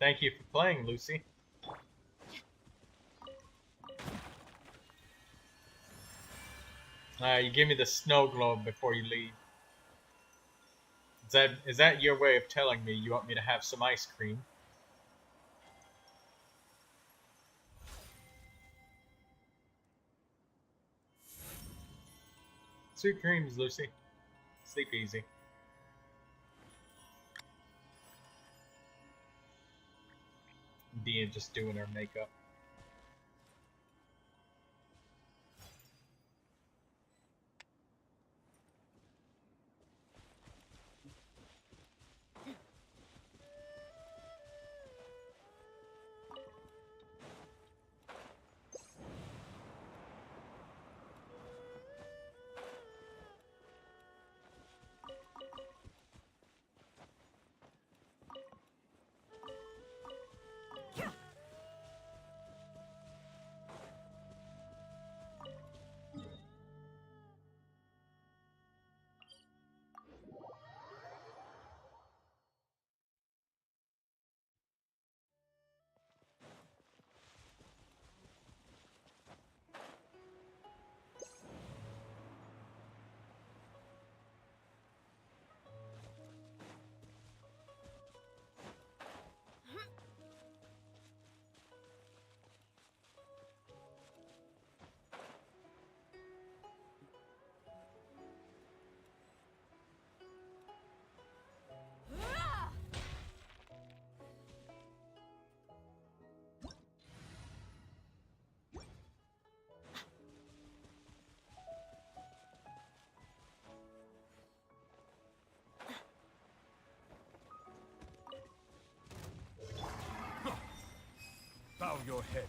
Thank you for playing, Lucy. You give me the snow globe before you leave. Is that your way of telling me you want me to have some ice cream? Sweet dreams, Lucy. Sleep easy. Dia just doing her makeup. Bow your head.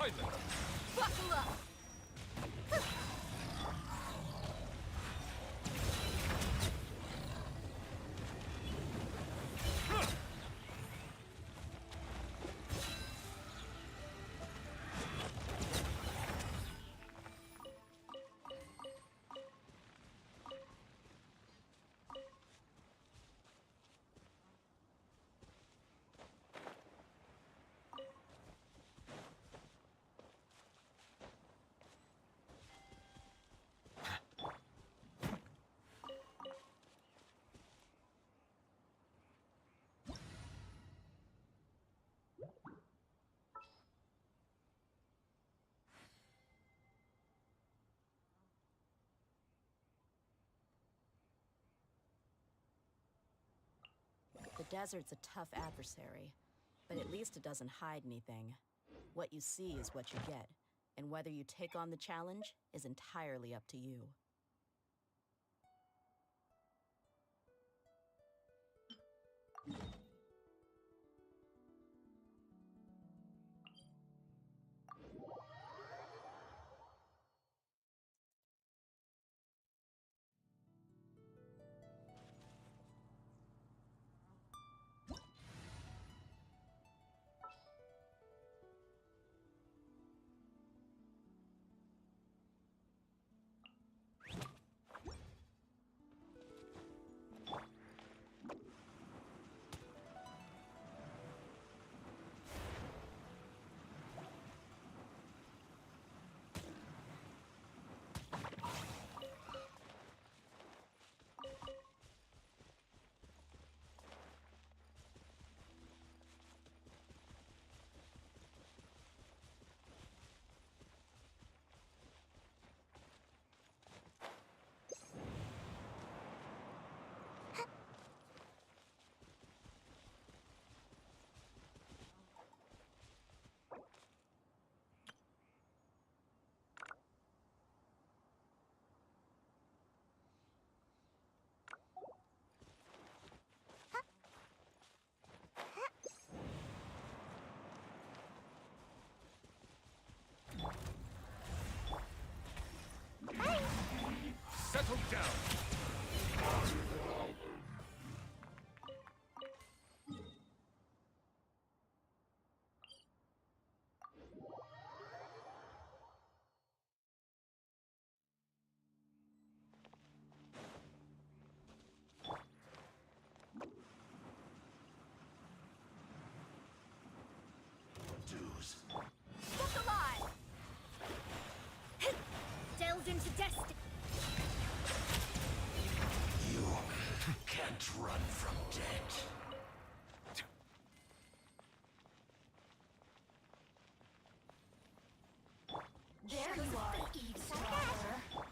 Silence! Buckle up! The desert's a tough adversary, but at least it doesn't hide anything. What you see is what you get, and whether you take on the challenge is entirely up to you. Settle down! Look alive! Delved into destiny. You can't run from death. There you are, eavesdropper.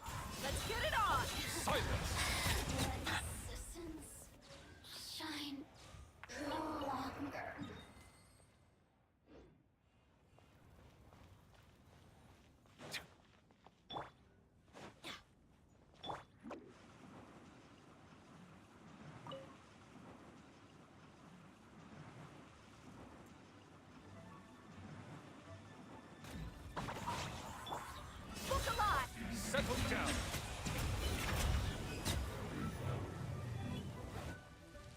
Let's get it on! Silence! Shine no longer. Look alive! Settle down!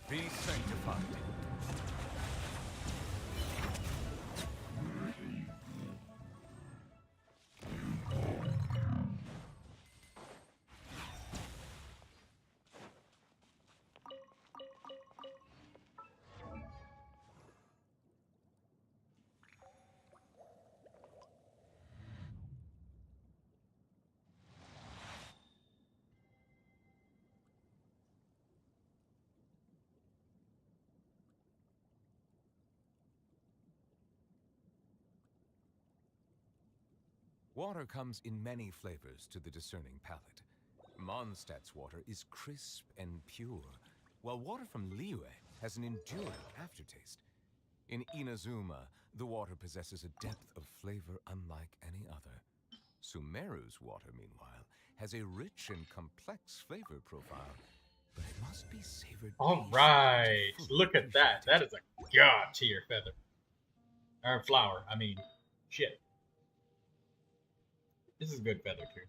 Be sanctified. Water comes in many flavors to the discerning palate. Mondstadt's water is crisp and pure, while water from Liyue has an enduring aftertaste. In Inazuma, the water possesses a depth of flavor unlike any other. Sumeru's water, meanwhile, has a rich and complex flavor profile, but it must be savored. All right, look at that. That is a god tier feather. Or flower, I mean, shit. This is good feather too.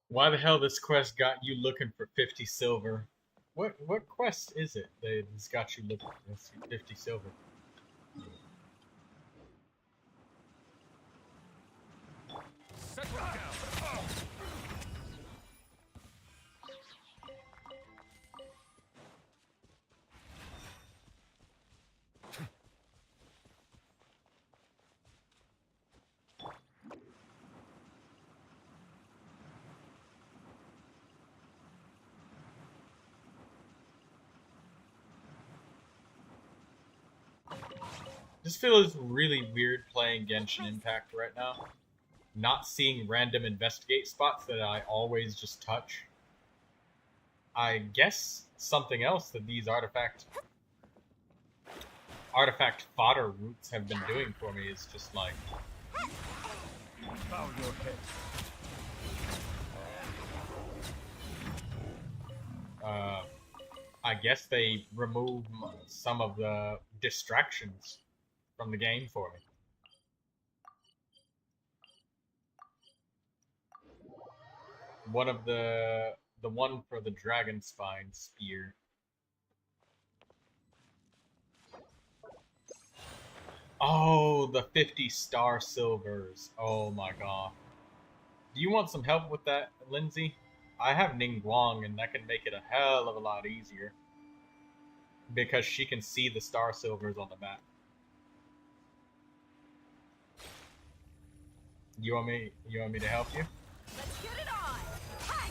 Why the hell this quest got you looking for 50 silver? What quest is it that's got you looking for 50 silver? Settle down. This feels really weird playing Genshin Impact right now. Not seeing random investigate spots that I always just touch. I guess something else that these artifact fodder routes have been doing for me is just like... Bow your head. I guess they remove some of the distractions from the game for me. One of the one for the dragon spine spear. Oh, the 50 star silvers. Oh my god. Do you want some help with that, Lindsay? I have Ningguang, and that can make it a hell of a lot easier. Because she can see the star silvers on the map. You want me to help you? Let's get it on! Hi!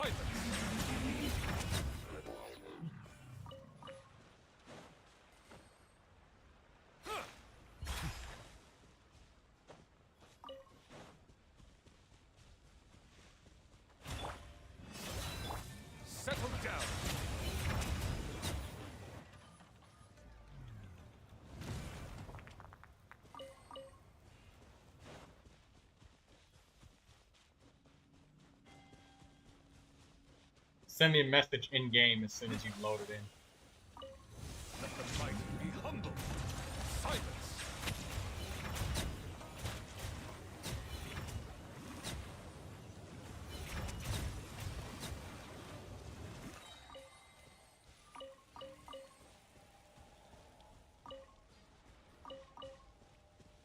Silence! Settle down! Send me a message in game as soon as you've loaded in. Let the mighty be humble. Silence!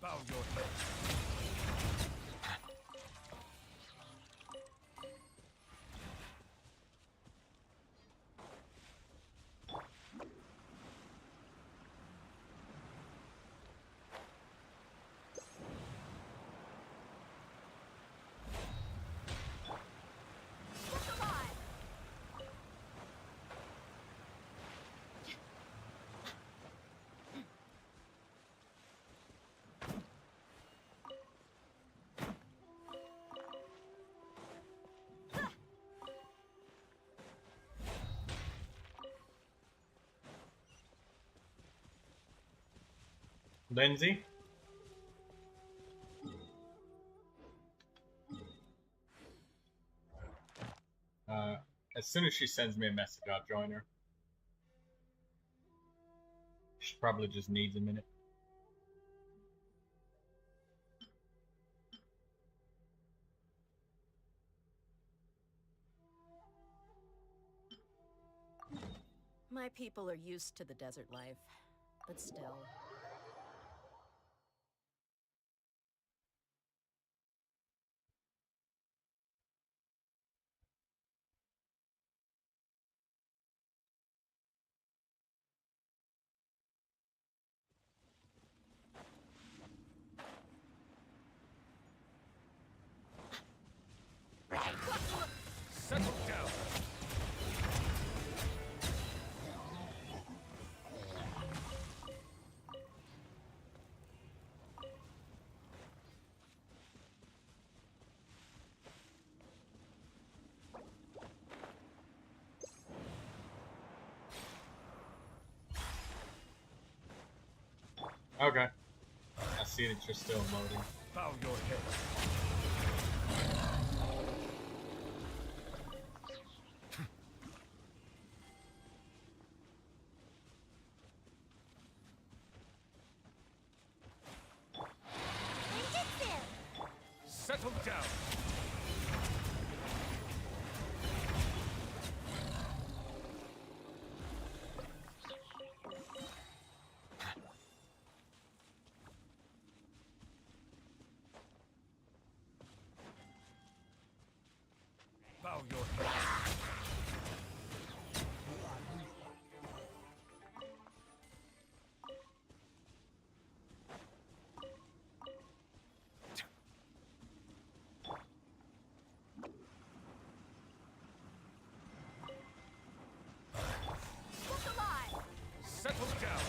Bow your head. Lindsay? As soon as she sends me a message, I'll join her. She probably just needs a minute. My people are used to the desert life, but still. Settle down! Okay. I see that you're still loading. Bow your head. Settle down! Bow your head. Settle down!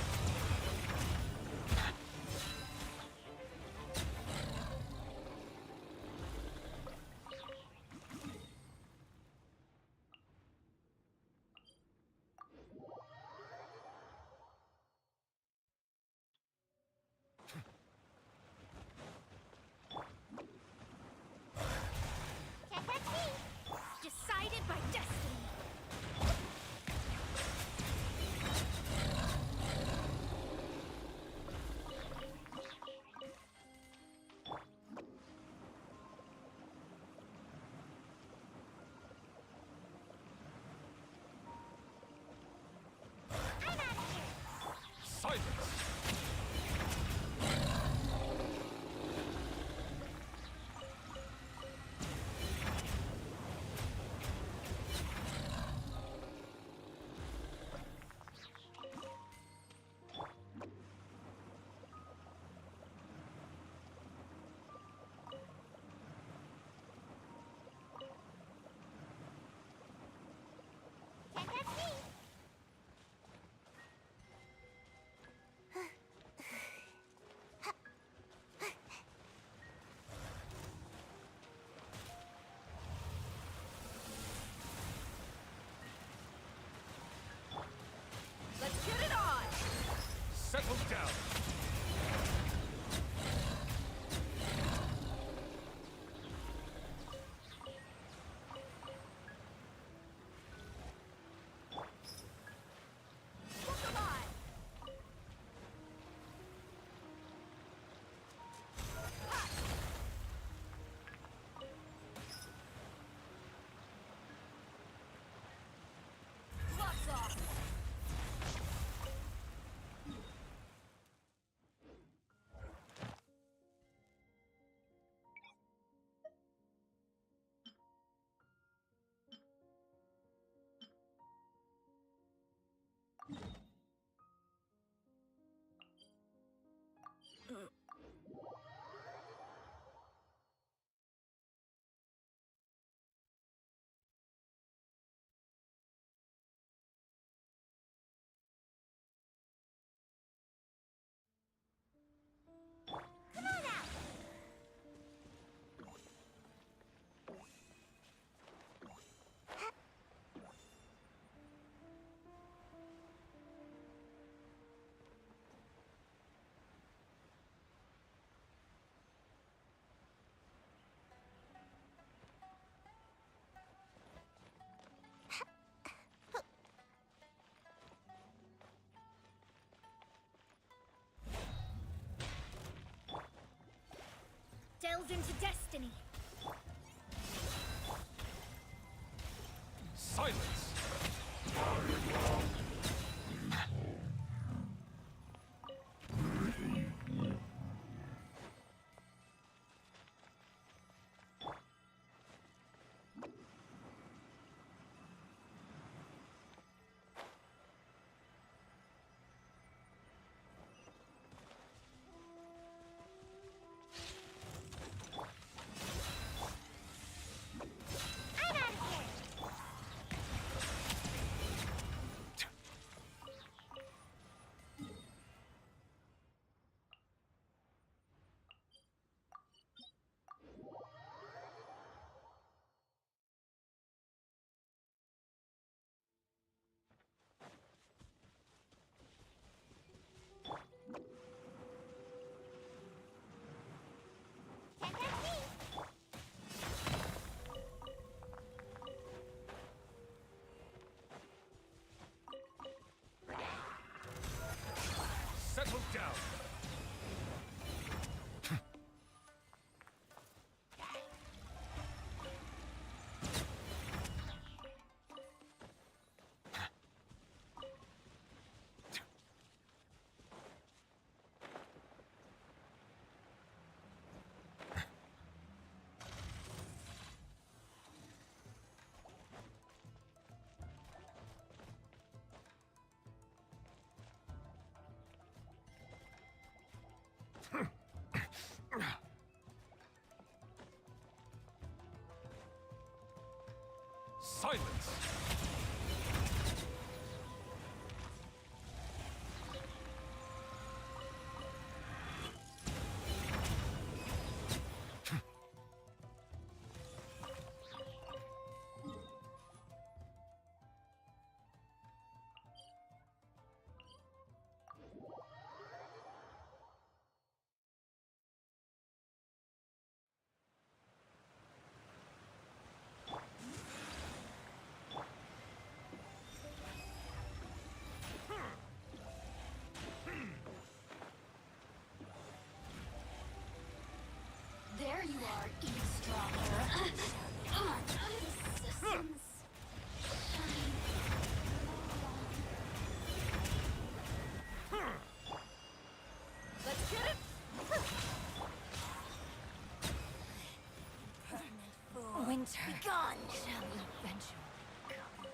Decided by destiny. Silence! awakening. Silence! Settle down! Silence! There you are, eavesdropper. Systems. Let's get it! Winter. Be gone! Shall eventually come.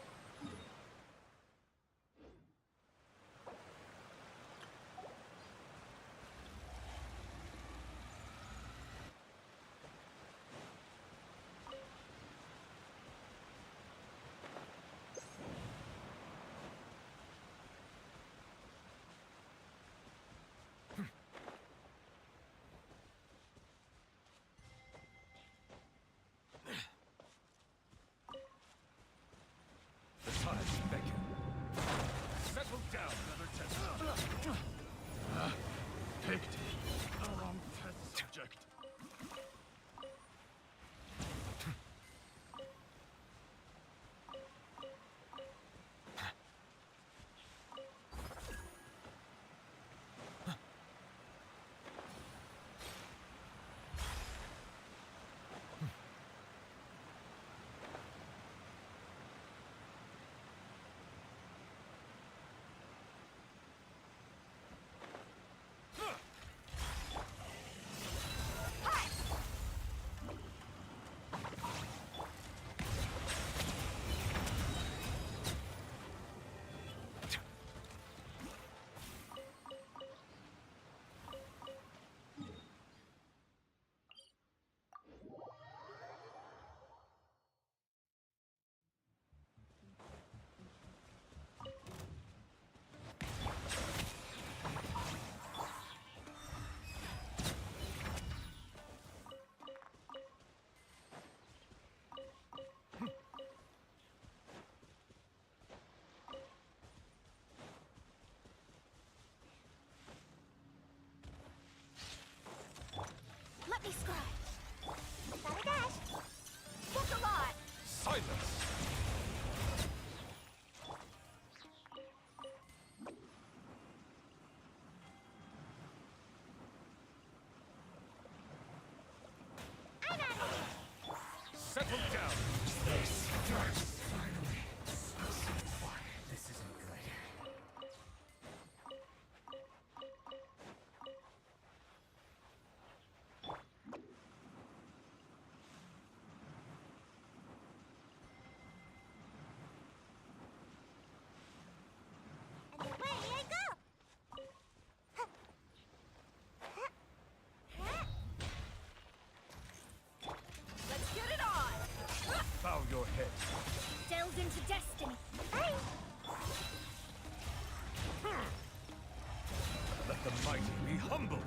souls into destiny. Let the mighty be humble.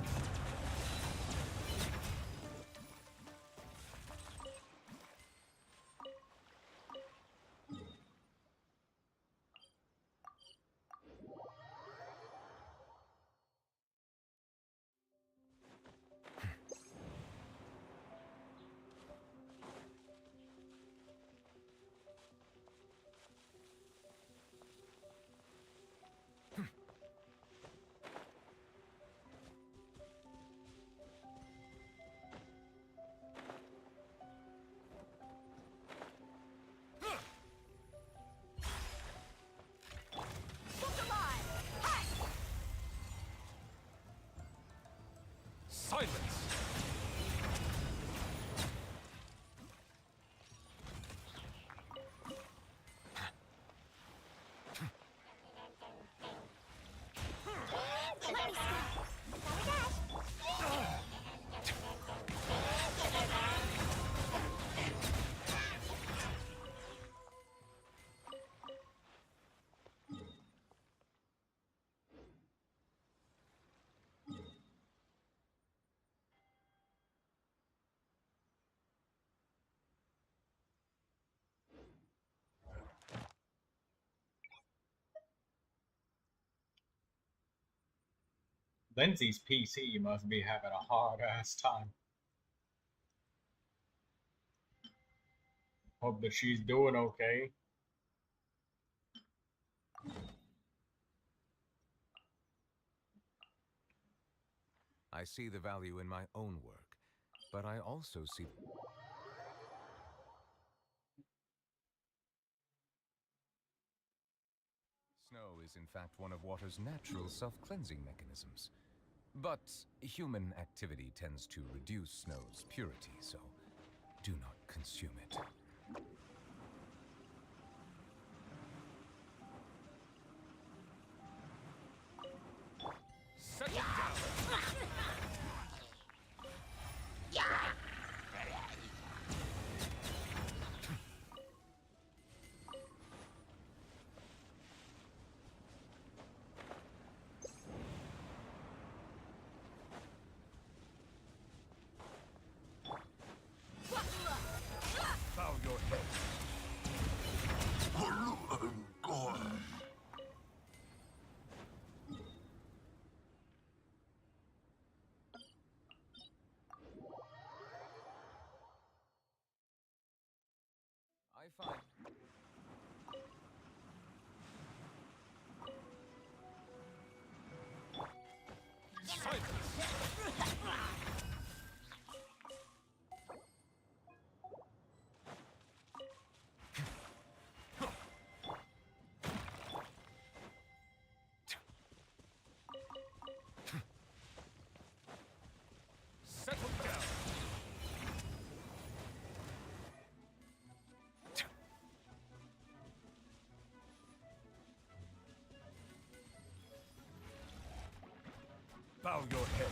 Silence! Lindsay's PC must be having a hard ass time. Hope that she's doing okay. I see the value in my own work, but I also see... Snow is in fact one of water's natural self-cleansing mechanisms. But human activity tends to reduce snow's purity, so do not consume it. Set it down! Bow your head. I find... Settle down. Bow your head.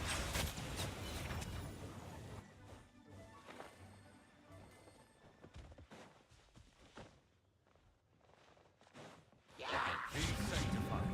Be sanctified.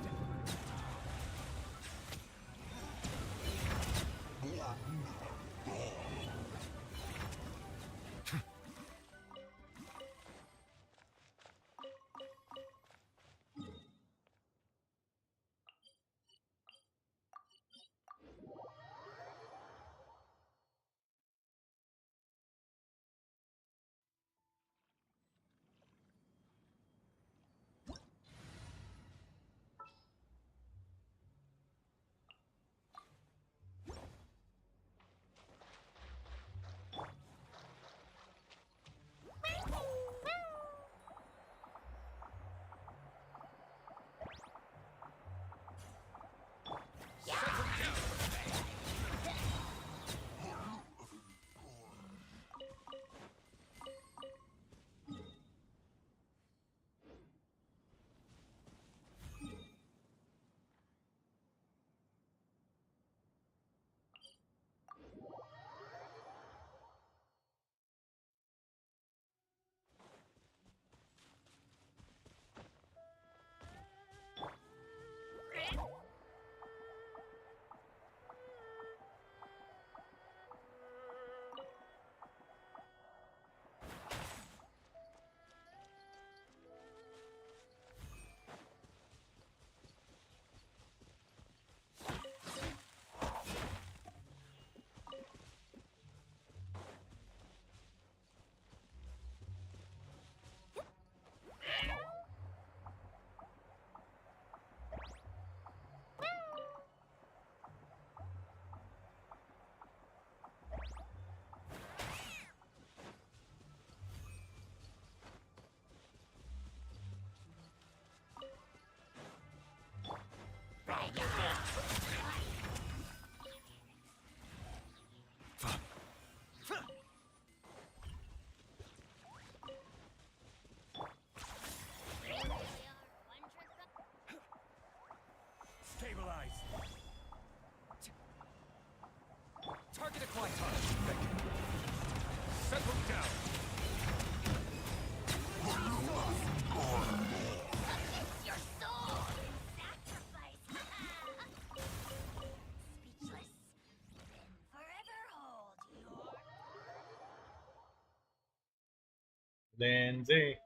Lindsay.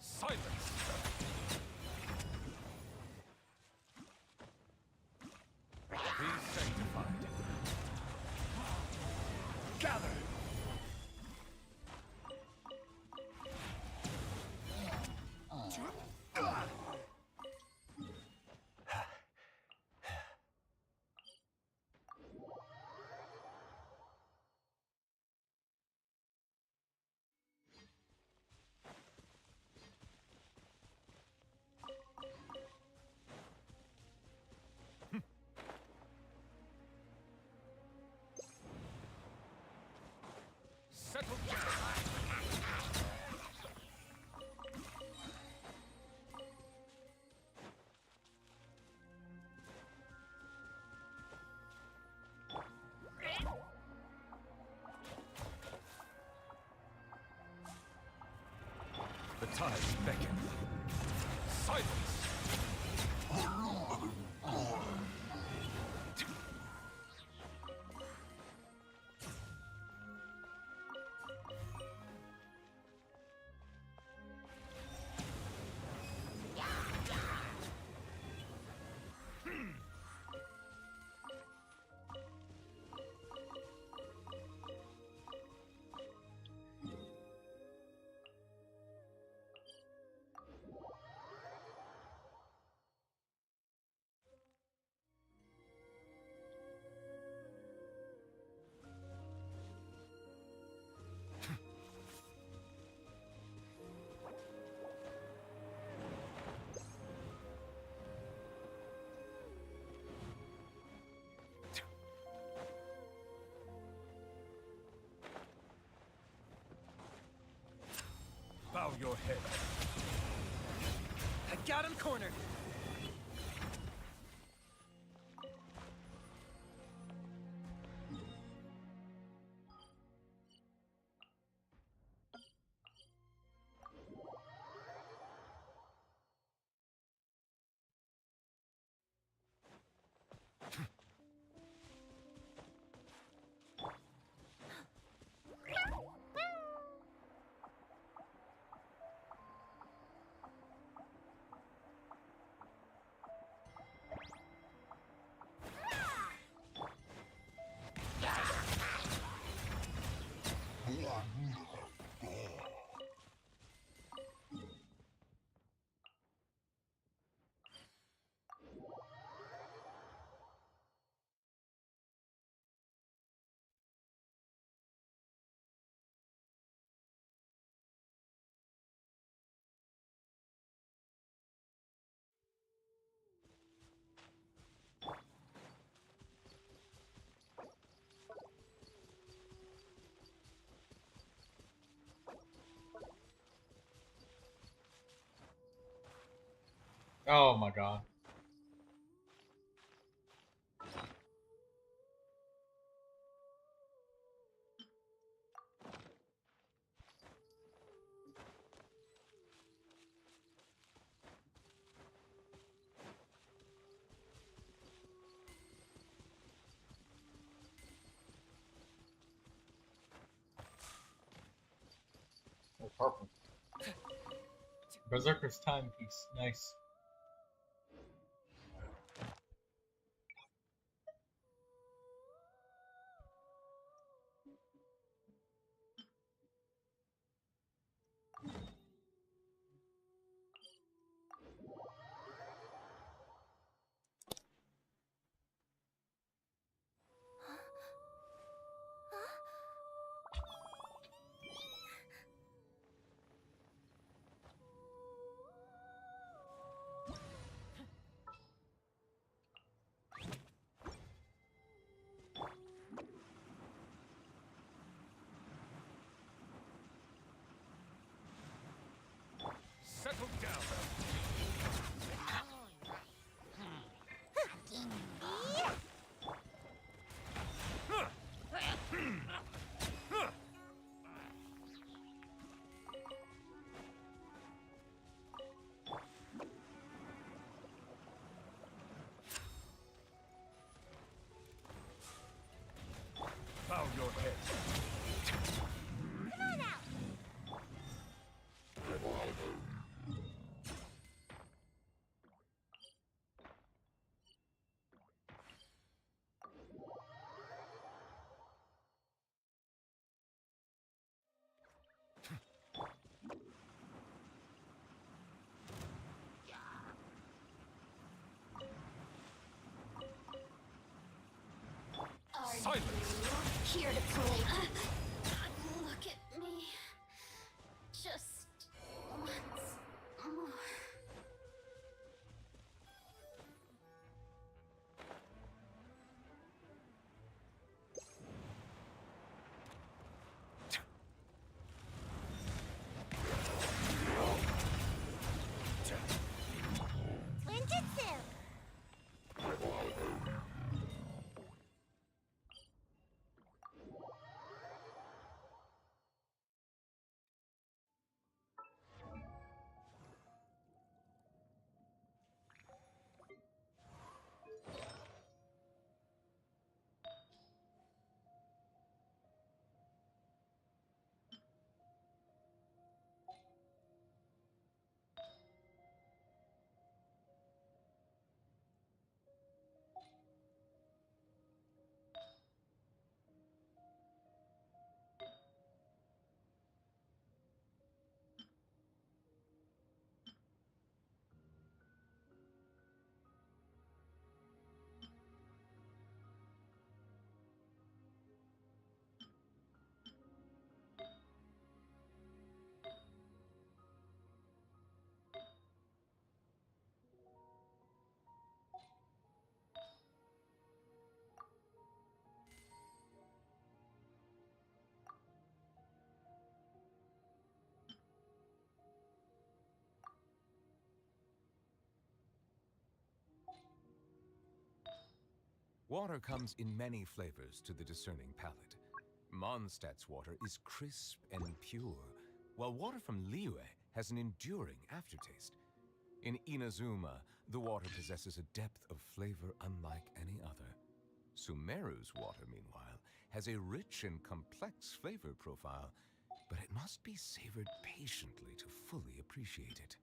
Silence! Be sanctified. Gather! Settle down. The tides beckon. Silence! Bow your head. I got him cornered. Oh my god. Oh, purple. Berserker's timepiece. Nice. Silence! Here to play. Look at me. Just once more. Ninjutsu! Water comes in many flavors to the discerning palate. Mondstadt's water is crisp and pure, while water from Liyue has an enduring aftertaste. In Inazuma, the water possesses a depth of flavor unlike any other. Sumeru's water, meanwhile, has a rich and complex flavor profile, but it must be savored patiently to fully appreciate it.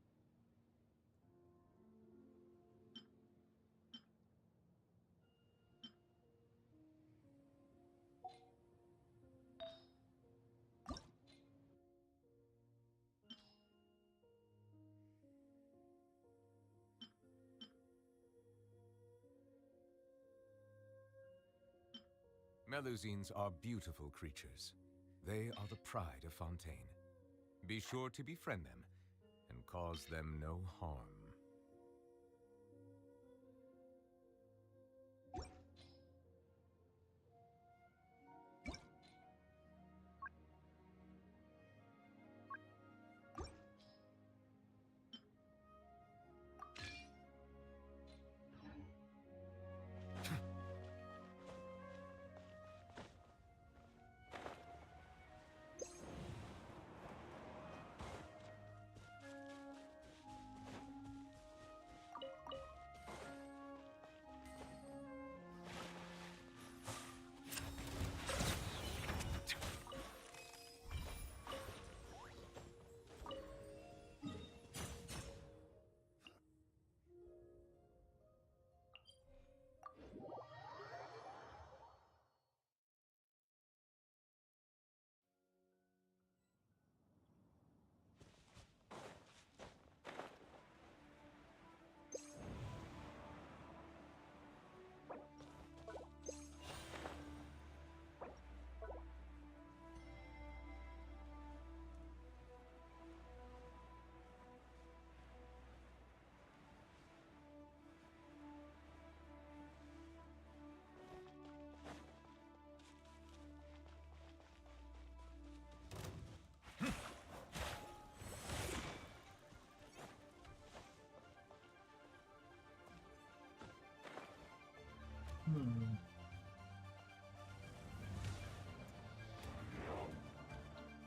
Melusines are beautiful creatures. They are the pride of Fontaine. Be sure to befriend them and cause them no harm.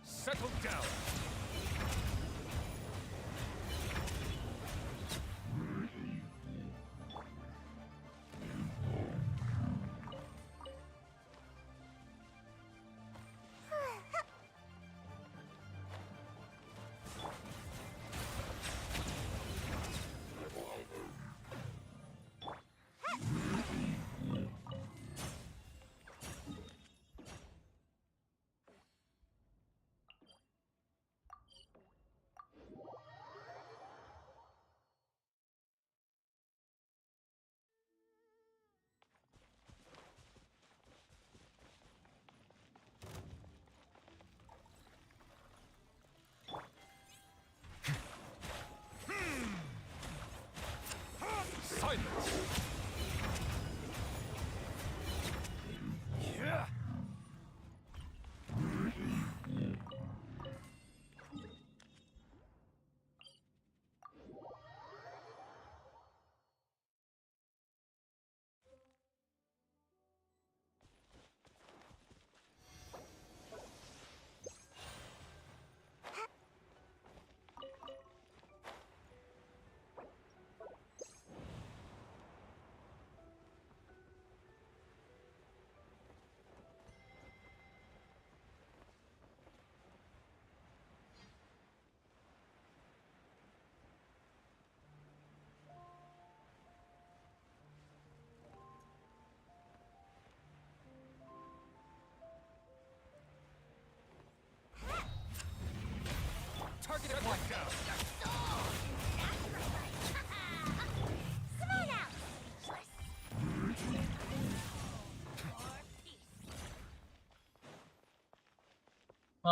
Settle down!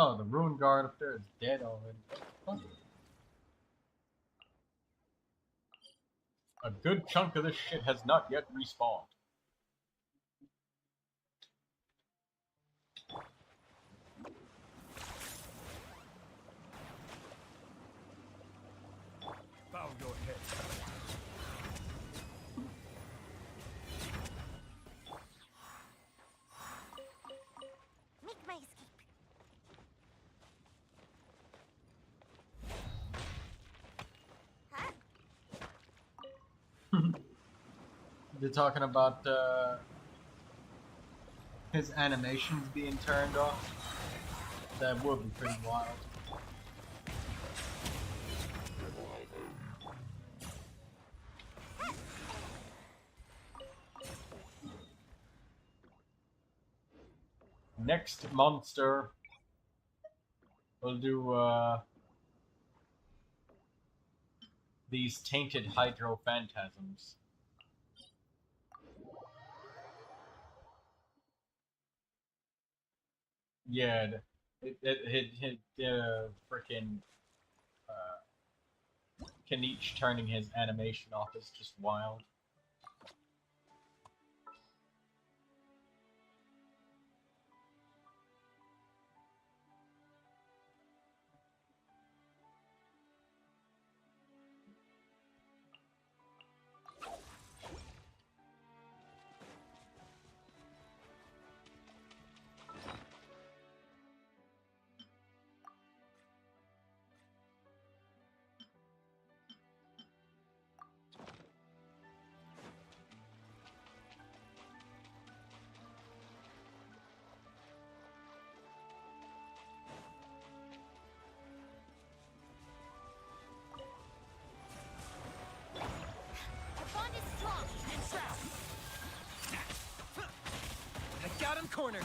Oh, the rune guard up there is dead already. What the fuck? A good chunk of this shit has not yet respawned. Bow your head. Make my escape. Huh? They're talking about his animations being turned off. That would be pretty wild. Next monster, we'll do these tainted hydro phantasms. Yeah, it freaking Kanich turning his animation off is just wild. Got him cornered.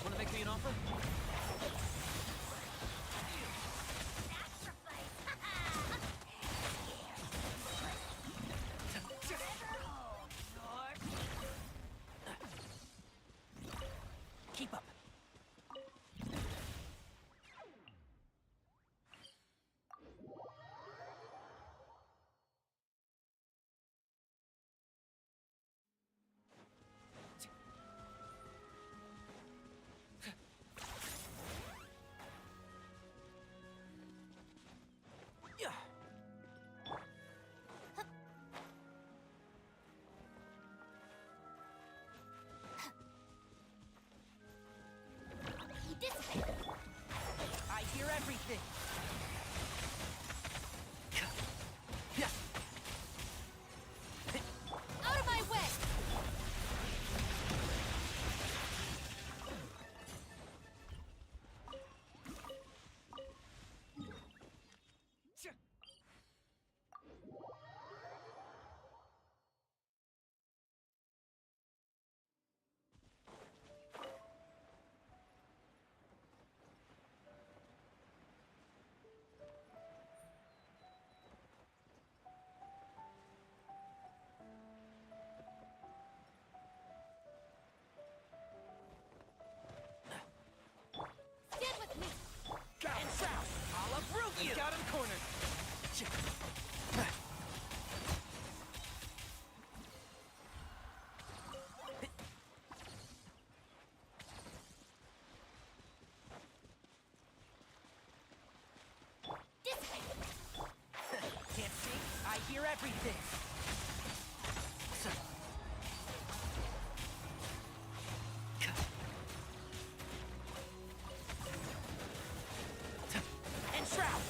Wanna make me an offer? Keep up. I hear everything. Out of my way. Stand with me. And south. I'll uproot you. Got him cornered. Can't see. I hear everything. And shroud.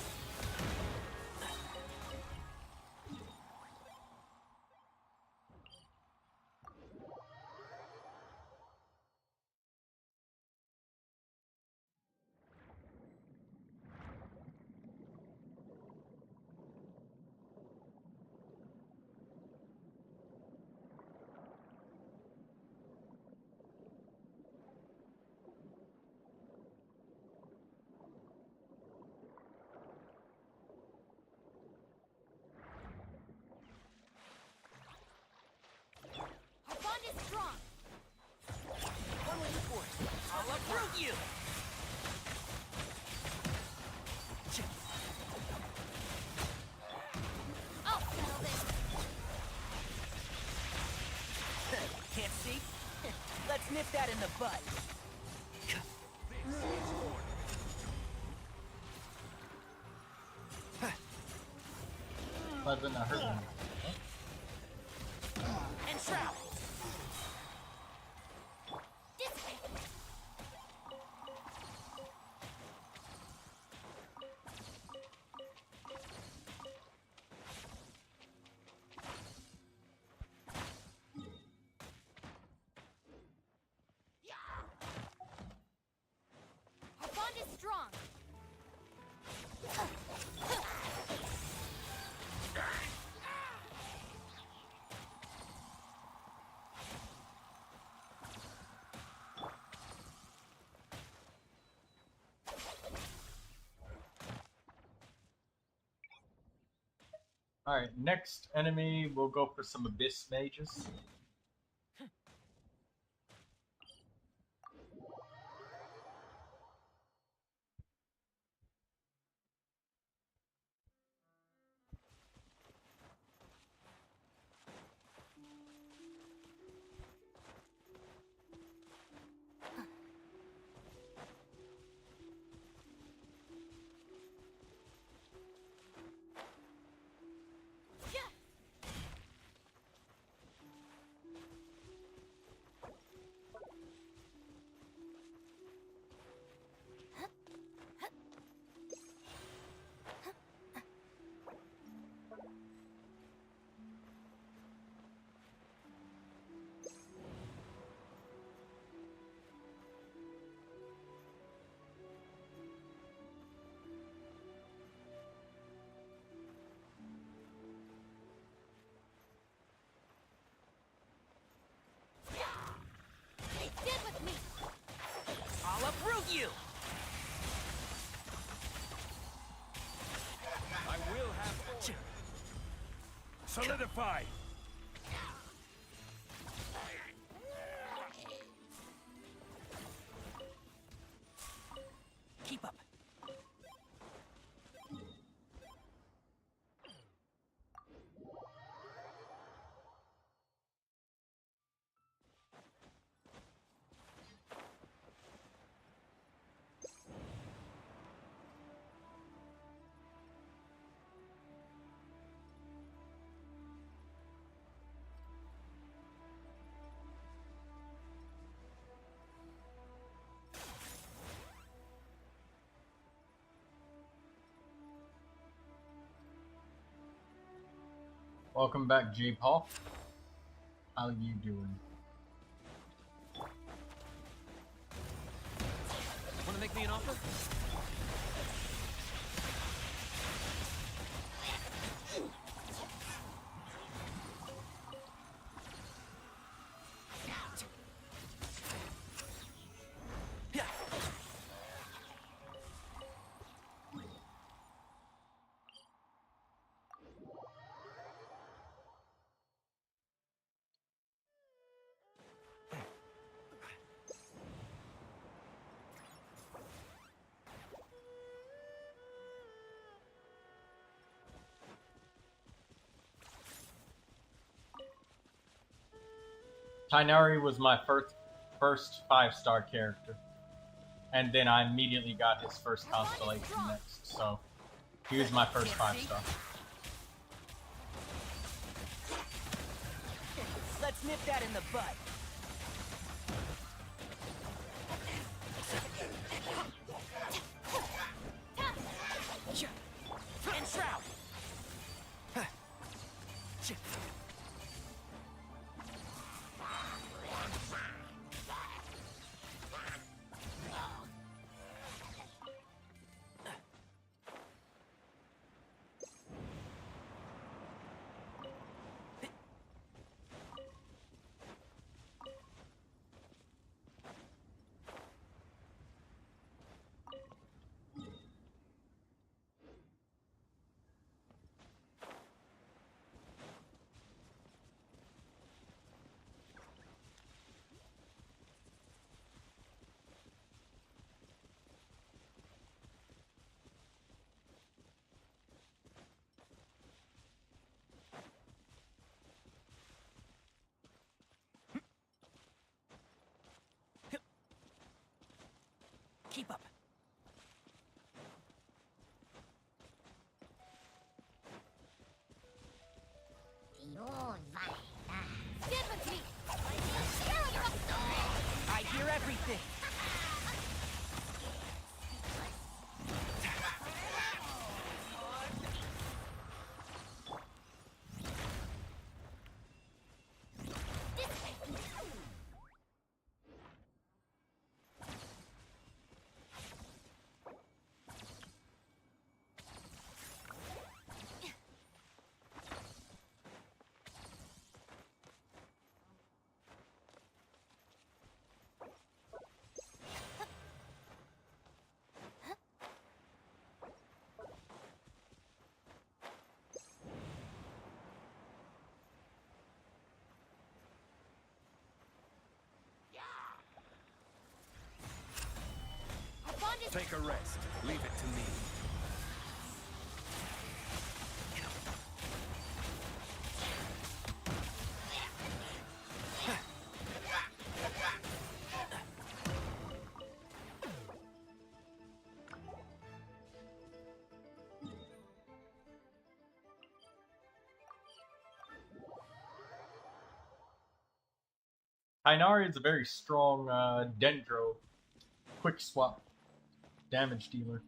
see? Let's nip that in the bud. But then I hurt him. And trap. Our bond is strong. Alright, next enemy, we'll go for some Abyss Mages. Stand with me. I'll uproot you. I will have order. Solidify. Keep up. Welcome back, J. Paul. How you doing? Wanna make me an offer? Tighnari was my first 5-star character. And then I immediately got his first constellation next, so he was my first 5-star. Let's nip that in the bud. And shroud. Keep up. Stand with me. I hear everything. Take a rest. Leave it to me. Kainari is a very strong Dendro quick swap damage dealer.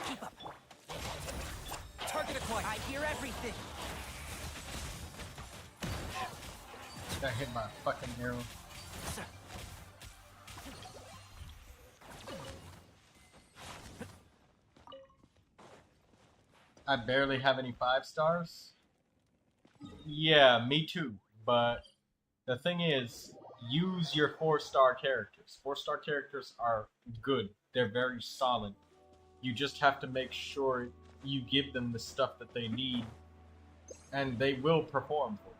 Keep up. Target acquired. I hear everything. Got hit by a fucking arrow. Sir. I barely have any 5 stars. Yeah, me too. But the thing is, use your 4-star characters. 4-star characters are good. They're very solid. You just have to make sure you give them the stuff that they need, and they will perform for you.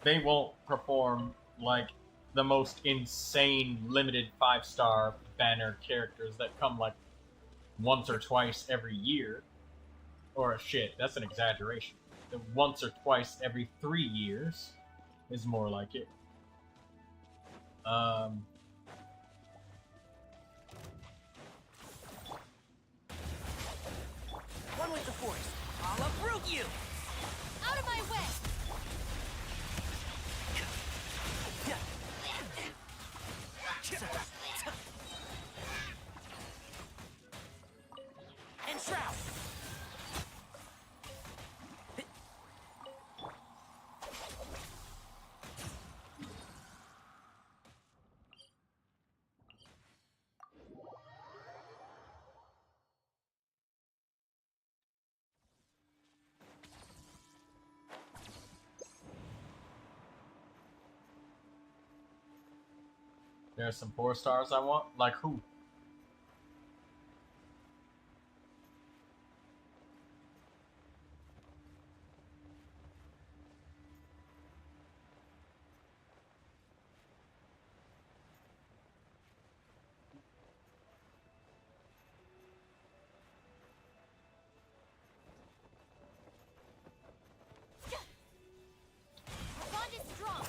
They won't perform like the most insane limited 5-star banner characters that come like once or twice every year. Or shit, that's an exaggeration. Once or twice every 3 years is more like it. One with the force. I'll uproot you. Out of my way. And shroud. There's some 4 stars I want. Like who? Bond is strong.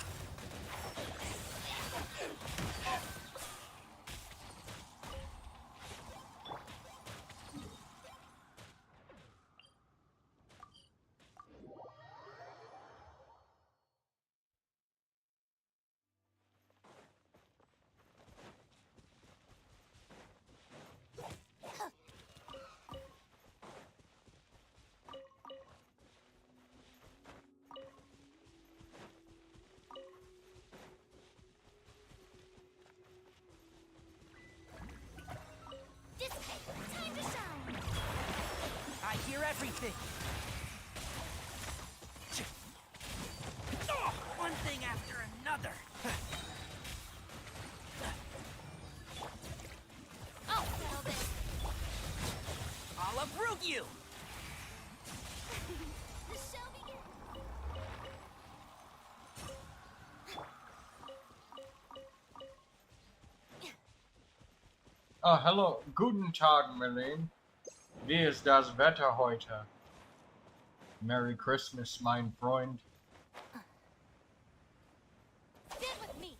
Time to shine. I hear everything. One thing after another. I'll settle this. I'll uproot you. The show begins. Oh, hello. Guten Tag, Marlene. Wie ist das Wetter heute? Merry Christmas, mein Freund. Stand with me.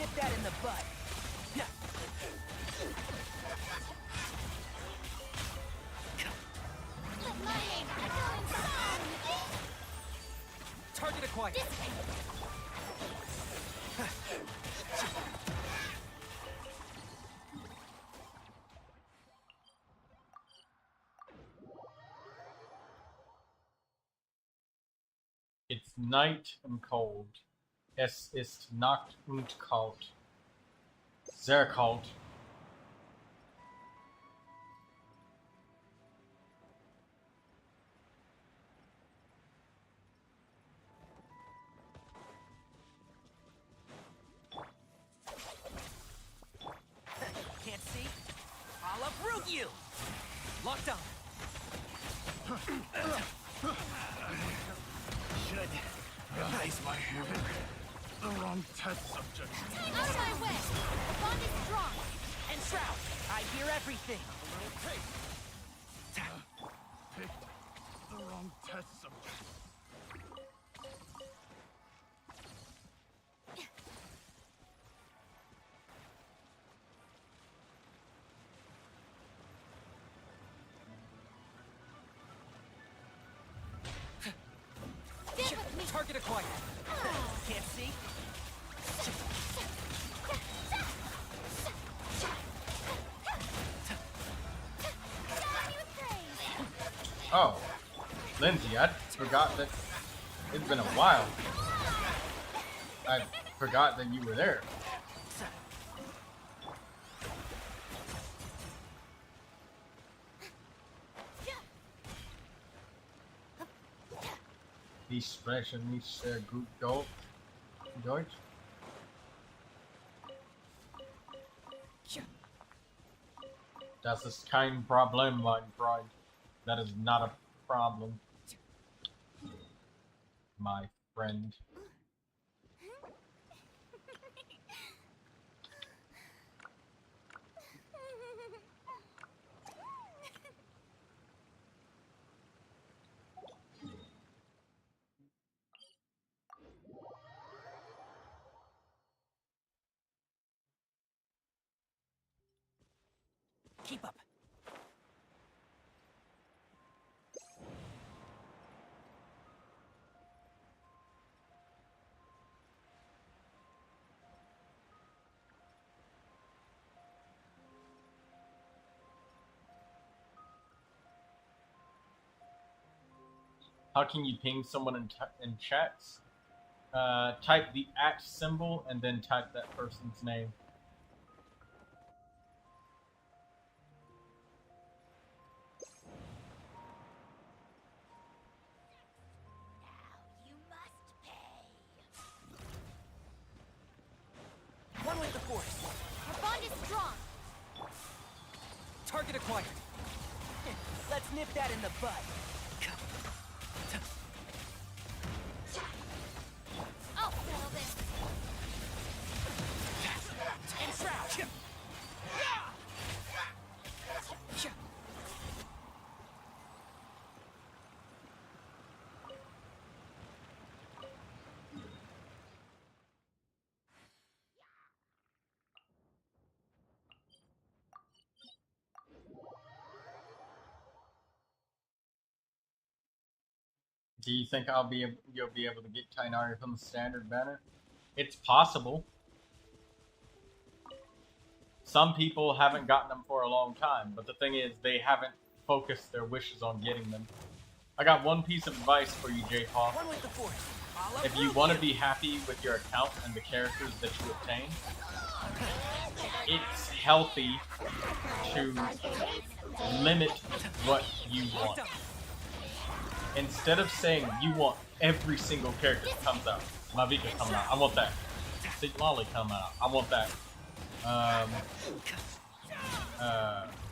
nip that in the bud. Target acquired. It's night and cold. Es ist Nacht und kalt. Sehr kalt. Can't see? I'll uproot you! Locked on. Should raise my hand. The wrong test subject. Out of my way! The bond is strong! And Shroud, I hear everything. Picked the wrong test subject. Target acquired. Can't see? Oh, Lindsay, I forgot that it's been a while. I forgot that you were there. Die sprechen nicht sehr gut Deutsch. Das ist kein Problem, mein Freund. That is not a problem, my friend. Keep up. How can you ping someone in chats? Type the @ symbol and then type that person's name. One with the force. Our bond is strong! Target acquired. Let's nip that in the bud. I'll settle this! And Shroud! Do you think you'll be able to get Tainari from the standard banner? It's possible. Some people haven't gotten them for a long time, but the thing is, they haven't focused their wishes on getting them. I got one piece of advice for you, J-Paw. One with the force. If you want to be happy with your account and the characters that you obtain, it's healthy to limit what you want. Instead of saying you want every single character that comes out, Mavuika coming out, I want that. Citlali coming out, I want that.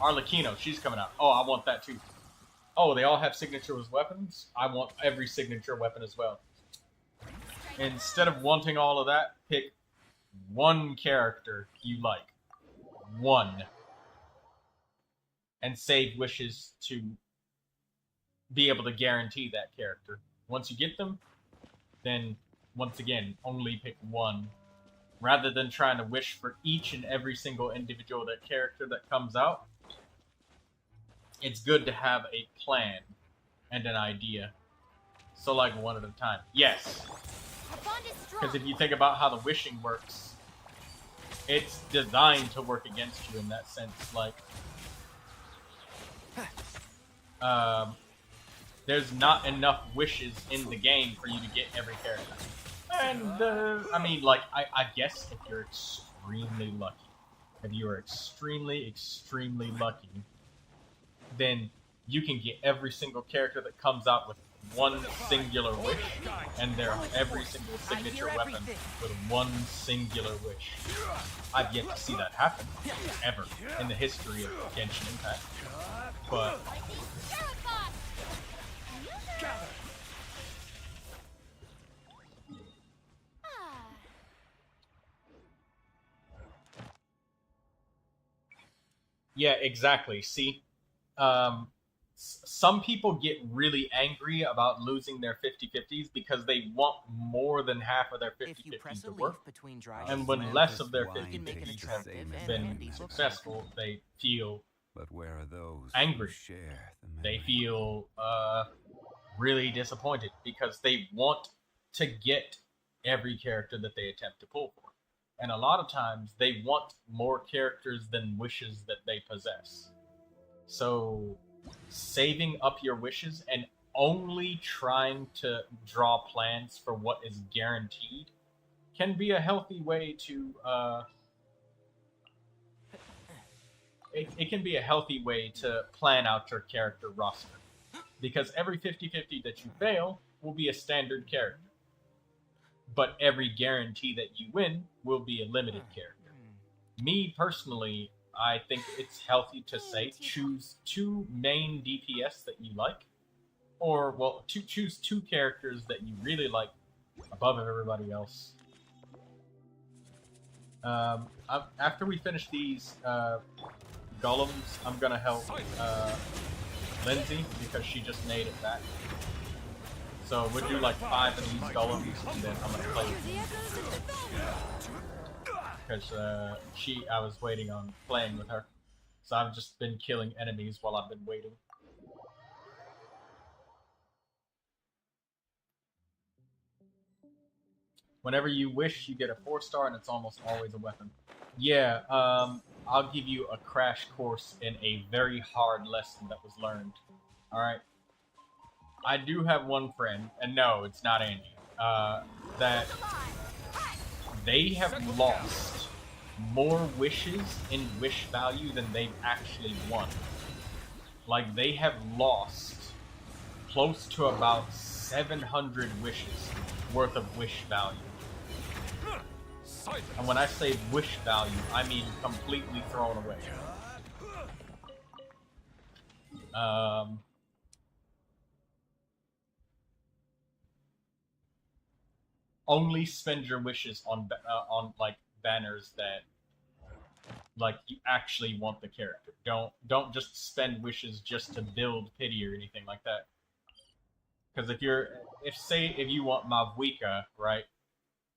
Arlecchino, she's coming out. Oh, I want that too. Oh, they all have signature weapons? I want every signature weapon as well. Instead of wanting all of that, pick one character you like. One. And save wishes to be able to guarantee that character. Once you get them, then once again, only pick one rather than trying to wish for each and every single individual character that comes out, it's good to have a plan and an idea. So like one at a time. Yes. Because if you think about how the wishing works, it's designed to work against you in that sense. Like, there's not enough wishes in the game for you to get every character. And, I mean, like, I guess if you're extremely lucky, if you are extremely, extremely lucky, then you can get every single character that comes out with one singular wish, and they're every single signature weapon with one singular wish. I've yet to see that happen, ever, in the history of Genshin Impact. But yeah, exactly. See, some people get really angry about losing their 50/50s because they want more than half of their 50/50s to work. And when less of their 50/50s have been successful, they feel angry. They feel really disappointed because they want to get every character that they attempt to pull for. And a lot of times they want more characters than wishes that they possess. So saving up your wishes and only trying to draw plans for what is guaranteed can be a healthy way to it can be a healthy way to plan out your character roster, because every 50/50 that you fail will be a standard character, but every guarantee that you win will be a limited character. Me personally, I think it's healthy to say choose 2 main DPS that you like, or well, choose 2 characters that you really like above everybody else. After we finish these golems, I'm gonna help Lindsay because she just made it back. So we'll do like 5 of these golems, and then I'm gonna play with because I was waiting on playing with her, so I've just been killing enemies while I've been waiting. Whenever you wish, you get a 4-star, and it's almost always a weapon. Yeah, I'll give you a crash course in a very hard lesson that was learned. Alright? I do have one friend, and no, it's not Andy, that they have lost more wishes in wish value than they've actually won. Like, they have lost close to about 700 wishes worth of wish value. And when I say wish value, I mean completely thrown away. Only spend your wishes on like banners that like you actually want the character. Don't just spend wishes just to build pity or anything like that. Because if you want Mavuika, right,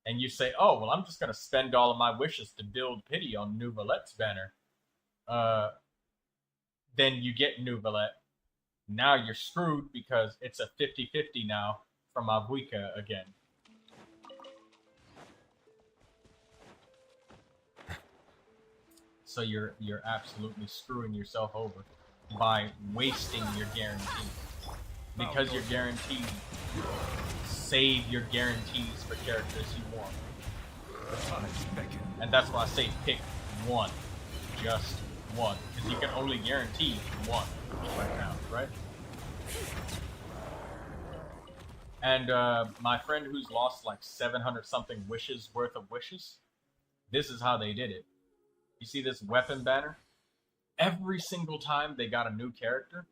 and you say, oh well, I'm just gonna spend all of my wishes to build pity on Neuvilette's banner, then you get Neuvilette. Now you're screwed because it's a 50/50 now for Mavuika again. So you're absolutely screwing yourself over by wasting your guarantee. Because your guarantees, save your guarantees for characters you want. And that's why I say pick one. Just one. Because you can only guarantee one right now, right? And my friend who's lost like 700 something wishes worth of wishes, this is how they did it. You see this weapon banner? Every single time they got a new character,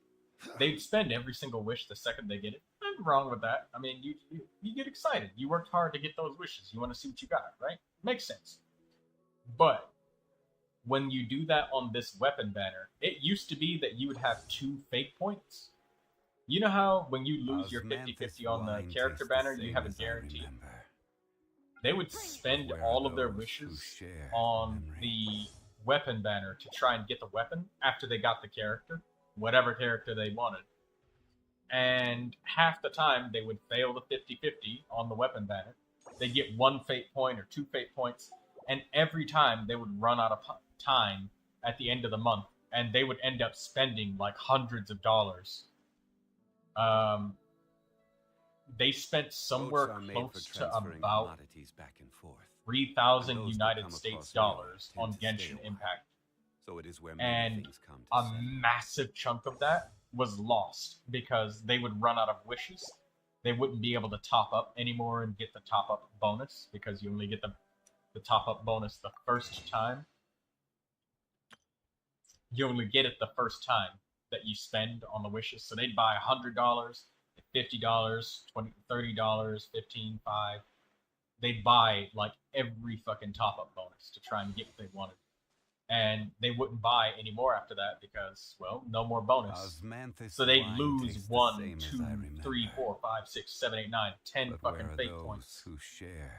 they'd spend every single wish the second they get it. Nothing wrong with that. I mean, you get excited. You worked hard to get those wishes. You want to see what you got, right? Makes sense. But when you do that on this weapon banner, it used to be that you would have 2 fake points. You know how when you lose your 50/50 on the character banner, you have a guarantee? they would spend all of their wishes on the weapon banner to try and get the weapon after they got the character, whatever character they wanted. And half the time they would fail the 50-50 on the weapon banner. They'd get 1 fate point or 2 fate points, and every time they would run out of time at the end of the month, and they would end up spending like hundreds of dollars. They spent somewhere close to about 3,000 United States dollars on Genshin Impact. So it is where and a massive chunk of that was lost because they would run out of wishes. They wouldn't be able to top up anymore and get the top up bonus because you only get the top up bonus the first time. You only get it the first time that you spend on the wishes. So they'd buy $100, $50, $20, $30, $15, $5. They'd buy like every fucking top up bonus to try and get what they wanted. And they wouldn't buy any more after that because, well, no more bonus. So they'd lose 1, 2, 3, 4, 5, 6, 7, 8, 9, 10 fucking fate points.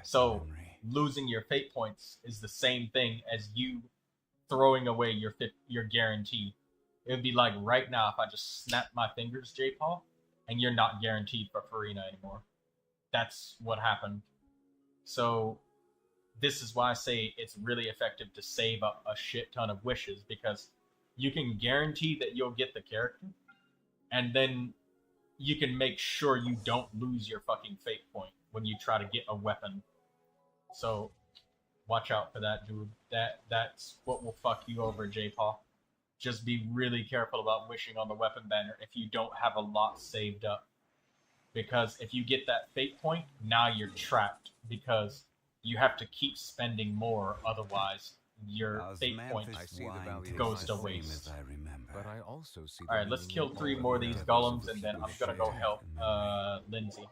So losing your fate points is the same thing as you throwing away your guarantee. It would be like right now if I just snap my fingers, J-Paul, and you're not guaranteed for Farina anymore. That's what happened. So this is why I say it's really effective to save up a shit ton of wishes, because you can guarantee that you'll get the character, and then you can make sure you don't lose your fucking fate point when you try to get a weapon. So watch out for that, dude. That's what will fuck you over, J-Paw. Just be really careful about wishing on the weapon banner if you don't have a lot saved up. Because if you get that fate point, now you're trapped, because you have to keep spending more, otherwise your fate point goes to waste. Alright, let's kill 3 more of these golems, and then I'm gonna go help Lindsay.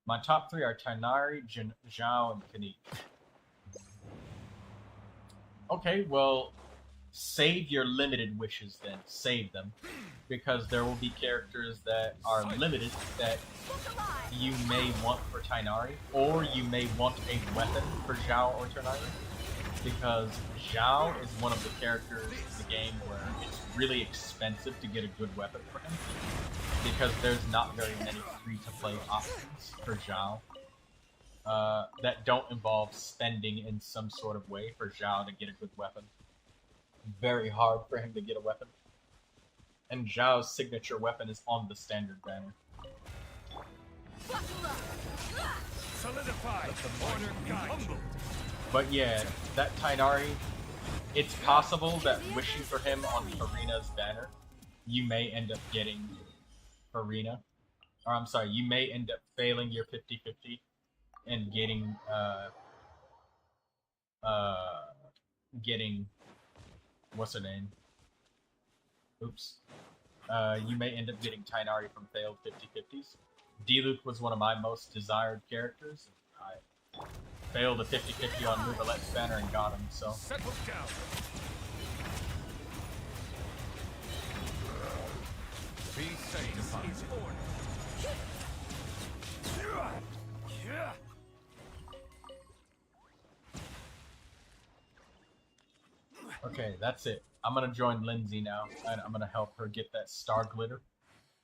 My top 3 are Tighnari, Zhao, and Kanik. Okay, well, save your limited wishes then. Save them. Because there will be characters that are limited that you may want for Tighnari, or you may want a weapon for Zhao or Tighnari. Because Zhao is one of the characters in the game where it's really expensive to get a good weapon for him. Because there's not very many free-to-play options for Zhao that don't involve spending in some sort of way for Zhao to get a good weapon. Very hard for him to get a weapon. And Zhao's signature weapon is on the standard banner. Solidify the order guide. But yeah, that Tighnari, it's possible that wishing for him on Farina's banner, you may end up getting Farina. Or I'm sorry, you may end up failing your 50-50 and getting what's her name? Oops. You may end up getting Tighnari from failed 50-50s. Diluc was one of my most desired characters. I failed a 50-50 on Neuvilette's banner and got him, so. Settle down. Be safe. Okay, that's it. I'm gonna join Lindsay now, and I'm gonna help her get that star glitter,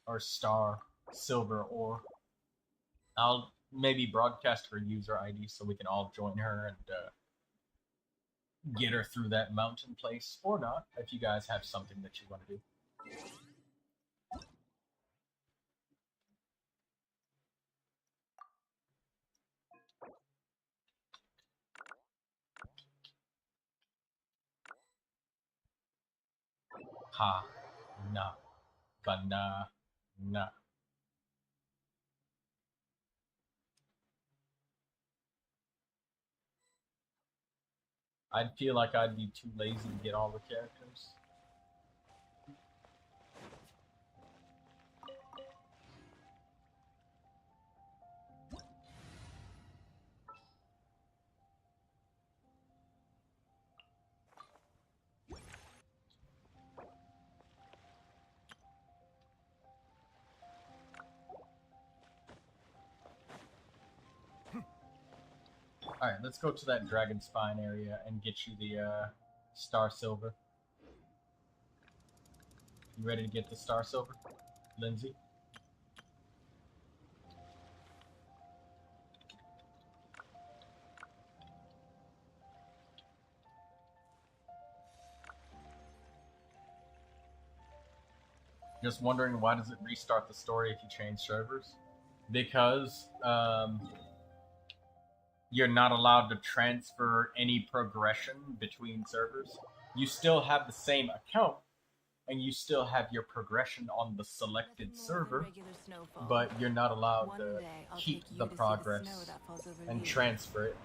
or star silver ore. I'll maybe broadcast her user ID so we can all join her and get her through that mountain place, or not, if you guys have something that you want to do. Ha, na, banana. I'd feel like I'd be too lazy to get all the characters. Alright, let's go to that Dragon Spine area and get you the Star Silver. You ready to get the Star Silver, Lindsay? Just wondering, why does it restart the story if you change servers? Because you're not allowed to transfer any progression between servers. You still have the same account, and you still have your progression on the selected server, but you're not allowed to keep the progress and transfer it.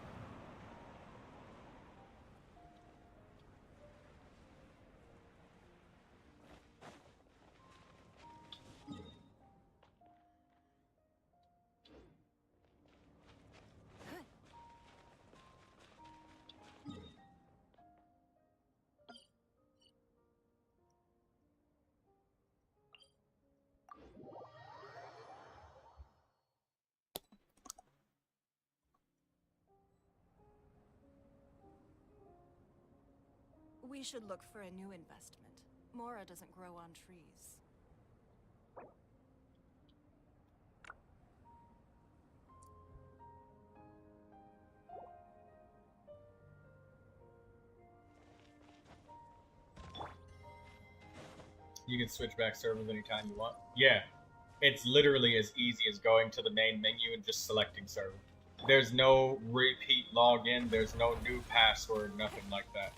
We should look for a new investment. Mora doesn't grow on trees. You can switch back servers anytime you want. Yeah, it's literally as easy as going to the main menu and just selecting server. There's no repeat login, there's no new password, nothing like that.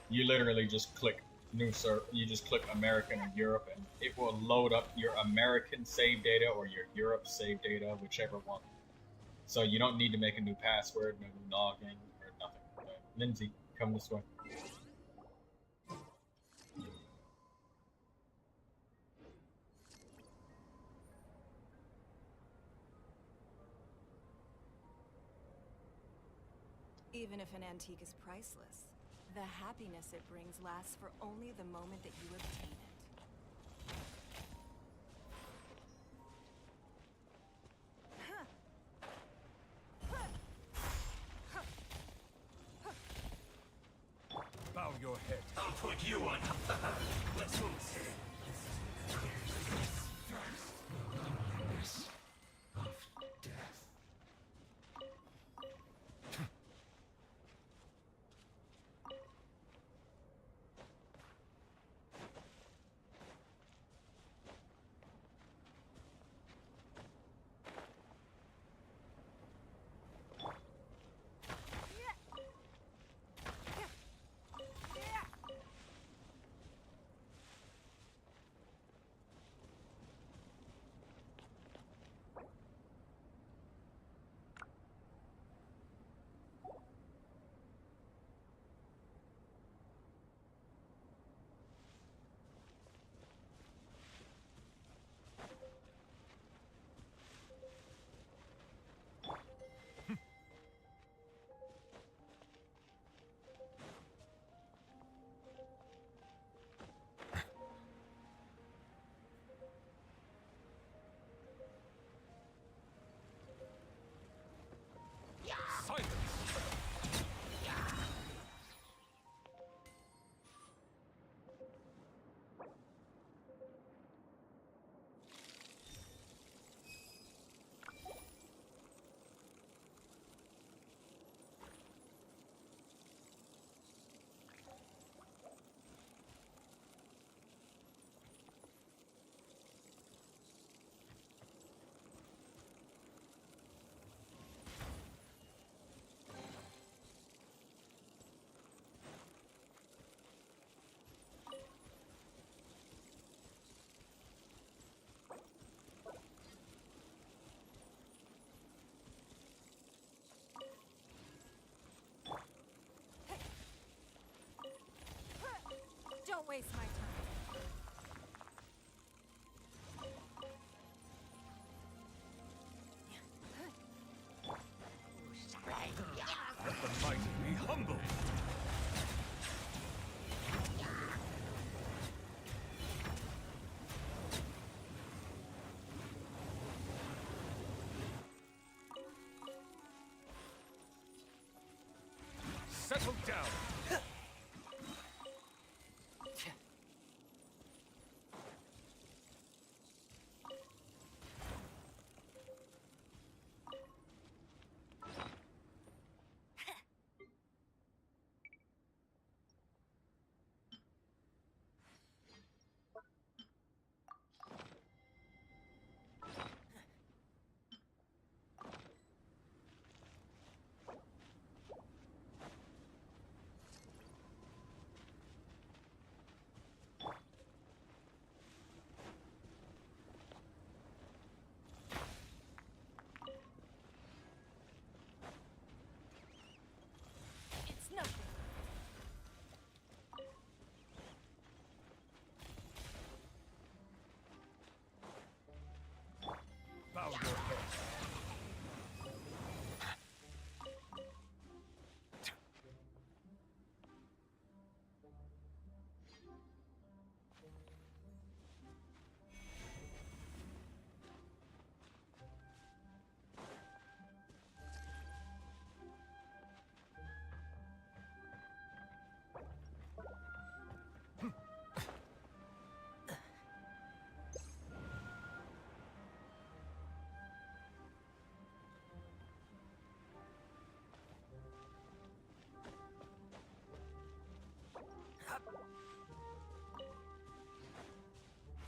You literally just click new server, you just click American or Europe, and it will load up your American save data or your Europe save data, whichever one. So you don't need to make a new password, no new login, or nothing. Lindsay, come this way. Even if an antique is priceless, the happiness it brings lasts for only the moment that you obtain it. Bow your head. I'll put you on. Let's move. Don't waste my time. Let the mighty be humble. settle down. It's nothing. Bow your head.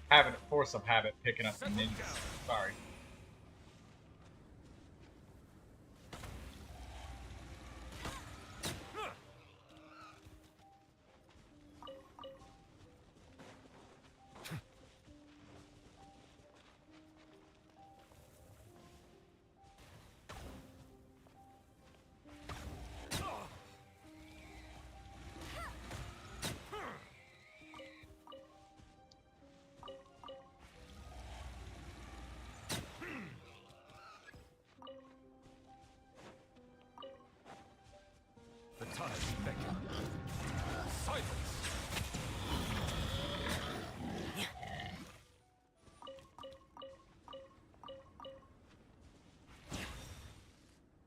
Having a force of habit picking up the ninjas. Sorry. The time beckons. Silence!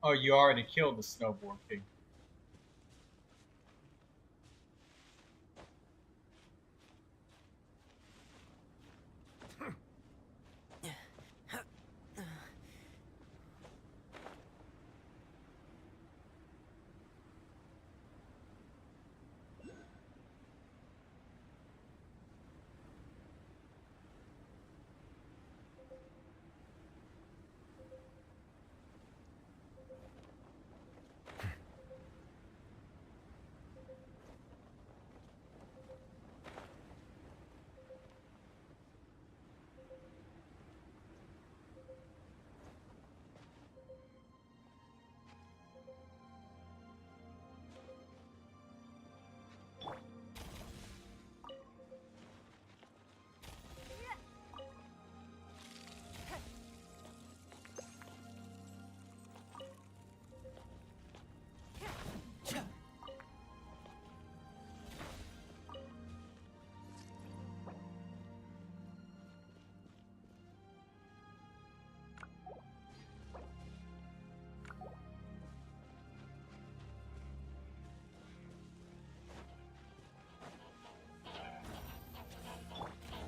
Oh, you already killed the snowboard king.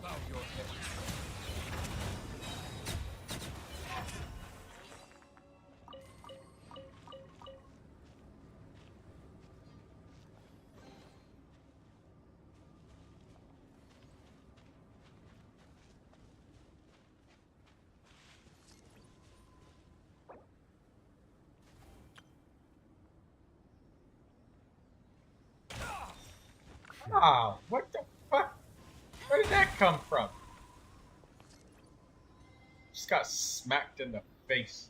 Bow your head. Wow, what the fuck? Where did that come from? Just got smacked in the face.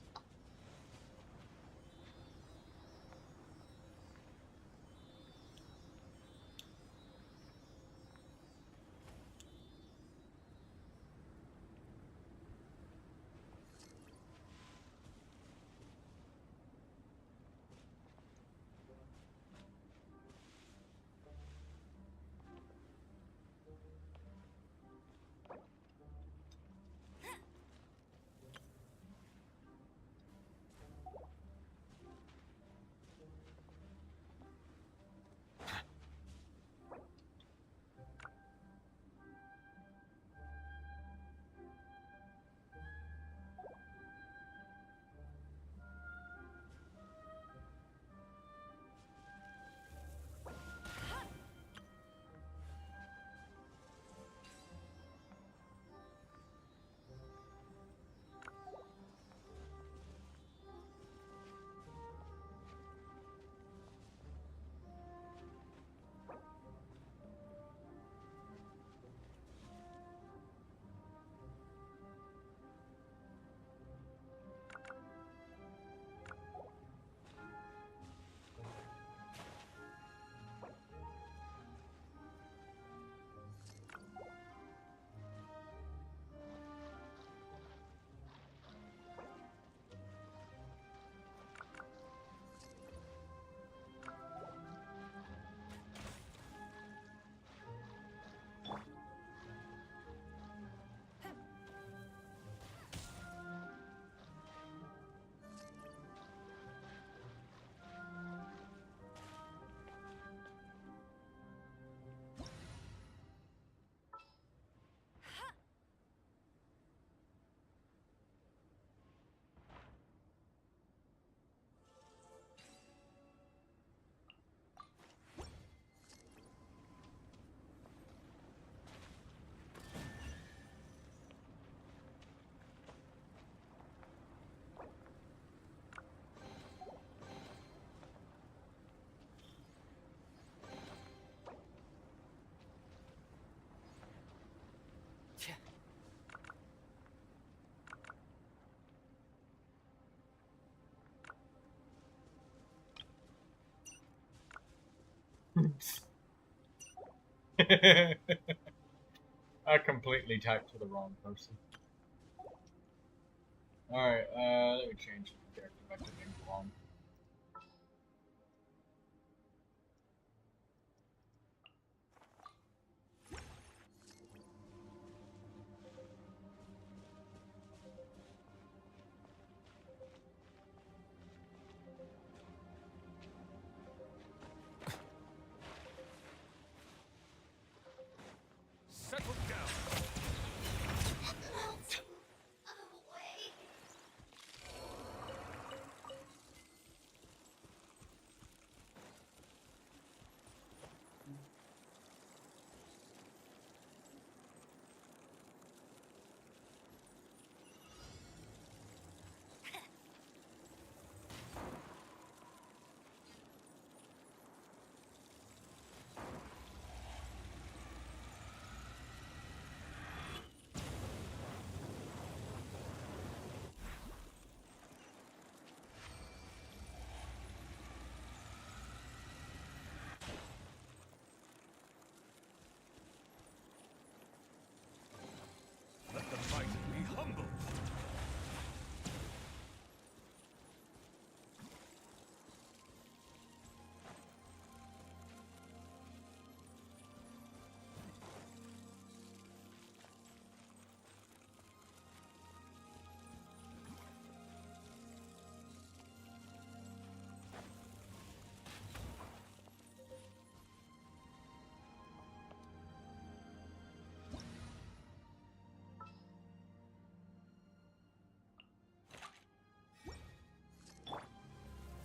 I completely typed to the wrong person. Alright, let me change the character back to Ningguang. Settle down. Let the mighty be humble.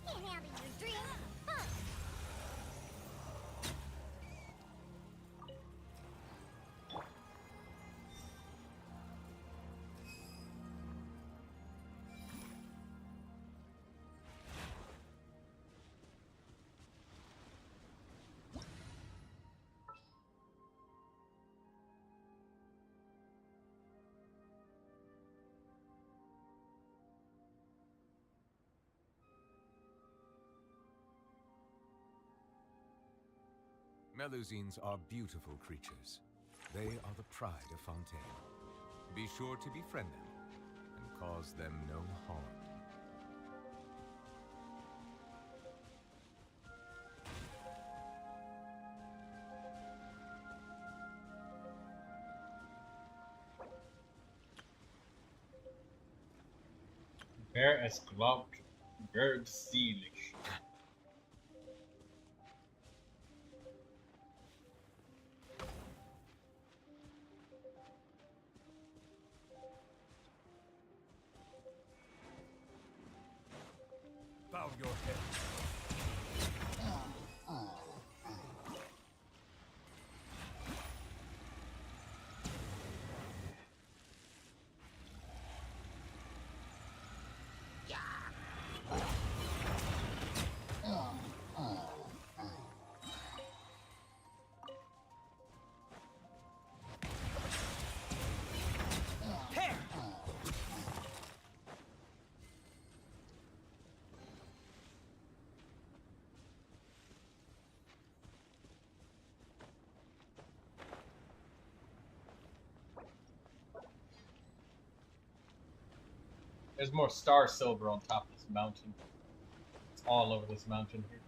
Can't handle your dream. Huh. Melusines are beautiful creatures. They are the pride of Fontaine. Be sure to befriend them and cause them no harm. Wer es glaubt, wird selig. Bow your head. There's more star silver on top of this mountain. It's all over this mountain here.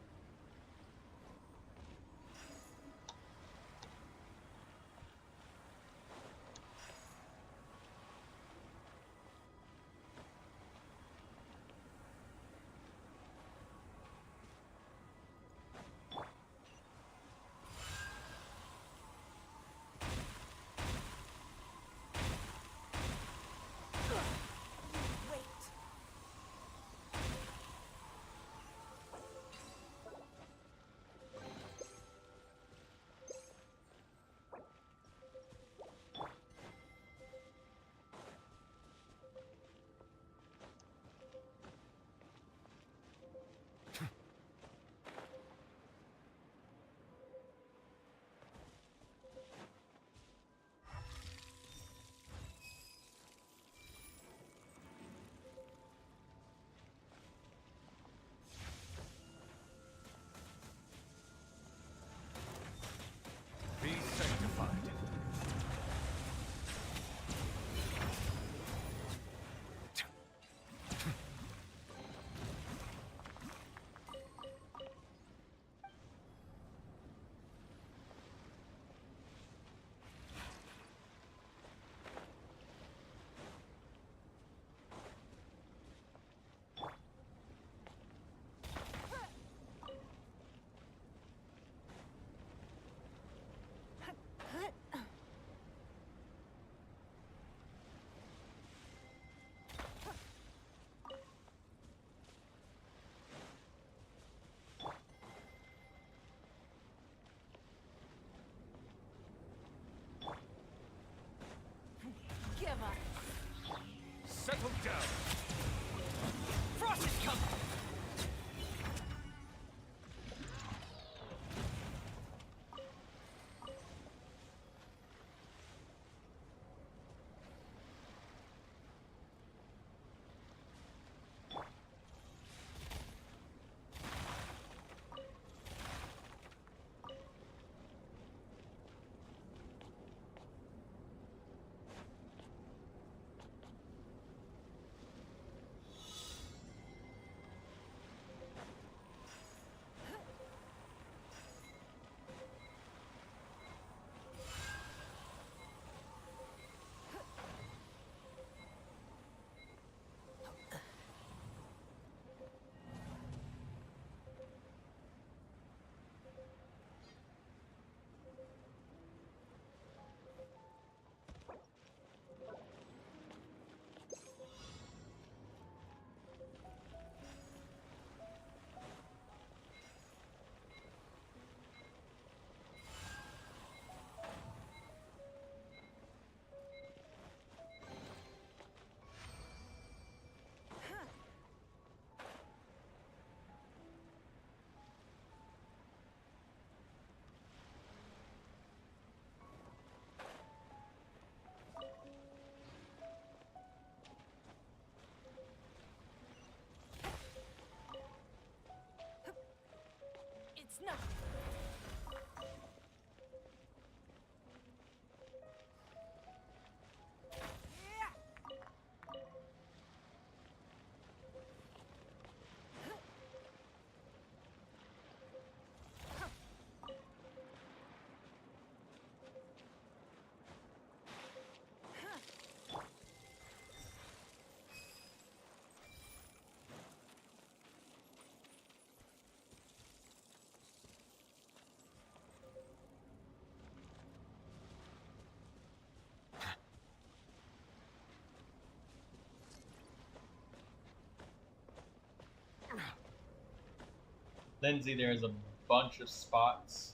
Lindsay, there's a bunch of spots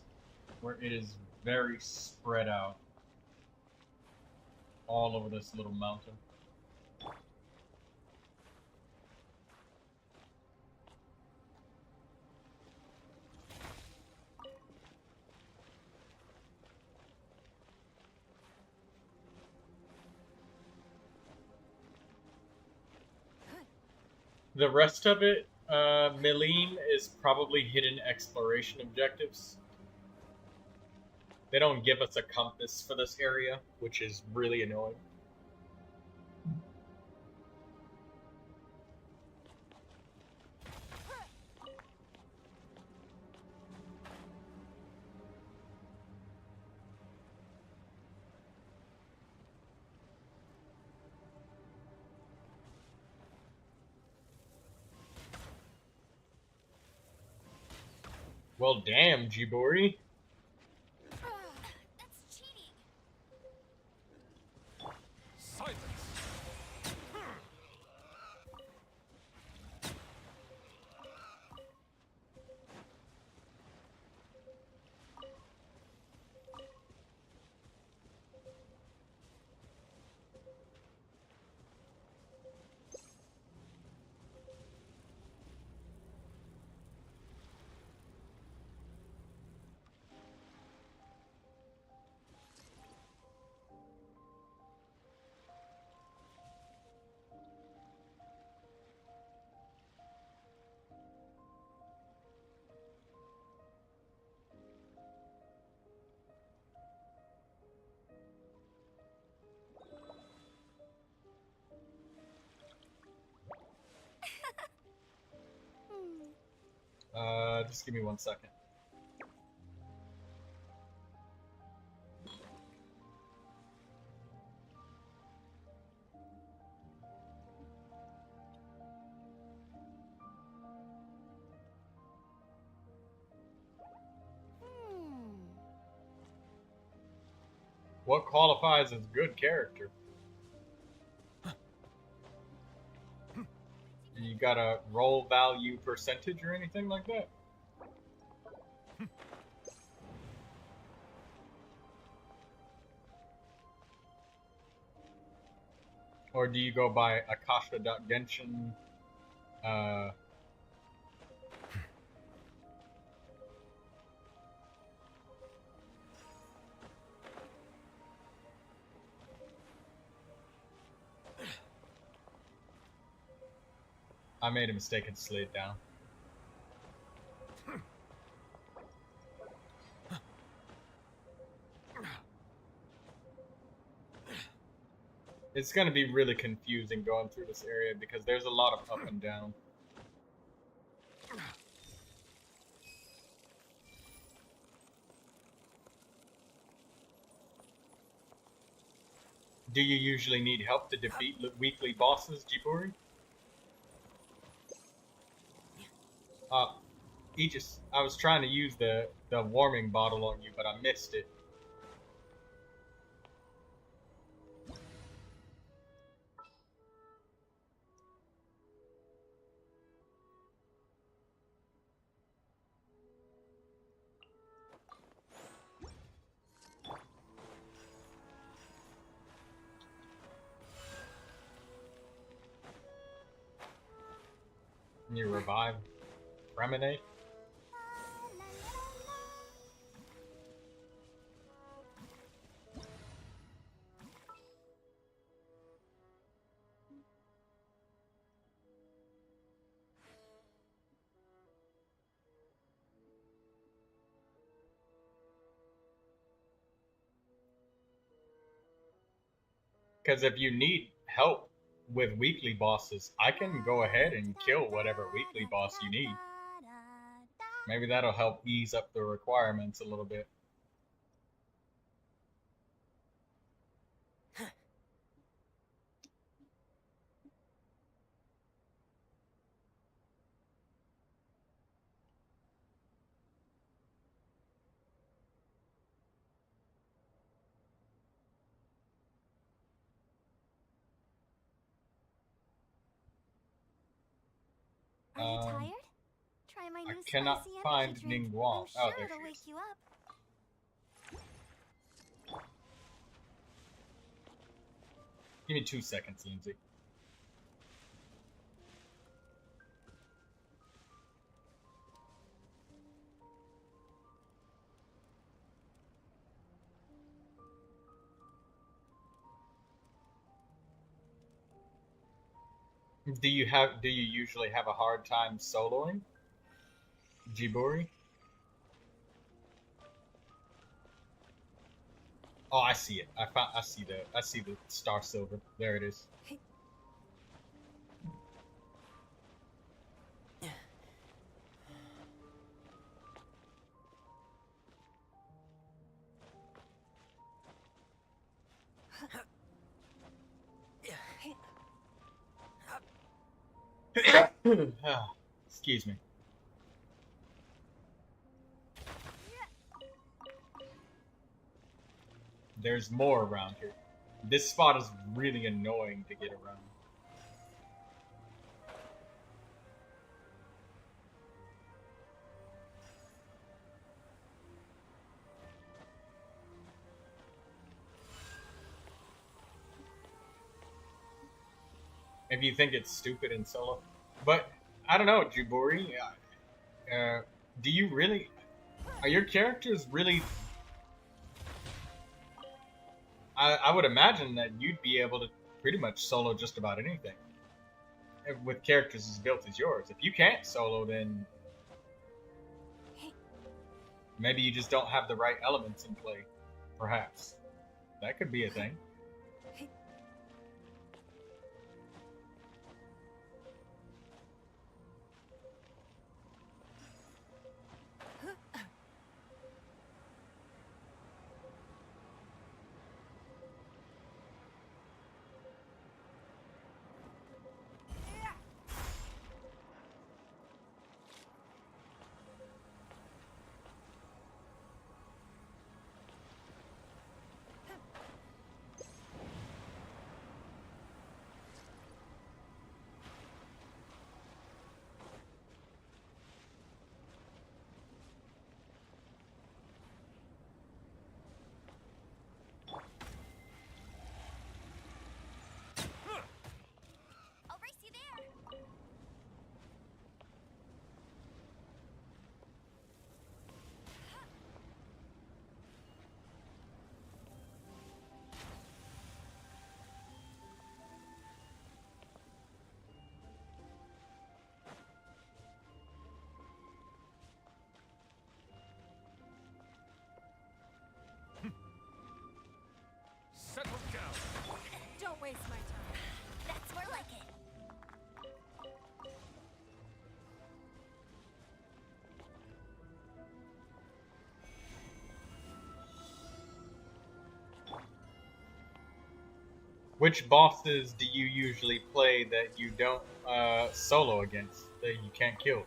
where it is very spread out all over this little mountain. The rest of it, Milene is probably hidden exploration objectives. They don't give us a compass for this area, which is really annoying. Well, damn, Jibori. That's cheating. Silence! Just give me 1 second. What qualifies as good character? You got a roll value percentage or anything like that? Or do you go by Akasha.Genshin? I made a mistake and slid down. It's going to be really confusing going through this area because there's a lot of up and down. Do you usually need help to defeat weekly bosses, Jibori? Aegis, I was trying to use the warming bottle on you, but I missed it. Can you revive Reminate? Because if you need help with weekly bosses, I can go ahead and kill whatever weekly boss you need. Maybe that'll help ease up the requirements a little bit. Are you tired? Try try my I new cannot spicy find energy drink. Ningguang. I'm Oh, sure there it'll she wake is. you up. Give me 2 seconds, Lindsay. Do you usually have a hard time soloing, Jiburi? Oh, I see it. I see the Star Silver. There it is. Excuse me. There's more around here. This spot is really annoying to get around. If you think it's stupid in solo, but I don't know, Jiburi. Do you really? Are your characters really? I would imagine that you'd be able to pretty much solo just about anything with characters as built as yours. If you can't solo, then maybe you just don't have the right elements in play. Perhaps that could be a thing. I'll race you there. Settle down. Don't waste my time. That's more like it. Which bosses do you usually play that you don't solo against, that you can't kill?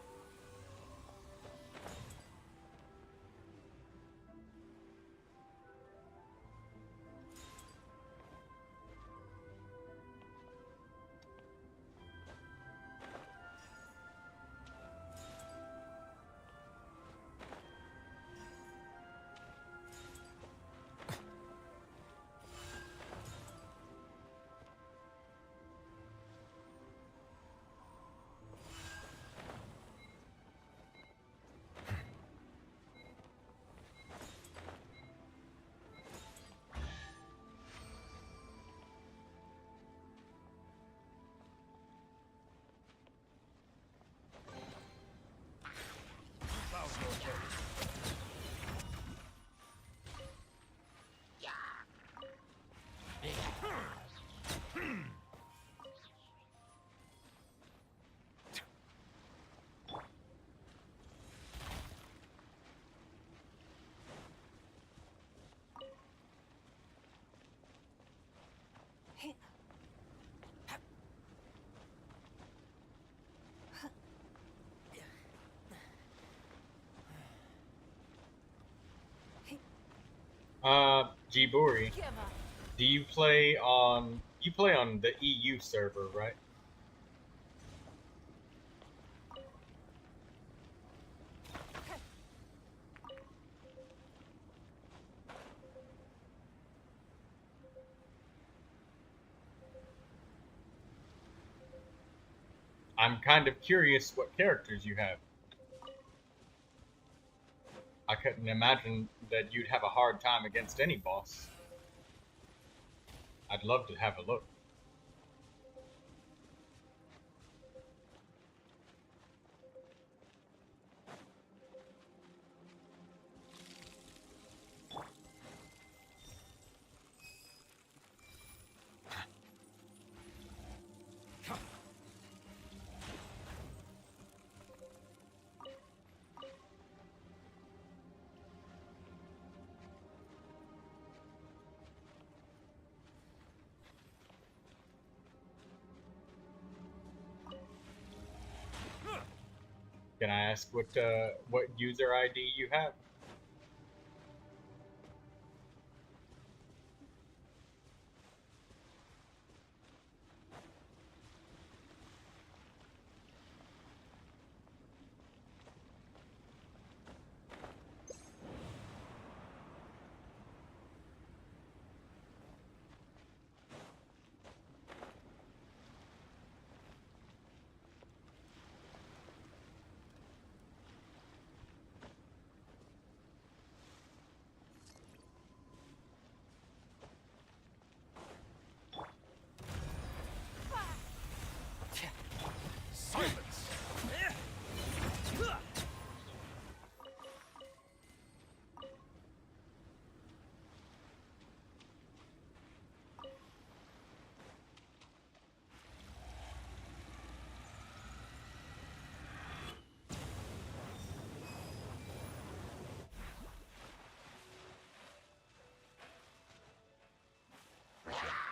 Jiburi, Give up. do you play on the EU server, right? I'm kind of curious what characters you have. I couldn't imagine that you'd have a hard time against any boss. I'd love to have a look. Can I ask what user ID you have?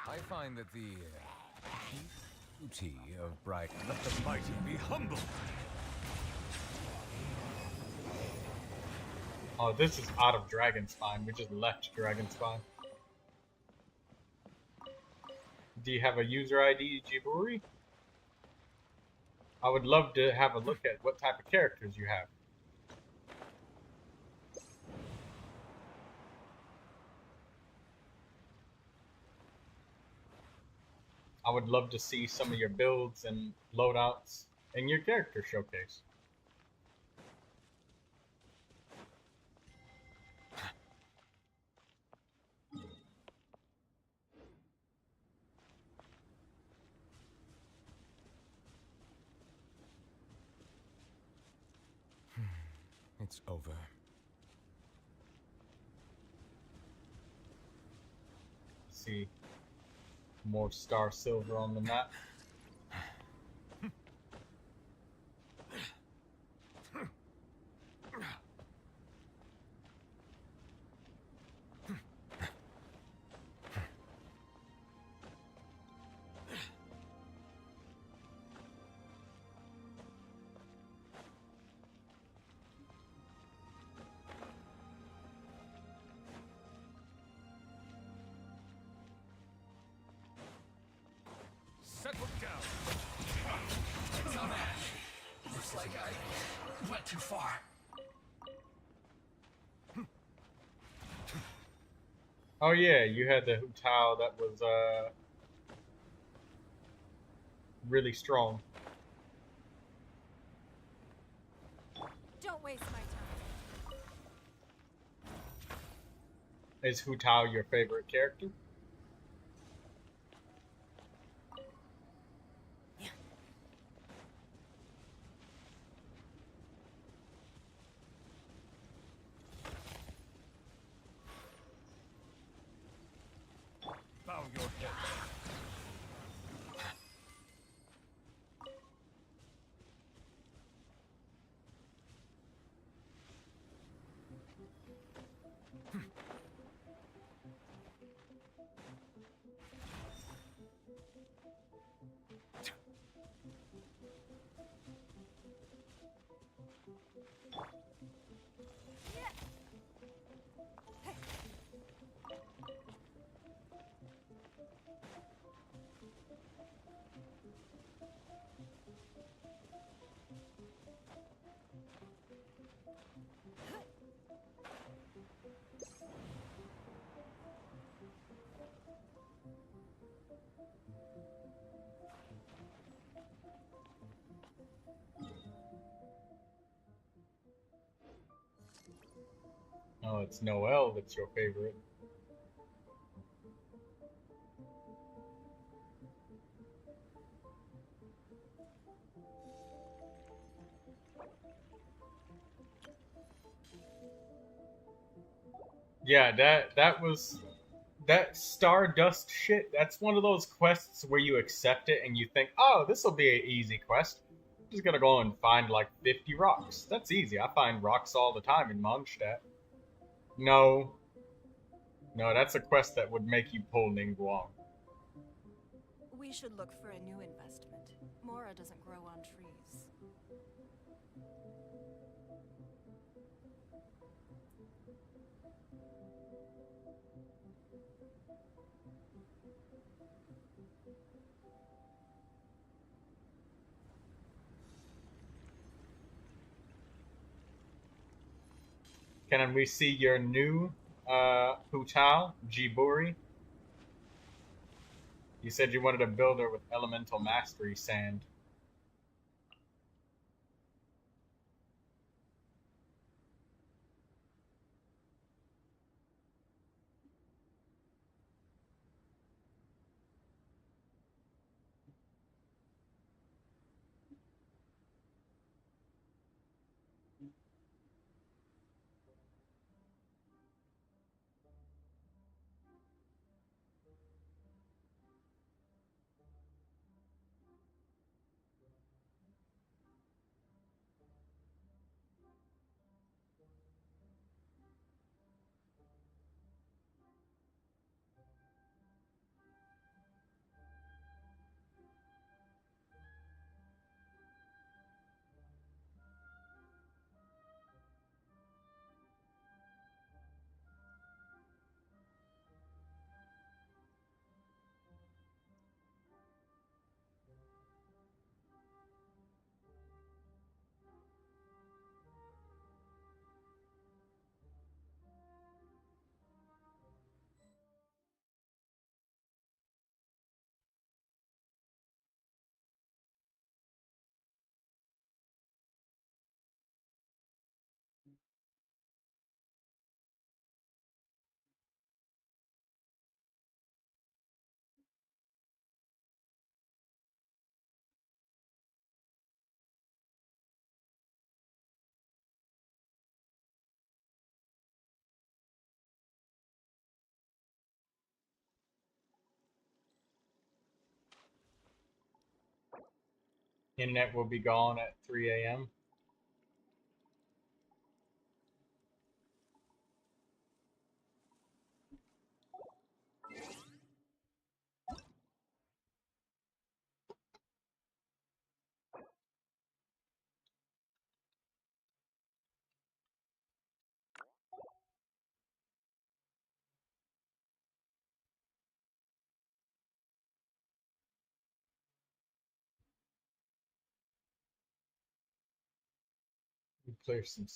I find that the beauty of bright. Let the mighty be humble. Oh, this is out of Dragonspine. We just left Dragonspine. Do you have a user ID, Jiburi? I would love to have a look at what type of characters you have. I would love to see some of your builds and loadouts in your character showcase. It's over. See more Star Silver on the map. Settle down. Looks like I went too far. Oh yeah, you had the Hu Tao that was really strong. Don't waste my time. Is Hu Tao your favorite character? Bow your head. Oh, it's Noel that's your favorite. Yeah, that Stardust shit, that's one of those quests where you accept it and you think, oh, this will be an easy quest. I'm just gonna go and find like 50 rocks. That's easy. I find rocks all the time in Mondstadt. No. No, that's a quest that would make you pull Ningguang. We should look for a new investment. Mora doesn't grow on trees. Can we see your new Hutao, Jiburi? You said you wanted a builder with elemental mastery sand. Internet will be gone at 3 a.m. Clear some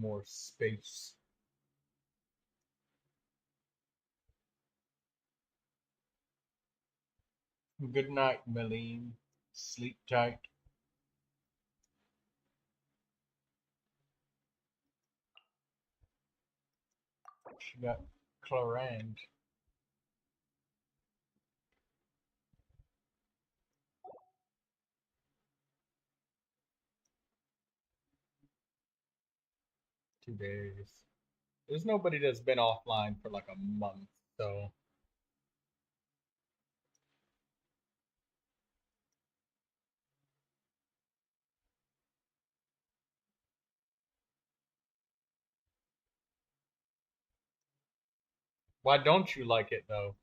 more space. Good night, Meline. Sleep tight. She got Clorinde. Two days. There's nobody that's been offline for like a month, so. Why don't you like it though?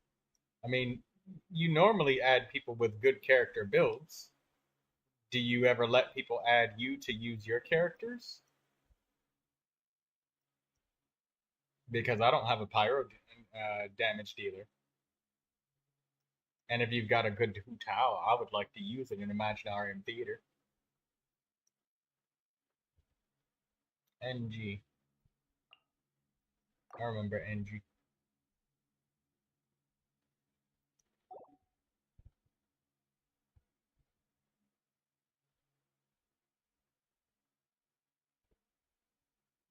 I mean, you normally add people with good character builds. Do you ever let people add you to use your characters? Because I don't have a pyro damage dealer. And if you've got a good Hu Tao, I would like to use it in Imaginarium Theater. NG. I remember NG.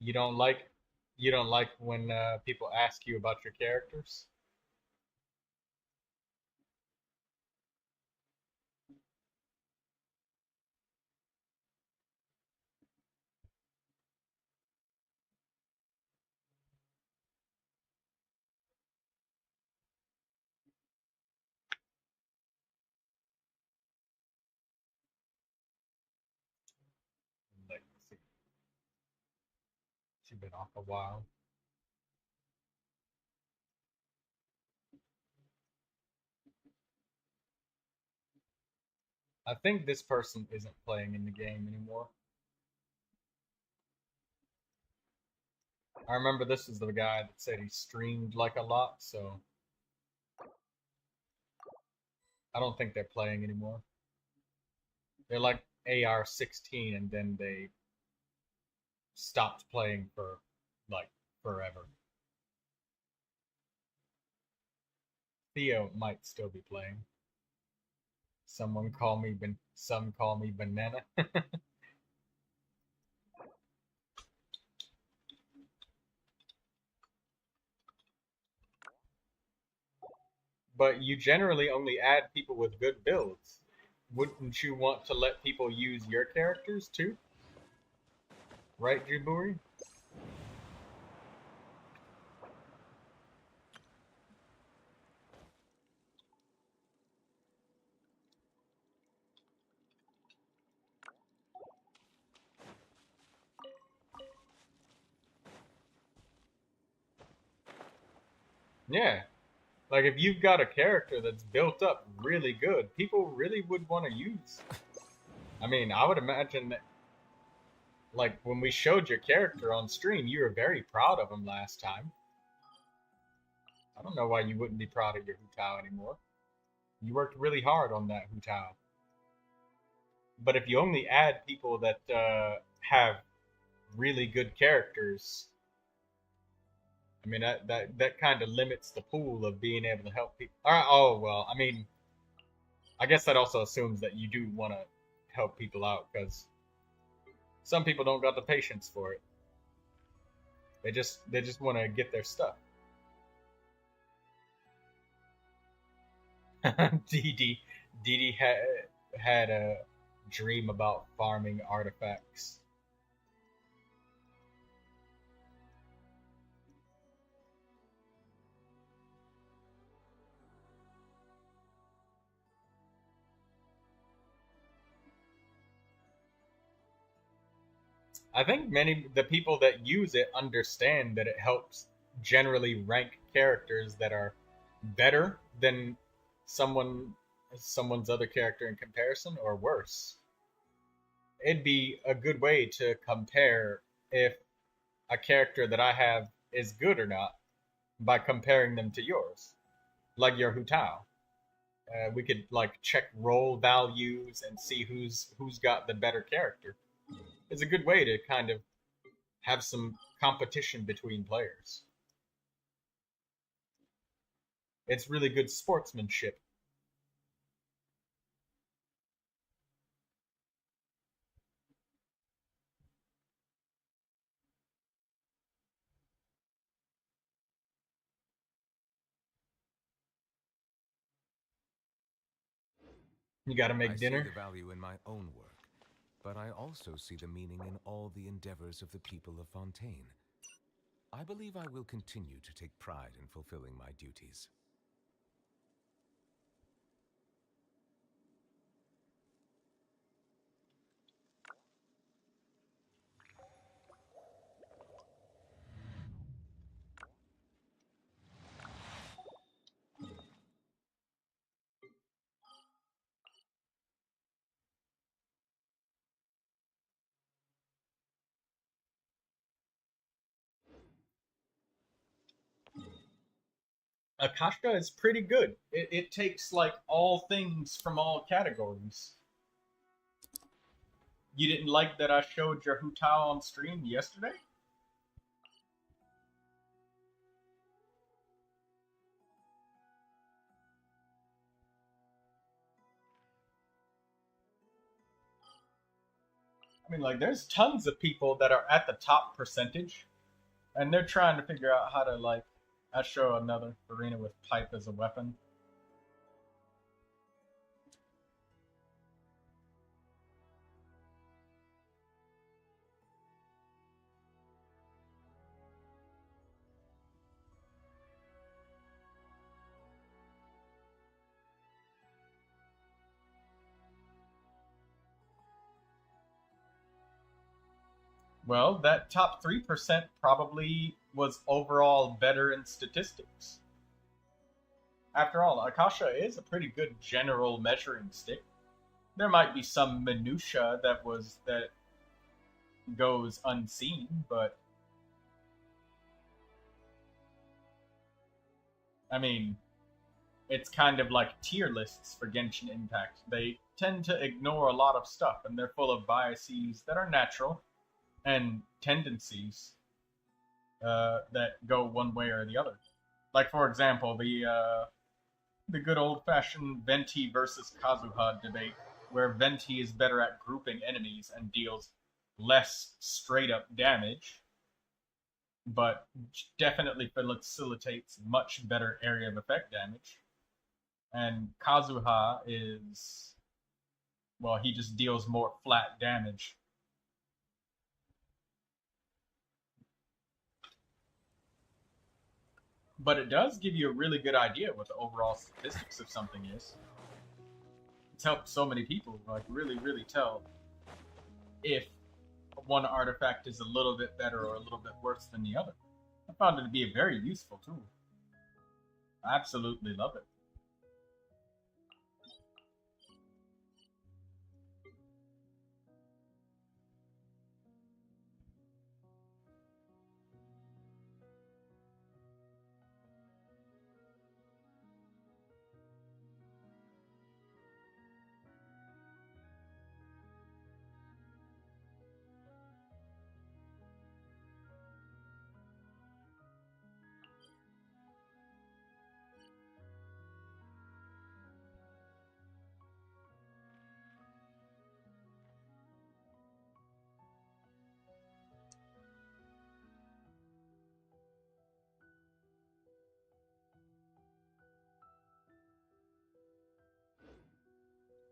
You don't like You don't like when people ask you about your characters? Like, she's been off a while. I think this person isn't playing in the game anymore. I remember this is the guy that said he streamed like a lot, so I don't think they're playing anymore. They're like AR-16 and then they stopped playing for like forever. Theo might still be playing. Some call me banana. But you generally only add people with good builds. Wouldn't you want to let people use your characters too? Right, Jiburi? Yeah. Like, if you've got a character that's built up really good, people really would want to use. I mean, I would imagine that, like, when we showed your character on stream, you were very proud of him last time. I don't know why you wouldn't be proud of your Hu Tao anymore. You worked really hard on that Hu Tao. But if you only add people that have really good characters, I mean, that kind of limits the pool of being able to help people. Oh, well, I mean, I guess that also assumes that you do want to help people out, because some people don't got the patience for it. They just want to get their stuff. Dee Dee had a dream about farming artifacts. I think the people that use it understand that it helps generally rank characters that are better than someone's other character in comparison, or worse. It'd be a good way to compare if a character that I have is good or not by comparing them to yours, like your Hu Tao. We could like check role values and see who's got the better character. It's a good way to kind of have some competition between players. It's really good sportsmanship. You gotta make dinner. I see the value in my own work, but I also see the meaning in all the endeavors of the people of Fontaine. I believe I will continue to take pride in fulfilling my duties. Akasha is pretty good. It takes like all things from all categories. You didn't like that I showed your Hu Tao on stream yesterday? I mean, like, there's tons of people that are at the top percentage And they're trying to figure out how to, like, I show another arena with pipe as a weapon. Well, that top 3% probably was overall better in statistics. After all, Akasha is a pretty good general measuring stick. There might be some minutia that goes unseen, but I mean, it's kind of like tier lists for Genshin Impact. They tend to ignore a lot of stuff, and they're full of biases that are natural and tendencies that go one way or the other. Like, for example, the good old-fashioned Venti versus Kazuha debate, where Venti is better at grouping enemies and deals less straight-up damage, but definitely facilitates much better area of effect damage. And Kazuha is, well, he just deals more flat damage. But it does give you a really good idea what the overall statistics of something is. It's helped so many people, like, really, really tell if one artifact is a little bit better or a little bit worse than the other. I found it to be a very useful tool. I absolutely love it.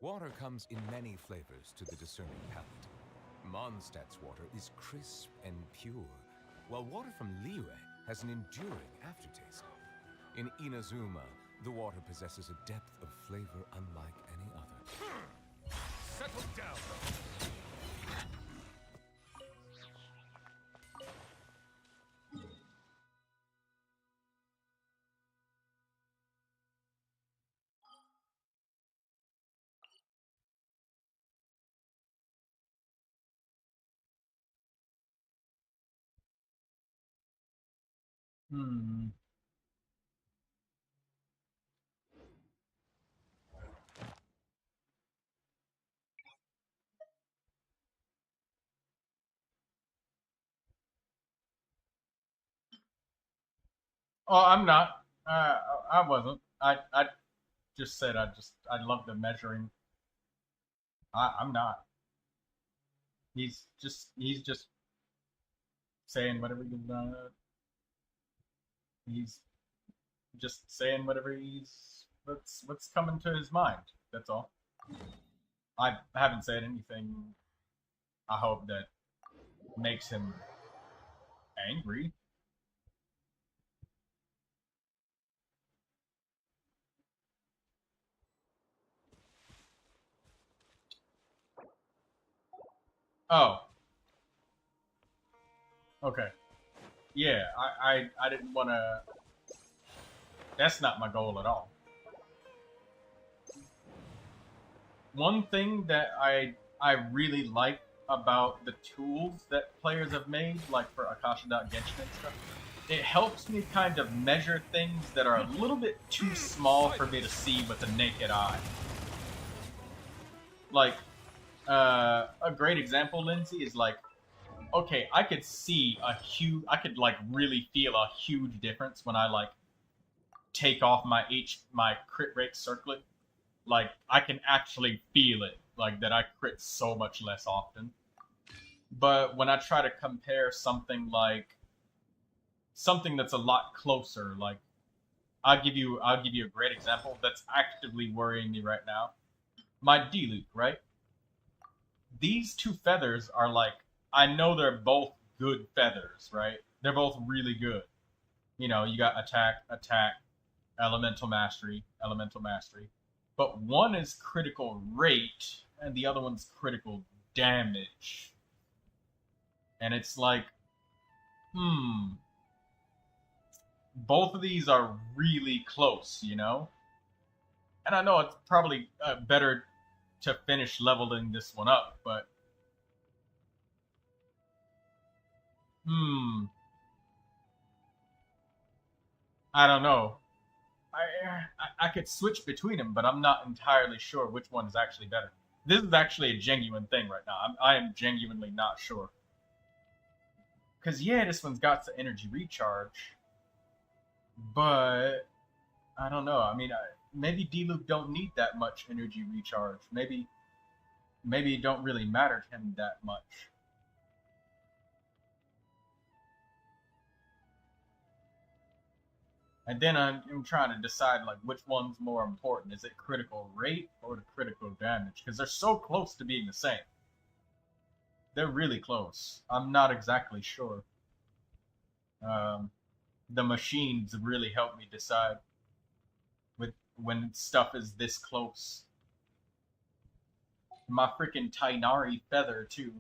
Water comes in many flavors to the discerning palate. Mondstadt's water is crisp and pure, while water from Liyue has an enduring aftertaste. In Inazuma, the water possesses a depth of flavor unlike any other. Settle down. Oh, I'm not. I wasn't. I just said I love the measuring. I'm not. He's just saying whatever he's just saying whatever what's coming to his mind. That's all. I haven't said anything, I hope, that makes him angry. Oh. Okay. Yeah, I didn't want to... That's not my goal at all. One thing that I really like about the tools that players have made, like for Akasha.Genshin and stuff, it helps me kind of measure things that are a little bit too small for me to see with the naked eye. Like, a great example, Lindsay, is like, okay, I could see I could like really feel a huge difference when I like take off my crit rate circlet. Like, I can actually feel it, like that I crit so much less often. But when I try to compare something like something that's a lot closer. Like, I'll give you a great example that's actively worrying me right now. My D-Luke, right? These two feathers are like, I know they're both good feathers, right? They're both really good. You know, you got attack, elemental mastery. But one is critical rate and the other one's critical damage. And it's like, both of these are really close, you know? And I know it's probably better to finish leveling this one up, but I don't know. I could switch between them, but I'm not entirely sure which one is actually better. This is actually a genuine thing right now. I am genuinely not sure. Because, yeah, this one's got the energy recharge. But, I don't know. I mean, maybe D-Luke don't need that much energy recharge. Maybe it don't really matter to him that much. And then I'm trying to decide, like, which one's more important. Is it critical rate or the critical damage? Because they're so close to being the same. They're really close. I'm not exactly sure. The machines really help me decide when stuff is this close. My freaking Tainari feather, too.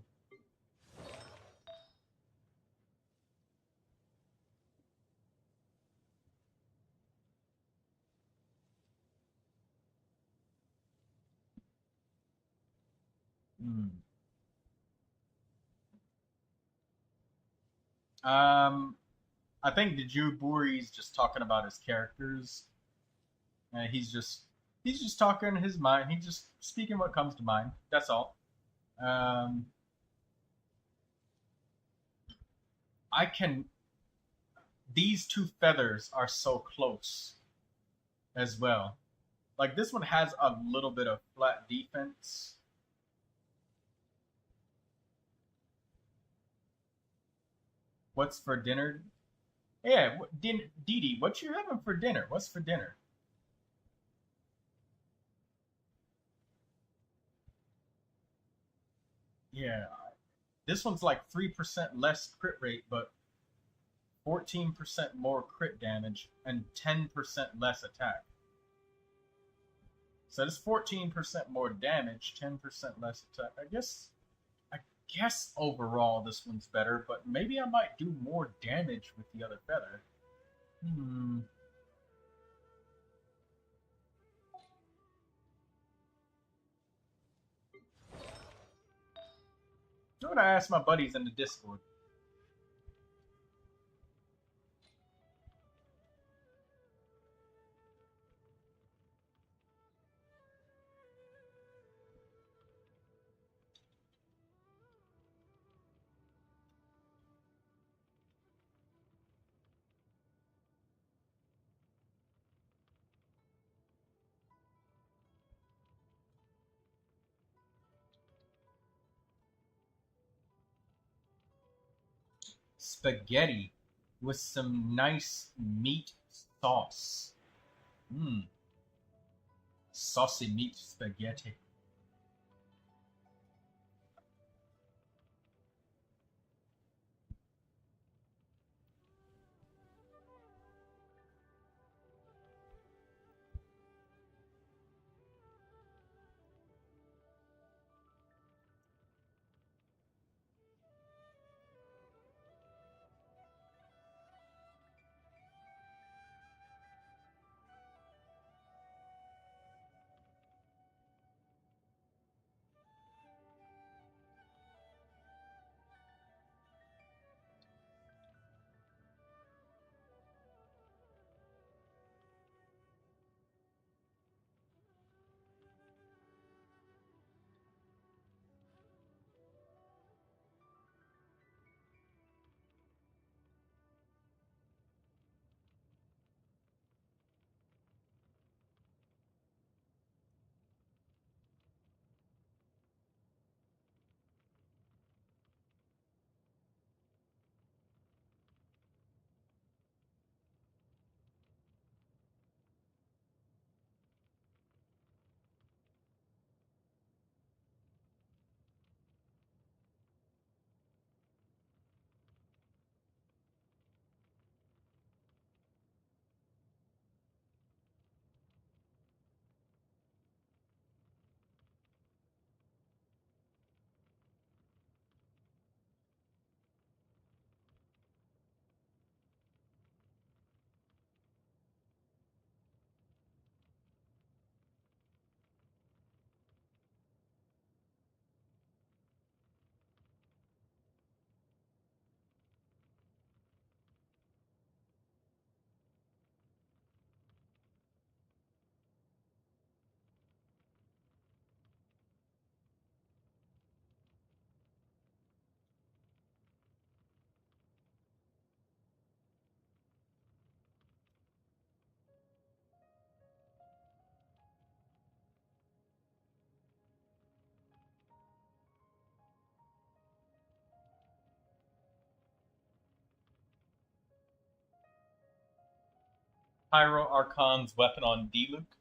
I think the Juburi's just talking about his characters. And he's just talking his mind. He's just speaking what comes to mind. That's all. These two feathers are so close as well. Like, this one has a little bit of flat defense. What's for dinner? Yeah, Didi, what you having for dinner? What's for dinner? Yeah, this one's like 3% less crit rate, but 14% more crit damage and 10% less attack. So it's 14% more damage, 10% less attack. I guess overall this one's better, but maybe I might do more damage with the other feather. You know what, I asked my buddies in the Discord. Spaghetti with some nice meat sauce. Saucy meat spaghetti. Pyro Archon's weapon on D-Luke?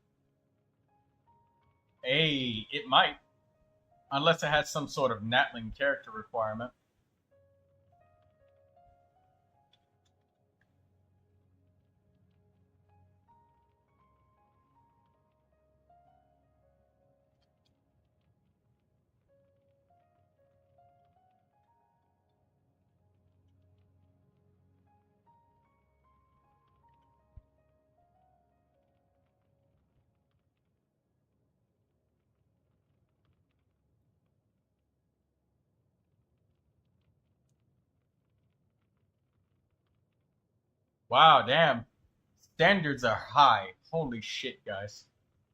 Hey, it might. Unless it has some sort of Natling character requirement. Wow, damn. Standards are high. Holy shit, guys.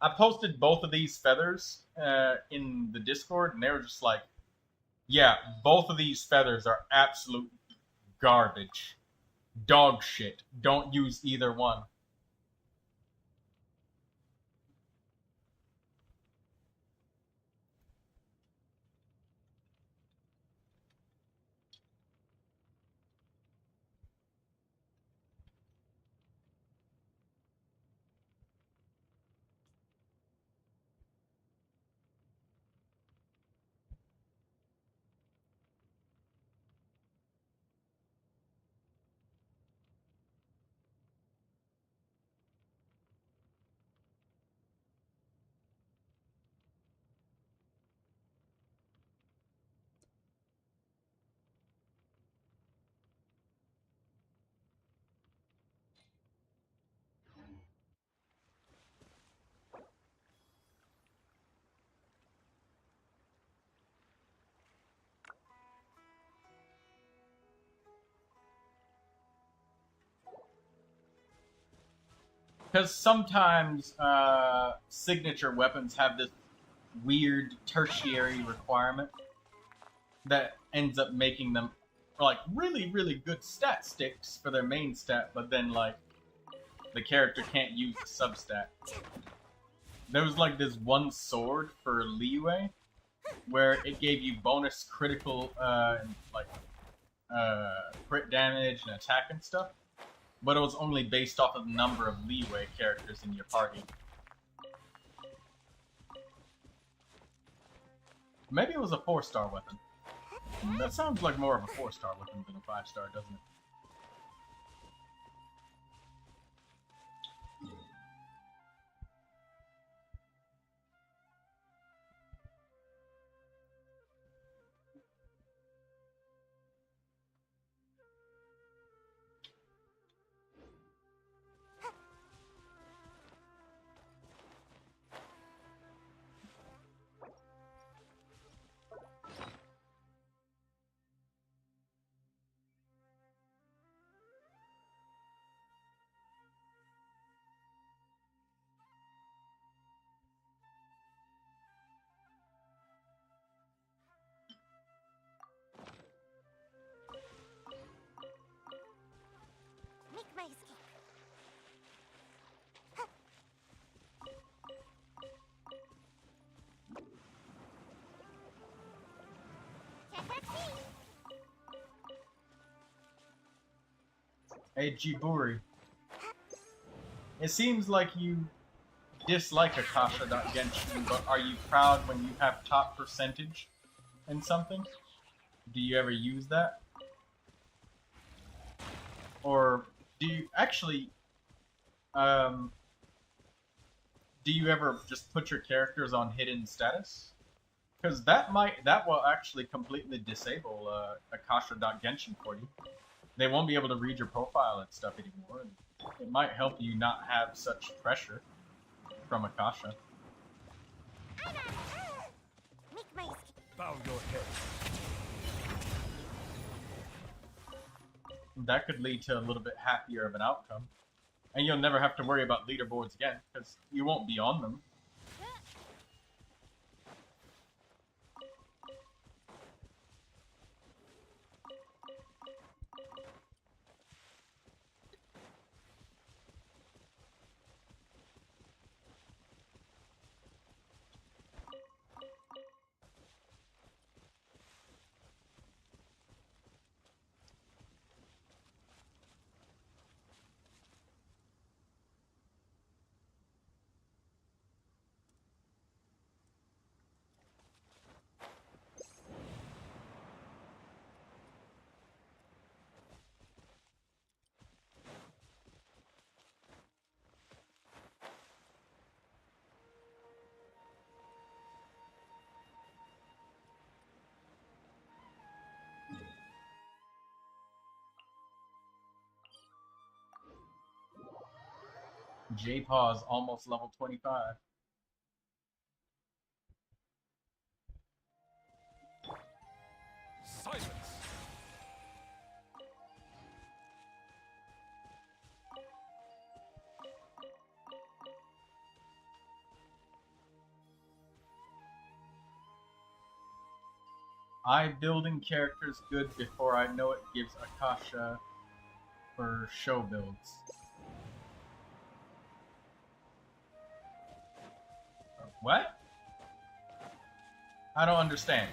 I posted both of these feathers in the Discord, and they were just like, yeah, both of these feathers are absolute garbage. Dog shit. Don't use either one. Because sometimes signature weapons have this weird tertiary requirement that ends up making them like really, really good stat sticks for their main stat, but then like the character can't use the substat. There was like this one sword for Liyue where it gave you bonus critical crit damage and attack and stuff, but it was only based off of the number of Liyue characters in your party. Maybe it was a 4-star weapon. That sounds like more of a 4-star weapon than a 5-star, doesn't it? Make my escape. Hey, Jiburi. It seems like you dislike Akasha.Genshin, but are you proud when you have top percentage in something? Do you ever use that? Or do you actually, do you ever just put your characters on hidden status? Because that will actually completely disable Akasha.Genshin for you. They won't be able to read your profile and stuff anymore. It might help you not have such pressure from Akasha. Make my escape. Bow your head. That could lead to a little bit happier of an outcome. And you'll never have to worry about leaderboards again, because you won't be on them. J-Paw is almost level 25. Silence! I building characters good before I know it gives Akasha for show builds. What? I don't understand.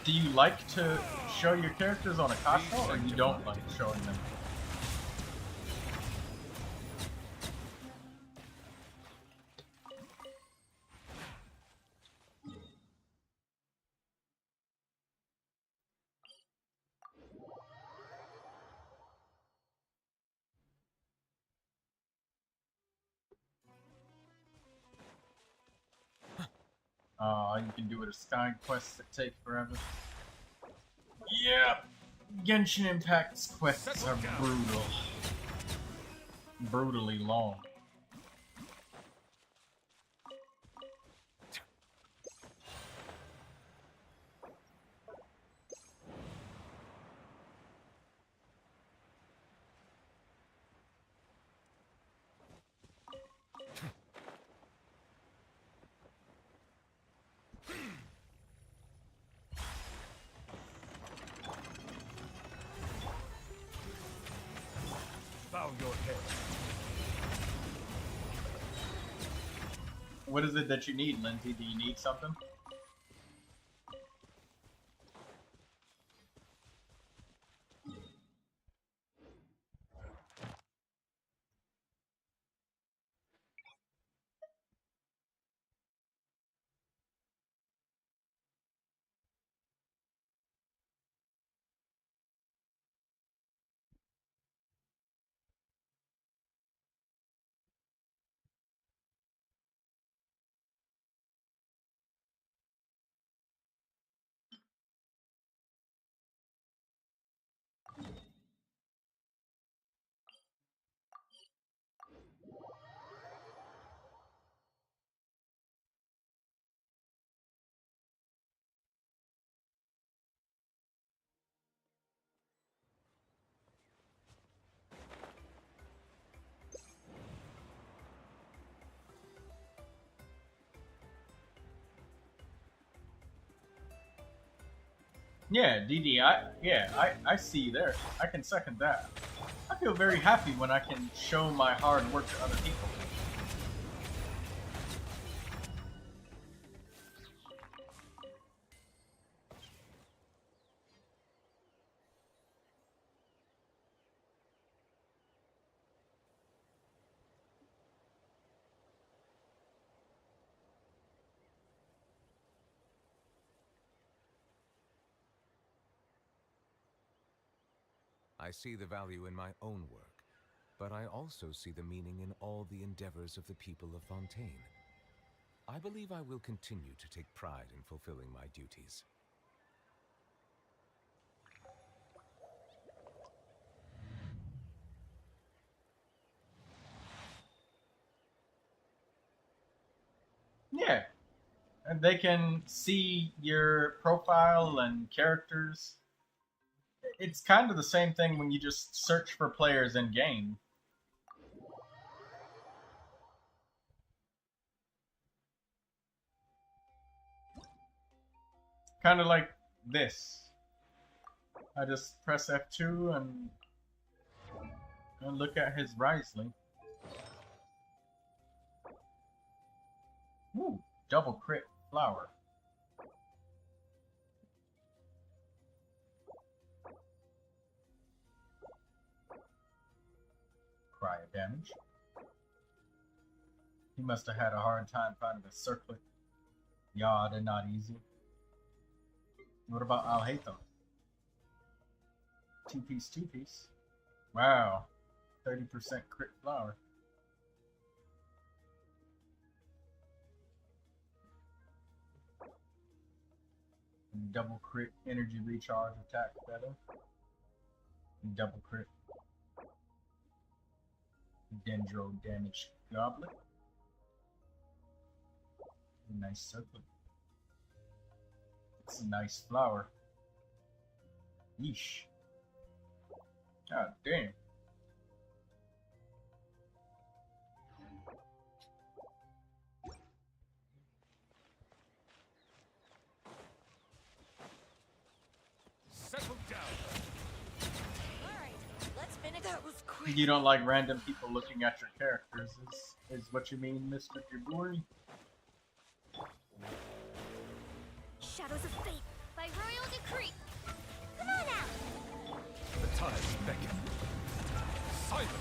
Do you like to show your characters on Akasha, or you don't like showing them? You can do it as sky quests that take forever. Yep! Genshin Impact's quests are brutal. Brutally long. Bow your head. What is it that you need, Lindsay? Do you need something? Yeah, DD, I see you there. I can second that. I feel very happy when I can show my hard work to other people. I see the value in my own work, but I also see the meaning in all the endeavors of the people of Fontaine. I believe I will continue to take pride in fulfilling my duties. Yeah, and they can see your profile and characters. It's kind of the same thing when you just search for players in game. Kind of like this. I just press F2 and look at his Risley. Ooh, double crit flower. Cryo damage. He must have had a hard time finding a circlet. Yeah, they're not easy. What about Alhaitham? Two-piece, two-piece. Wow. 30% crit flower. Double crit energy recharge attack better. Double crit. Dendro damage goblet. Nice circle. It's a nice flower. Yeesh. God damn. Settle down. Alright, let's finish. That was quick. You don't like random people looking at your characters, is what you mean, Mr. Jaburi? Shadows of fate by royal decree. Come on out. The tides beckon. Silence.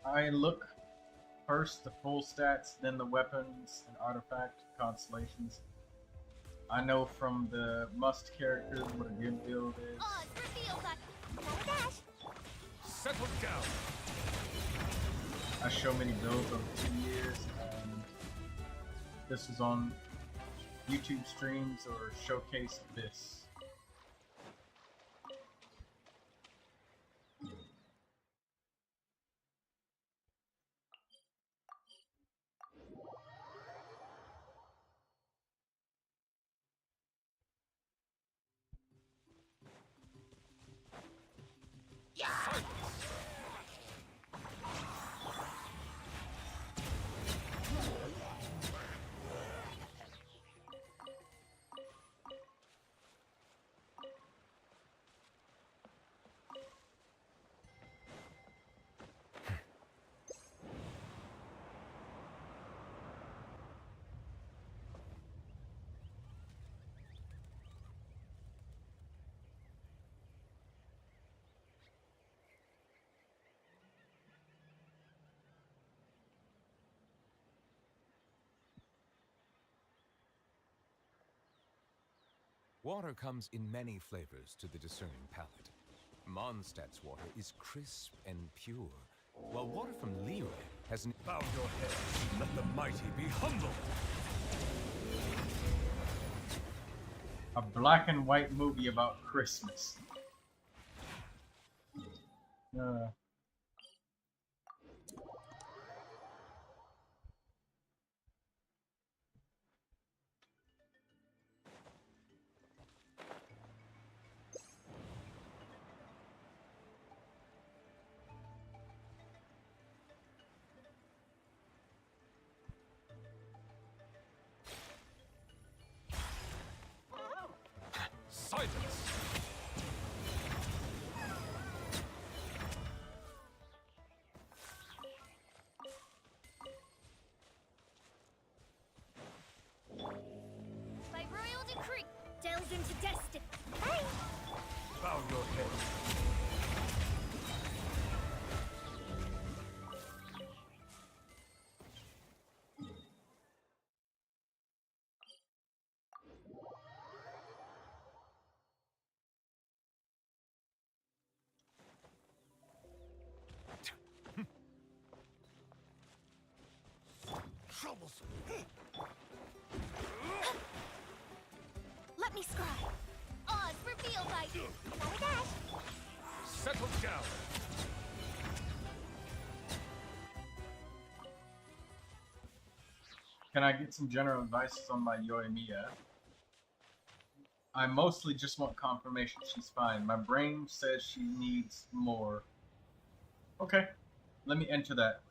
I look first the full stats, then the weapons and artifact constellations. I know from the must characters what a good build is. Oh, it's revealed by dash. Settle down. I show many builds over 2 years, and this was on YouTube streams or showcase this. Water comes in many flavors to the discerning palate. Mondstadt's water is crisp and pure, while water from Liyue has an... Bow your head. Let the mighty be humble. A black and white movie about Christmas. Silence. By royal decree. Delve into destiny. Hey. Bow your head. Troublesome. Let me scry. Oz revealed by dash. Settle down. Can I get some general advice on my Yoimiya? I mostly just want confirmation she's fine. My brain says she needs more. Okay, let me enter that.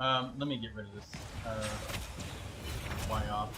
Let me get rid of this. Why off?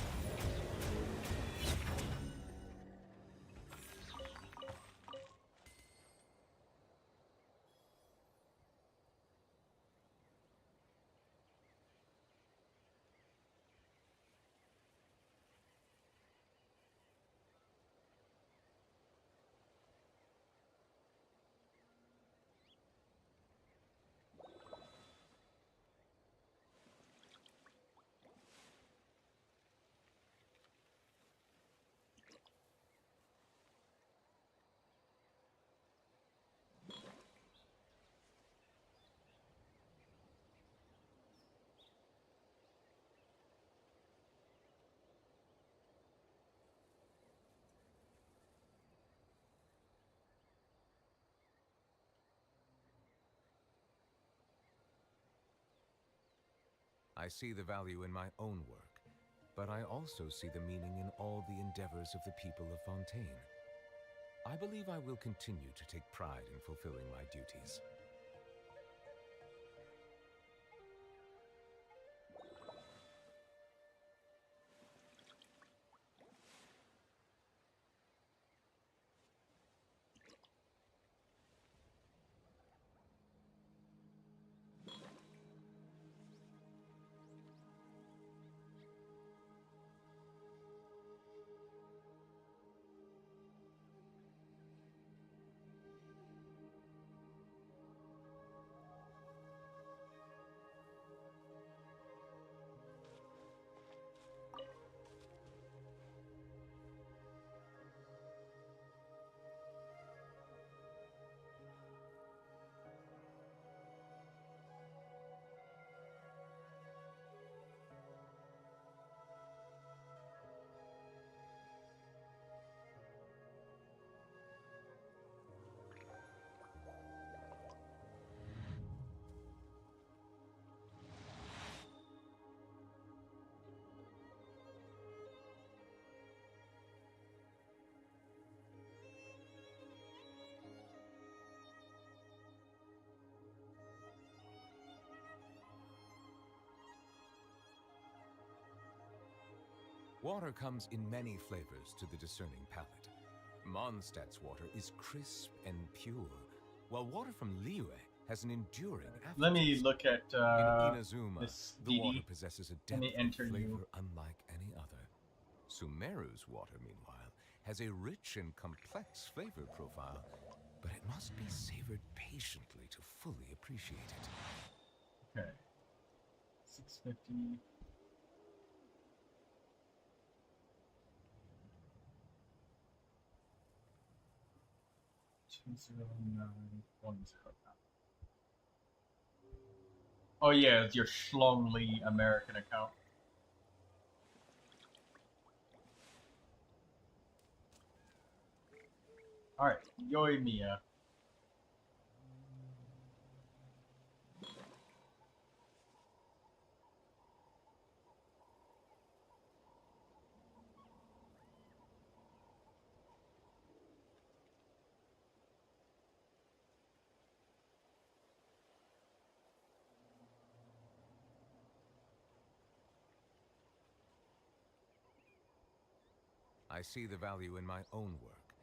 I see the value in my own work, but I also see the meaning in all the endeavors of the people of Fontaine. I believe I will continue to take pride in fulfilling my duties. Water comes in many flavors to the discerning palate. Mondstadt's water is crisp and pure, while water from Liyue has an enduring aftertaste. Let me look at in Inazuma, this the water DD. possesses a Let me depth enter of flavor you. unlike any other. Sumeru's water, meanwhile, has a rich and complex flavor profile, but it must be savored patiently to fully appreciate it. Okay. 650. Oh yeah, it's your Xiangling American account. Alright, Yoimiya. I see the value in my own work,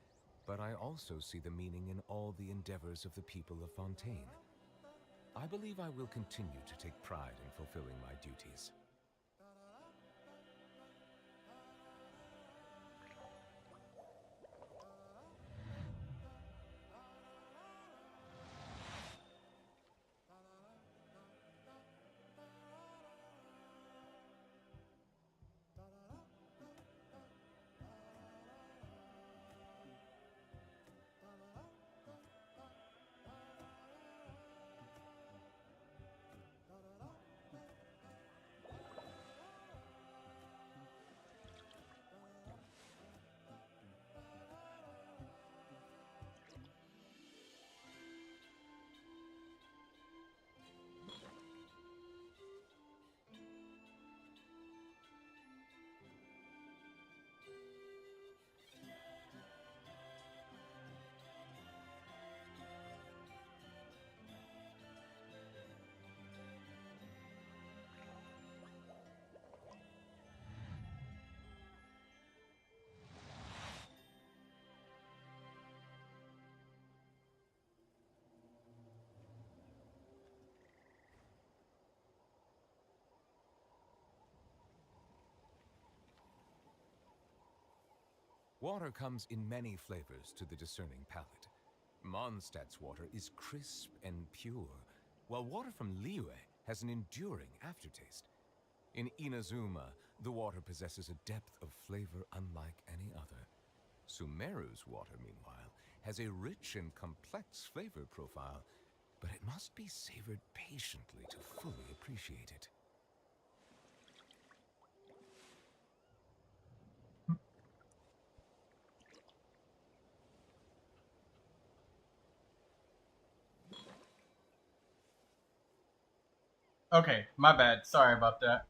but I also see the meaning in all the endeavors of the people of Fontaine. I believe I will continue to take pride in fulfilling my duties. Water comes in many flavors to the discerning palate. Mondstadt's water is crisp and pure, while water from Liyue has an enduring aftertaste. In Inazuma, the water possesses a depth of flavor unlike any other. Sumeru's water, meanwhile, has a rich and complex flavor profile, but it must be savored patiently to fully appreciate it. Okay, my bad. Sorry about that.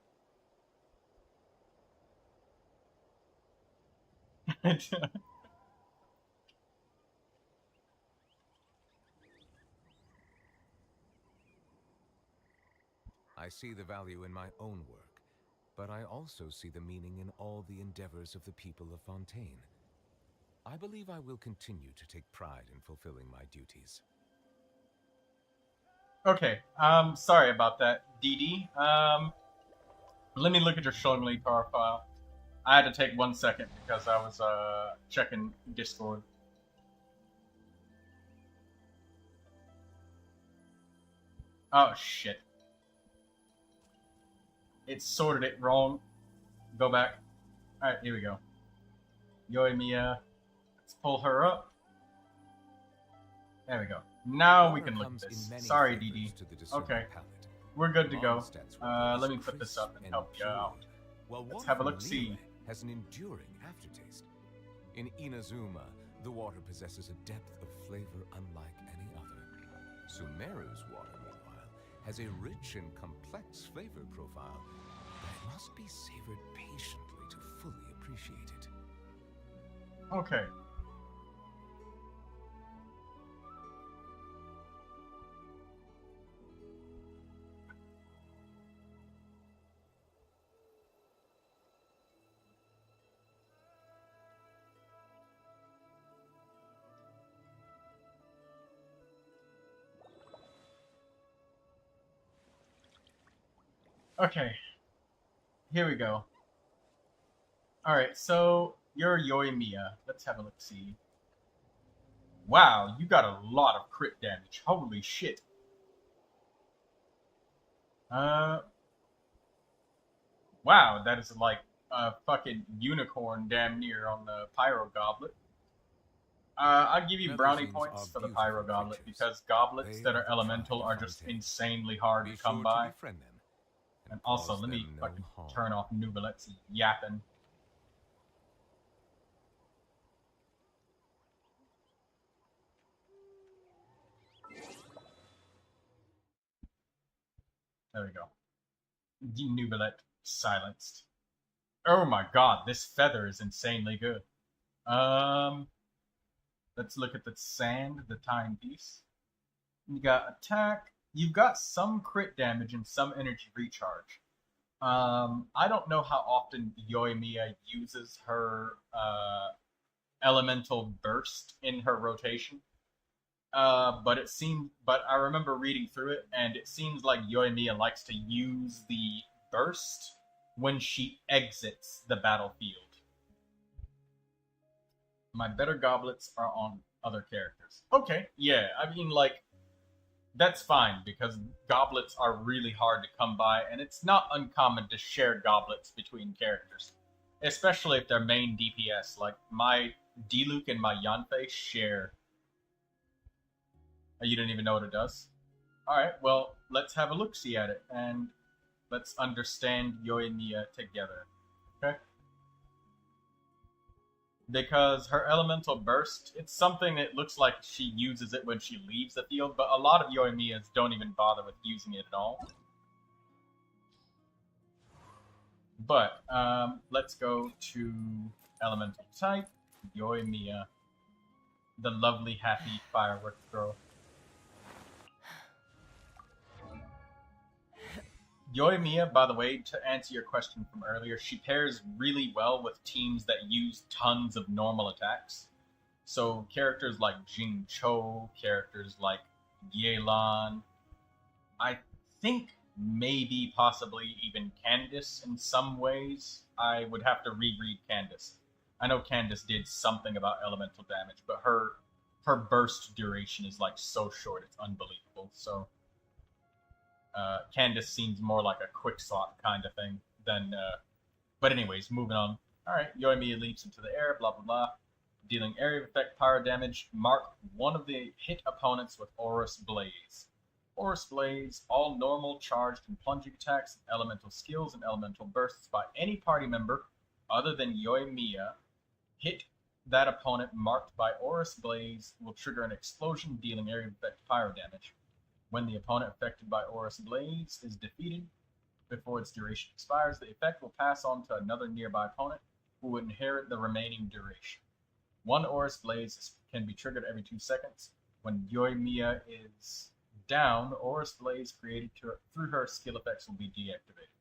I see the value in my own work, but I also see the meaning in all the endeavors of the people of Fontaine. I believe I will continue to take pride in fulfilling my duties. Okay, sorry about that, DD. Let me look at your Xiangling profile. I had to take 1 second because I was, checking Discord. Oh, shit. It sorted it wrong. Go back. Alright, here we go. Yoimiya. Let's pull her up. There we go. Now we can look at this. Sorry, DD. Okay. We're good to go. Let me put this up and help you out. Let's have a look-see. Has an enduring aftertaste. In Inazuma, the water possesses a depth of flavor unlike any other. Sumeru's water, meanwhile, has a rich and complex flavor profile, but it must be savored patiently to fully appreciate it. Okay. Okay, here we go. Alright, so you're Yoimiya. Let's have a look-see. Wow, you got a lot of crit damage. Holy shit. Wow, that is like a fucking unicorn damn near on the Pyro Goblet. I'll give you brownie points for the Pyro Goblet because goblets that are elemental are just insanely hard to come by. And also, let me fucking turn off Neuvilette's yapping. There we go. Neuvilette silenced. Oh my god, this feather is insanely good. Let's look at the sand, the timepiece. You got attack. You've got some crit damage and some energy recharge. I don't know how often Yoimiya uses her elemental burst in her rotation. But I remember reading through it, and it seems like Yoimiya likes to use the burst when she exits the battlefield. My better goblets are on other characters. Okay, yeah, I mean, like, that's fine, because goblets are really hard to come by, and it's not uncommon to share goblets between characters. Especially if they're main DPS, like my Diluc and my Yanfei share. You didn't even know what it does? Alright, well, let's have a look-see at it, and let's understand Yoimiya together. Okay? Because her elemental burst, it's something that looks like she uses it when she leaves the field, but a lot of Yoimiyas don't even bother with using it at all. But, let's go to elemental type, Yoimiya, the lovely, happy fireworks girl. Yoimiya, by the way, to answer your question from earlier, she pairs really well with teams that use tons of normal attacks. So characters like Jing Cho, characters like Yelan, I think maybe possibly even Candace in some ways. I would have to reread Candace. I know Candace did something about elemental damage, but her burst duration is like so short, it's unbelievable. So Candace seems more like a quick slot kind of thing than. But anyways, moving on. All right, Yoimiya leaps into the air. Blah blah blah. Dealing area of effect pyro damage. Mark one of the hit opponents with Aurous Blaze. Aurous Blaze, all normal, charged, and plunging attacks, elemental skills, and elemental bursts by any party member other than Yoimiya hit that opponent marked by Aurous Blaze will trigger an explosion dealing area of effect pyro damage. When the opponent affected by Aurous Blaze is defeated before its duration expires, the effect will pass on to another nearby opponent who will inherit the remaining duration. One Aurous Blaze can be triggered every 2 seconds. When Yoimiya is down, Aurous Blaze created through her skill effects will be deactivated.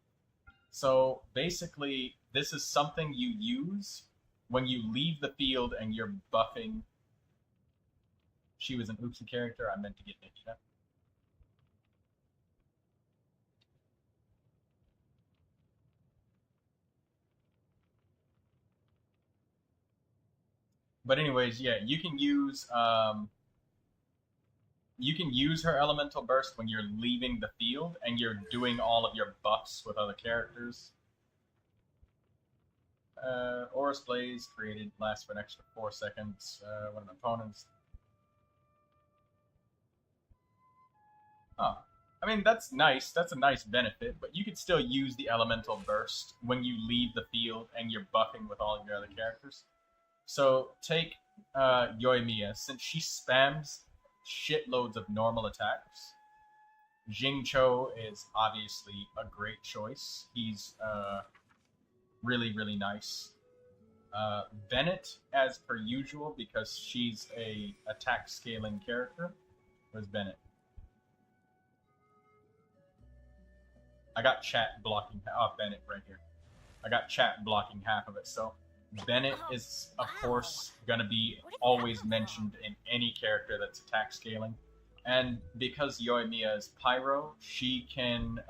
So basically, this is something you use when you leave the field and you're buffing. She was an Oopsie character. I meant to get Nikita. But anyways, yeah, you can use her elemental burst when you're leaving the field and you're doing all of your buffs with other characters. Aurous Blaze created lasts for an extra 4 seconds when an opponent's. Oh, I mean that's nice. That's a nice benefit, but you could still use the elemental burst when you leave the field and you're buffing with all of your other characters. So take Yoimiya, since she spams shitloads of normal attacks. Xingqiu is obviously a great choice. He's really, really nice. Bennett, as per usual, because she's a attack scaling character. Where's Bennett? I got chat blocking. Oh, Bennett right here. I got chat blocking half of it. So Bennett is, of course, going to be always mentioned in any character that's attack scaling. And because Yoimiya is Pyro, she can...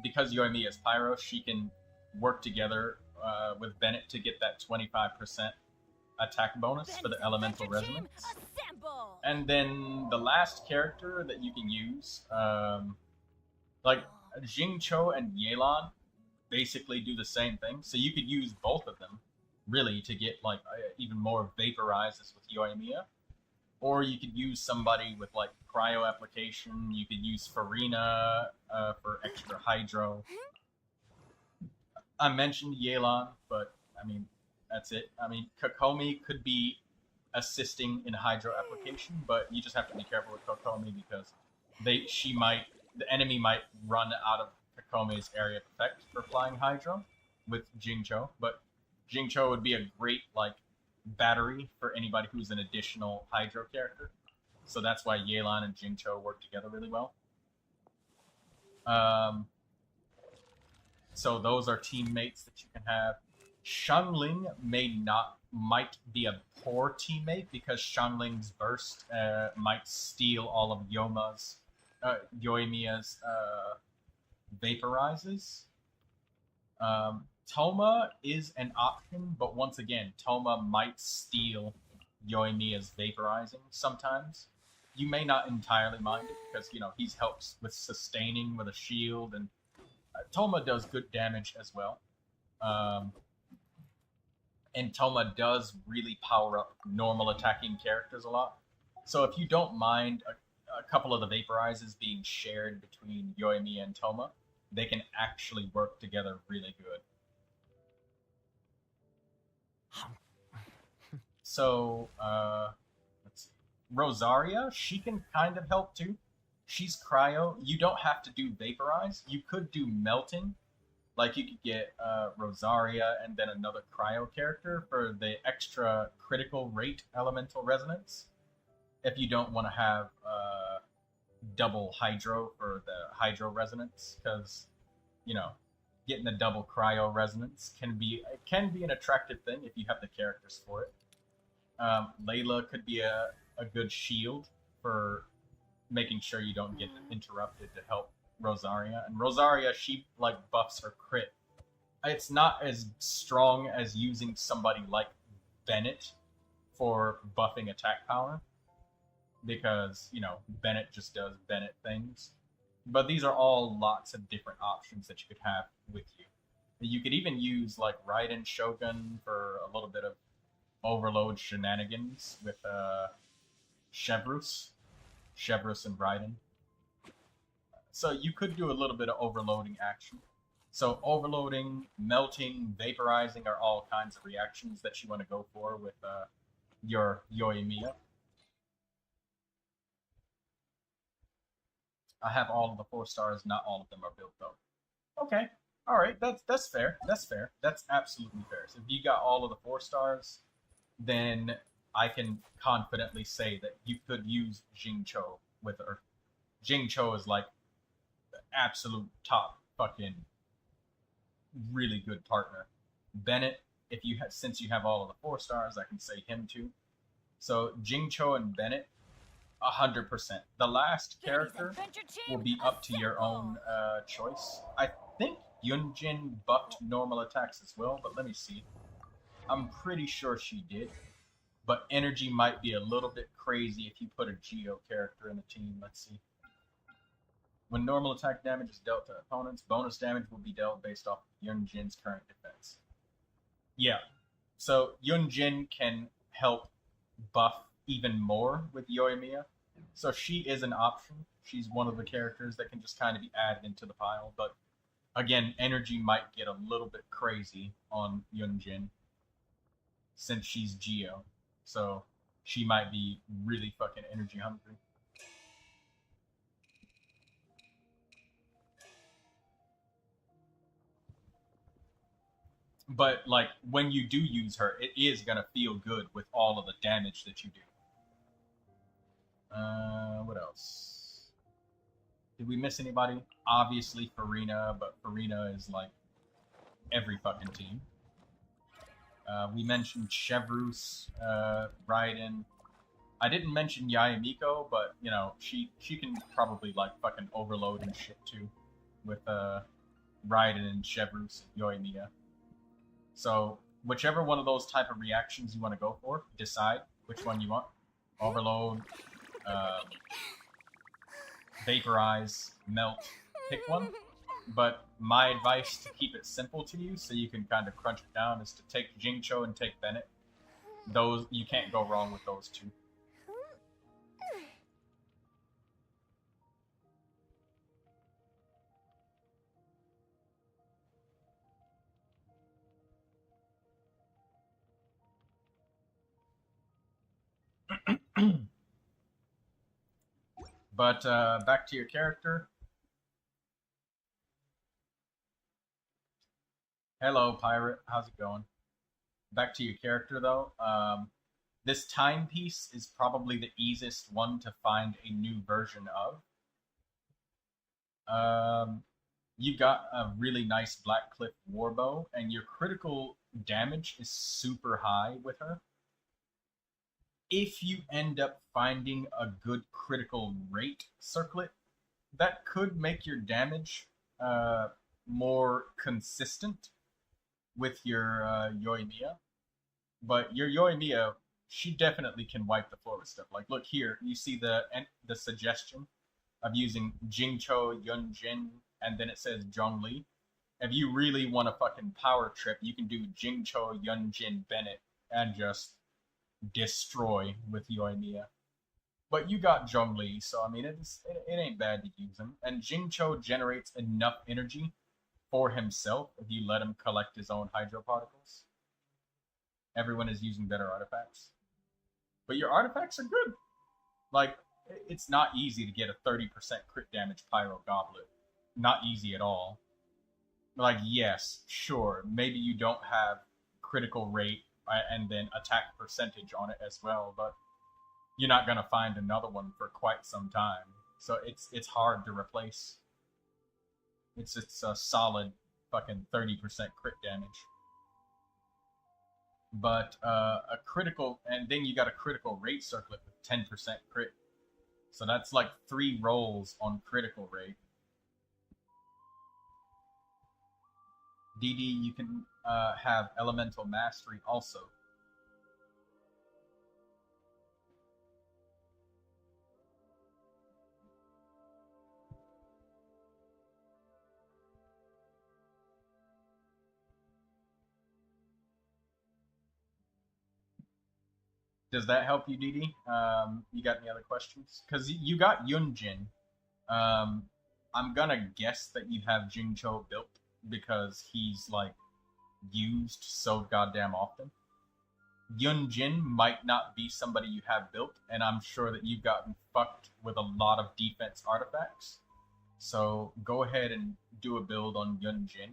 because Yoimiya is Pyro, she can work together with Bennett to get that 25% attack bonus for the Elemental Resonance. And then the last character that you can use, like Xingqiu and Yelan basically do the same thing. So you could use both of them, really, to get like even more vaporizes with Yoimiya. Or you could use somebody with like cryo application. You could use Farina for extra hydro. I mentioned Yelan, but I mean, that's it. I mean, Kokomi could be assisting in hydro application, but you just have to be careful with Kokomi because the enemy might run out of Kokomi's area of effect for flying hydro with Xingqiu, but Xingqiu would be a great like battery for anybody who's an additional hydro character. So that's why Yelan and Xingqiu work together really well. So those are teammates that you can have. Xiangling might be a poor teammate because Xiangling's burst might steal all of Yoimiya's vaporizes. Toma is an option, but once again, Toma might steal Yoimiya's vaporizing sometimes. You may not entirely mind it because, you know, he helps with sustaining with a shield, and Toma does good damage as well. And Toma does really power up normal attacking characters a lot. So if you don't mind a couple of the vaporizes being shared between Yoimiya and Toma, they can actually work together really good. So, let's see. Rosaria, she can kind of help too. She's cryo. You don't have to do vaporize. You could do melting. Like you could get Rosaria and then another cryo character for the extra critical rate elemental resonance. If you don't want to have double hydro for the hydro resonance, because, you know, getting the double cryo resonance can be an attractive thing if you have the characters for it. Layla could be a good shield for making sure you don't get interrupted to help Rosaria. And Rosaria, she like buffs her crit it's not as strong as using somebody like Bennett for buffing attack power, because, you know, Bennett just does Bennett things. But these are all lots of different options that you could have with you. You could even use, like, Raiden Shogun for a little bit of overload shenanigans with Chevrus and Raiden. So you could do a little bit of overloading action. So overloading, melting, vaporizing are all kinds of reactions that you want to go for with your Yoimiya. I have all of the 4 stars, not all of them are built though. Okay, alright, that's fair, that's fair. That's absolutely fair. So if you got all of the 4 stars, then I can confidently say that you could use Jingcho with her. Jingcho is like the absolute top fucking really good partner. Bennett, if you have, since you have all of the 4 stars, I can say him too. So Jingcho and Bennett, 100%. The last character will be up to your own choice. I think Yunjin buffed normal attacks as well, but let me see. I'm pretty sure she did. But energy might be a little bit crazy if you put a Geo character in the team. Let's see. When normal attack damage is dealt to opponents, bonus damage will be dealt based off of Yunjin's current defense. Yeah. So Yunjin can help buff even more with Yoimiya. So she is an option. She's one of the characters that can just kind of be added into the pile. But again, energy might get a little bit crazy on Yunjin since she's Geo. So she might be really fucking energy hungry. But, like, when you do use her, it is going to feel good with all of the damage that you do. What else? Did we miss anybody? Obviously Farina, but Farina is, like, every fucking team. We mentioned Chevrus, Raiden. I didn't mention Yayamiko, but, you know, she can probably, like, fucking overload and shit, too. With, Raiden and Chevrus and Yoimiya. So, whichever one of those type of reactions you want to go for, decide which one you want. Overload, vaporize, melt, pick one. But my advice to keep it simple to you, so you can kind of crunch it down, is to take Jingcho and take Bennett. Those, you can't go wrong with those two. But back to your character. Hello, pirate. How's it going? Back to your character, though. This timepiece is probably the easiest one to find a new version of. You got a really nice Blackcliff Warbow, and your critical damage is super high with her. If you end up finding a good critical rate circlet, that could make your damage more consistent with your Yoimiya. But your Yoimiya, she definitely can wipe the floor with stuff. Like, look here, you see the suggestion of using Jingcho, Yunjin, and then it says Zhongli. If you really want a fucking power trip, you can do Jingcho, Yunjin, Bennett, and just destroy with Yoimiya. But you got Zhongli, so I mean, it ain't bad to use him. And Jingcho generates enough energy for himself if you let him collect his own hydro particles. Everyone is using better artifacts. But your artifacts are good. Like, it's not easy to get a 30% crit damage Pyro Goblet. Not easy at all. Like, yes, sure, maybe you don't have critical rate and then attack percentage on it as well, but you're not gonna find another one for quite some time. So it's hard to replace. It's a solid fucking 30% crit damage. But a critical, and then you got a critical rate circlet with 10% crit. So that's like 3 rolls on critical rate. DD, you can have Elemental Mastery also. Does that help you, DD? You got any other questions? Because you got Yunjin. I'm gonna guess that you have Jingcho built because he's like used so goddamn often. Yunjin might not be somebody you have built, and I'm sure that you've gotten fucked with a lot of defense artifacts. So go ahead and do a build on Yunjin.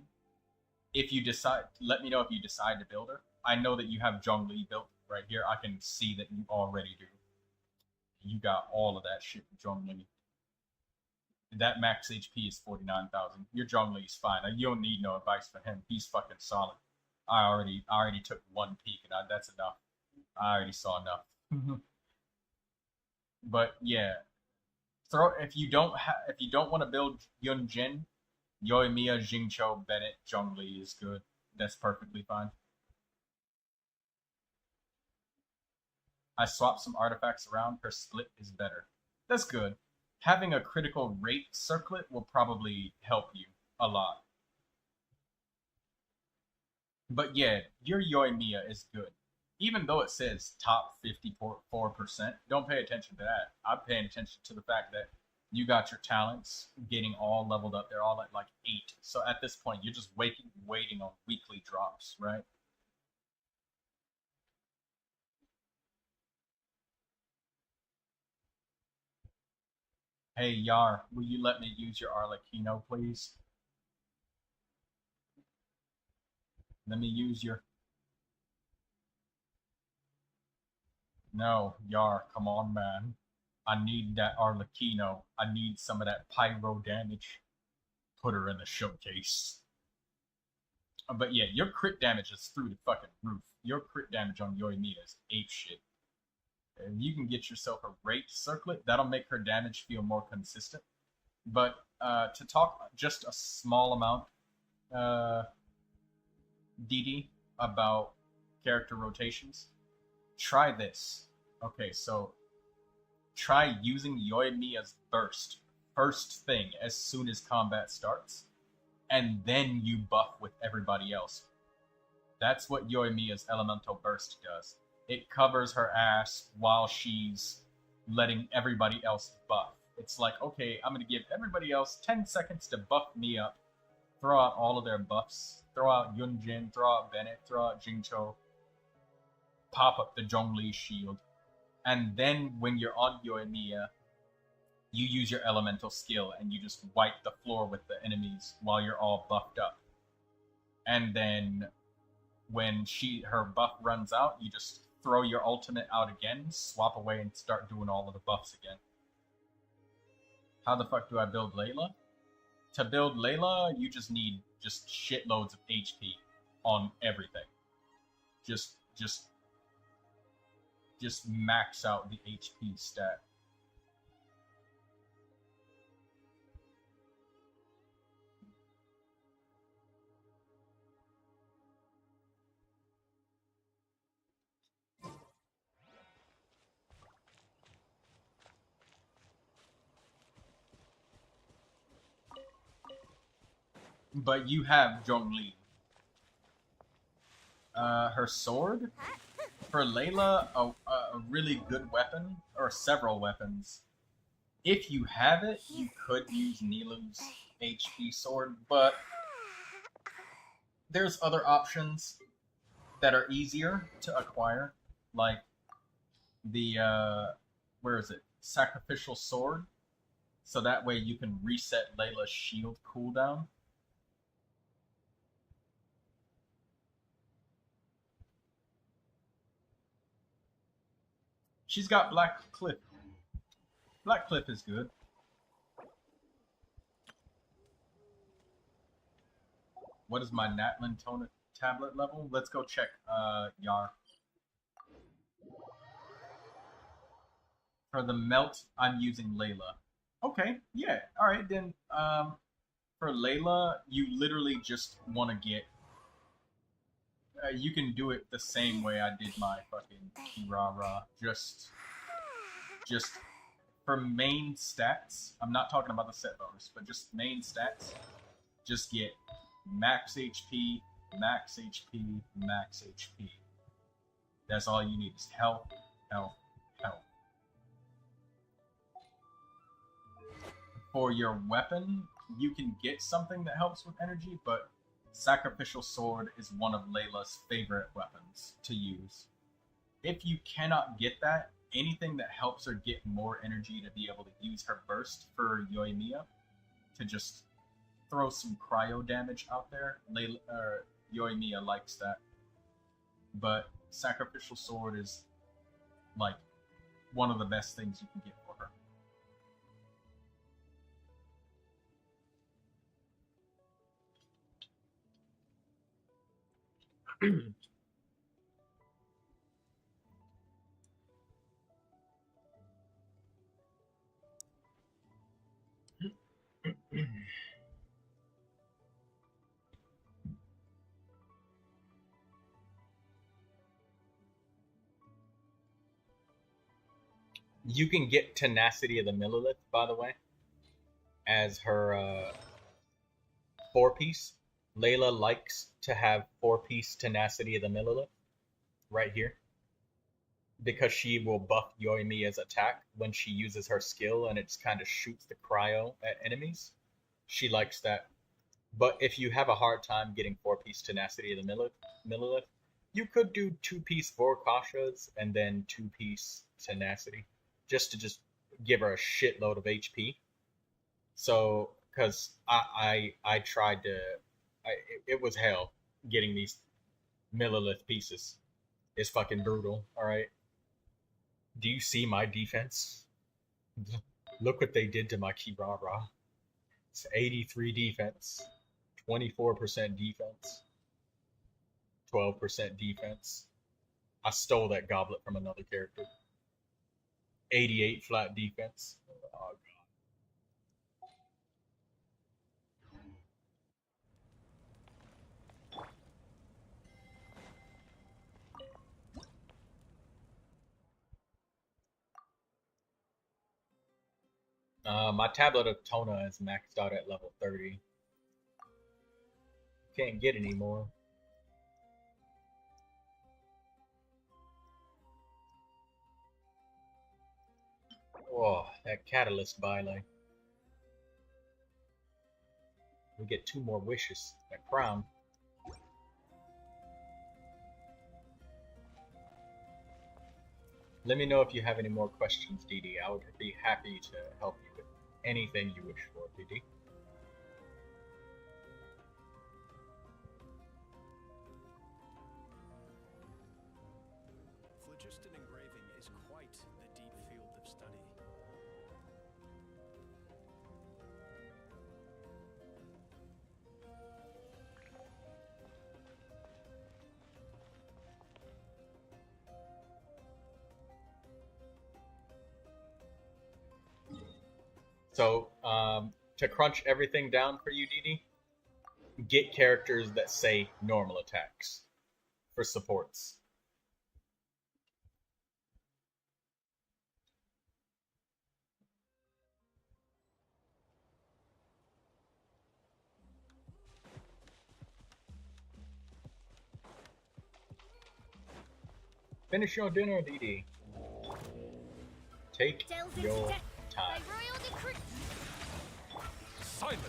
If you decide, let me know if you decide to build her. I know that you have Zhongli built right here. I can see that you already do. You got all of that shit, Zhongli. That max HP is 49,000. Your Zhongli is fine. You don't need no advice for him. He's fucking solid. I already took one peek, and that's enough. I already saw enough. But yeah, if you don't want to build Yunjin, Yoimiya, Jingcho, Bennett, Zhongli is good. That's perfectly fine. I swapped some artifacts around. Her split is better. That's good. Having a critical rate circlet will probably help you a lot. But yeah, your Yoimiya is good. Even though it says top 54%, don't pay attention to that. I'm paying attention to the fact that you got your talents getting all leveled up. They're all at like 8. So at this point, you're just waiting on weekly drops, right? Hey, Yar, will you let me use your Arlecchino, please? Let me use your... No, Yar, come on, man. I need that Arlecchino. I need some of that pyro damage. Put her in the showcase. But yeah, your crit damage is through the fucking roof. Your crit damage on Yoimiya is ape shit. If you can get yourself a rate circlet, that'll make her damage feel more consistent. But to talk just a small amount, DD, about character rotations, try this. Okay, so try using Yoimiya's burst first thing as soon as combat starts, and then you buff with everybody else. That's what Yoimiya's elemental burst does. It covers her ass while she's letting everybody else buff. It's like, okay, I'm going to give everybody else 10 seconds to buff me up. Throw out all of their buffs. Throw out Yunjin, throw out Bennett, throw out Jingcho. Pop up the Zhongli shield. And then when you're on Yoimiya, you use your elemental skill and you just wipe the floor with the enemies while you're all buffed up. And then when her buff runs out, you just throw your ultimate out again, swap away, and start doing all of the buffs again. How the fuck do I build Layla? To build Layla, you just need shitloads of HP on everything. Just max out the HP stat. But you have Zhongli. Her sword? For Layla, a really good weapon, or several weapons. If you have it, you could use Nilu's HP sword, but there's other options that are easier to acquire, like the, where is it? Sacrificial sword. So that way you can reset Layla's shield cooldown. She's got Black Cliff. Black Cliff is good. What is my Natlin tablet level? Let's go check, Yar. For the melt, I'm using Layla. Okay, yeah. Alright, then, for Layla, you literally just want to get You can do it the same way I did my fucking Kirara. Just for main stats. I'm not talking about the set bonus, but just main stats. Just get max HP, max HP, max HP. That's all you need is health, health, health. For your weapon, you can get something that helps with energy, but Sacrificial Sword is one of Layla's favorite weapons to use. If you cannot get that, anything that helps her get more energy to be able to use her burst for Yoimiya, to just throw some cryo damage out there, Yoimiya likes that. But Sacrificial Sword is like one of the best things you can get for her. You can get Tenacity of the Millilith, by the way, as her 4-piece. Layla likes to have 4-piece Tenacity of the Millilith right here, because she will buff Yoimiya's attack when she uses her skill, and it just kind of shoots the cryo at enemies. She likes that. But if you have a hard time getting 4-piece Tenacity of the Millilith, you could do 2-piece Vorkashas and then 2-piece Tenacity, just to give her a shitload of HP. So, because I tried to, it was hell getting these Millilith pieces. It's fucking brutal, alright? Do you see my defense? Look what they did to my Kirara. It's 83 defense, 24% defense, 12% defense. I stole that goblet from another character. 88 flat defense. Oh, my Tablet of Tona is maxed out at level 30. Can't get any more. Oh, that Catalyst Bile. We get 2 more wishes. That crown. Let me know if you have any more questions, DD. I would be happy to help you with anything you wish for, DD. Phlogiston engraving is quite the deep field of study. So, to crunch everything down for you, DD, get characters that say normal attacks for supports. Finish your dinner, DD. Take your time. Silence!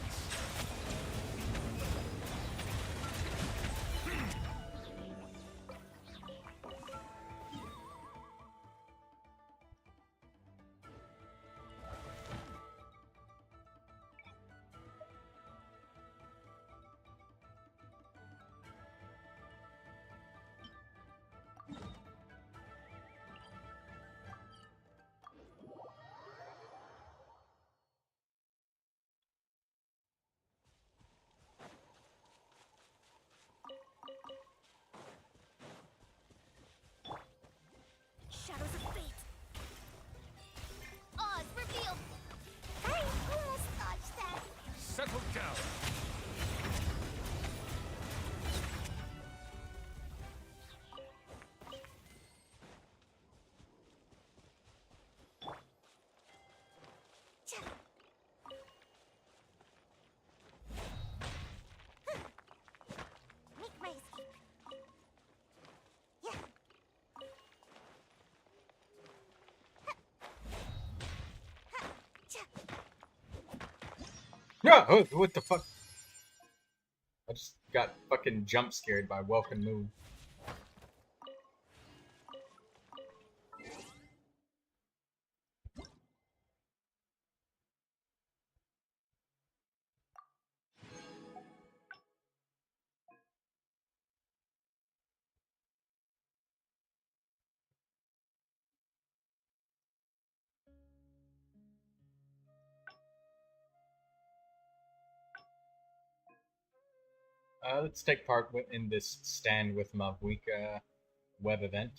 What the fuck? I just got fucking jump scared by Welcome Moon. Let's take part in this Stand with Mavuika web event.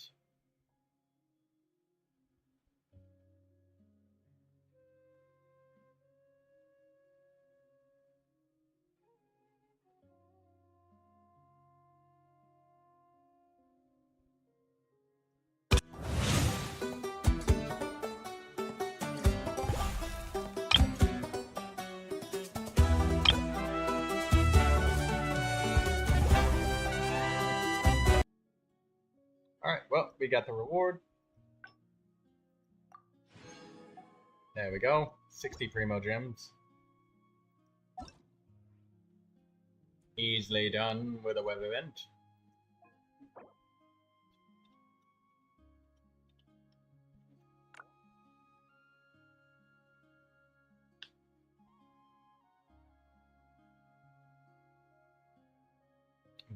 Alright, well, we got the reward. There we go. 60 Primogems. Easily done with a web event.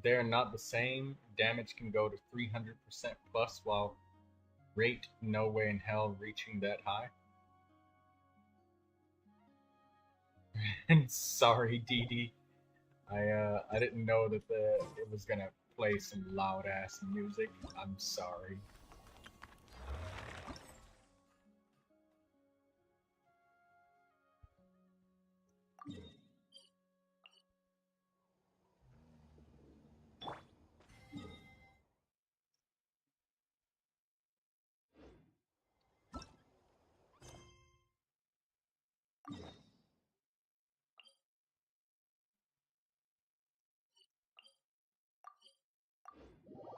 They're not the same. Damage can go to 300% plus, while rate no way in hell reaching that high. And sorry, DD. I didn't know that it was gonna play some loud ass music. I'm sorry.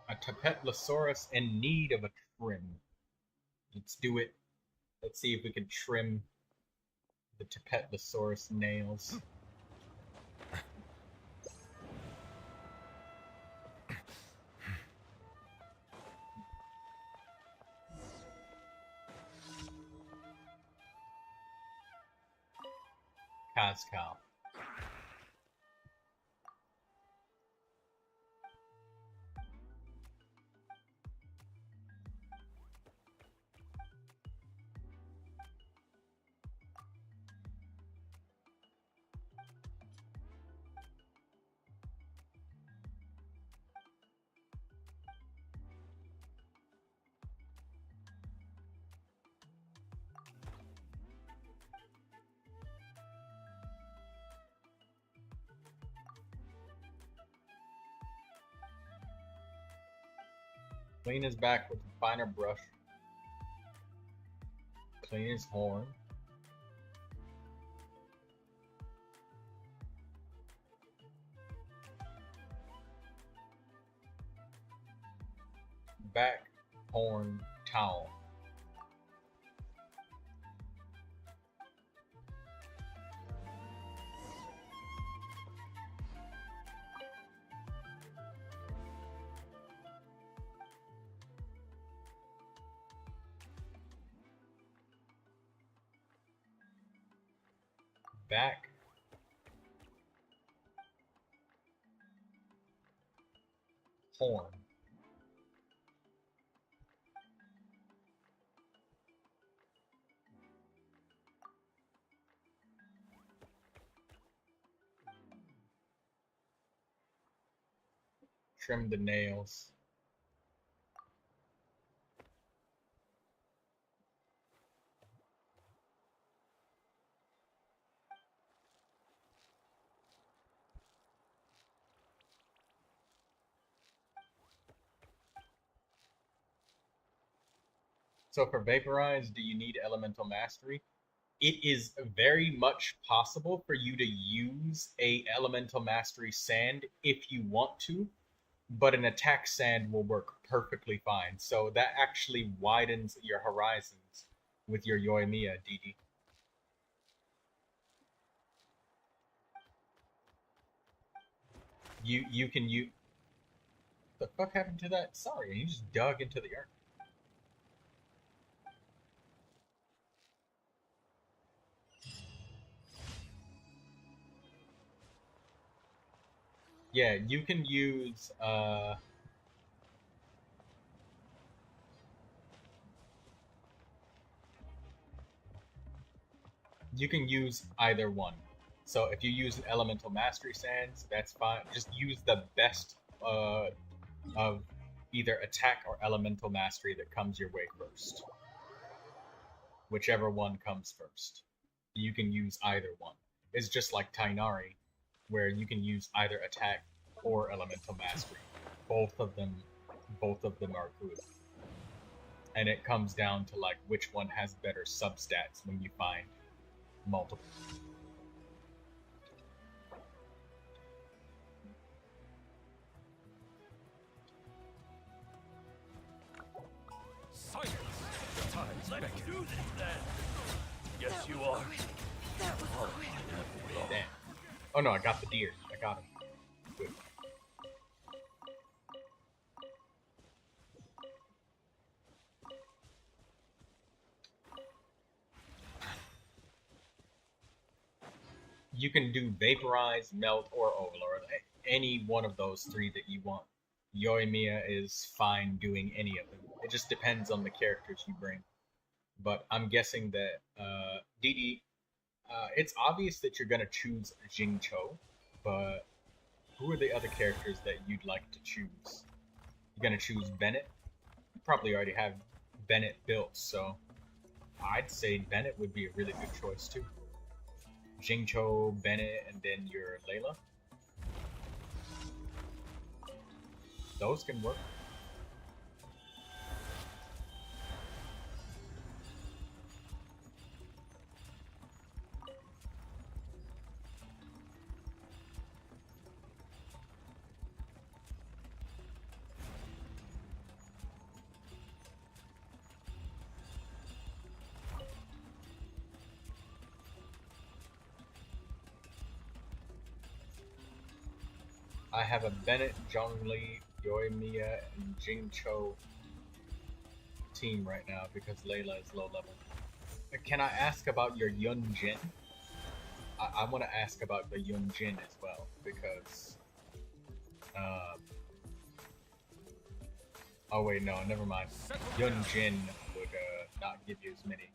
A Tapetlosaurus in need of a trim. Let's do it. Let's see if we can trim the Tapetlosaurus nails. Cascal. Clean his back with a finer brush. Clean his horn. Back, horn, towel. Back, horn, trim the nails. So for Vaporize, do you need Elemental Mastery? It is very much possible for you to use a Elemental Mastery Sand if you want to, but an Attack Sand will work perfectly fine. So that actually widens your horizons with your Yoimiya, DD. You can use. The fuck happened to that? Sorry, you just dug into the earth. Yeah, you can use you can use either one. So if you use an elemental mastery sands, that's fine. Just use the best of either attack or elemental mastery that comes your way first. Whichever one comes first. You can use either one. It's just like Tainari, where you can use either attack or elemental mastery. Both of them are good. And it comes down to like which one has better substats when you find multiple. Silence! The tides beckon. Let's do this then! Yes, you are. That was quick. Damn. Oh no, I got the deer. I got him. Good. You can do vaporize, melt, or overlord. Any one of those three that you want. Yoimiya is fine doing any of them. It just depends on the characters you bring. But I'm guessing that Didi, it's obvious that you're gonna choose Jingcho, but who are the other characters that you'd like to choose? You're gonna choose Bennett? You probably already have Bennett built, so I'd say Bennett would be a really good choice too. Jingcho, Bennett, and then your Layla. Those can work. I have a Bennett, Zhongli, Yoimiya, and Jingcho team right now because Layla is low level. Can I ask about your Yun Jin? I want to ask about the Yun Jin as well because oh wait, no, never mind. Yun Jin would not give you as many.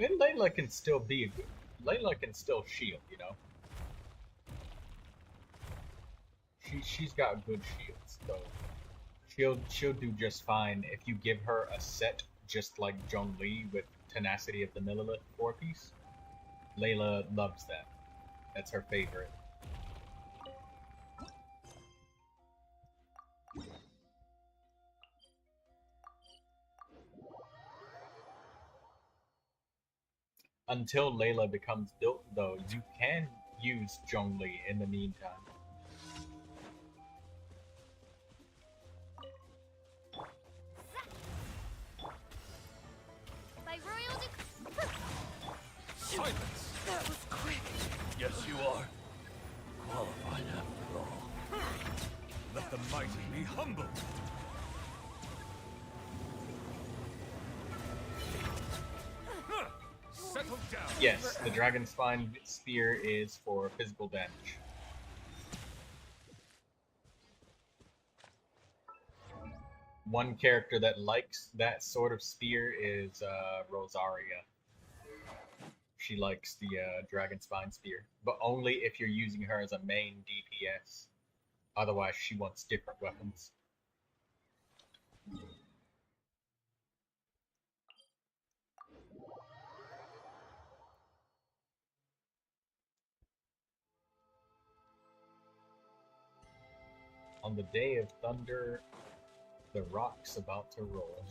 Then Layla can still be a good. Layla can still shield, you know. She's got good shields, so she'll do just fine if you give her a set just like Zhongli with Tenacity of the Millilith 4-piece. Layla loves that. That's her favorite. Until Layla becomes built, though, you can use Zhongli in the meantime. By royal Silence! That was quick. Yes, you are. Qualified after all. Let the mighty be humbled. Settle down. Yes, the Dragon Spine Spear is for physical damage. One character that likes that sort of spear is Rosaria. She likes the Dragon Spine Spear, but only if you're using her as a main DPS. Otherwise, she wants different weapons. On the day of thunder, the rock's about to roll.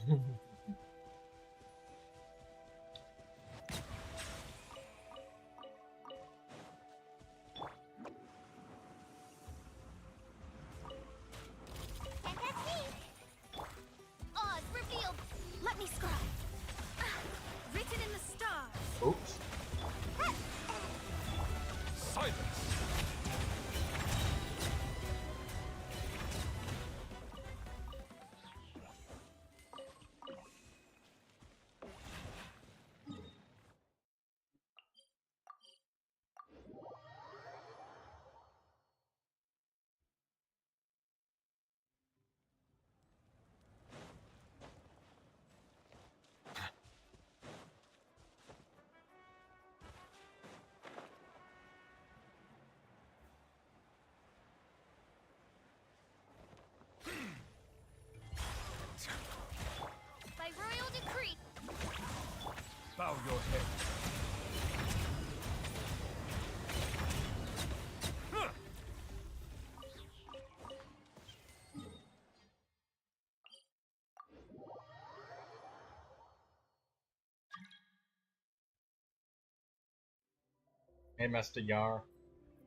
Hey, Master Yar.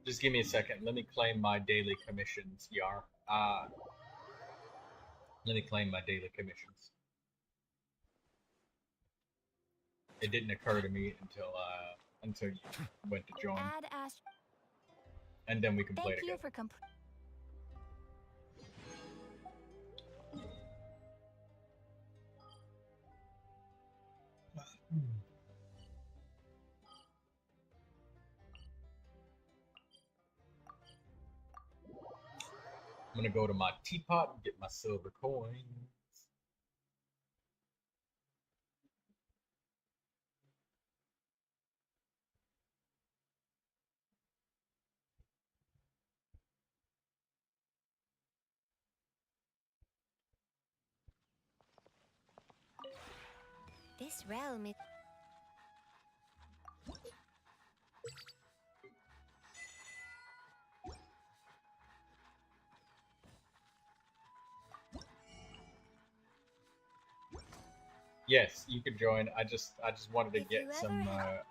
Just give me a second. Let me claim my daily commissions, Yar. Let me claim my daily commissions. It didn't occur to me until you went to join. Add Ash. And then we can play Thank you together. for I'm gonna go to my teapot and get my silver coins. This realm is. Yes, you could join. I just wanted to If get you some. ever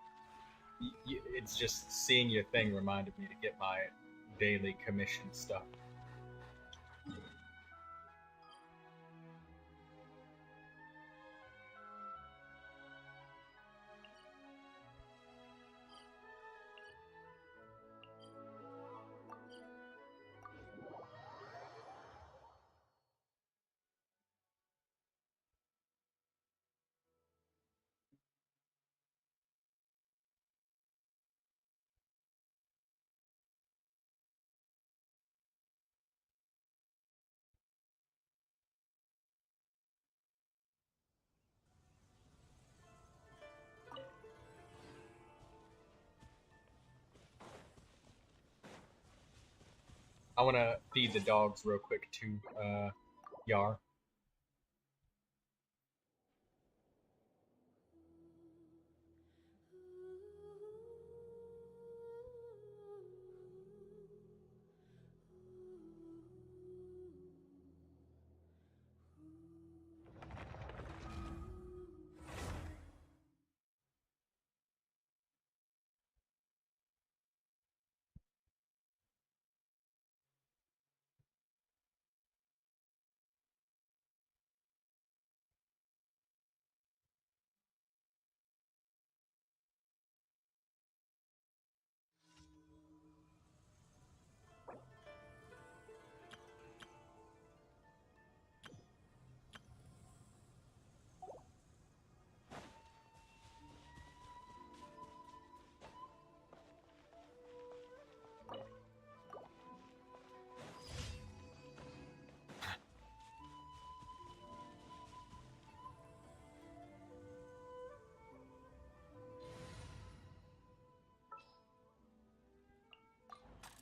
It's just seeing your thing reminded me to get my daily commission stuff. I want to feed the dogs real quick too, Yar.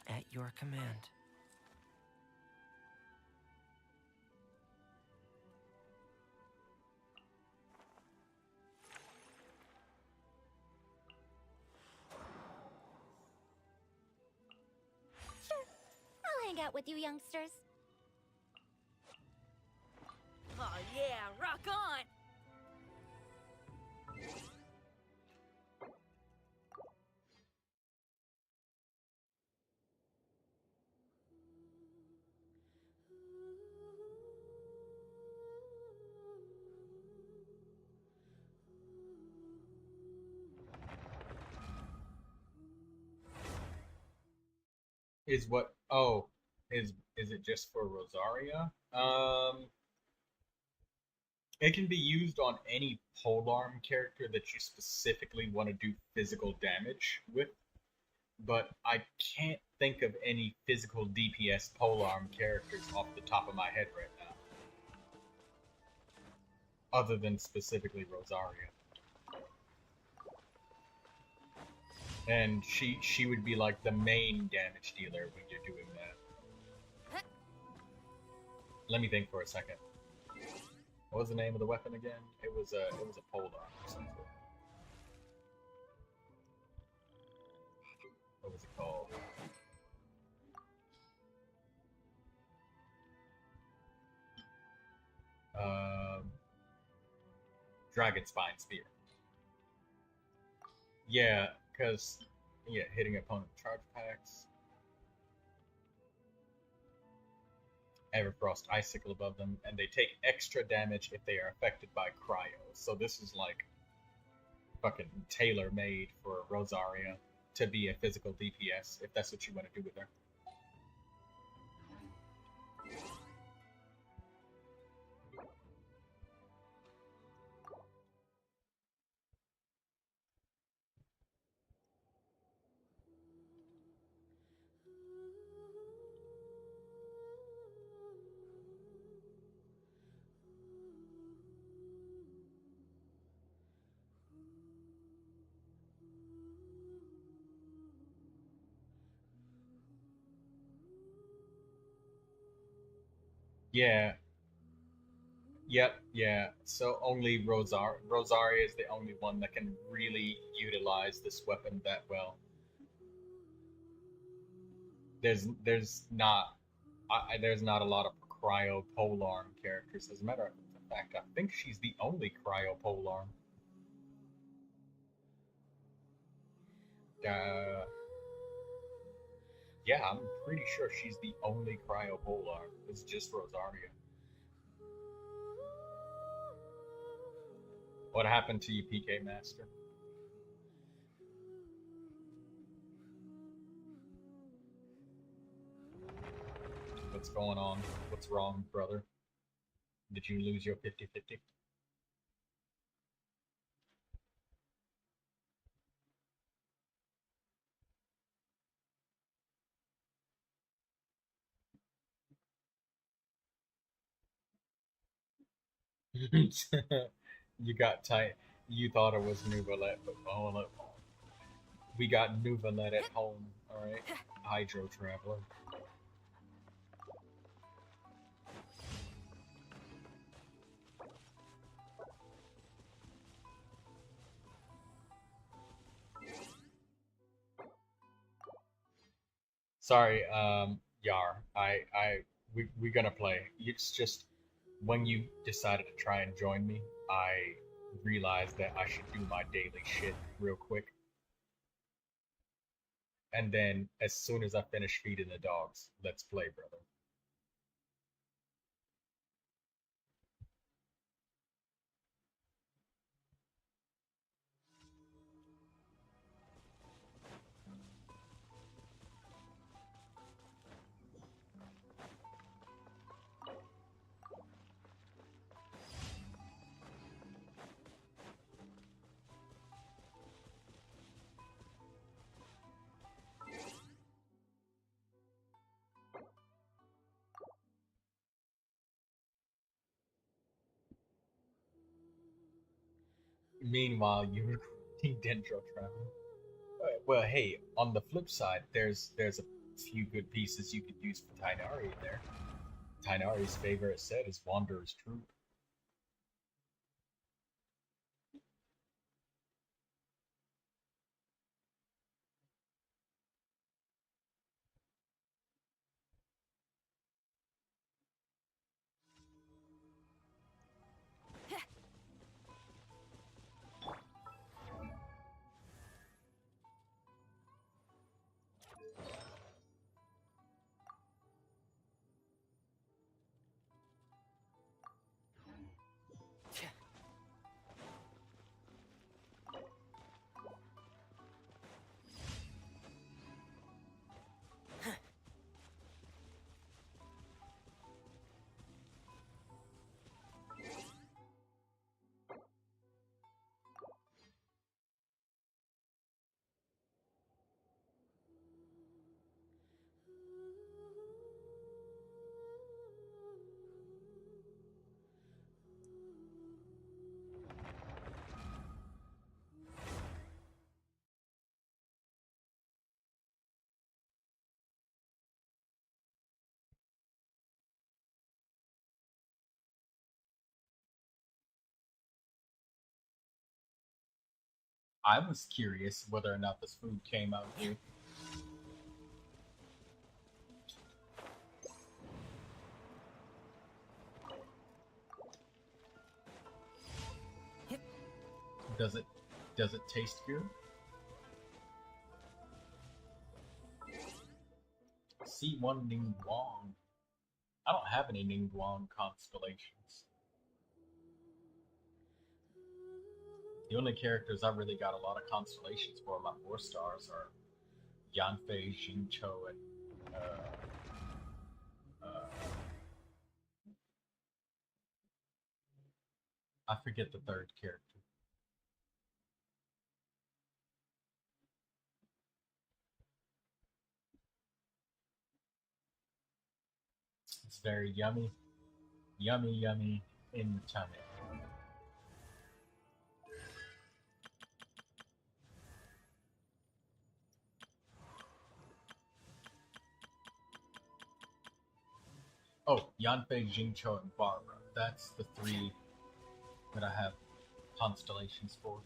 At your command. Sure, I'll hang out with you youngsters. Oh yeah, rock on! Is what? Oh, is it just for Rosaria? It can be used on any polearm character that you specifically want to do physical damage with, but I can't think of any physical DPS polearm characters off the top of my head right now, other than specifically Rosaria. And she would be like the main damage dealer when you're doing that. Let me think for a second. What was the name of the weapon again? It was a polearm or something. What was it called? Dragon Spine Spear. Yeah, because Yeah, hitting opponent charge packs. Everfrost Icicle above them, and they take extra damage if they are affected by cryo. So this is like fucking tailor-made for Rosaria to be a physical DPS, if that's what you want to do with her. Yeah. Yep, yeah. So only Rosaria is the only one that can really utilize this weapon that well. There's not there's not a lot of cryo polearm characters. As a matter of fact, I think she's the only cryo polearm. Yeah, I'm pretty sure she's the only cryo polearm. It's just Rosaria. What happened to you, PK Master? What's going on? What's wrong, brother? Did you lose your 50-50? You got tight. You thought it was Neuvilette, but oh look. We got Neuvilette at home, alright? Hydro Traveler. Sorry, Yar. We gonna play. It's just when you decided to try and join me, I realized that I should do my daily shit real quick. And then as soon as I finish feeding the dogs, let's play, brother. Meanwhile, you're recruiting Dendro Traveler. Well, hey, on the flip side, there's a few good pieces you could use for Tainari in there. Tainari's favorite set is Wanderer's Troop. I was curious whether or not this food came out here. Does it taste good? see one Ningguang. I don't have any Ningguang constellations. The only characters I've really got a lot of constellations for my 4 stars are Yanfei, Xingqiu, and I forget the third character. It's very yummy, yummy, yummy in the tummy. Oh, Yanfei, Xingqiu, and Barbara. That's the 3 that I have constellations for.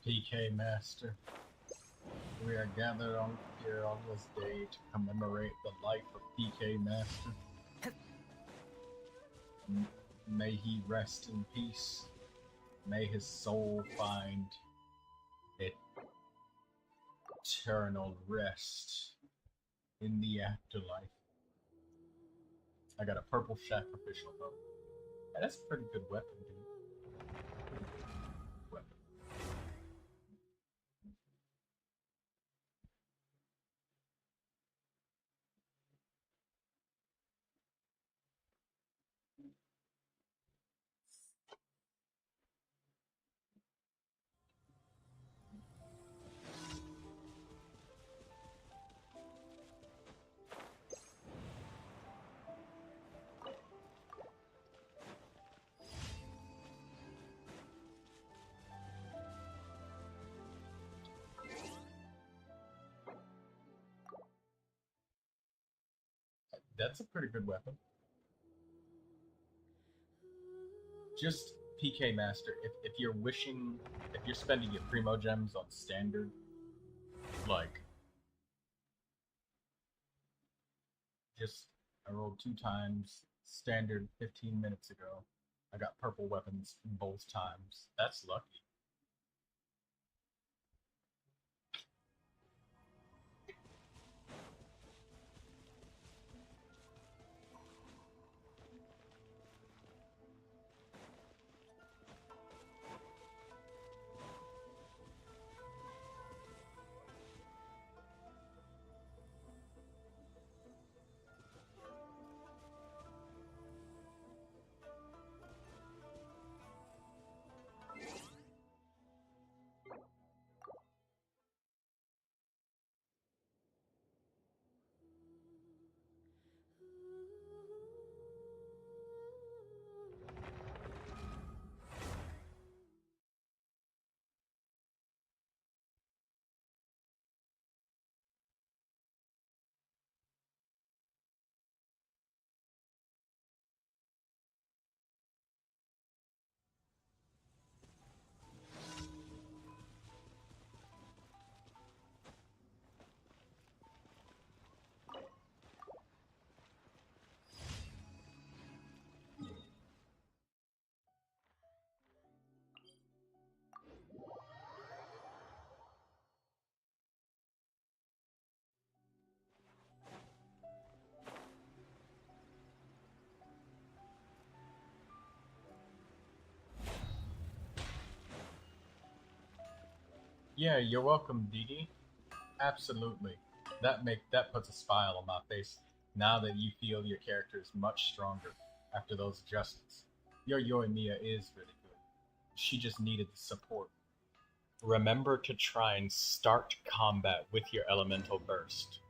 PK Master, we are gathered on here on this day to commemorate the life of PK Master. May he rest in peace. May his soul find eternal rest in the afterlife. I got a purple sacrificial bow. Yeah, that's a pretty good weapon, dude. That's a pretty good weapon. Just PK Master, if you're wishing, if you're spending your Primogems on standard, like, just, I rolled 2 times, standard 15 minutes ago. I got purple weapons both times. That's lucky. Yeah, you're welcome, Dee. Absolutely. That puts a smile on my face now that you feel your character is much stronger after those adjustments. Your Yoimiya is really good. she just needed the support. Remember to try and start combat with your elemental burst.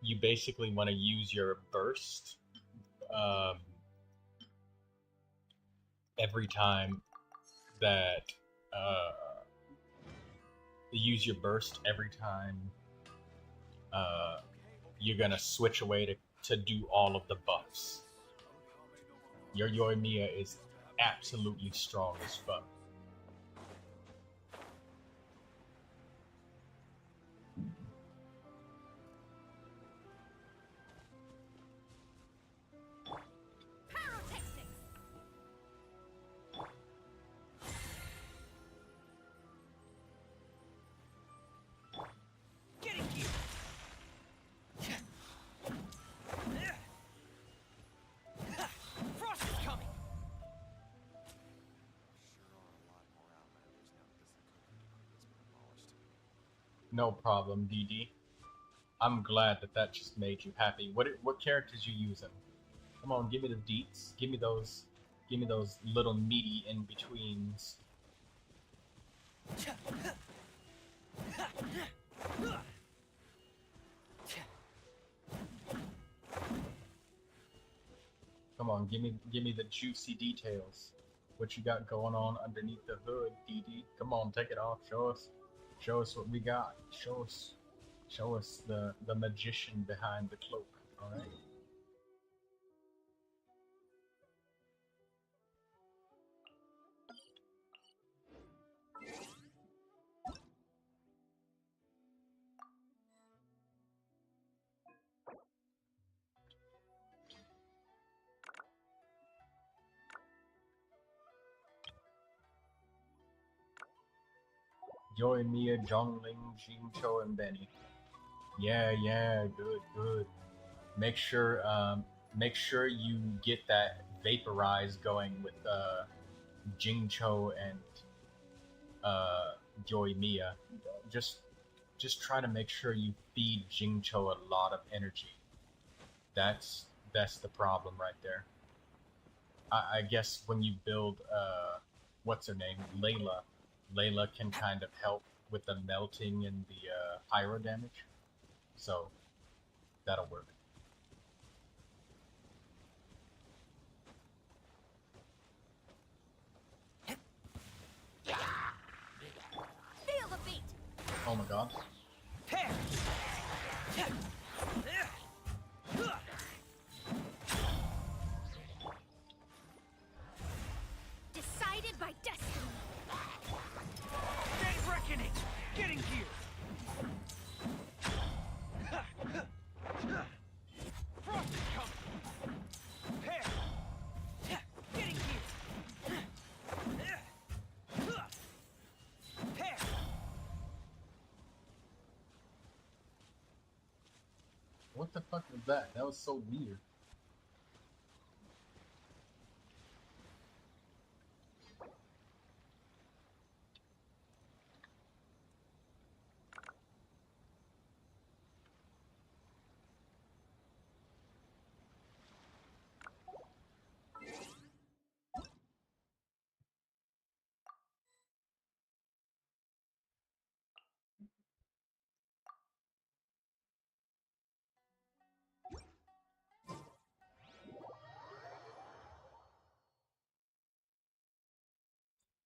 You basically want to use your burst every time that you're gonna switch away to do all of the buffs. Your Yoimiya is absolutely strong as fuck. No problem, DD. I'm glad that just made you happy. What characters you using? Come on, give me the deets. Give me those little meaty in betweens. Come on, give me the juicy details. What you got going on underneath the hood, DD? Come on, take it off. Show us what we got. Show us the magician behind the cloak. All right. Yoimiya, Xiangling, Jincho, and Benny. Yeah, good. Make sure you get that vaporize going with Jincho and Yoimiya. Just try to make sure you feed Jincho a lot of energy. That's the problem right there. I guess when you build what's her name, Layla can kind of help with the melting and the pyro damage, so that'll work. Feel the beat. Oh my god. Decided by destiny. Reckoning! Getting here! Frost is coming! Prepare! Getting here! Prepare! What the fuck was that? That was so weird.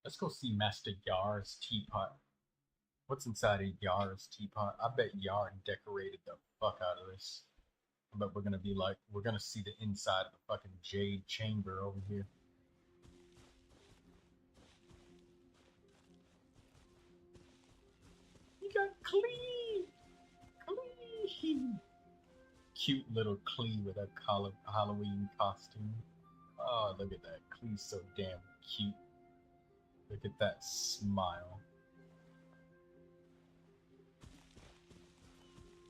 Let's go see Master Yar's teapot. What's inside of Yar's teapot? I bet Yar decorated the fuck out of this. I bet we're gonna see the inside of the fucking jade chamber over here. You got Klee! Cute little Klee with a Halloween costume. Oh, look at that. Klee's so damn cute. Look at that smile.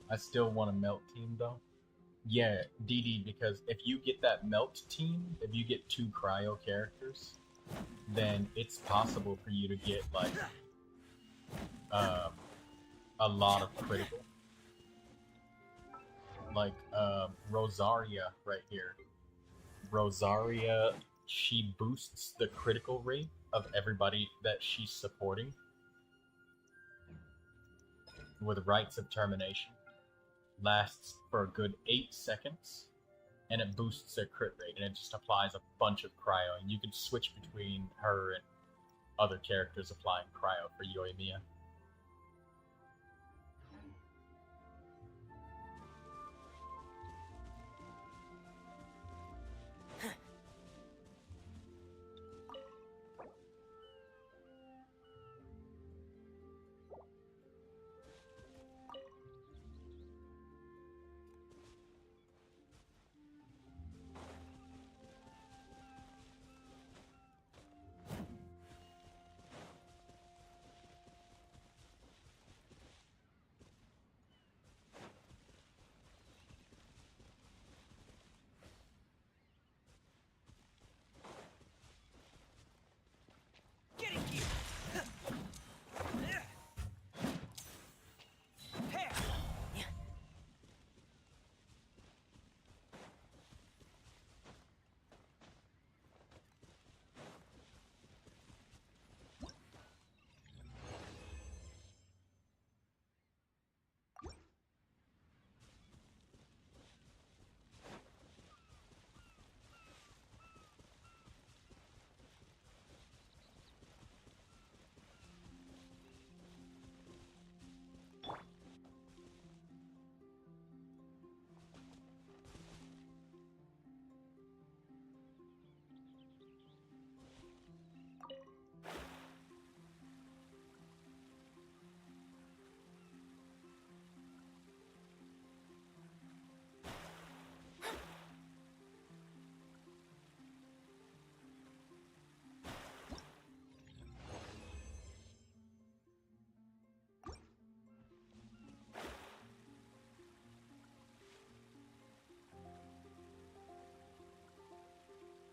I still want a melt team though. Yeah, DD, because if you get that melt team, if you get 2 cryo characters, then it's possible for you to get like a lot of critical. Like Rosaria right here. Rosaria she boosts the critical rate of everybody that she's supporting with Rites of Termination. Lasts for a good 8 seconds, and it boosts their crit rate, and it just applies a bunch of cryo, and you can switch between her and other characters applying cryo for Yoimiya.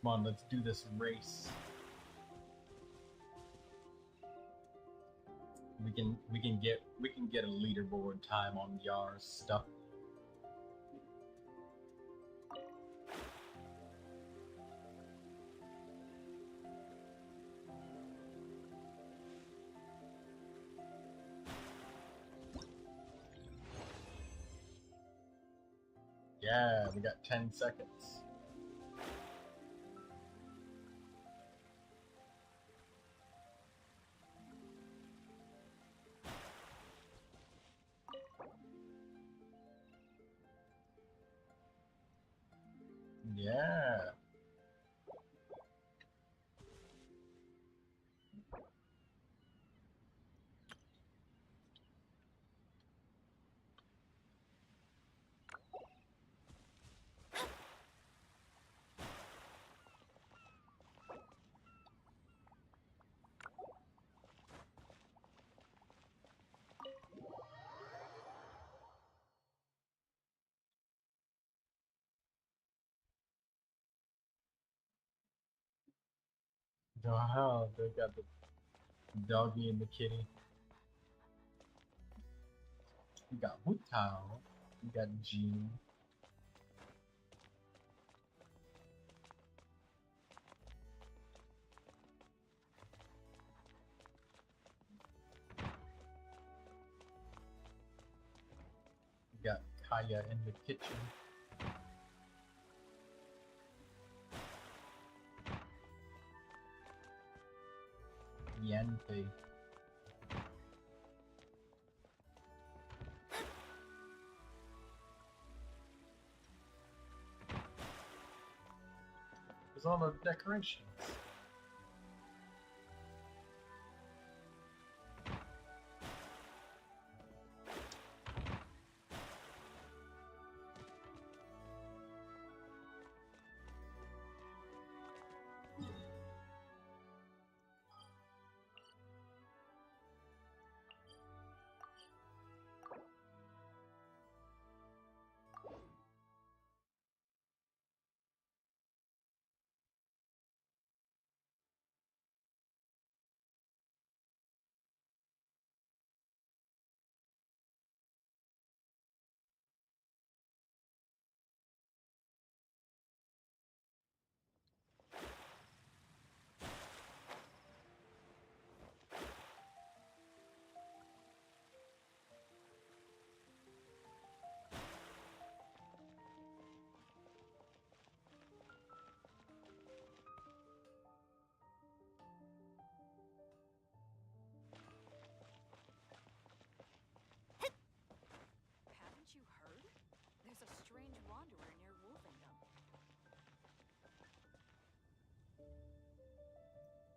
Come on, let's do this race. We can get a leaderboard time on Yar's stuff. Yeah, we got 10 seconds. Yeah. Wow, they got the doggy and the kitty. We got Wu Tao. We got Jean. We got Kaya in the kitchen. Yante. There's all the decorations.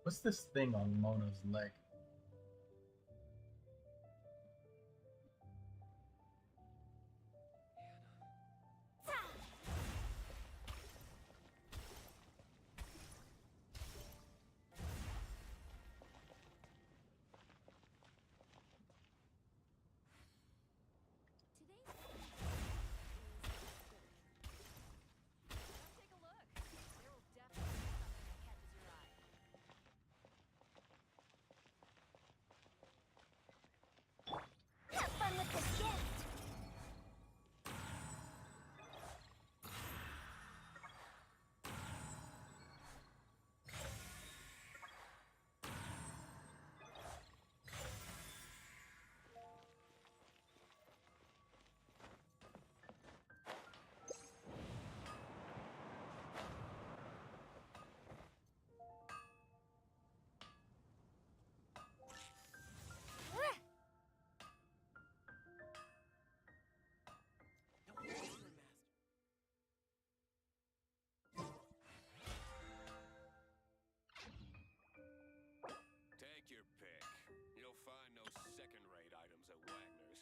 What's this thing on Mona's leg? Have fun with this gift! Take your pick. You'll find no second-rate items at Wagner's.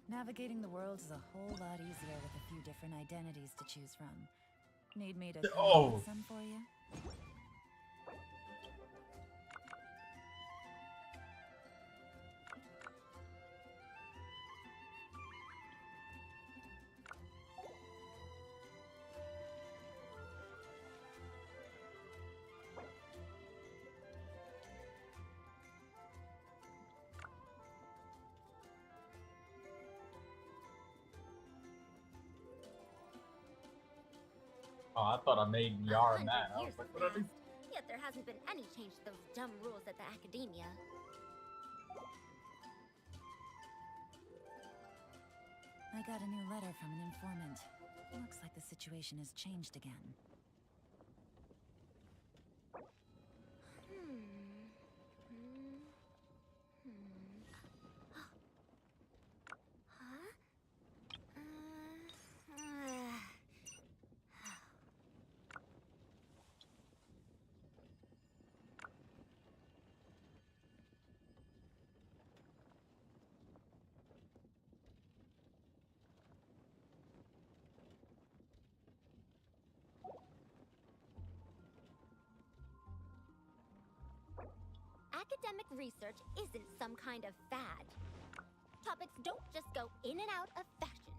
Navigating the world is a whole lot easier with a few different identities to choose from. Need me to Oh. create some for you? Oh, I thought I made Yara mad. I was Years like, have what I do? passed, yet there hasn't been any change to those dumb rules at the academia. I got a new letter from an informant. Looks like the situation has changed again. Academic research isn't some kind of fad. Topics don't just go in and out of fashion.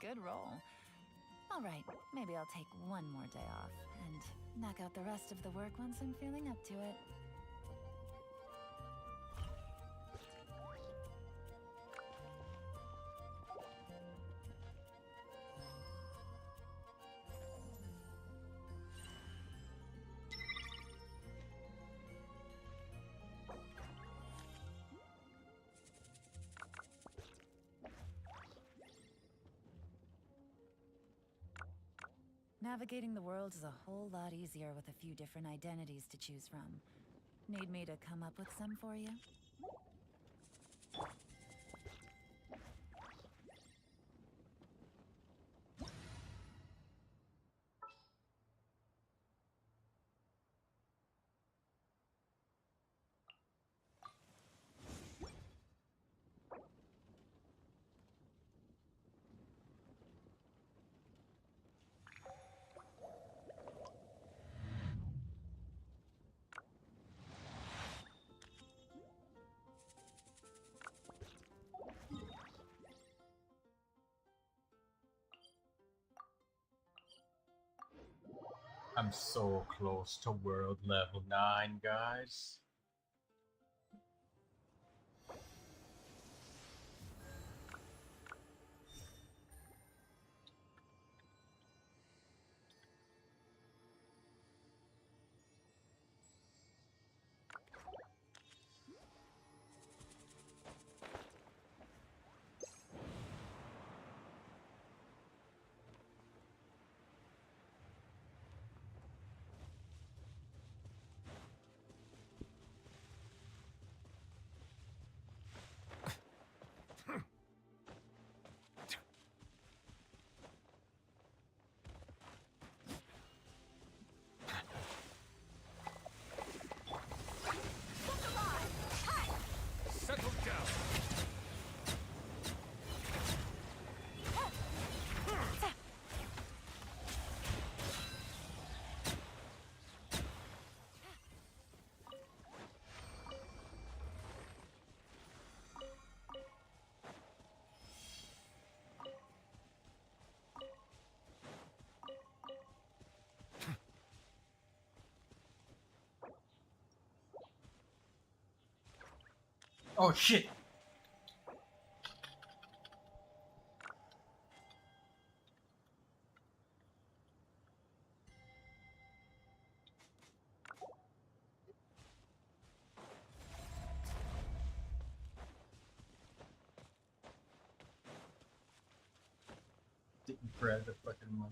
Good roll. All right, maybe I'll take one more day off and knock out the rest of the work once I'm feeling up to it. Navigating the world is a whole lot easier with a few different identities to choose from. Need me to come up with some for you? I'm so close to world level 9, guys. Settle down. Oh shit! Didn't grab the fucking money.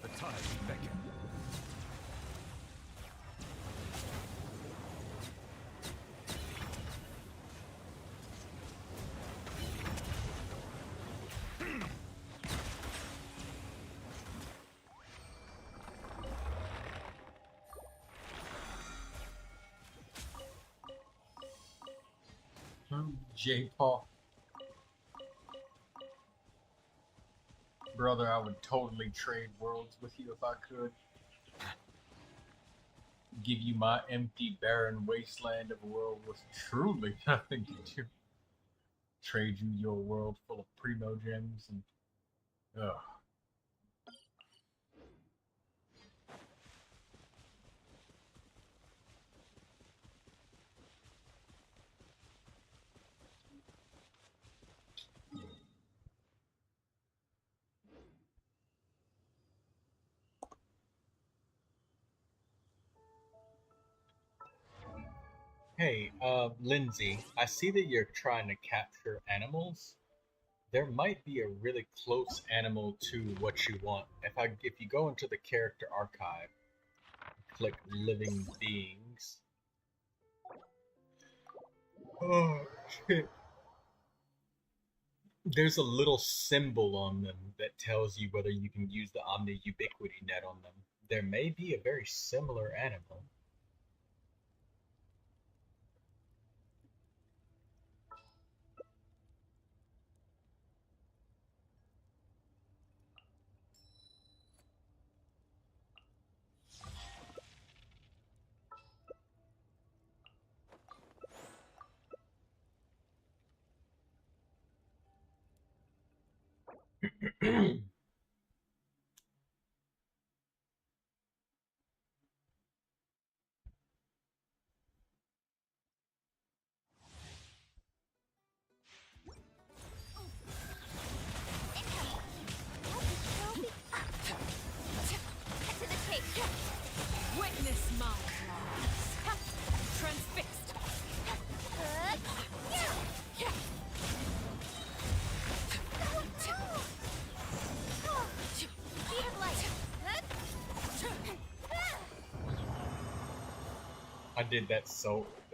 The tides beckon. J. Paul. Brother, I would totally trade worlds with you if I could. Give you my empty, barren wasteland of a world with truly nothing to do. Trade you your world full of Primogems and... Ugh. Hey, Lindsay, I see that you're trying to capture animals. There might be a really close animal to what you want. If you go into the character archive, click living beings. Oh shit. There's a little symbol on them that tells you whether you can use the Omni Ubiquity net on them. There may be a very similar animal. Witness my claws. Transfixed.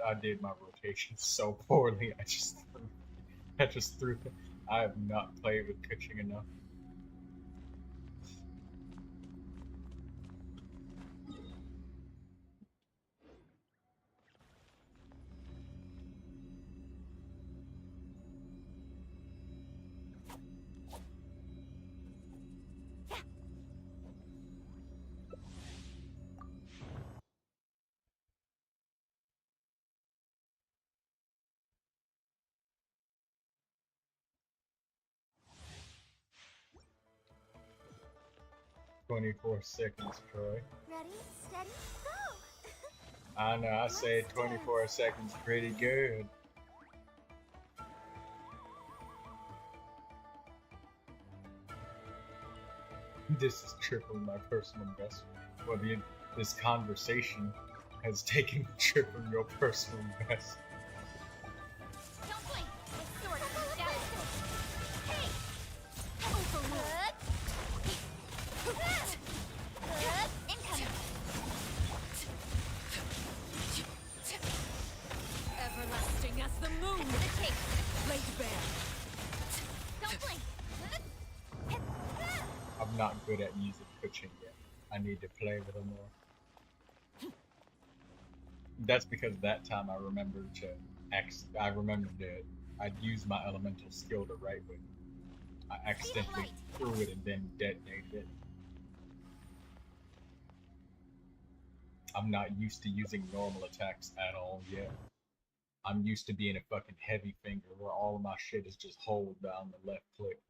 I did my rotation so poorly. I just threw. I have not played with pitching enough. 24 seconds, Troy. Ready, steady, go! I know, I say 24 seconds pretty good. This is tripling my personal best. Well, this conversation has taken triple your personal best. Don't blink. This sword is down. Hey! Overruled. Incoming. Everlasting as the moon. The tape. Laid bare. Don't blink. I'm not good at using twitching yet. I need to play with it more. That's because that time I remembered I'd use my elemental skill the right way. I accidentally threw it and then detonated it. I'm not used to using normal attacks at all yet. I'm used to being a fucking heavy finger where all of my shit is just hold down the left click.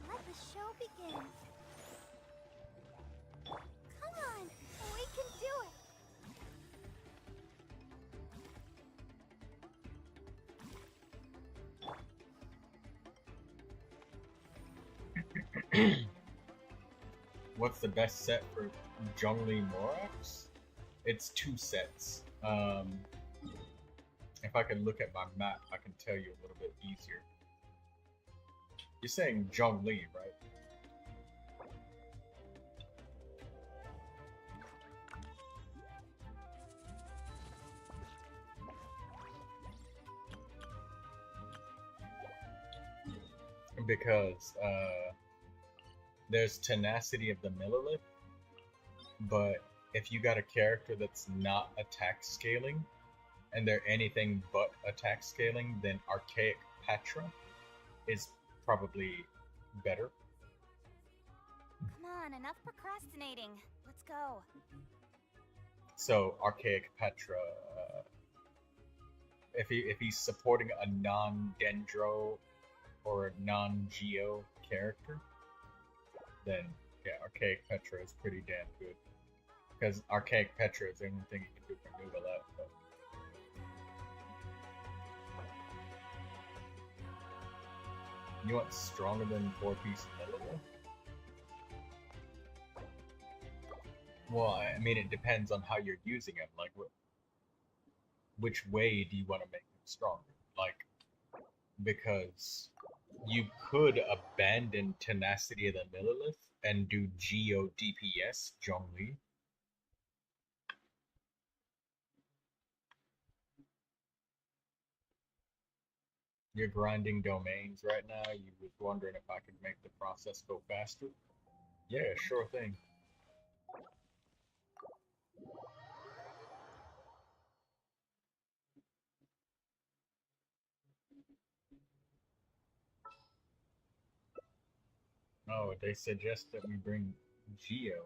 Let the show begin. Come on, we can do it. What's the best set for Xiangling Morax? It's 2 sets. If I can look at my map, I can tell you a little bit easier. You're saying Xiangling, right? Because there's Tenacity of the Millilith, but if you got a character that's not attack scaling, and they're anything but attack scaling, then Archaic Petra is probably better. Come on, enough procrastinating. Let's go. So Archaic Petra, if he's supporting a non-Dendro or a non-Geo character, then yeah, Archaic Petra is pretty damn good. Because Archaic Petra is the only thing you can do for Neuvilette. But you want stronger than 4-piece Millilith? Well, I mean, it depends on how you're using him. Like, which way do you want to make him stronger? Like, because you could abandon Tenacity of the Millilith and do Geo DPS Xiangling. You're grinding domains right now. You was wondering if I could make the process go faster? Yeah, sure thing. Oh, they suggest that we bring Geo.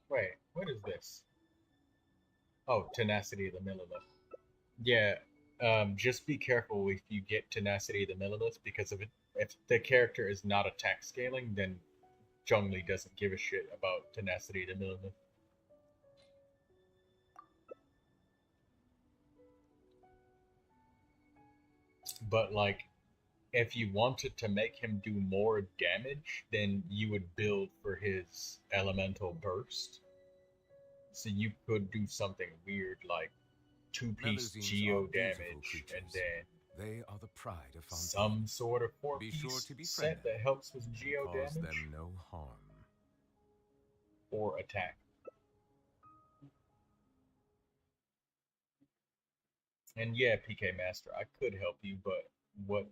Wait, what is this? Oh, Tenacity of the Millilith. Yeah, just be careful if you get Tenacity of the Millilith, because if the character is not attack scaling, then Xiangling doesn't give a shit about Tenacity of the Millilith. But like, if you wanted to make him do more damage, then you would build for his elemental burst. So you could do something weird like 2-piece Geo damage and then they are the pride of some sort of 4-piece set that helps with Geo Cause damage them no harm. or attack. And yeah, PK Master, I could help you, but what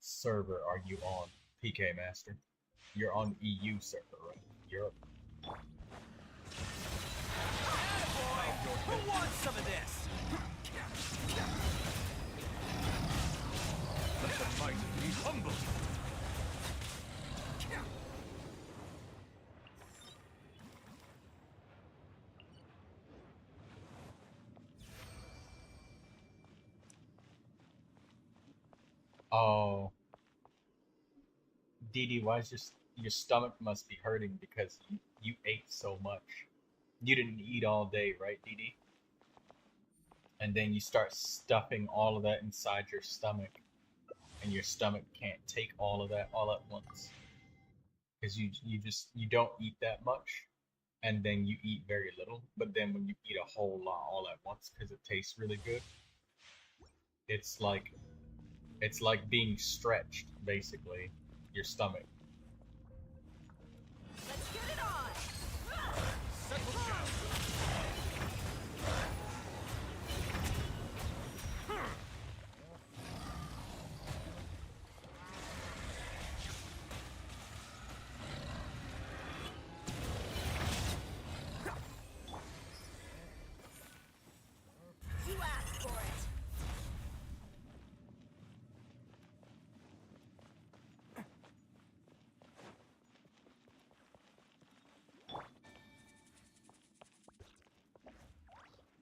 server are you on, PK Master? You're on EU server, right? Europe. Who wants some of this? Let the mighty be humble. Oh, Dee, why is your stomach must be hurting because you ate so much. You didn't eat all day, right, Dee? And then you start stuffing all of that inside your stomach, and your stomach can't take all of that all at once because you don't eat that much, and then you eat very little. But then when you eat a whole lot all at once because it tastes really good, it's like being stretched, basically, your stomach. Let's get it on! Settle down. You asked for it.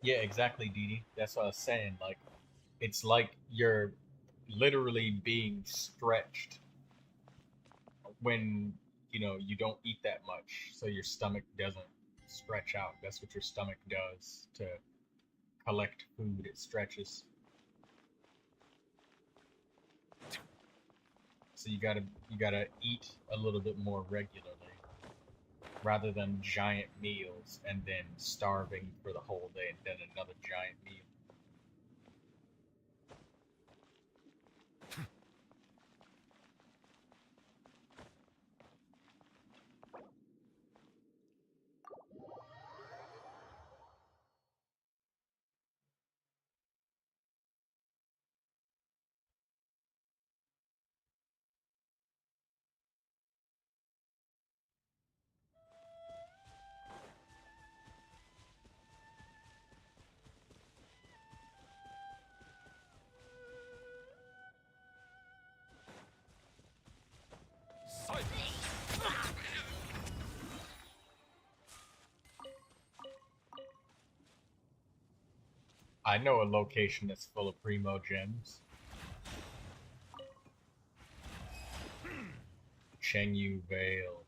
Yeah, exactly, Dee. That's what I was saying. Like, it's like you're literally being stretched when, you don't eat that much, so your stomach doesn't stretch out. That's what your stomach does to collect food. It stretches. So you gotta eat a little bit more regularly, rather than giant meals and then starving for the whole day and then another giant meal. I know a location that's full of Primogems. Chengyu Vale.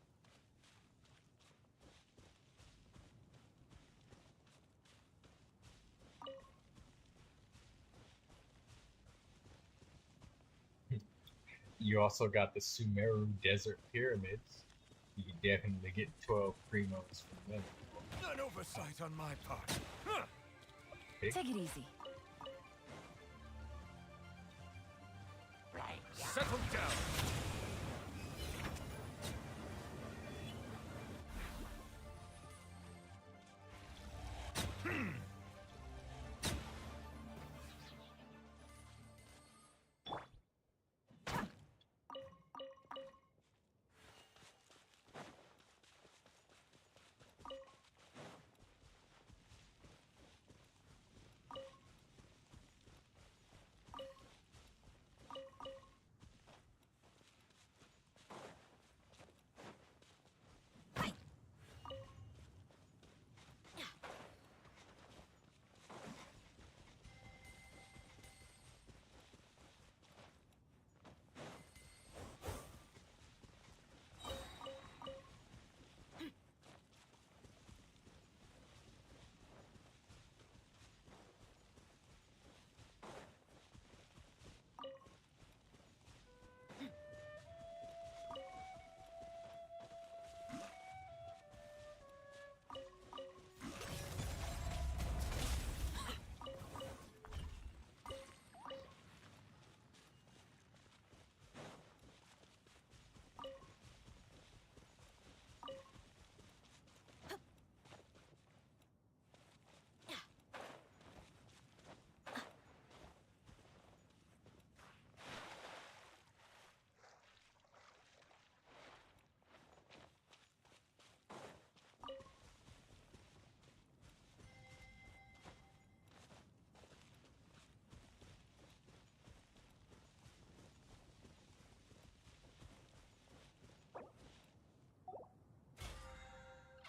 You also got the Sumeru Desert Pyramids. You can definitely get 12 Primos from them. An oversight on my part. Take it easy. Settle down.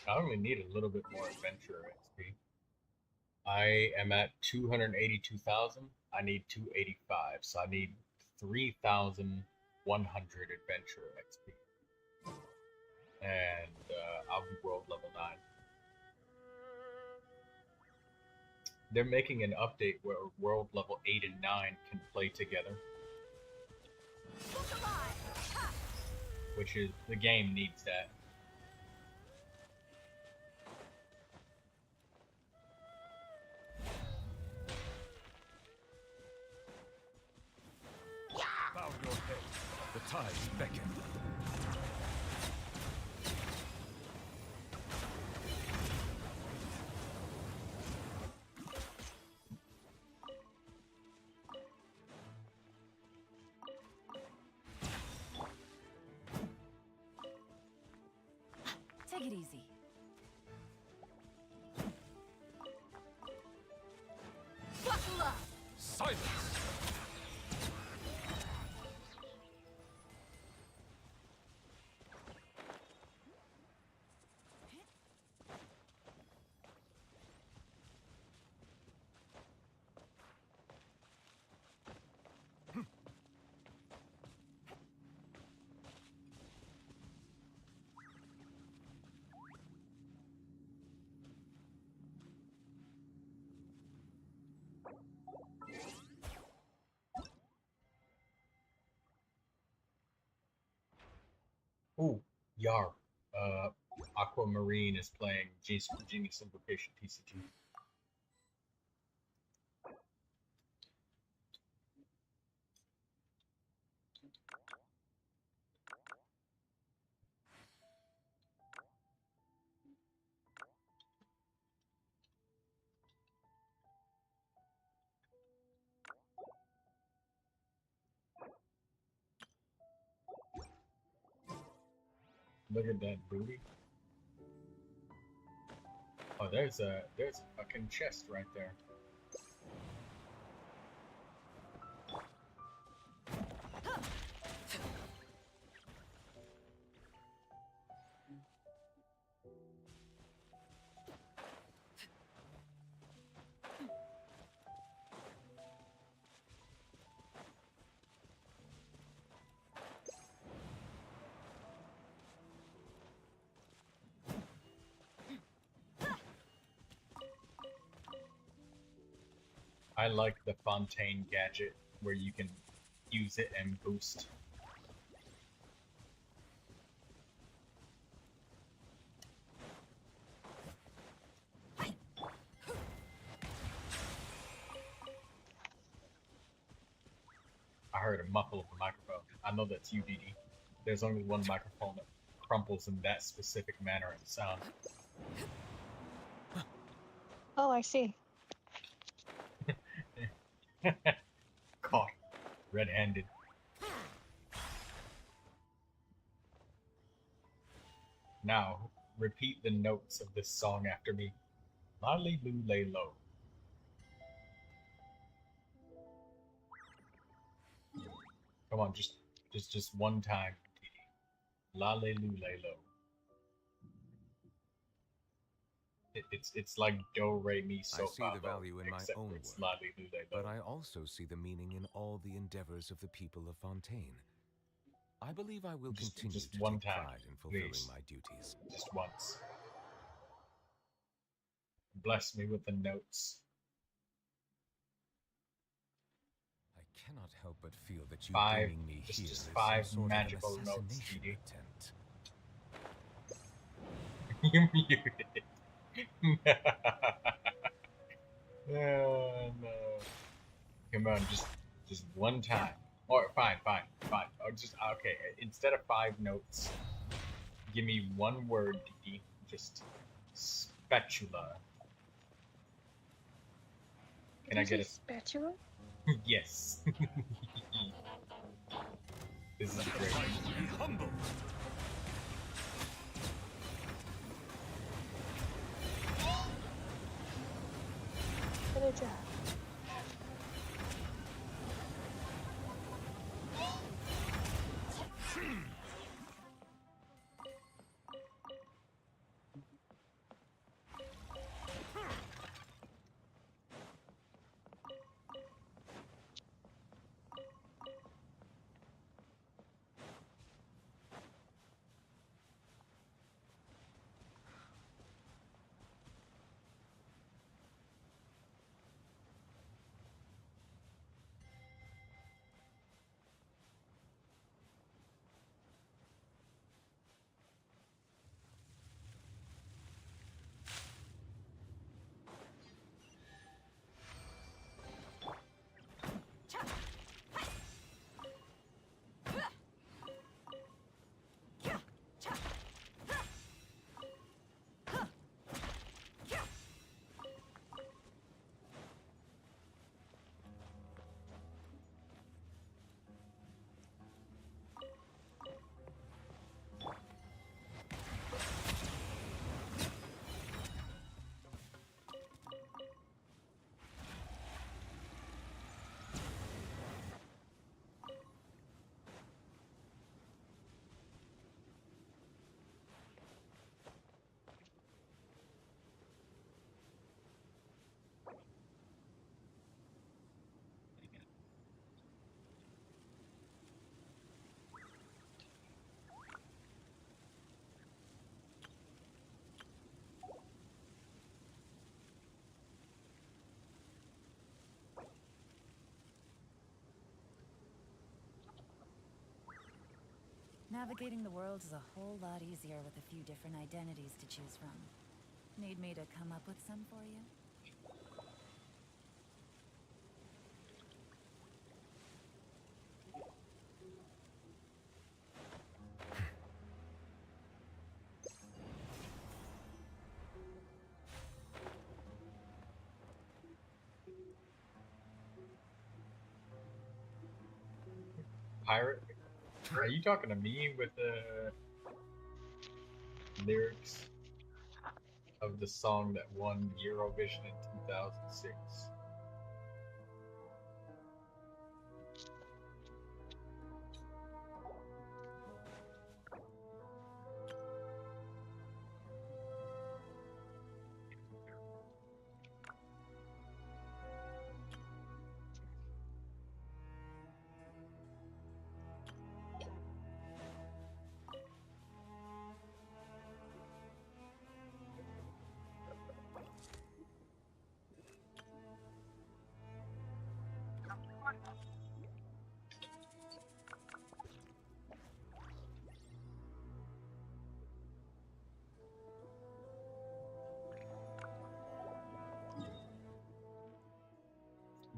I only need a little bit more adventure XP. I am at 282,000. I need 285, so I need 3,100 adventure XP. And I'll be world level 9. They're making an update where world level 8 and 9 can play together. Which is, the game needs that. Bow your head. The tides beckon. Take it easy. Buckle up! Silence! Ooh, Yarp. Aquamarine is playing Genius Invocation TCG. Look at that booty. Oh, there's a fucking chest right there. I like the Fontaine gadget where you can use it and boost. I heard a muffle of the microphone. I know that's you, DD. There's only one microphone that crumples in that specific manner and sound. Oh, I see. Caught red-handed. Now, repeat the notes of this song after me. Lolly loo lay low. Come on, just one time. Lolly loo lay low. It's like do re mi so I see the value in my own work, but I also see the meaning in all the endeavors of the people of Fontaine. I believe I will continue to take pride in fulfilling my duties. Just once. Bless me with the notes. I cannot help but feel that you Five, bringing me here just is five some sort magical of an notes, assassination DD. attempt. You muted. Oh, no. Come on, just one time. Or fine. Or just okay. Instead of 5 notes, give me one word, DD. Just spatula. Can I get a spatula? Yes. This is great. Be humble. Good job. Navigating the world is a whole lot easier with a few different identities to choose from. Need me to come up with some for you? Pirate? Are you talking to me with the lyrics of the song that won Eurovision in 2006?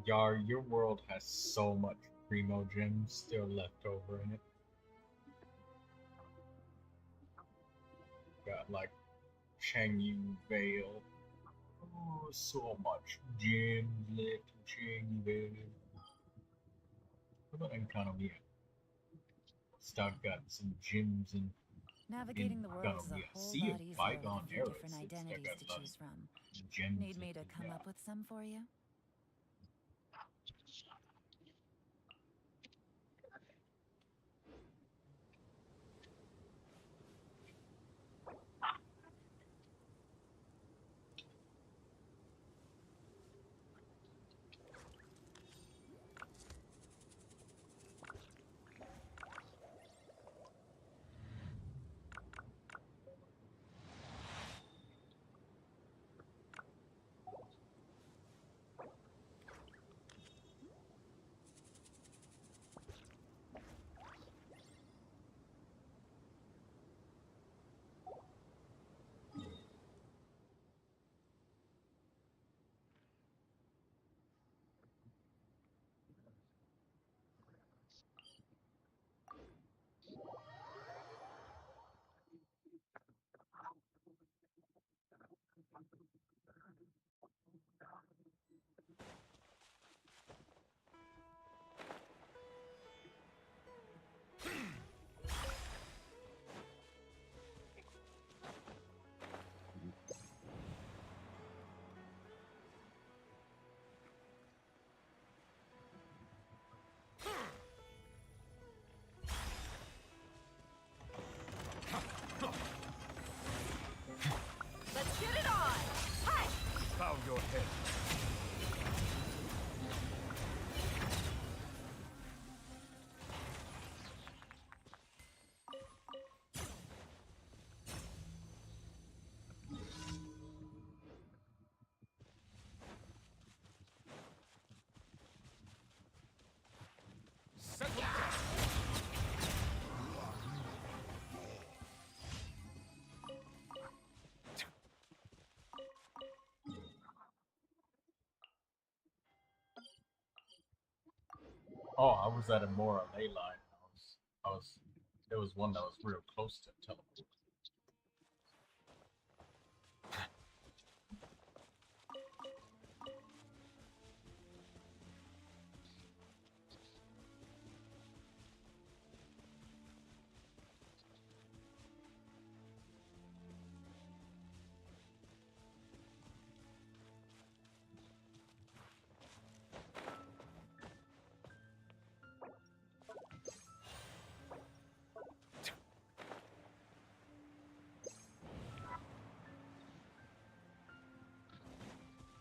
Yar, your world has so much Primogem still left over in it. Got like Chengyu Vale. Oh, so much Gimlet, Chengyu. What about Economia? Start got some gyms in Navigating the world is a Economia. whole Sea lot of easier Bygone with a few Eras. different It's identities got to lots choose from. of gems Need me in to it, come yeah. up with some for you? Let's get it on! Hi! Bow your head. Settle down. Oh, I was at a Mora ley line. There was one that was real close to teleport.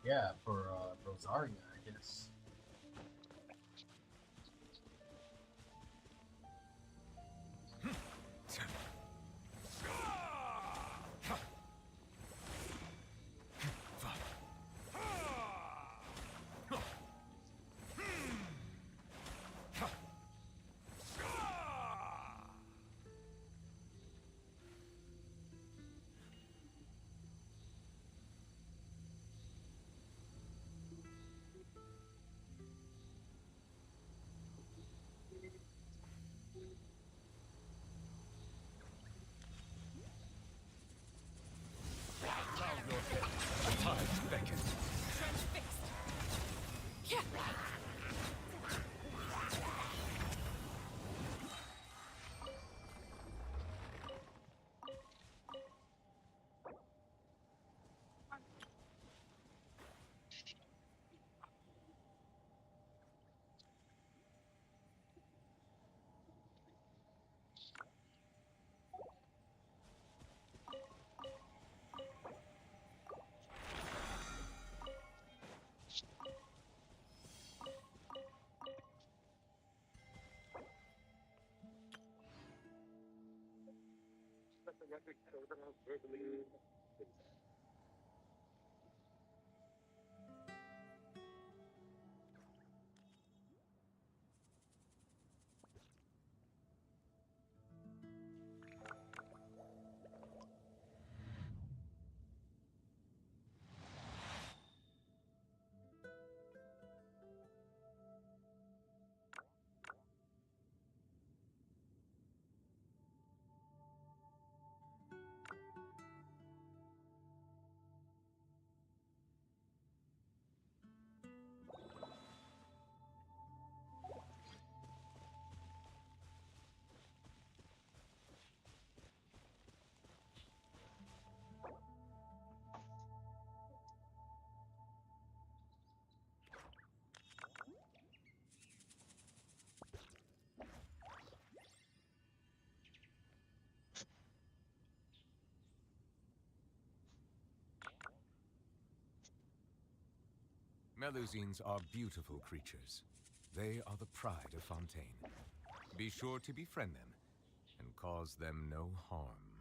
Yeah, for Rosaria, I guess. Melusines are beautiful creatures. They are the pride of Fontaine. Be sure to befriend them and cause them no harm.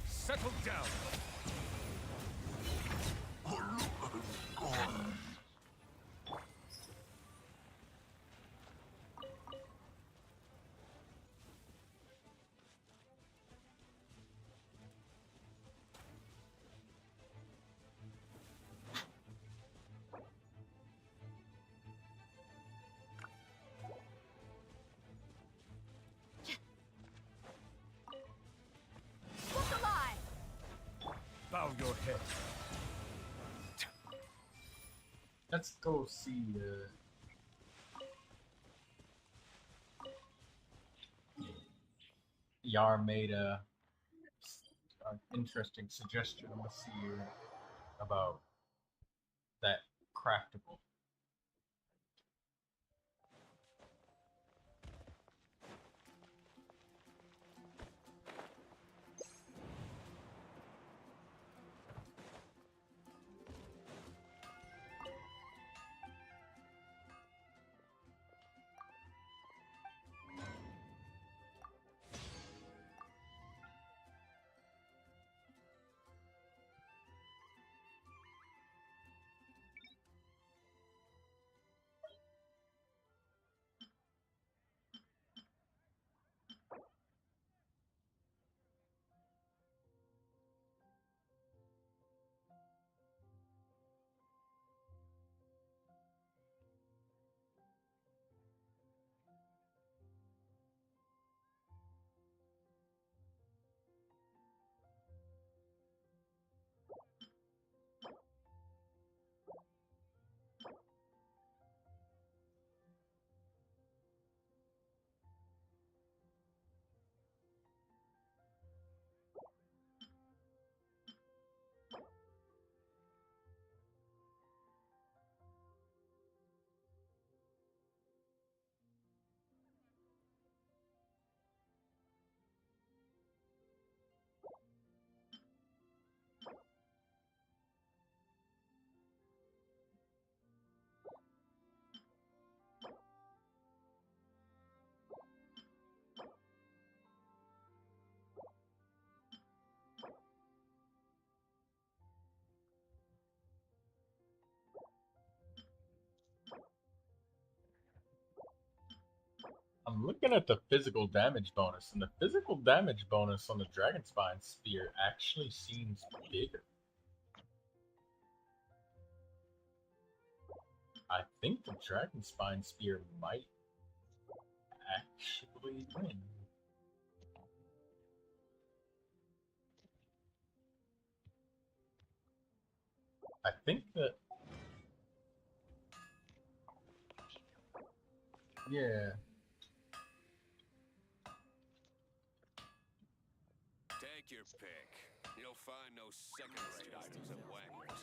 Settle down! Bow your head. Let's go see Yar made an interesting suggestion on the seer about that craftable. I'm looking at the physical damage bonus, and the physical damage bonus on the Dragon Spine Spear actually seems bigger. I think the Dragon Spine Spear might actually win. I think that... Yeah. Take your pick. You'll find no second-rate items at Wagner's.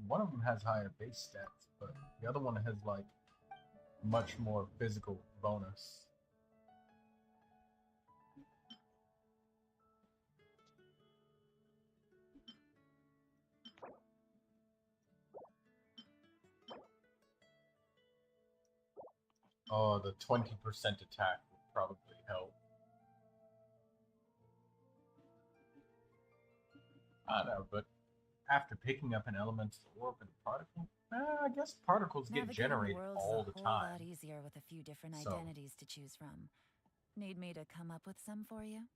One of them has higher base stats, but the other one has like much more physical bonus. Oh, the 20% attack would probably help. I don't know, but after picking up an elemental orb and particle, I guess particles get Navigating generated the world's all a the whole time. lot easier with a few different So- identities to choose from. Need me to come up with some for you?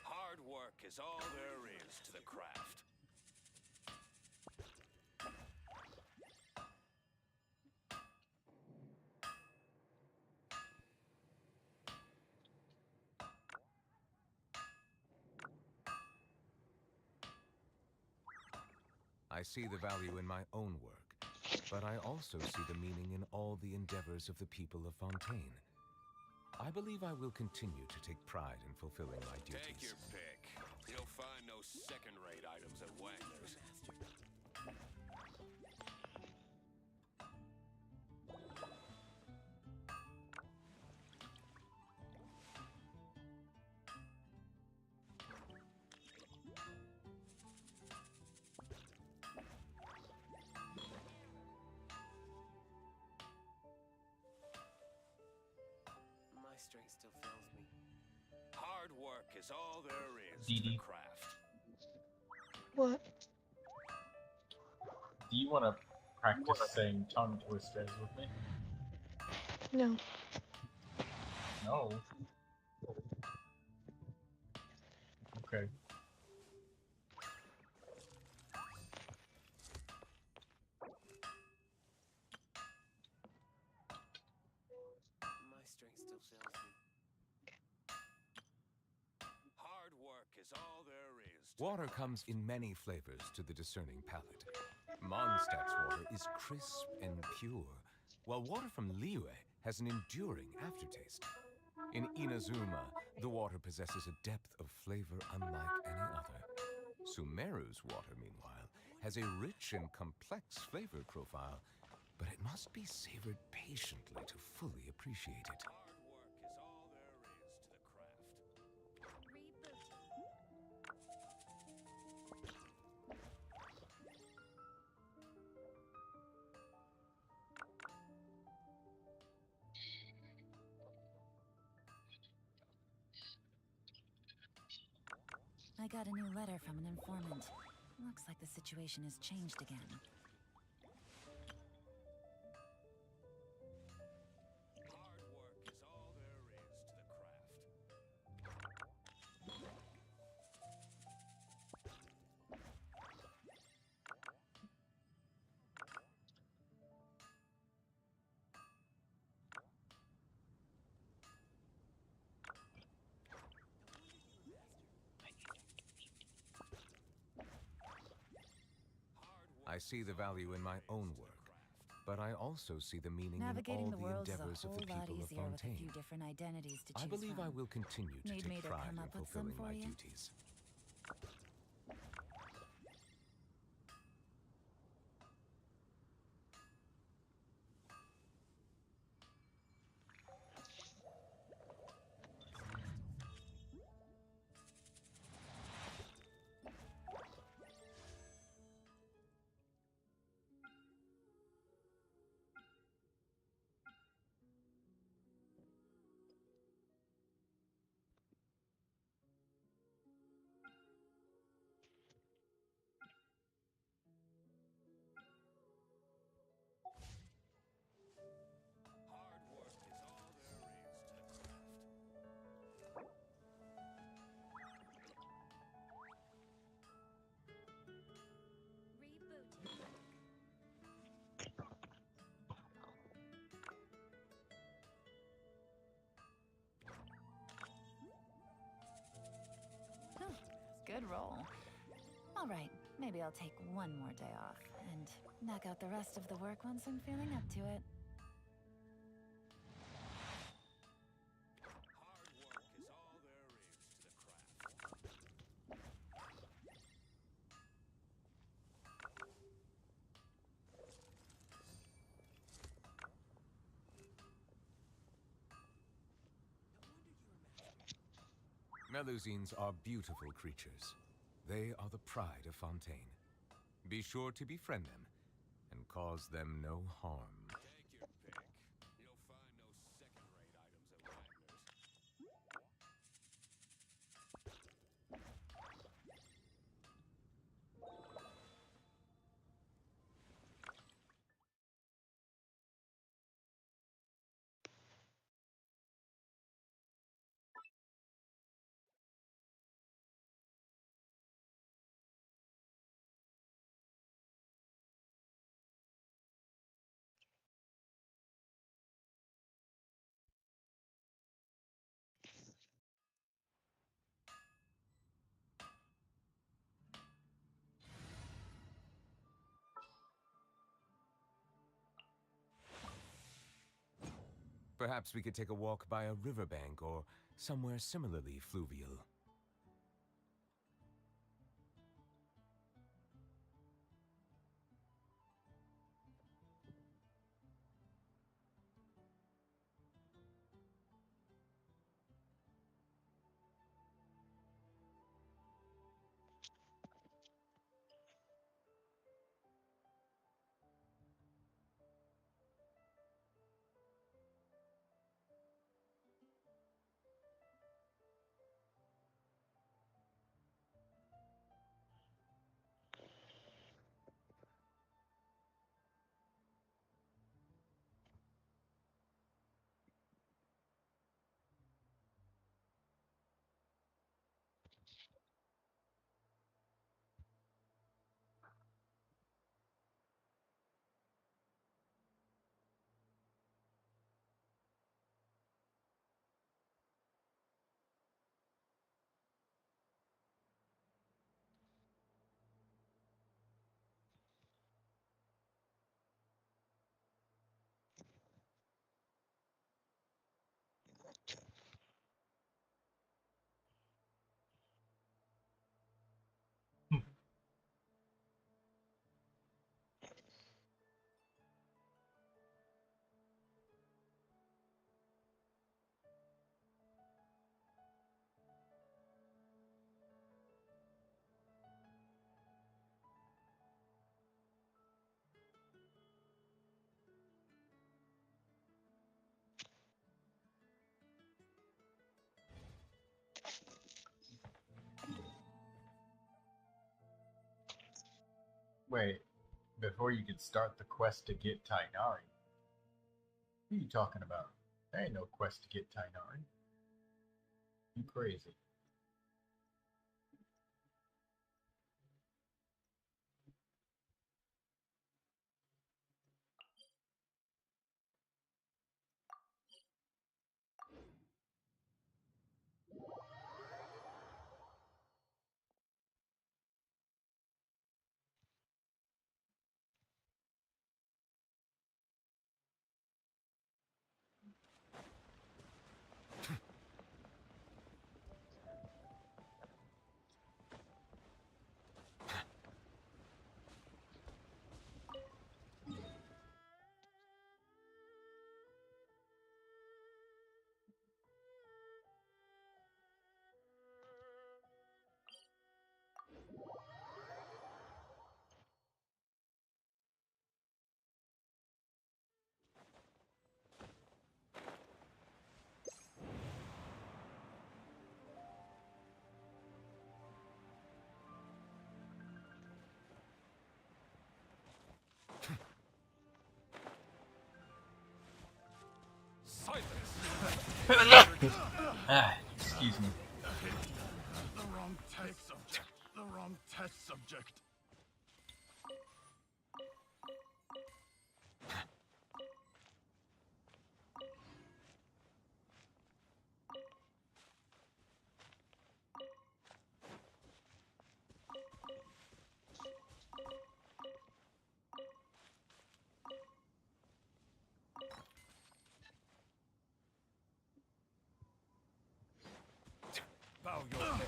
Hard work is all there is to the craft. I see the value in my own work, but I also see the meaning in all the endeavors of the people of Fontaine. I believe I will continue to take pride in fulfilling my duties. Take your pick. You'll find no second-rate items at Wagner's. My strength still fails me. Hard work is all there is Dee to the Dee. craft. What? Do you want to practice saying tongue twisters with me? No. No. Okay. My strength still fails me. Hard work is all there is to Water comes in many flavors to the discerning palate. Mondstadt's water is crisp and pure, while water from Liyue has an enduring aftertaste. In Inazuma, the water possesses a depth of flavor unlike any other. Sumeru's water, meanwhile, has a rich and complex flavor profile, but it must be savored patiently to fully appreciate it. Hard work is all there is to the craft. I got a new letter from an informant. Looks like the situation has changed again. Hard work is all there is to the craft. I see the value in my own work, but I also see the meaning Navigating in the all the world's a endeavors of whole the lot people of easier with a few Fontaine. different identities to choose I believe from. I will continue to Need me take to pride come in up with some fulfilling for my you? duties. Good roll. All right, maybe I'll take one more day off and knock out the rest of the work once I'm feeling up to it. Melusines are beautiful creatures. They are the pride of Fontaine. Be sure to befriend them and cause them no harm. Take your pick. You'll find no second-rate items at Wagner's. Perhaps we could take a walk by a riverbank or somewhere similarly fluvial. Wait, before you could start the quest to get Tainari? Who are you talking about? There ain't no quest to get Tainari. You crazy. Excuse me. The wrong test subject. The wrong test subject. you're dead.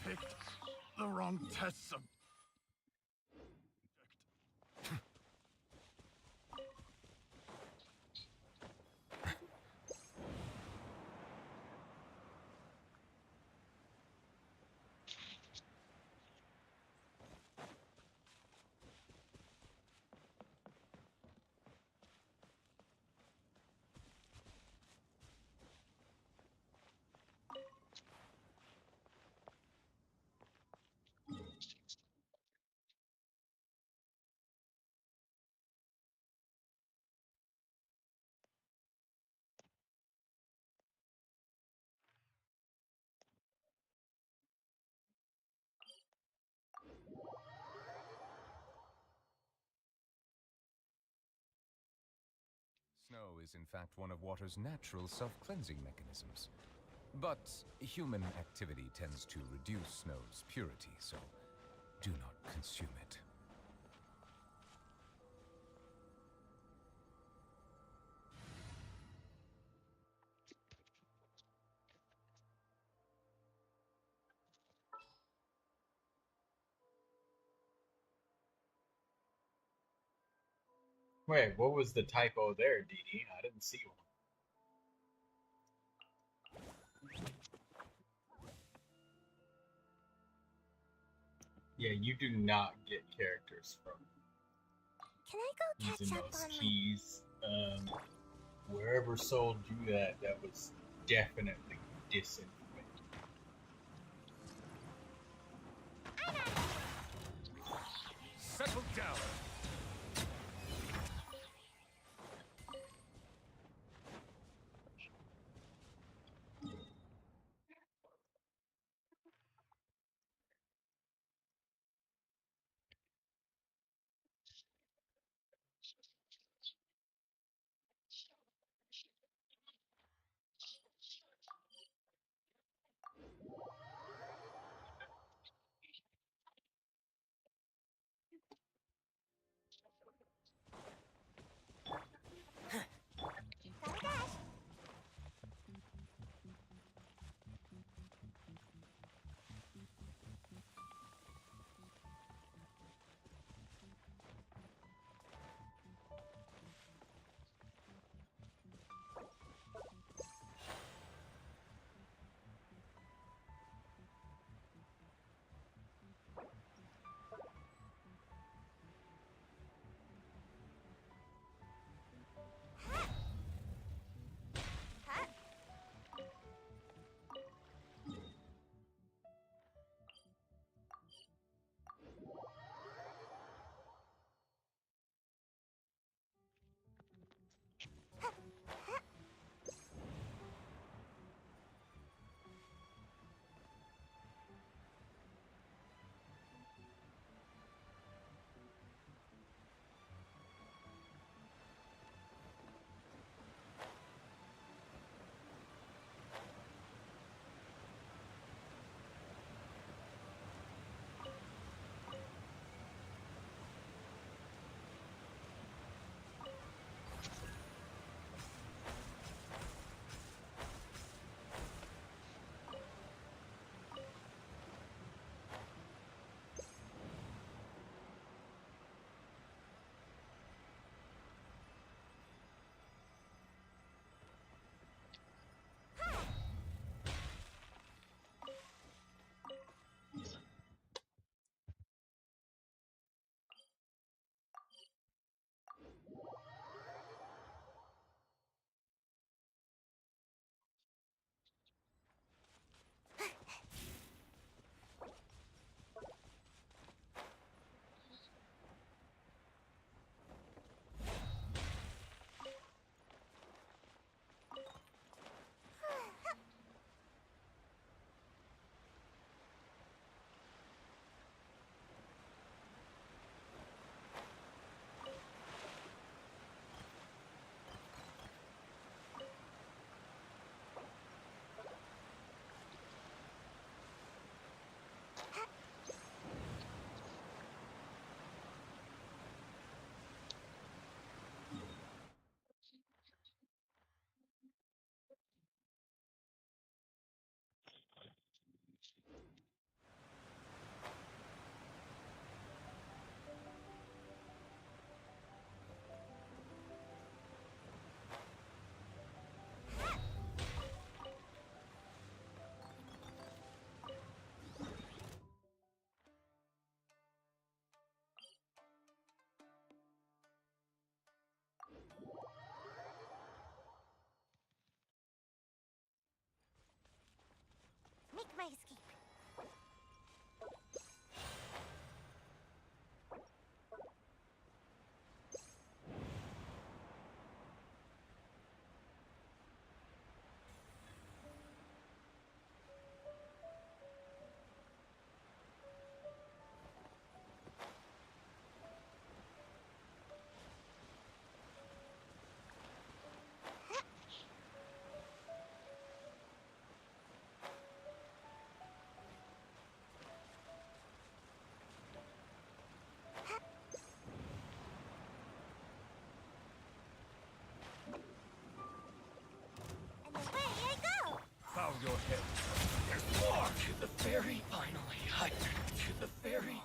Picked the wrong test subject. Snow is in fact one of water's natural self-cleansing mechanisms. But human activity tends to reduce snow's purity, so do not consume it. Wait, what was the typo there, DD? I didn't see one. Yeah, you do not get characters from Can I go catch using up those on keys. Wherever sold you that was definitely disinformation. Settle down. make my escape. Bow your head. There's more to the ferry. Finally, I to the ferry.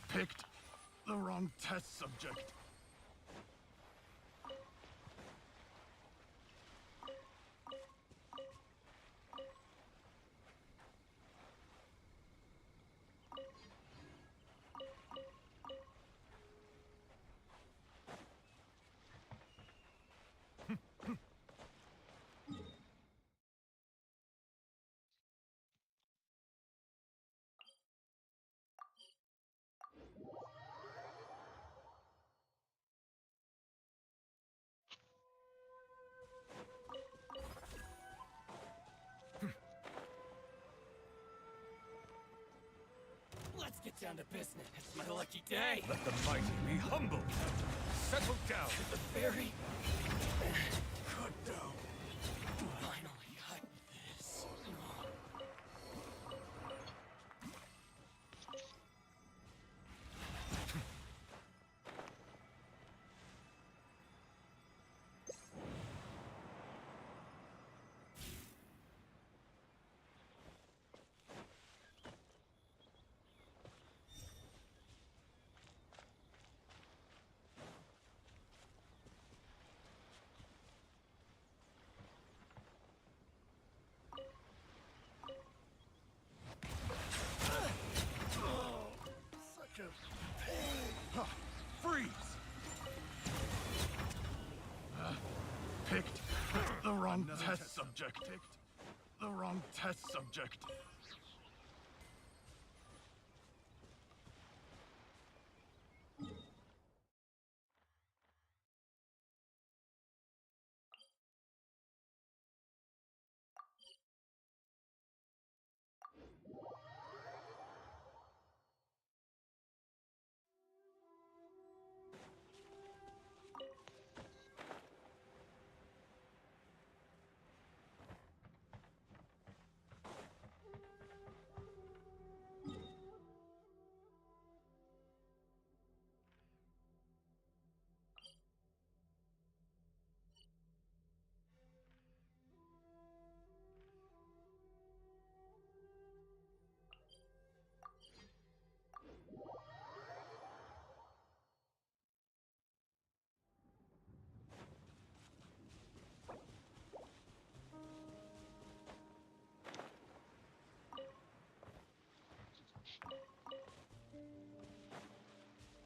Picked the wrong test subject. Let's get down to business. It's my lucky day. Let the mighty be humble. Settle down. To the ferry. Cut down. Finally, this. Picked the wrong test subject. Picked the wrong test subject.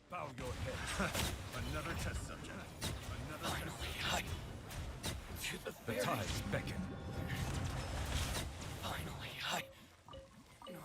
Bow your head. Another test subject. Another Finally, to the The very tides beckon. Finally, no.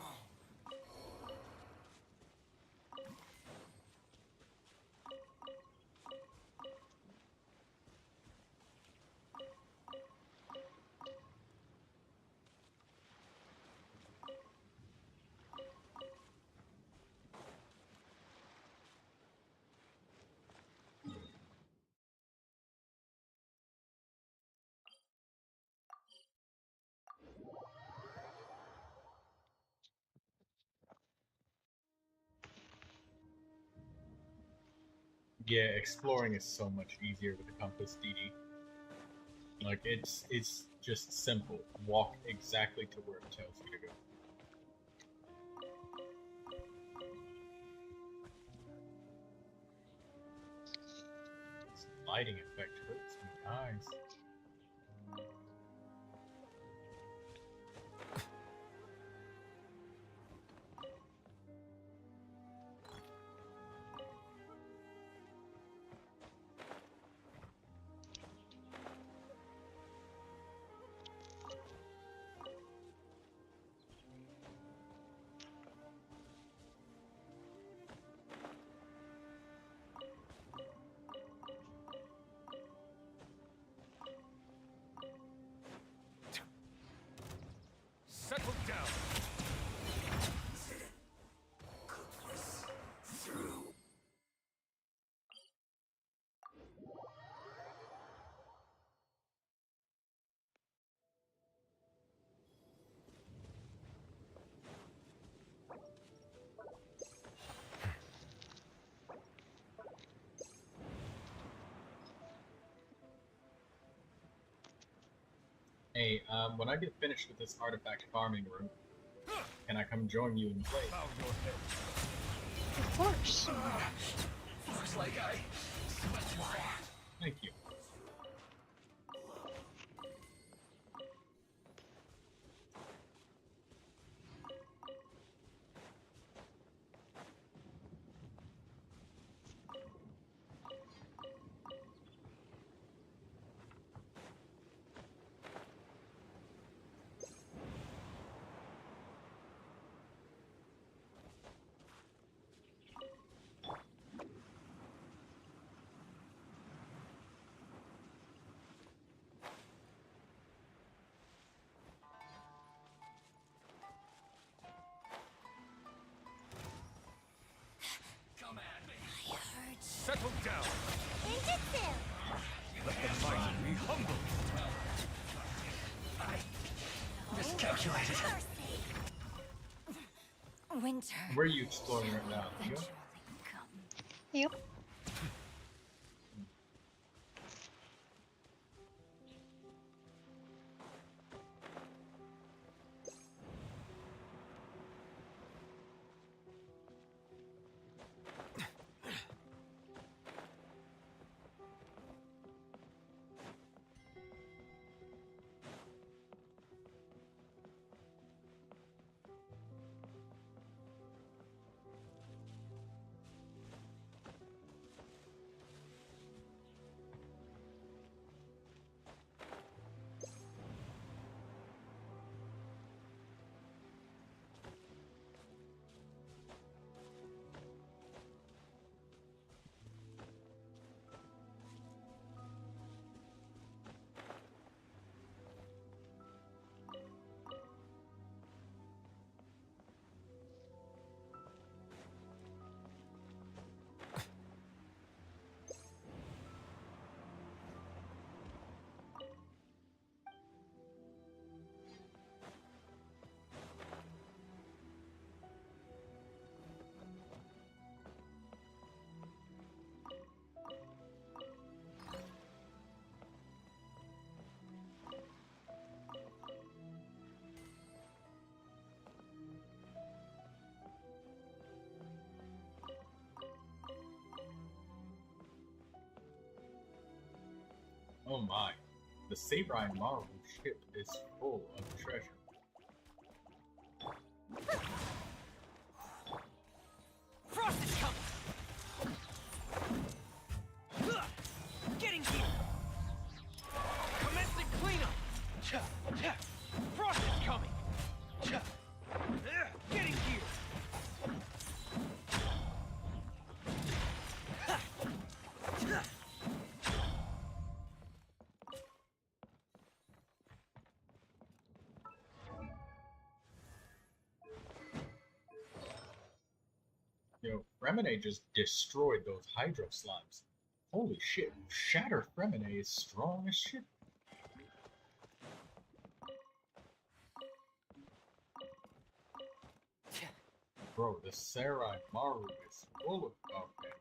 Yeah, exploring is so much easier with the compass, DD. Like, it's just simple. Walk exactly to where it tells you to go. This lighting effect hurts my eyes. Settle down. Hey, when I get finished with this artifact farming room, can I come join you and play? Bow your head. Of course. Looks like I sweat blood. Thank you. Come at me. Settle down. Ninjutsu! Let the mighty be humble. I miscalculated. Winter. Where are you exploring right now? You? Yep. Oh my. The Sabrine Maru ship is full of treasure. Frost is coming! Getting here! Commencing cleanup! Frost is coming! Getting here! Yo, Fremine just destroyed those Hydro Slimes. Holy shit, Shatter Fremine is strong as shit. Bro, the Sarai Maru is full of... Okay.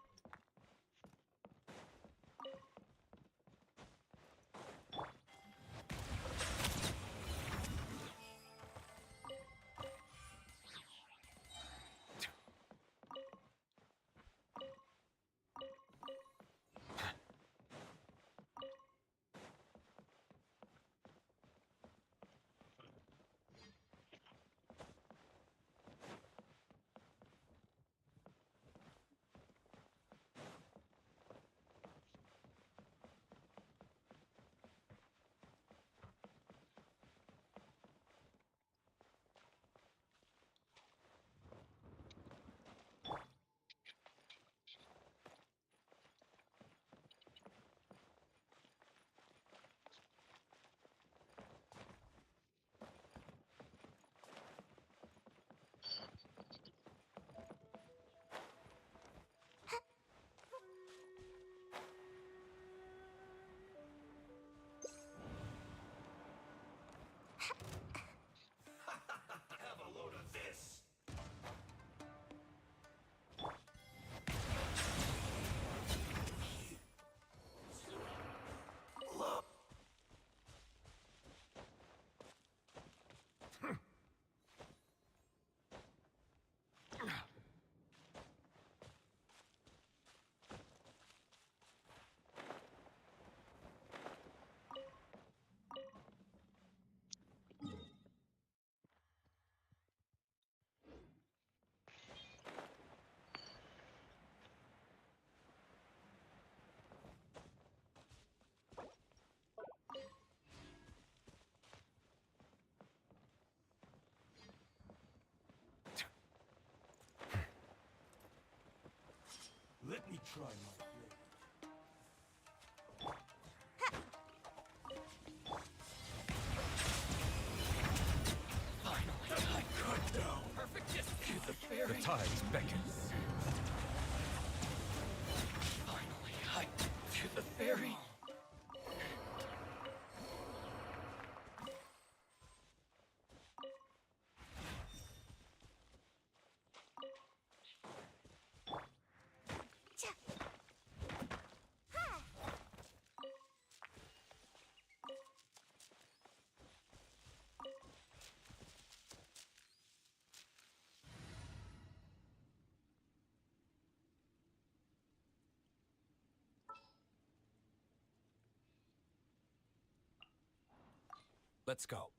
Have a load of this. Let me try my blade. Finally, I cut down. Perfect distance to the ferry. The tides beckon. Finally, I to the ferry. Let's go.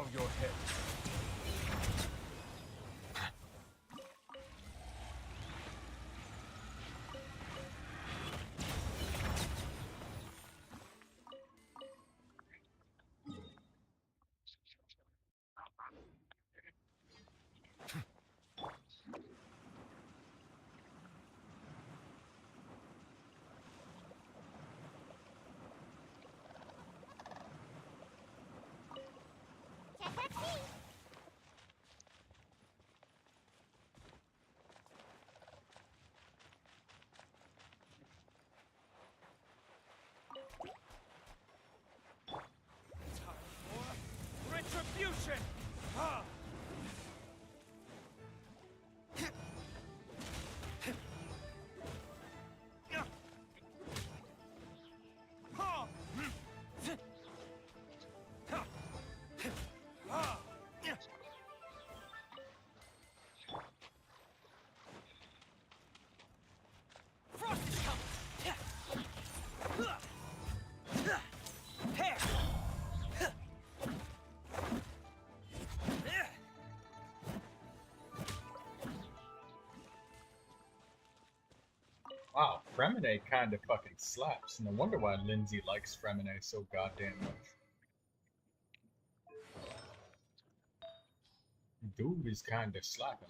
Bow your head. Retribution! Ha! Wow, Fremine kind of fucking slaps. No wonder why Lindsay likes Fremine so goddamn much. Dude is kind of slapping.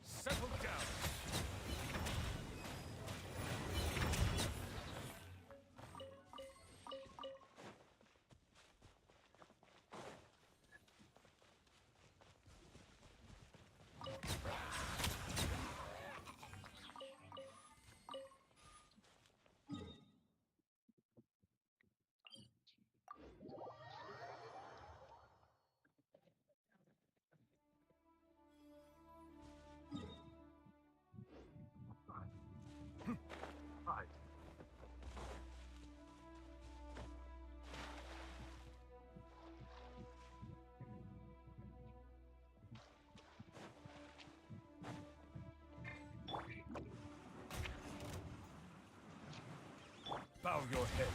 Settle down. Bow your head.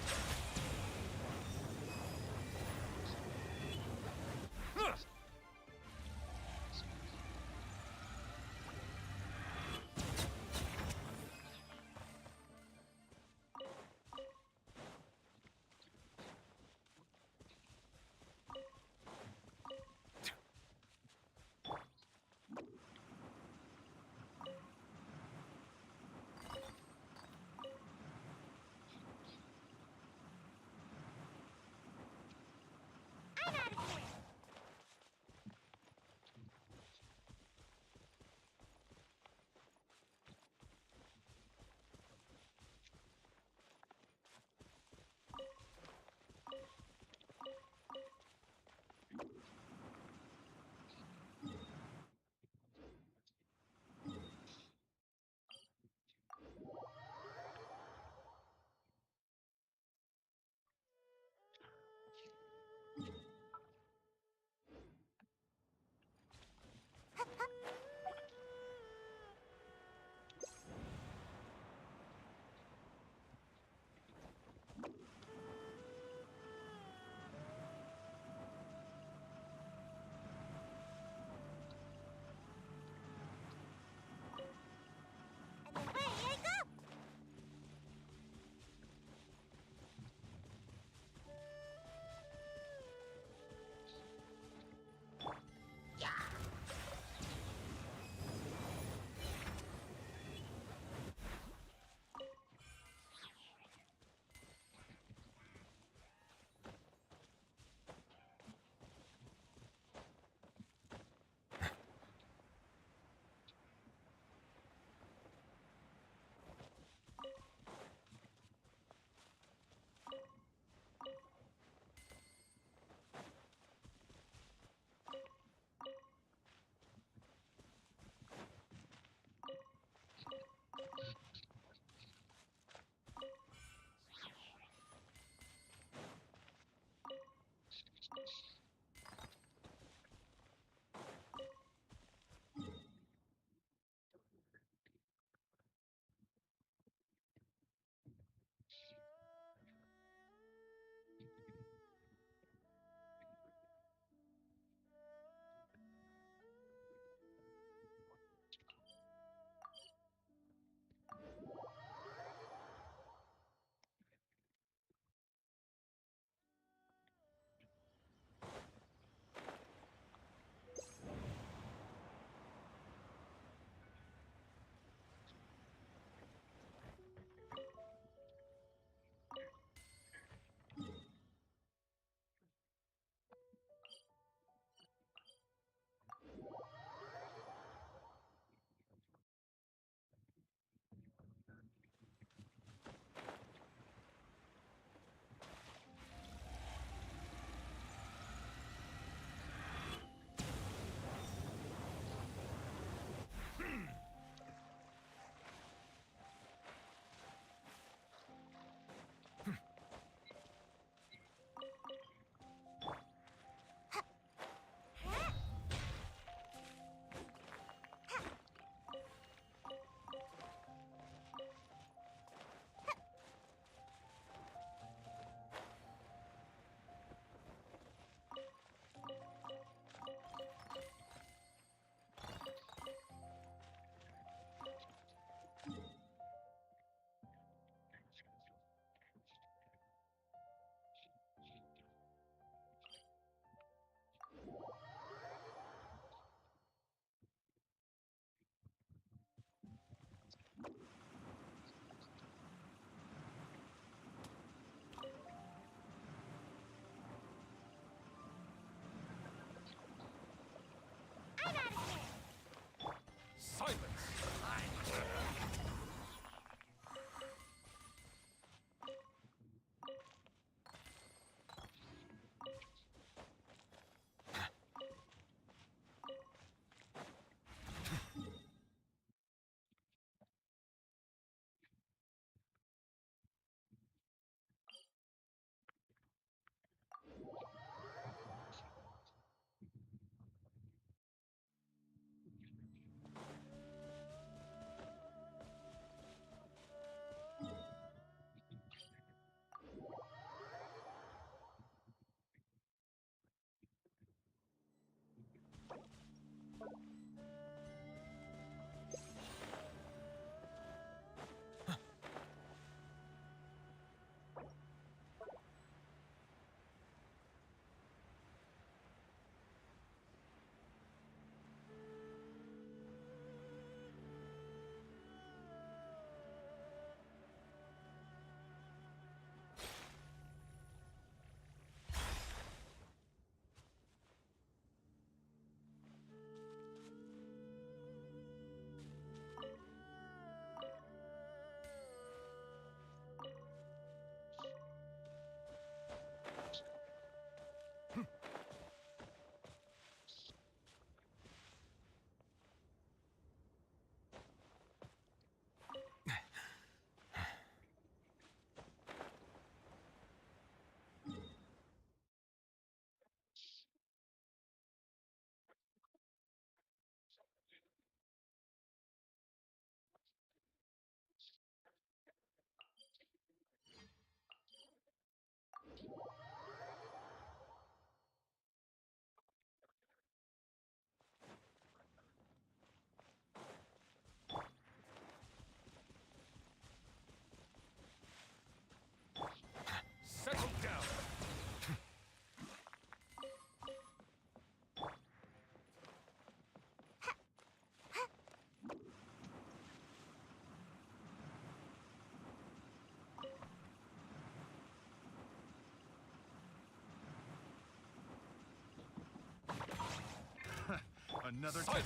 Another Silence!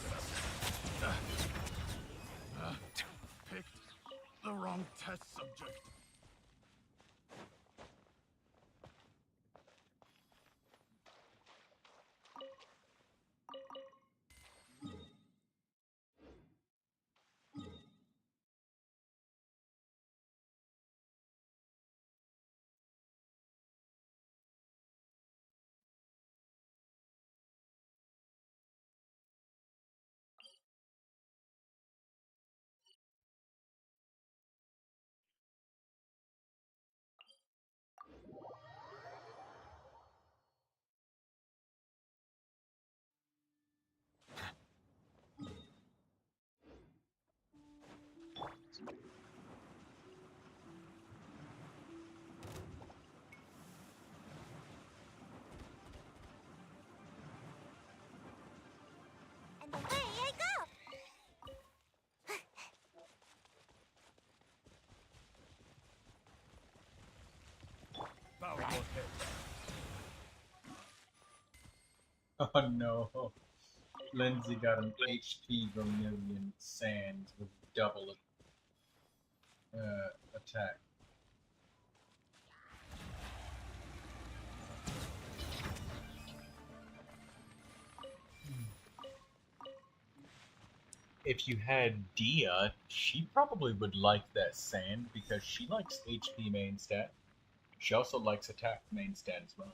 Picked the wrong test subject. And away I go! Bow your head. Oh no. Lindsay got an HP Vermilion Sand with double attack. If you had Dia, she probably would like that sand because she likes HP main stat. She also likes attack main stat as well.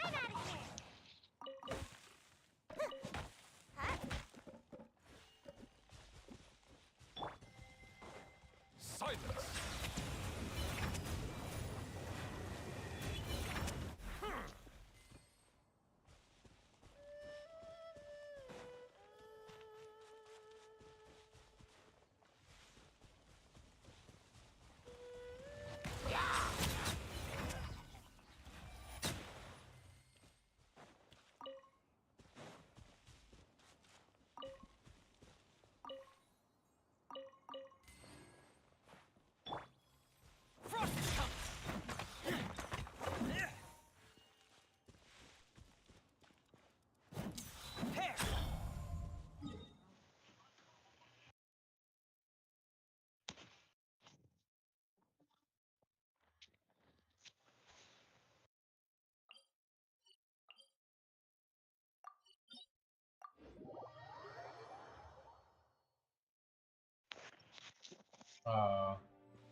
I'm out of here! Huh? Silence!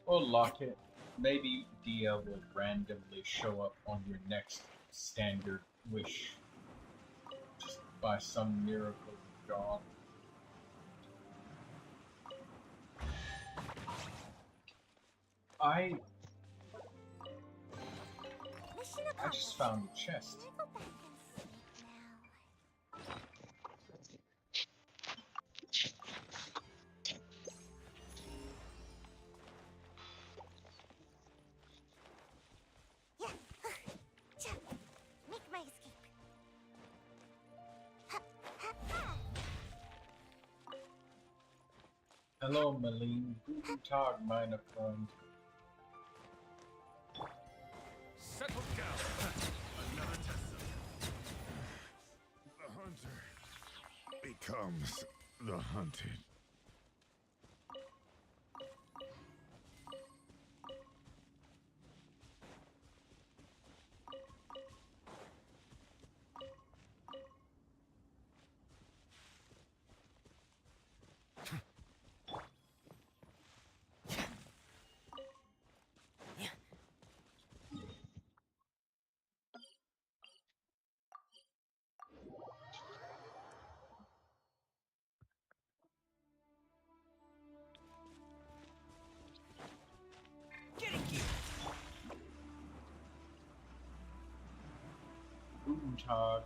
Or Locket. Maybe Dia will randomly show up on your next standard wish. Just by some miracle of God. I just found a chest. Can I go back and sleep now? Yeah. Make my escape. Ha, ha, ha. Hello, Malene. Guten Tag, meine Freund. Settle down! Another test subject. The hunter becomes the hunted. Getting you! Guten Tag.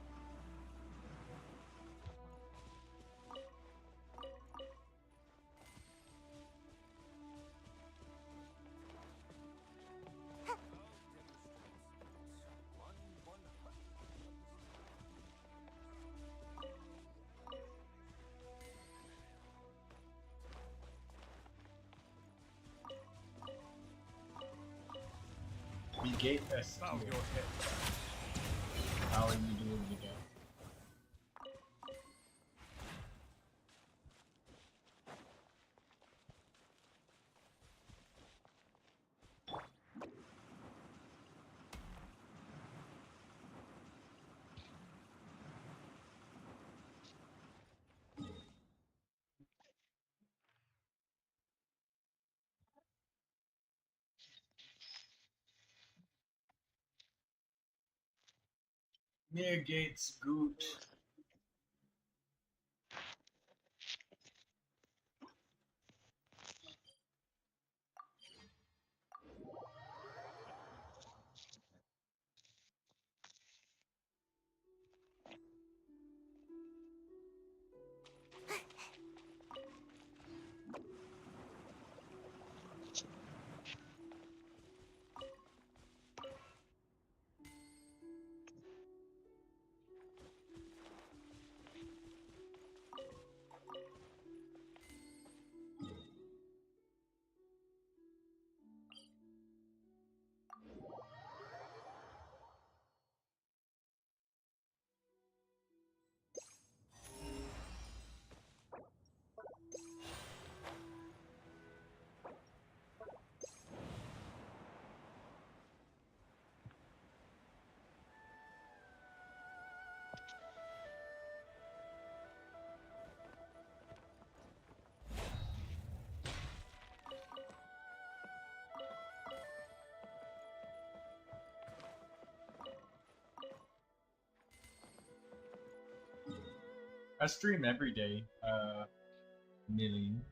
Gate S. Bow your head. How are you doing today? Mir geht's gut. I stream every day, Millie.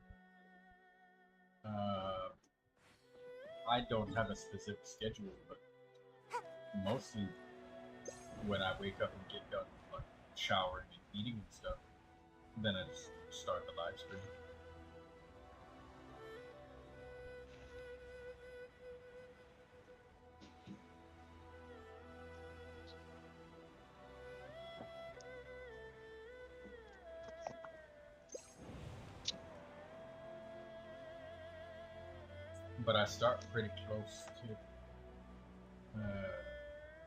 I don't have a specific schedule, but mostly when I wake up and get done, like showering and eating and stuff, then I just start the live stream. But I start pretty close to,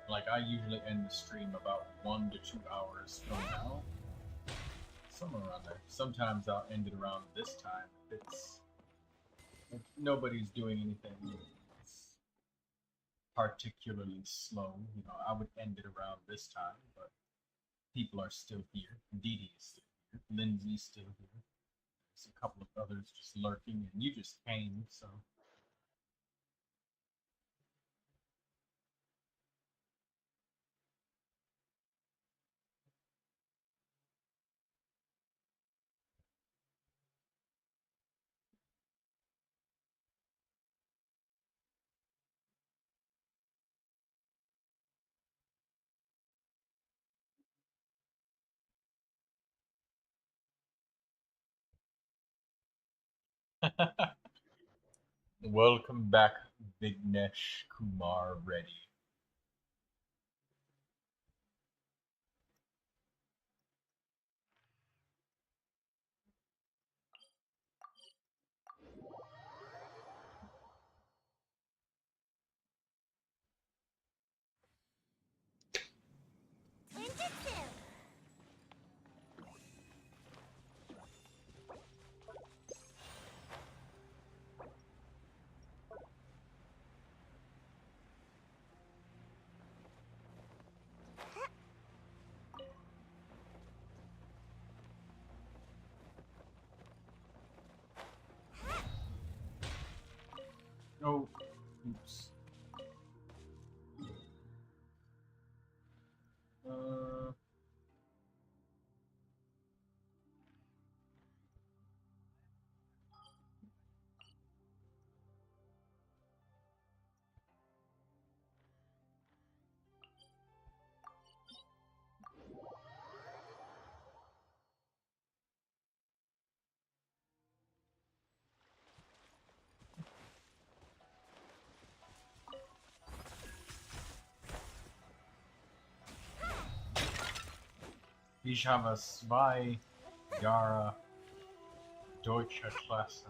like I usually end the stream about 1 to 2 hours from now, somewhere around there. Sometimes I'll end it around this time if nobody's doing anything that's particularly slow. You know, I would end it around this time, but people are still here. Dee Dee is still here. Lindsay's still here. There's a couple of others just lurking, and you just came, so. Welcome back, Vignesh Kumar Reddy. Oh, oops. Ich habe 2 Jahre deutsche Klasse.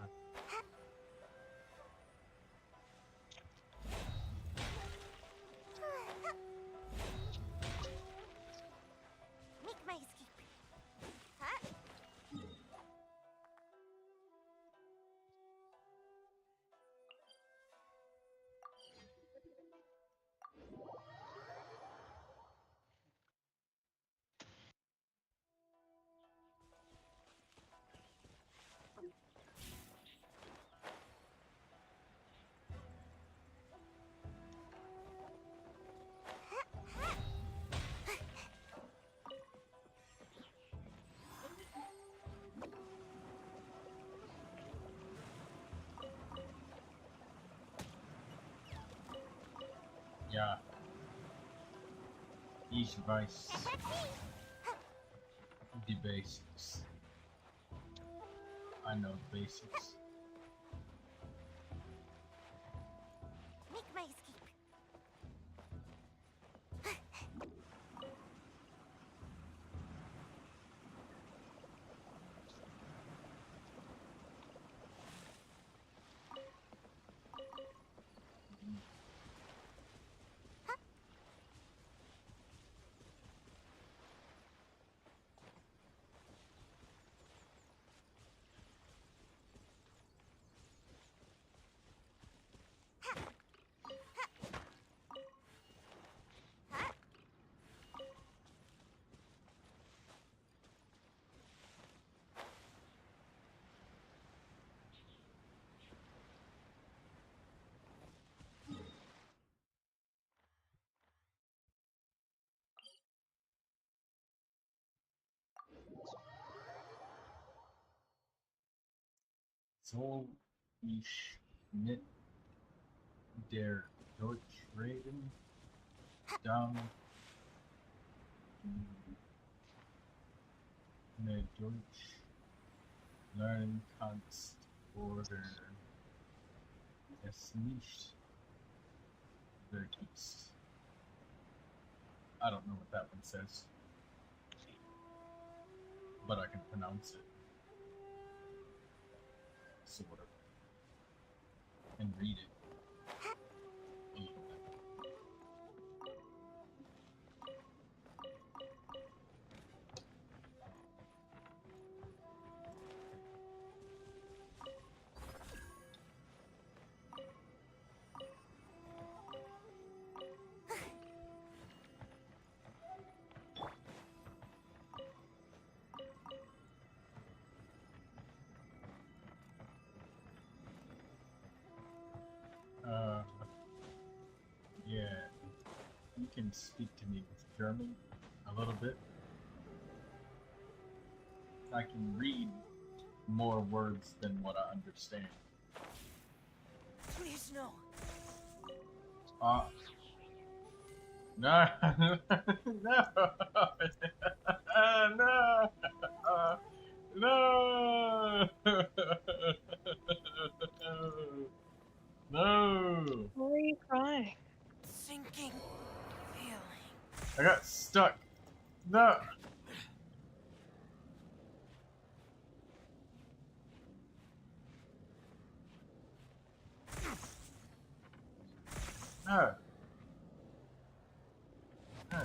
Each device. The basics. I know the basics. Make my escape. Soll ich mit der Deutsch reden? Dann mit Deutsch lernen kannst oder es nicht vergisst. I don't know what that one says, but I can pronounce it. Sort of. And read it. Yeah, you can speak to me with German a little bit. I can read more words than what I understand. Please, no. No, no, no, no. Why are you crying? Sinking feeling. I got stuck. No. No. No.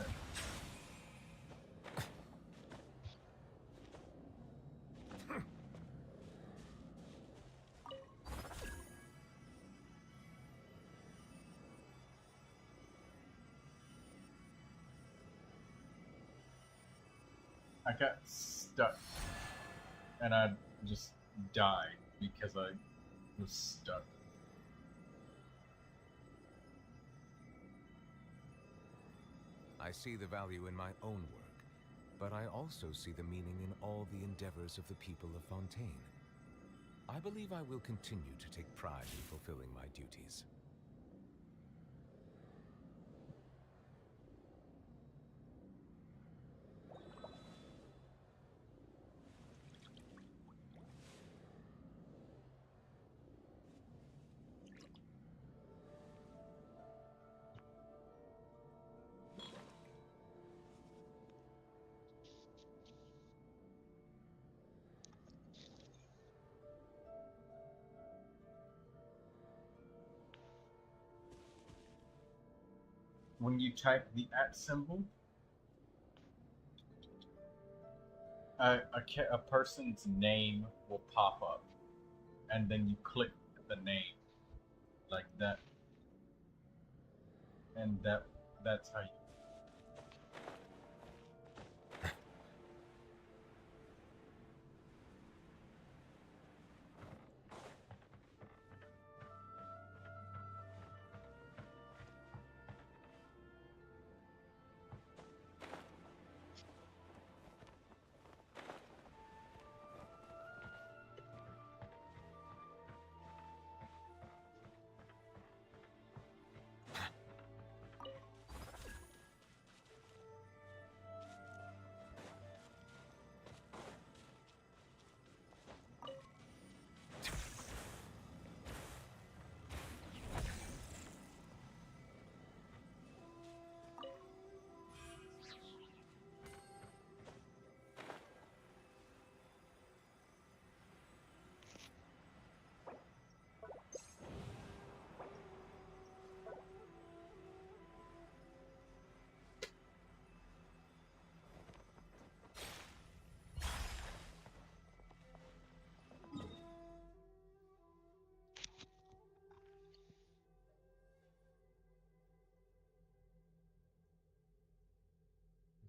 I got stuck, and I just died because I was stuck. I see the value in my own work, but I also see the meaning in all the endeavors of the people of Fontaine. I believe I will continue to take pride in fulfilling my duties. When you type the @ symbol, a person's name will pop up, and then you click the name like that, and that's how you.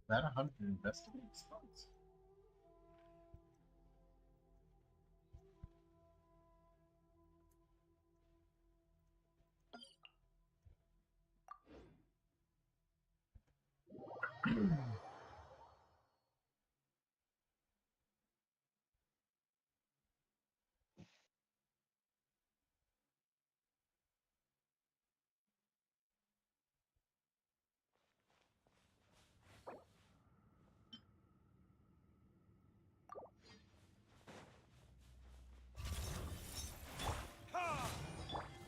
That 100 investigating spots?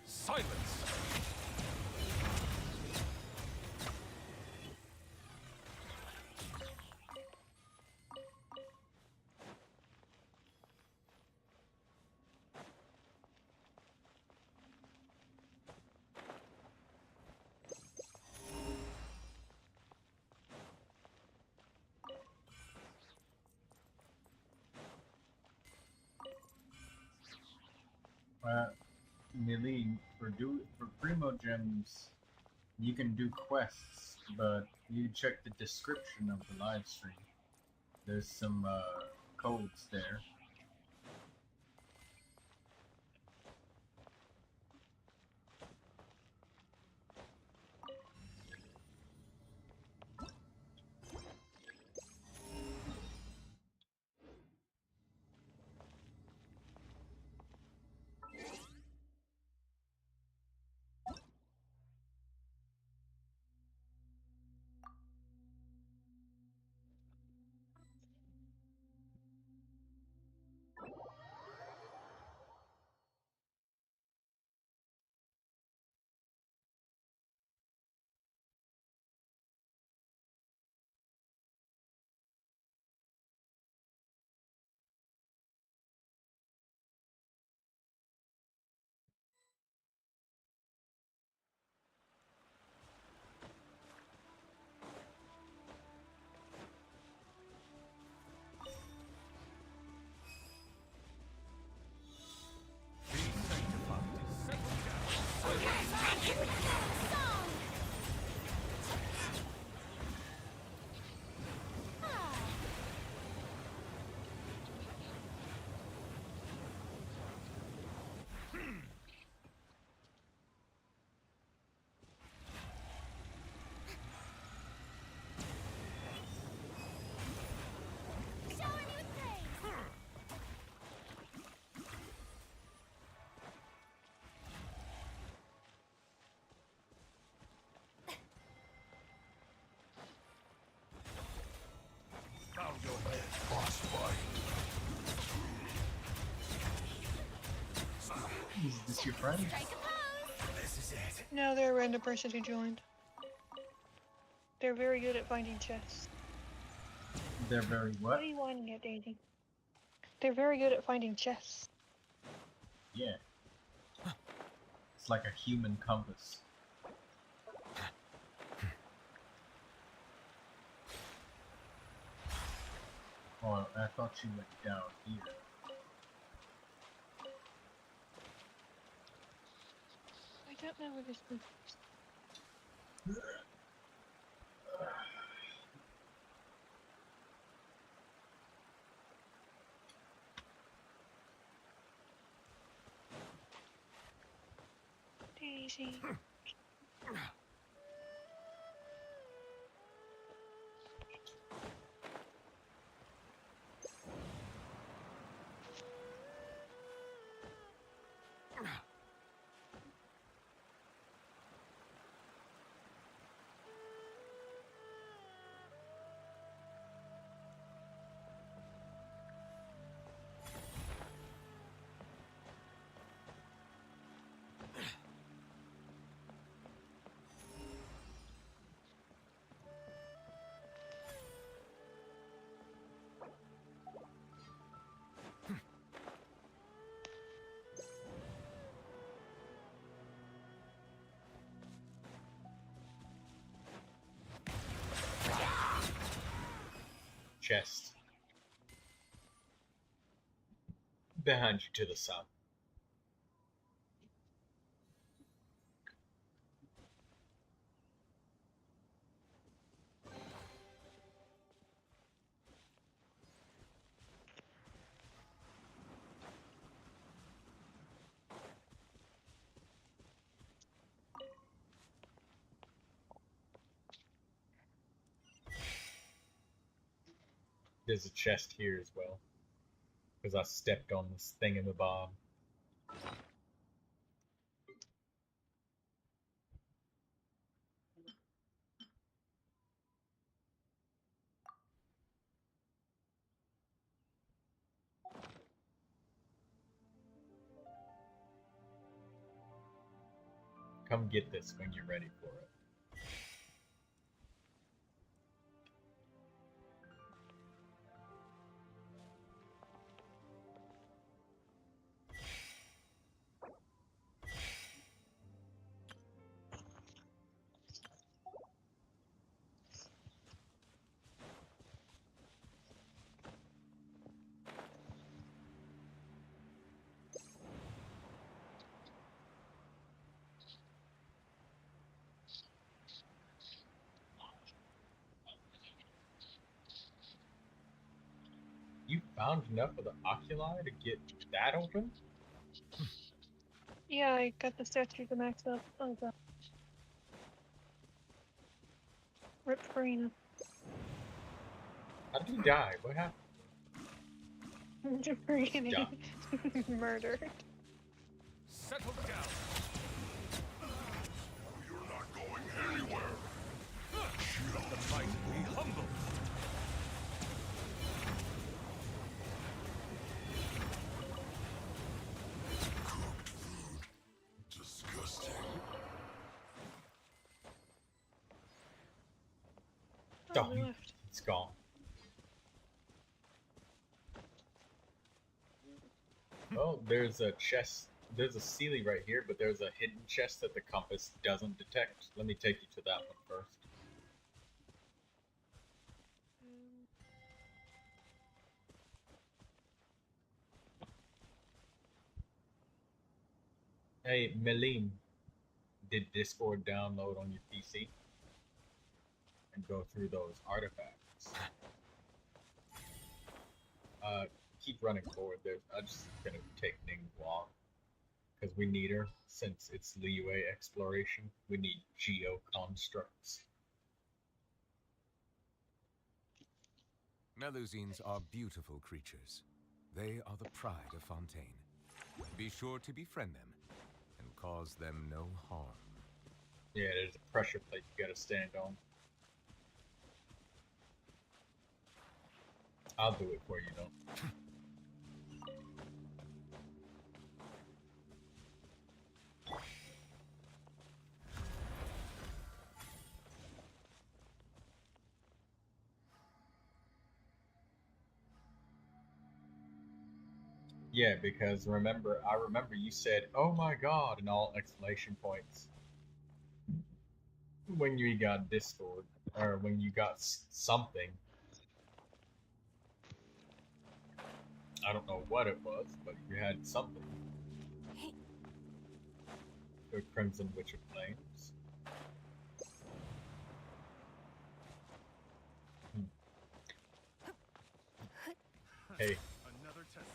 Silence! Millie, for Primogems, you can do quests, but you check the description of the live stream. There's some codes there. Is this your friend? This is it. No, they're a random person who joined. They're very good at finding chests. They're very what? What are you wanting at, Daisy? They're very good at finding chests. Yeah. It's like a human compass. Oh, I thought she went down here. I don't know where this move is. Daisy. Chest. Behind you to the south. There's a chest here as well. Because I stepped on this thing in the bomb. Come get this when you're ready for it. You found enough of the oculi to get that open? Yeah, I got the statue to max up. Oh god. Rip Farina. How did he die? What happened? Farina. Murdered. Settle down. You're not going anywhere. Let the mighty be humble. Cooked food. Disgusting. Oh, we left. It's gone. Well, there's a chest. There's a Sealy right here, but there's a hidden chest that the compass doesn't detect. Let me take you to that one first. Hey, Melim, did Discord download on your PC? And go through those artifacts. Keep running forward. I'm just gonna take Ning's walk. Because we need her, since it's Liyue exploration. We need geo-constructs. Melusines are beautiful creatures. They are the pride of Fontaine. Be sure to befriend them, and cause them no harm. Yeah, there's a pressure plate you gotta stand on. I'll do it for you, though. Yeah, because I remember you said, "Oh my God," and all exclamation points when you got Discord, or when you got something. I don't know what it was, but you had something. The Crimson Witch of Flames. Hey. Another test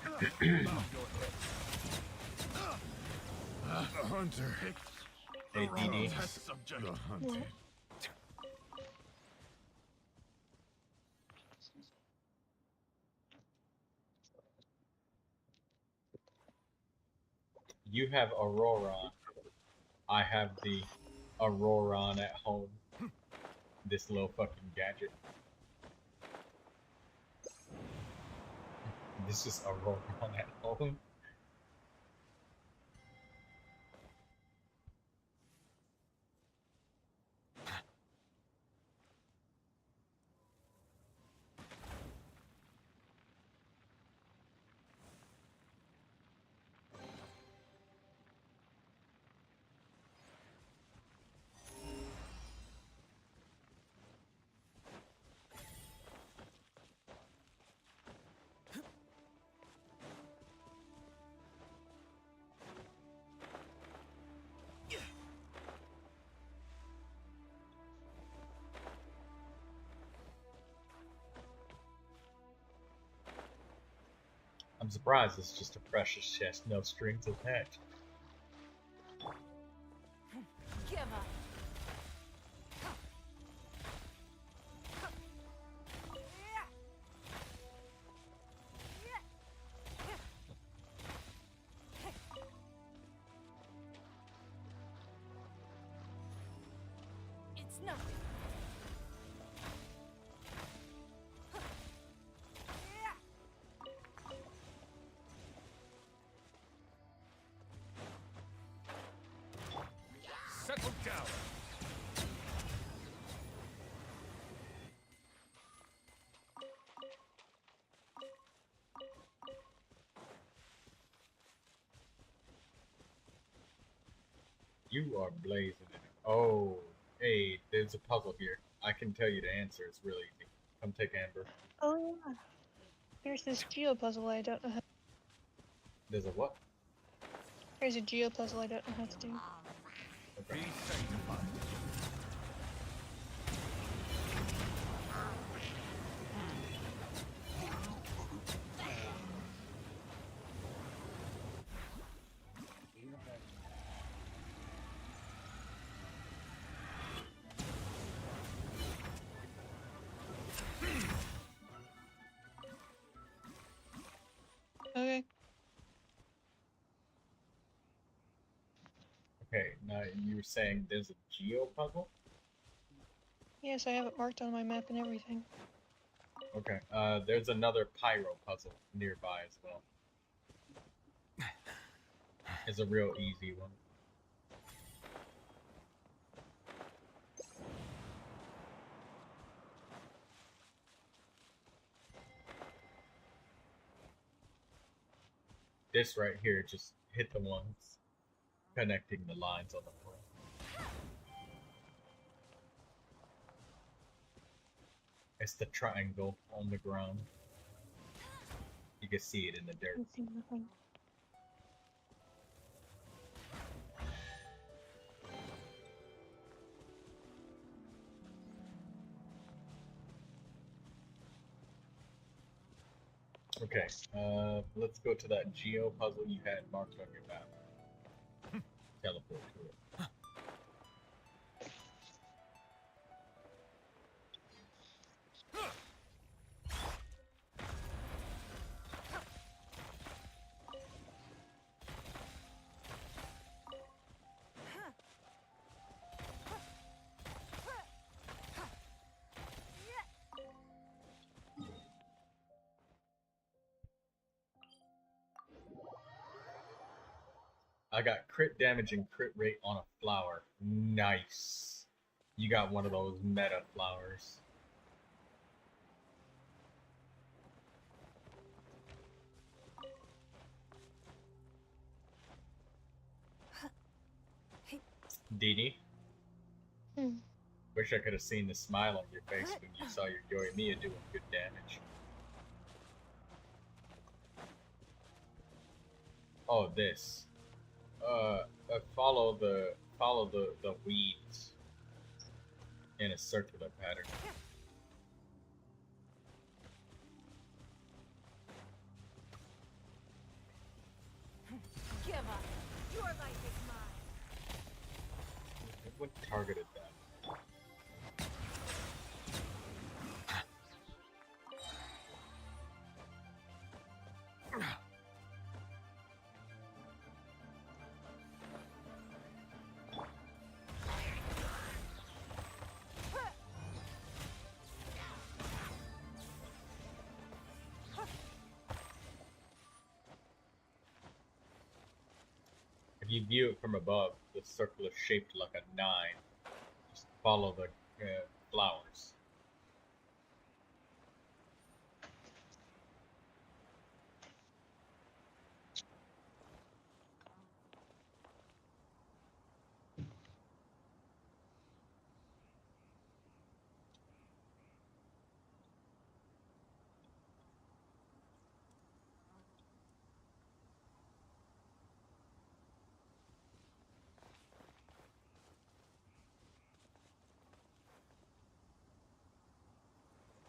subject. A hunter. Hey, DD. Test subject. The hunted. You have Auroron. I have the Auroron at home. This little fucking gadget. This is Auroron at home. I'm surprised it's just a precious chest, no strings attached. Give up. nothing. Settle down. You are blazing it. Oh, hey, there's a puzzle here. I can tell you the answer. It's really easy. Come take Amber. Oh yeah. There's this geo puzzle I don't know how. There's a what? There's a geo puzzle I don't know how to do. Be sanctified. Okay. Okay, now you were saying there's a geo puzzle? Yes, I have it marked on my map and everything. Okay, there's another pyro puzzle nearby as well. It's a real easy one. This right here, just hit the ones connecting the lines on the floor. It's the triangle on the ground. You can see it in the dirt. I see nothing. Okay, let's go to that geo puzzle you had marked on your map. Teleport to it. I got crit damage and crit rate on a flower. Nice. You got one of those meta flowers. Dee Dee? Wish I could have seen the smile on your face when you saw your Yoimiya doing good damage. Oh, this. Follow the weeds in a circular pattern. Give up. Your life is mine. What targeted that? If you view it from above, the circle is shaped like a 9. Just follow the flowers.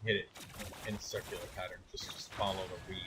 Hit it in a circular pattern. Just follow the weed.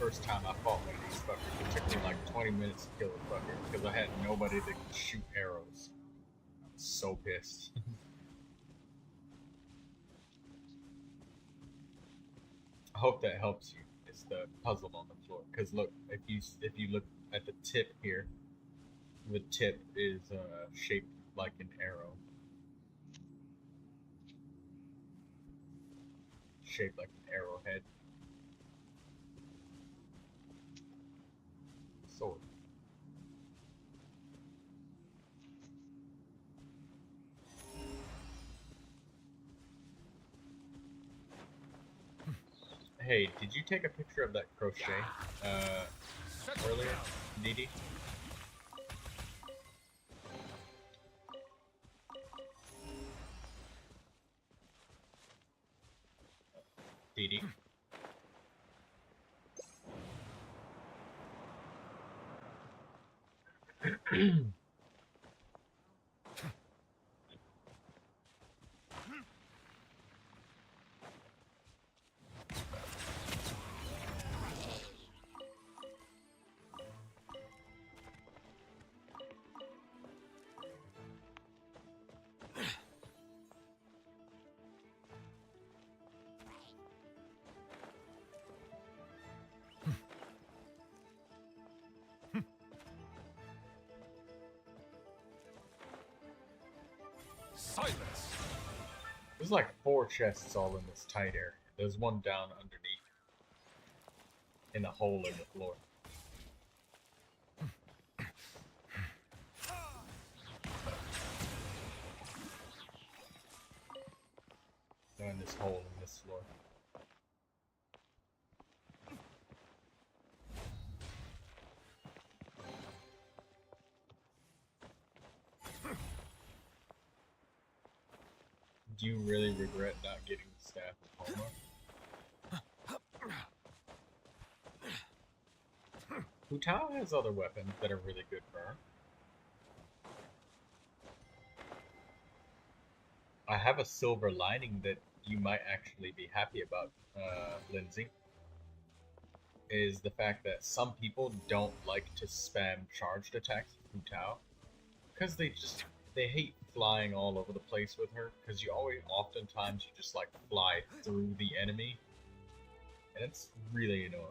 first time I fought one of these fuckers. It took me like 20 minutes to kill the fucker because I had nobody that could shoot arrows. I was so pissed. I hope that helps you. It's the puzzle on the floor. Because look, if you look at the tip here, the tip is shaped like an arrow. Shaped like an arrowhead. Sword. Hey, did you take a picture of that crochet earlier, Didi? Didi? Silence! There's like 4 chests all in this tight area. There's one down underneath in a hole in the floor. They're in this hole in this floor. Do you really regret not getting the Staff of Homa? Hu Tao has other weapons that are really good for her. I have a silver lining that you might actually be happy about, Lindsay. Is the fact that some people don't like to spam charged attacks with Hu Tao. Because they hate flying all over the place with her, because oftentimes you just like fly through the enemy, and it's really annoying.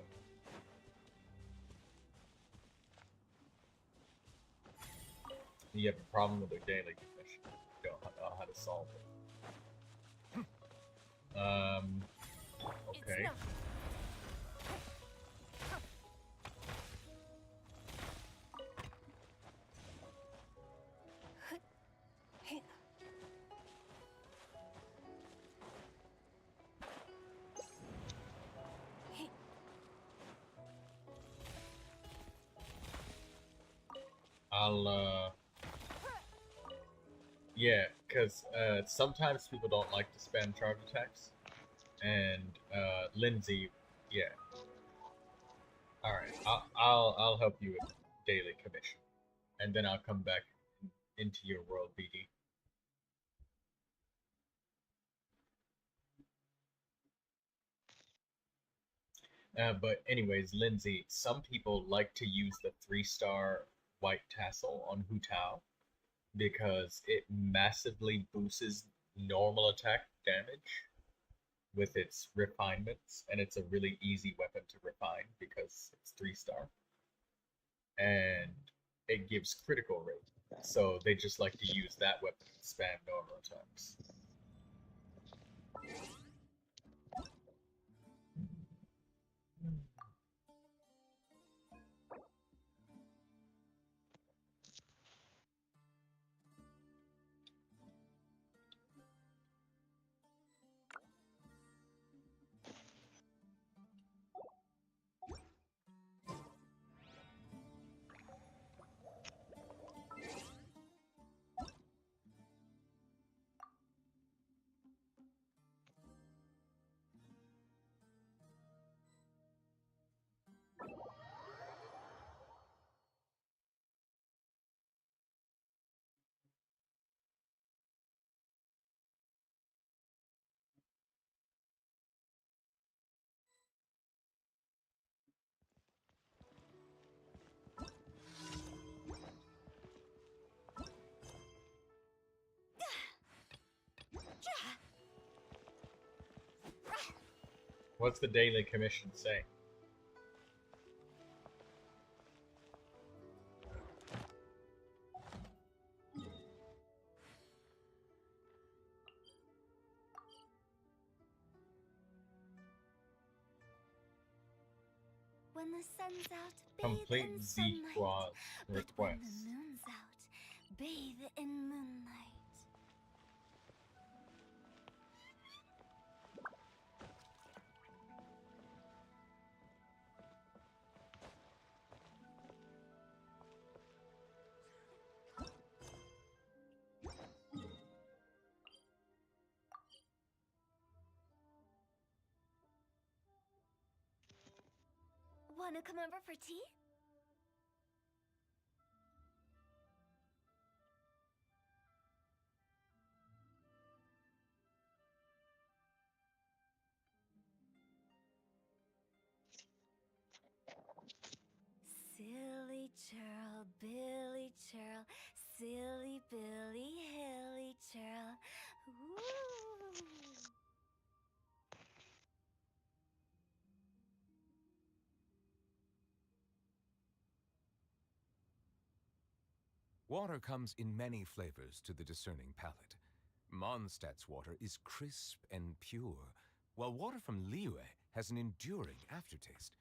You have a problem with a daily mission. You don't know how to solve it. Okay. Yeah, because sometimes people don't like to spam charge attacks, and Lindsay, yeah. All right, I'll help you with daily commission, and then I'll come back into your world, BD. But anyways, Lindsay, some people like to use the 3-star white tassel on Hu Tao because it massively boosts normal attack damage with its refinements, and it's a really easy weapon to refine because it's 3-star. And it gives critical rate, so they just like to use that weapon and spam normal attacks. What's the daily commission say? When the sun's out, bathe Complete in Zequa's sunlight. But when request. the moon's out, bathe in moonlight. Wanna come over for tea? Silly churl, Billy churl, silly Billy, hilly churl. Ooh. Water comes in many flavors to the discerning palate. Mondstadt's water is crisp and pure, while water from Liyue has an enduring aftertaste.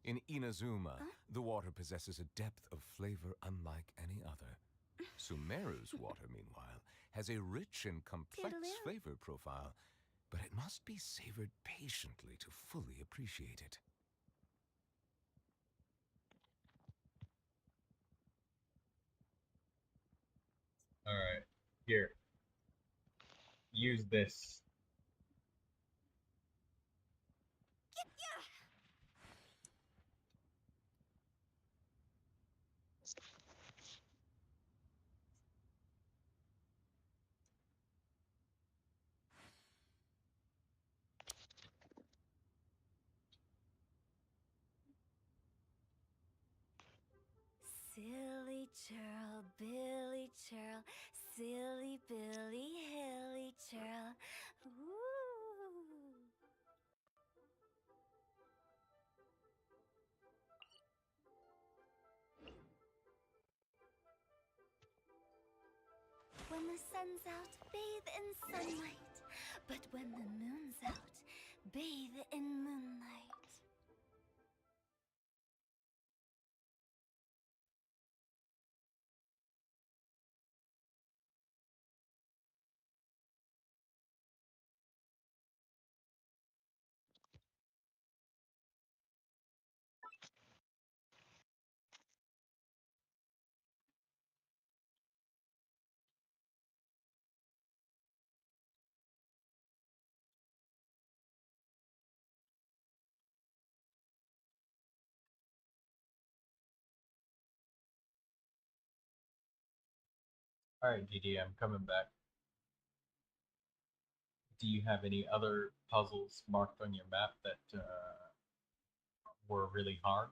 In Inazuma, the water possesses a depth of flavor unlike any other. Sumeru's water, meanwhile, has a rich and complex Toodaloo. flavor profile, but it must be savored patiently to fully appreciate it. Alright, here. Use this. Silly churl, Billy churl, silly Billy, hilly churl. Ooh. When the sun's out, bathe in sunlight. But when the moon's out, bathe in moonlight. Alright, DD, I'm coming back. Do you have any other puzzles marked on your map that were really hard?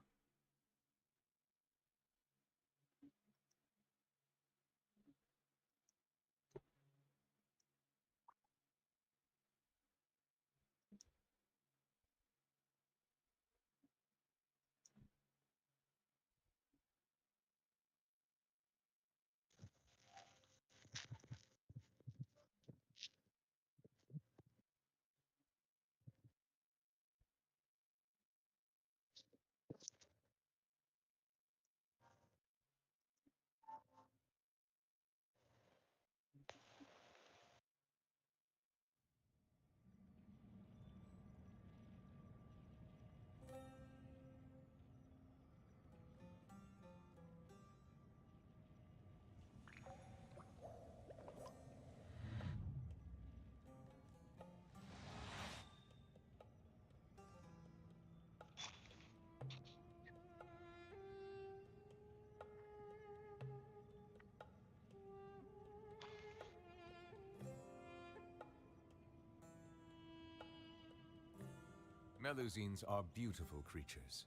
Melusines are beautiful creatures.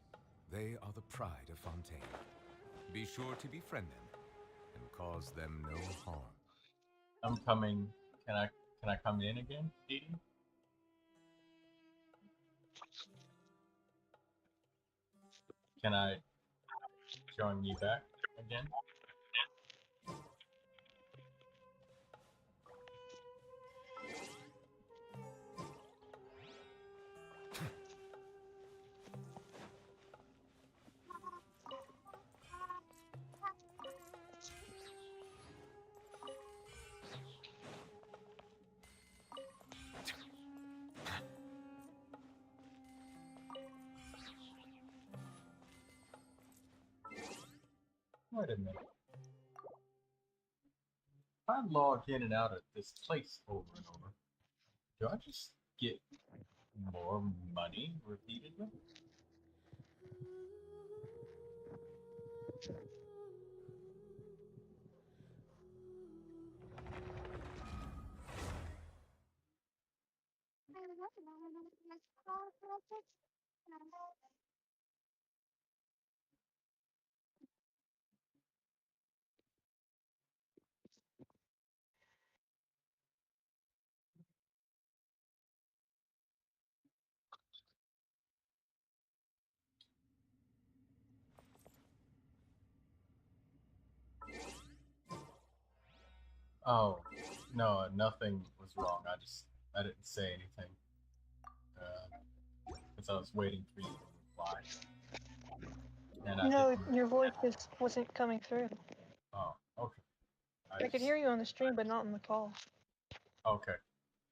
They are the pride of Fontaine. Be sure to befriend them and cause them no harm. I'm coming. Can I come in again, DD? Can I join you back again? Wait a minute. If I log in and out of this place over and over, do I just get more money repeatedly? Oh, no, nothing was wrong. I didn't say anything. Because I was waiting for you to reply. And No, your voice just wasn't coming through. Oh, okay. I could hear you on the stream, but not on the call. Okay.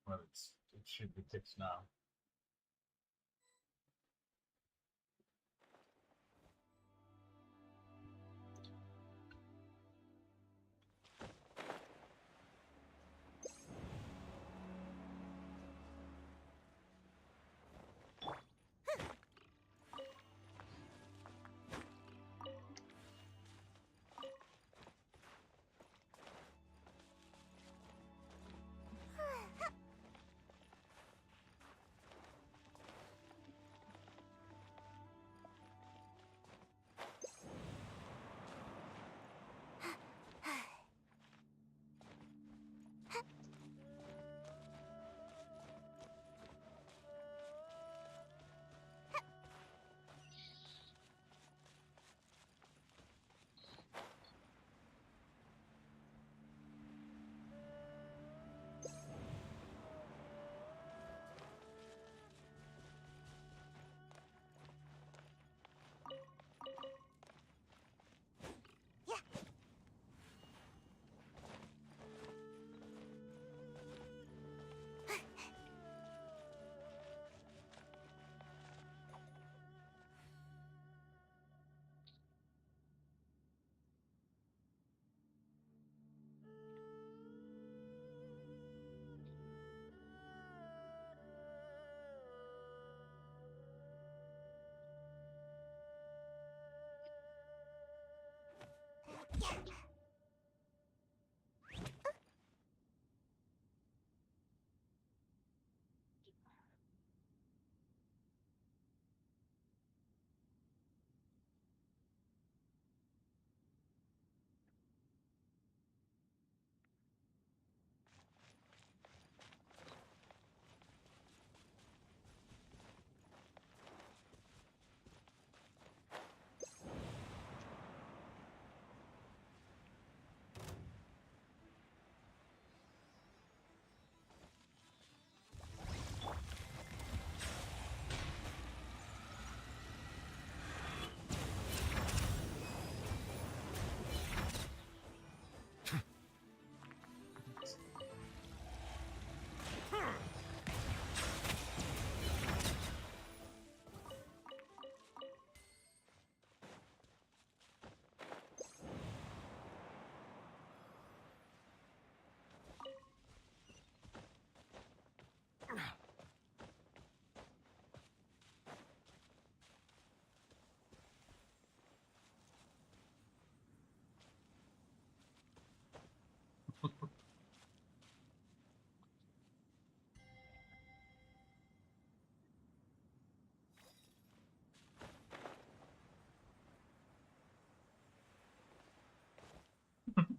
Well, it should be fixed now.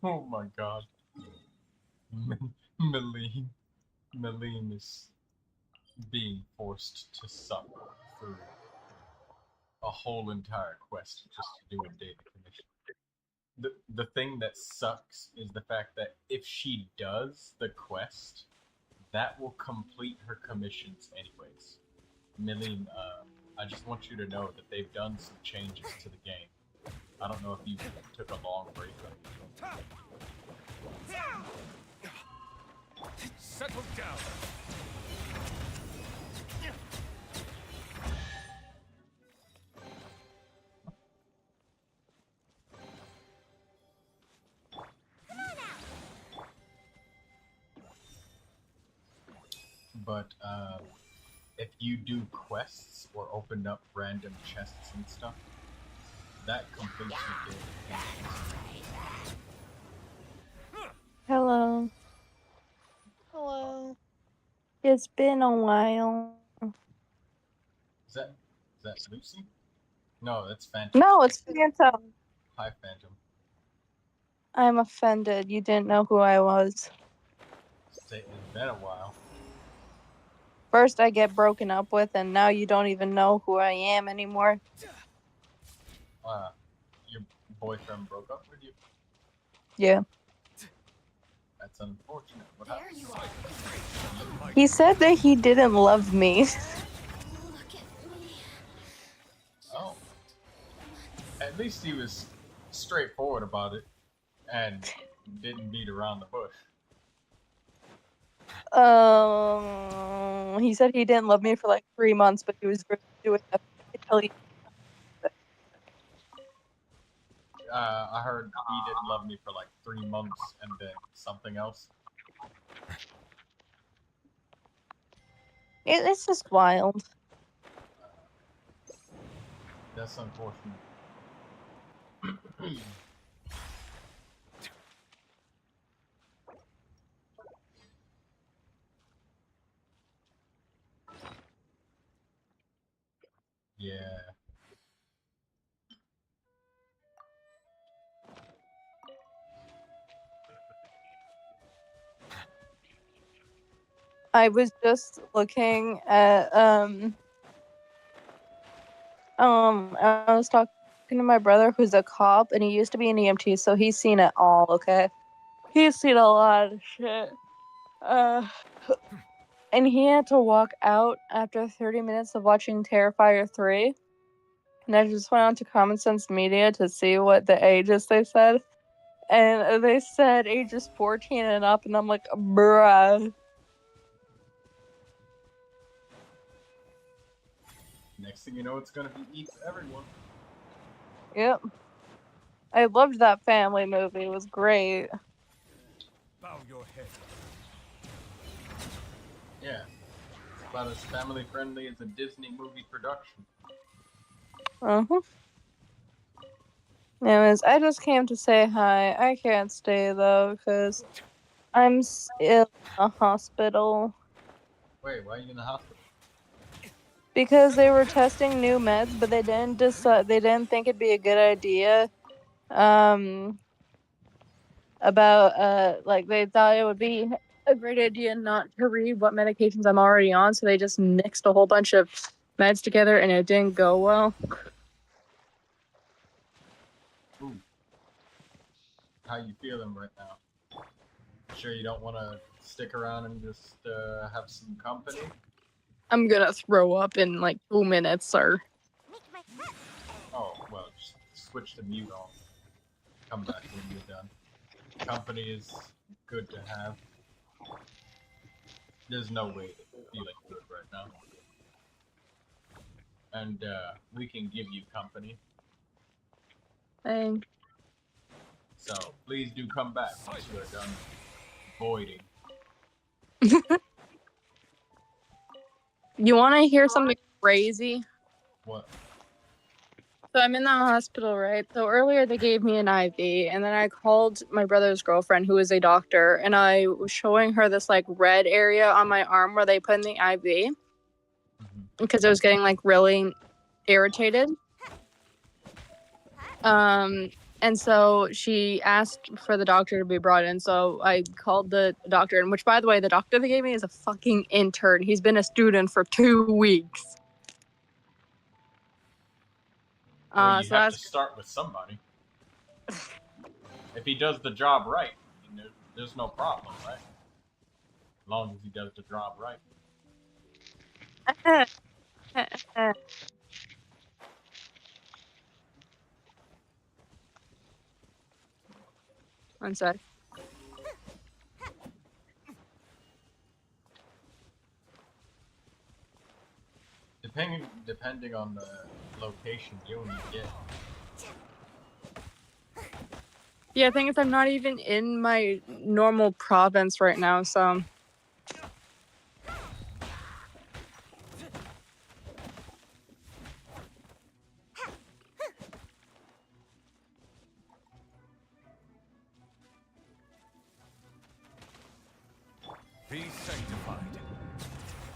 Oh my god. Meline is being forced to suck through a whole entire quest just to do a daily commission. The thing that sucks is the fact that if she does the quest, that will complete her commissions anyways. Millie, I just want you to know that they've done some changes to the game. I don't know if you took a long break from it. Settle down. But if you do quests or open up random chests and stuff, that completes your daily commissions. Hello. Hello. It's been a while. Is that Lucy? No, that's Phantom. No, it's Phantom. Hi, Phantom. I'm offended. You didn't know who I was. It's been a while. First I get broken up with, and now you don't even know who I am anymore. Your boyfriend broke up with you? Yeah. That's unfortunate. What happened? He said that he didn't love me. Oh. At least he was straightforward about it and didn't beat around the bush. He said he didn't love me for like 3 months, but he was going to do it until he... I heard he didn't love me for like 3 months and then something else. It's just wild. That's unfortunate. Yeah. I was just looking at I was talking to my brother who's a cop, and he used to be an EMT, so he's seen it all, okay? He's seen a lot of shit. And he had to walk out after 30 minutes of watching Terrifier 3. And I just went on to Common Sense Media to see what the ages they said. And they said ages 14 and up, and I'm like, bruh. Next thing you know, it's gonna be Eat Everyone. Yep. I loved that family movie. It was great. Bow your head. Yeah. It's about as family friendly as a Disney movie production. Uh-huh. Anyways, I just came to say hi. I can't stay, though, because I'm still in the hospital. Wait, why are you in the hospital? Because they were testing new meds, but they didn't decide. They didn't think it'd be a good idea. Like they thought it would be a great idea not to read what medications I'm already on, so they just mixed a whole bunch of meds together, and it didn't go well. Ooh. How you feeling right now? Sure you don't want to stick around and just have some company? I'm gonna throw up in like 2 minutes, sir. Oh, well, just switch to mute on. Come back when you're done. Company is good to have. There's no way that you're feeling good right now. And we can give you company. Thanks. So please do come back once you are done voiding. You want to hear something crazy? What? So I'm in the hospital, right? So earlier they gave me an IV, and then I called my brother's girlfriend, who is a doctor, and I was showing her this like red area on my arm where they put in the IV, because I was getting like really irritated. And so she asked for the doctor to be brought in. So I called the doctor, and which, by the way, the doctor they gave me is a fucking intern. He's been a student for 2 weeks. Well, you So have that's to start with somebody. If he does the job right, there's no problem, right? As long as he does the job right. one sec. Depending on the location you get. Yeah, thing is, I'm not even in my normal province right now, so. Be sanctified.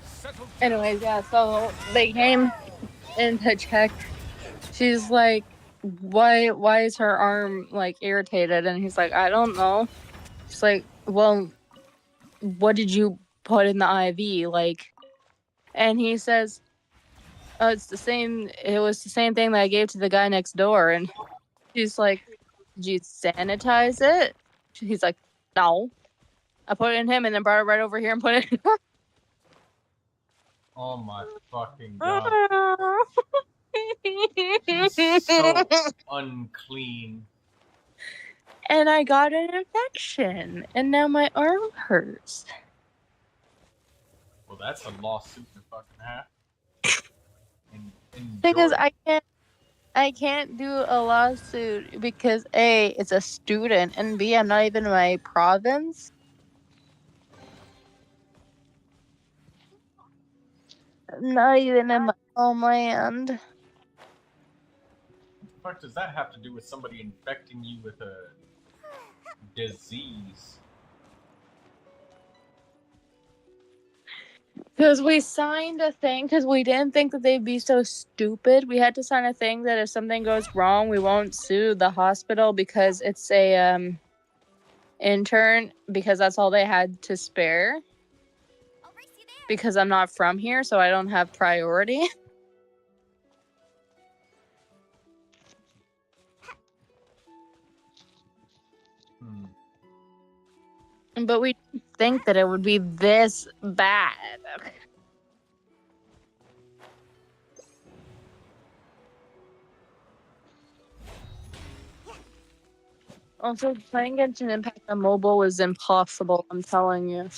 Settle. Anyways, yeah, so they came in to check. She's like, why is her arm, like, irritated? And he's like, I don't know. She's like, well, what did you put in the IV? Like, and he says, oh, it was the same thing that I gave to the guy next door. And she's like, did you sanitize it? He's like, no. I put it in him and then brought it right over here and put it in her. Oh my fucking god. He's so unclean. And I got an infection, and now my arm hurts. Well, that's a lawsuit and a fucking half. Thing is, I can't do a lawsuit because A, it's a student, and B, I'm not even in my province. Not even in my homeland. What the fuck does that have to do with somebody infecting you with a disease? Because we signed a thing, because we didn't think that they'd be so stupid. We had to sign a thing that if something goes wrong, we won't sue the hospital because it's a intern, because that's all they had to spare. Because I'm not from here, so I don't have priority. But we didn't think that it would be this bad. Also, playing Genshin Impact on mobile was impossible, I'm telling you.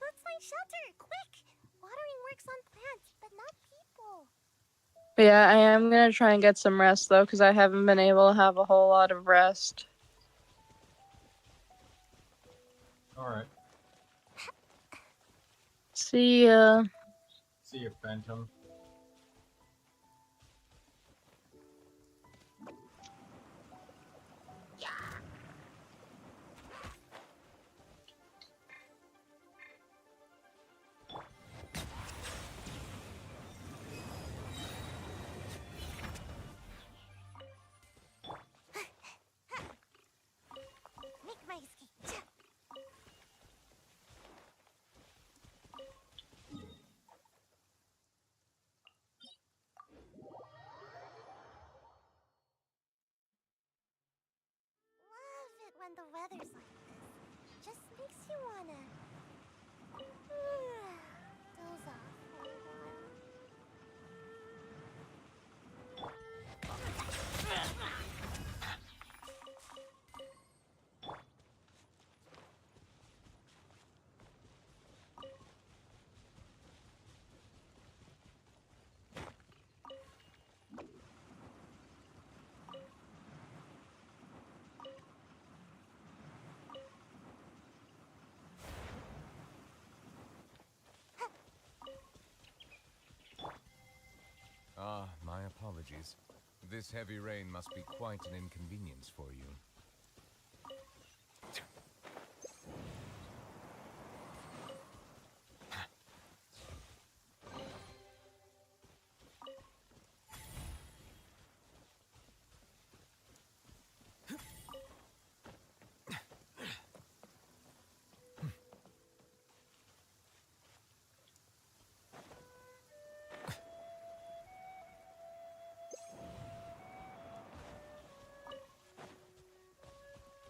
Let's find shelter, quick! Watering works on plants, but not people. Yeah, I am gonna try and get some rest, though, because I haven't been able to have a whole lot of rest. Alright. See ya. See you, Phantom. Make my escape. Love it when the weather's like this. Just makes you wanna doze off for a while. Ah, my apologies. This heavy rain must be quite an inconvenience for you.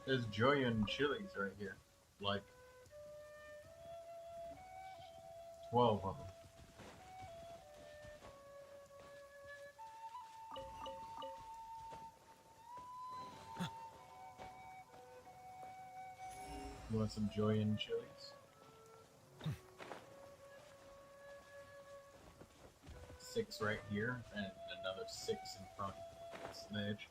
There's Joyan chilies right here. Like 12 of them. You want some Joyan chilies? 6 right here, and another 6 in front. That's the edge.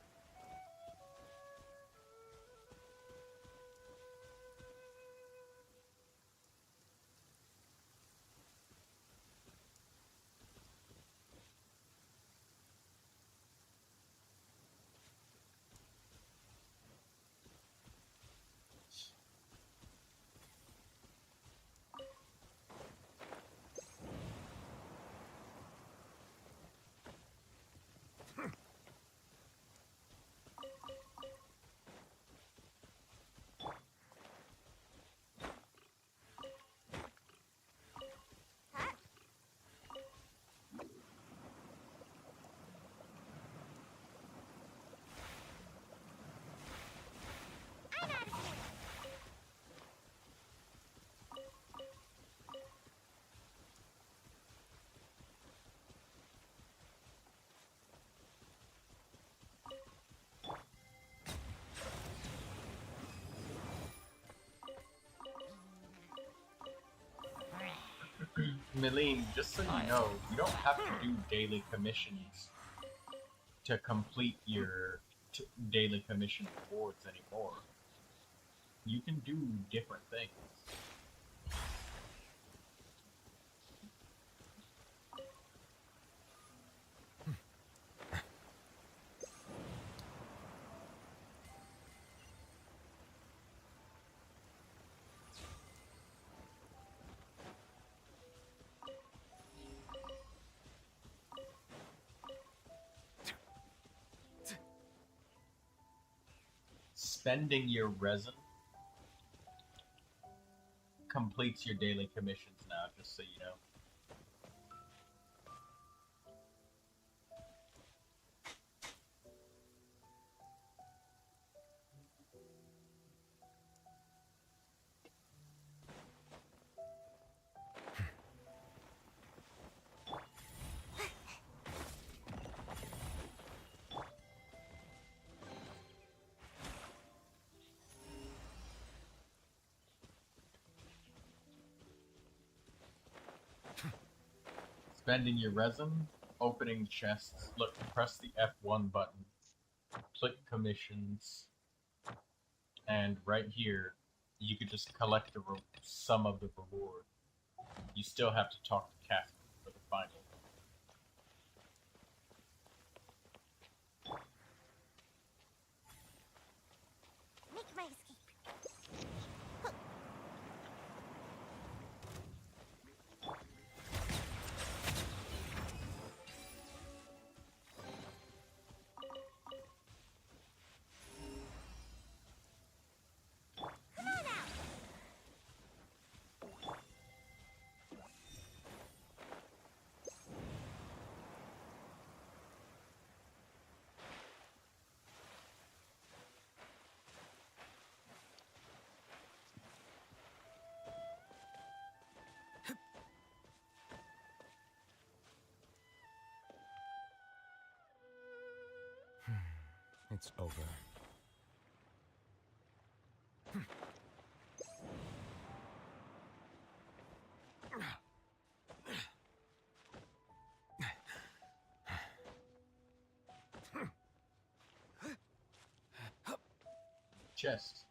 Meline, just so you know, you don't have to do daily commissions to complete your daily commission rewards anymore. You can do different things. Spending your resin completes your daily commissions now, just so you know. Spending your resin, opening chests. Look, press the F1 button, click commissions, and right here, you could just collect some of the reward. You still have to talk to Catherine for the final. Make my escape. It's over. Chest.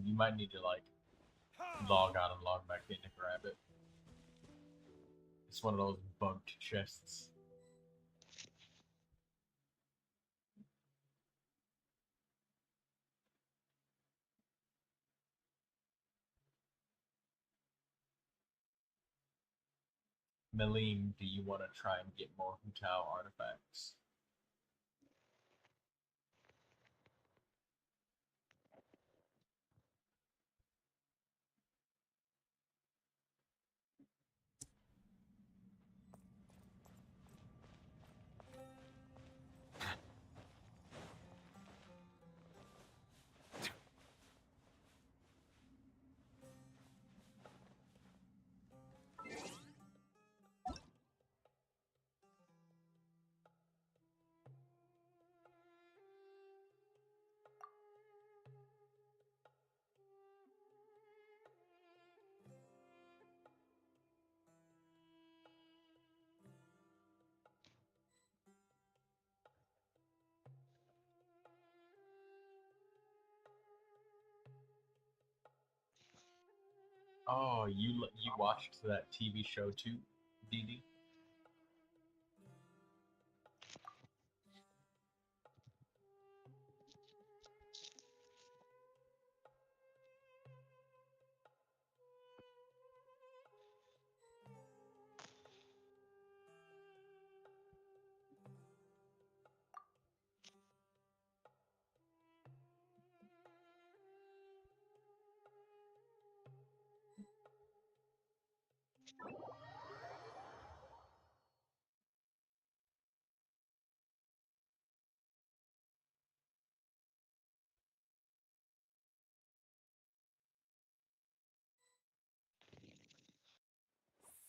You might need to like log out and log back in to grab it. It's one of those bugged chests. Melim, do you want to try and get more Hu Tao artifacts? Oh, you watched that TV show too, Dee?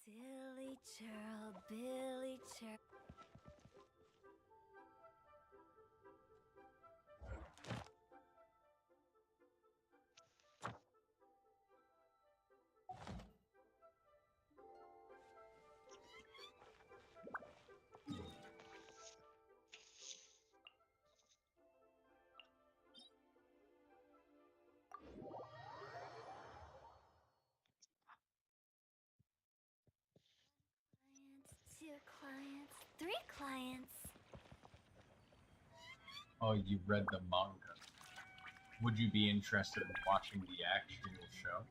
Silly churl, Billy churl. Two clients, three clients. Oh, you read the manga. Would you be interested in watching the actual show?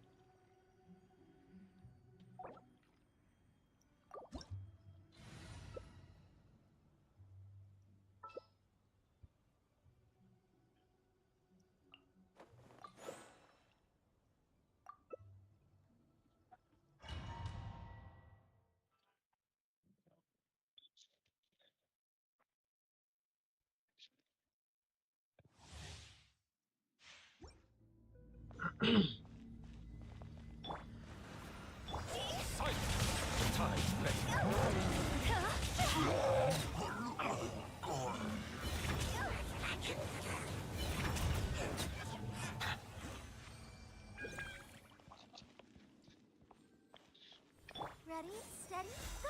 Ready, steady, go!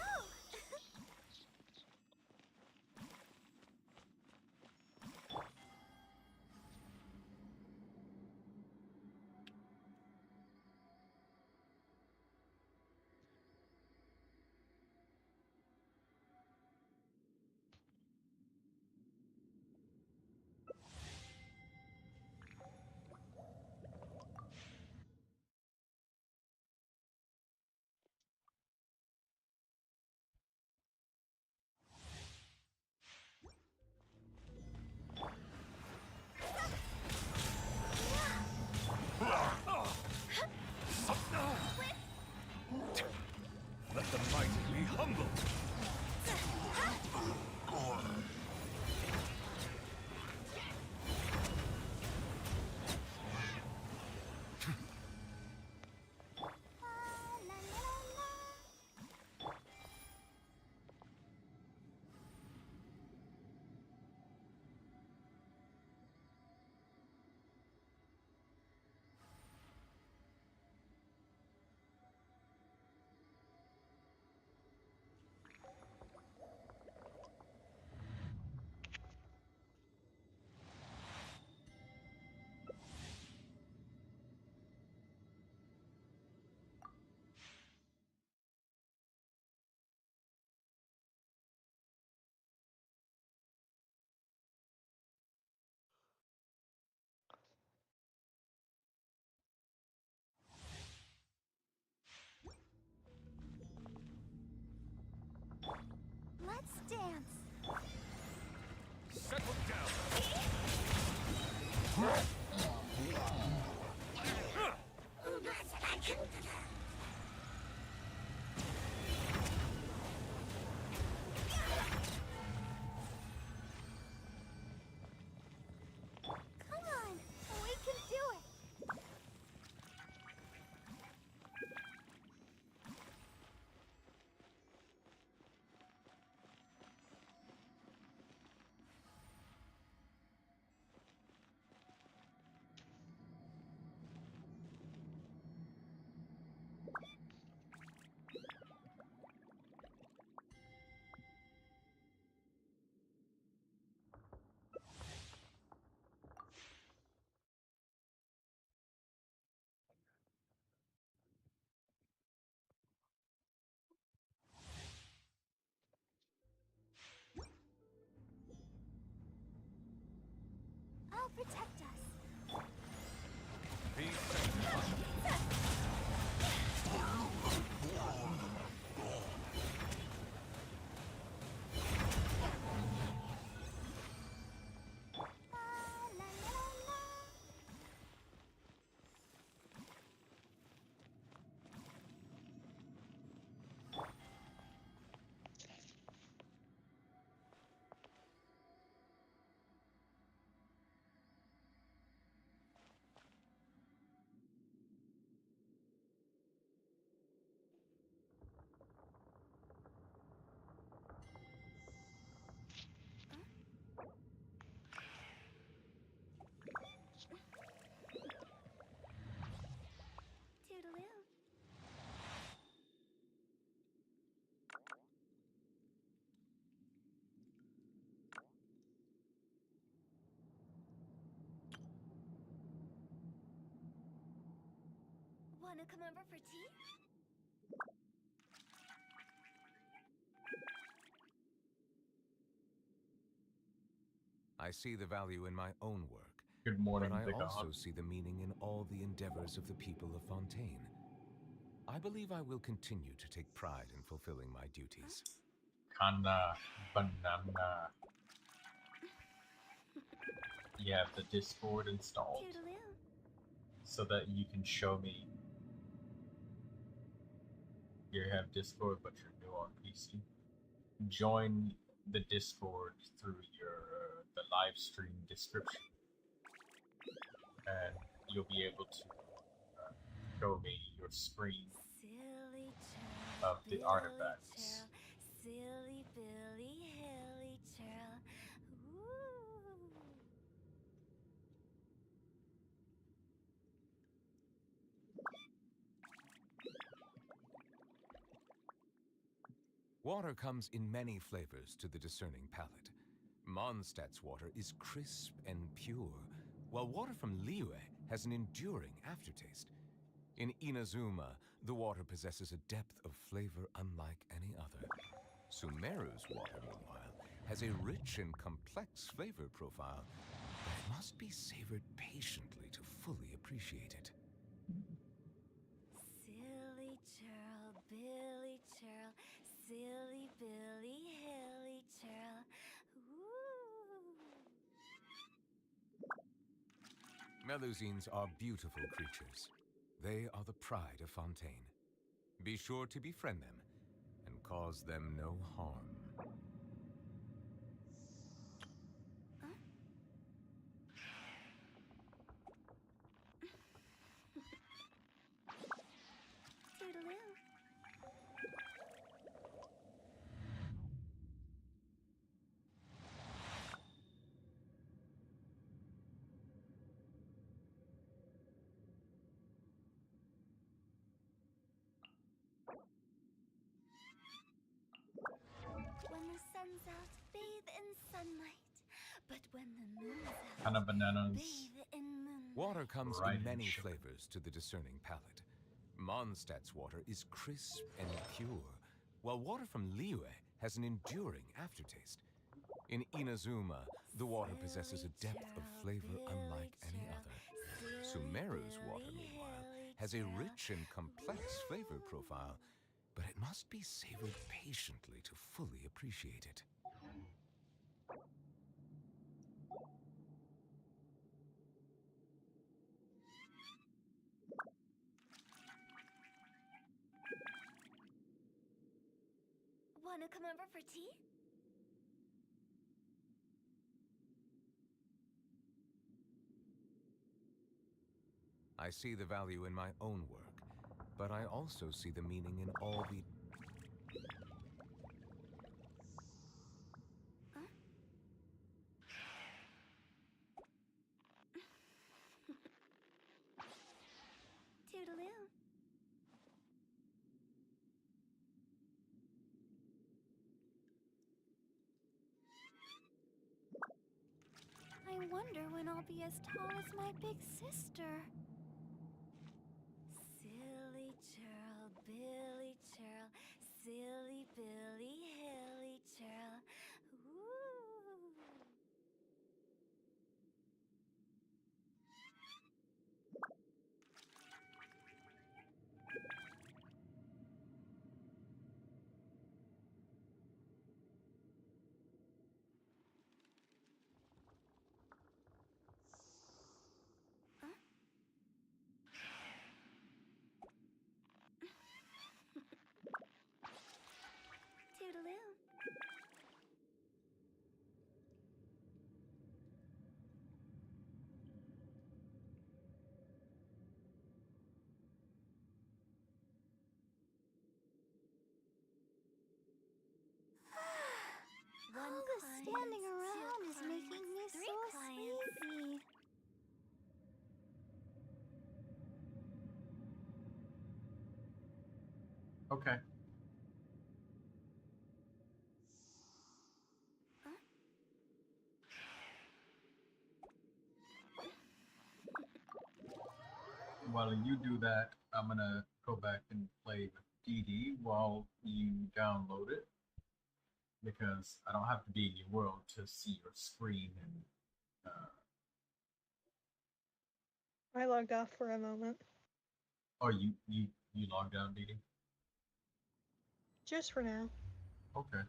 Let the mighty be humble. Come on, we can do it. I'll protect us. Toodaloo. Wanna come over for tea? I see the value in my own work. Good morning, but I Big also Op. see the meaning in all the endeavors of the people of Fontaine. I believe I will continue to take pride in fulfilling my duties. Kana banana. You have the Discord installed Toodaloo. so that you can show me. You have Discord, but you're new on PC. Join the Discord through your the live stream description, and you'll be able to show me your screen Silly churl, of the artifacts. silly Billy Hilly churl. Ooh. Water comes in many flavors to the discerning palate. Mondstadt's water is crisp and pure, while water from Liyue has an enduring aftertaste. In Inazuma, the water possesses a depth of flavor unlike any other. Sumeru's water, meanwhile, has a rich and complex flavor profile, but it must be savored patiently to fully appreciate it. Silly churl, Billy churl, silly Billy Hilly churl. Ooh. Melusines are beautiful creatures. They are the pride of Fontaine. Be sure to befriend them and cause them no harm. Toodaloo. When the sun's out, bathe in sunlight. But when the moon's out, Kind of bananas. bathe in moonlight. Water comes Right in many in sugar. flavors to the discerning palate. Mondstadt's water is crisp and pure, while water from Liyue has an enduring aftertaste. In Inazuma, the water possesses a depth of flavor unlike any other. Sumeru's water, meanwhile, has a rich and complex flavor profile, but it must be savored patiently to fully appreciate it. Wanna come over for tea? I see the value in my own work, but I also see the meaning in all the... Toodaloo. I wonder when I'll be as tall as my big sister. Silly churl, Billy churl, silly Billy, hilly churl. Ooh. Toodaloo. All the standing around is making me so sleepy. Okay. While you do that, I'm gonna go back and play with DD while you download it, because I don't have to be in your world to see your screen. And I logged off for a moment. oh, you logged out, DD? Just for now. Okay.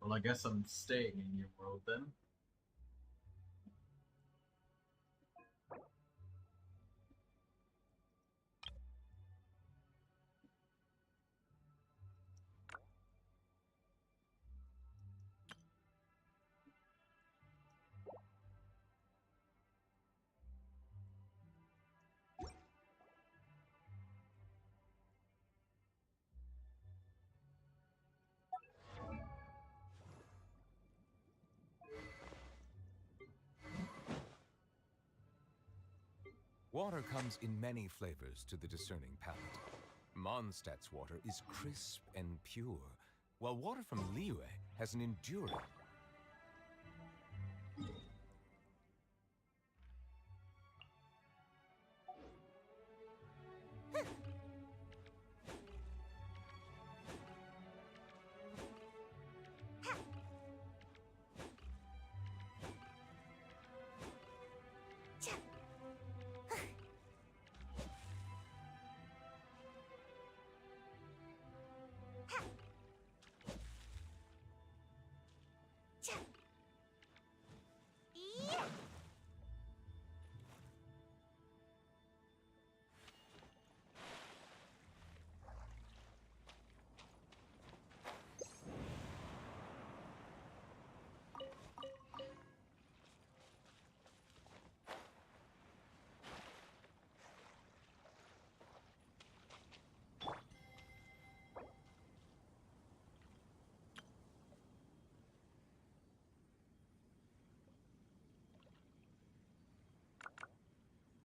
Well, I guess I'm staying in your world then. Water comes in many flavors to the discerning palate. Mondstadt's water is crisp and pure, while water from Liyue has an enduring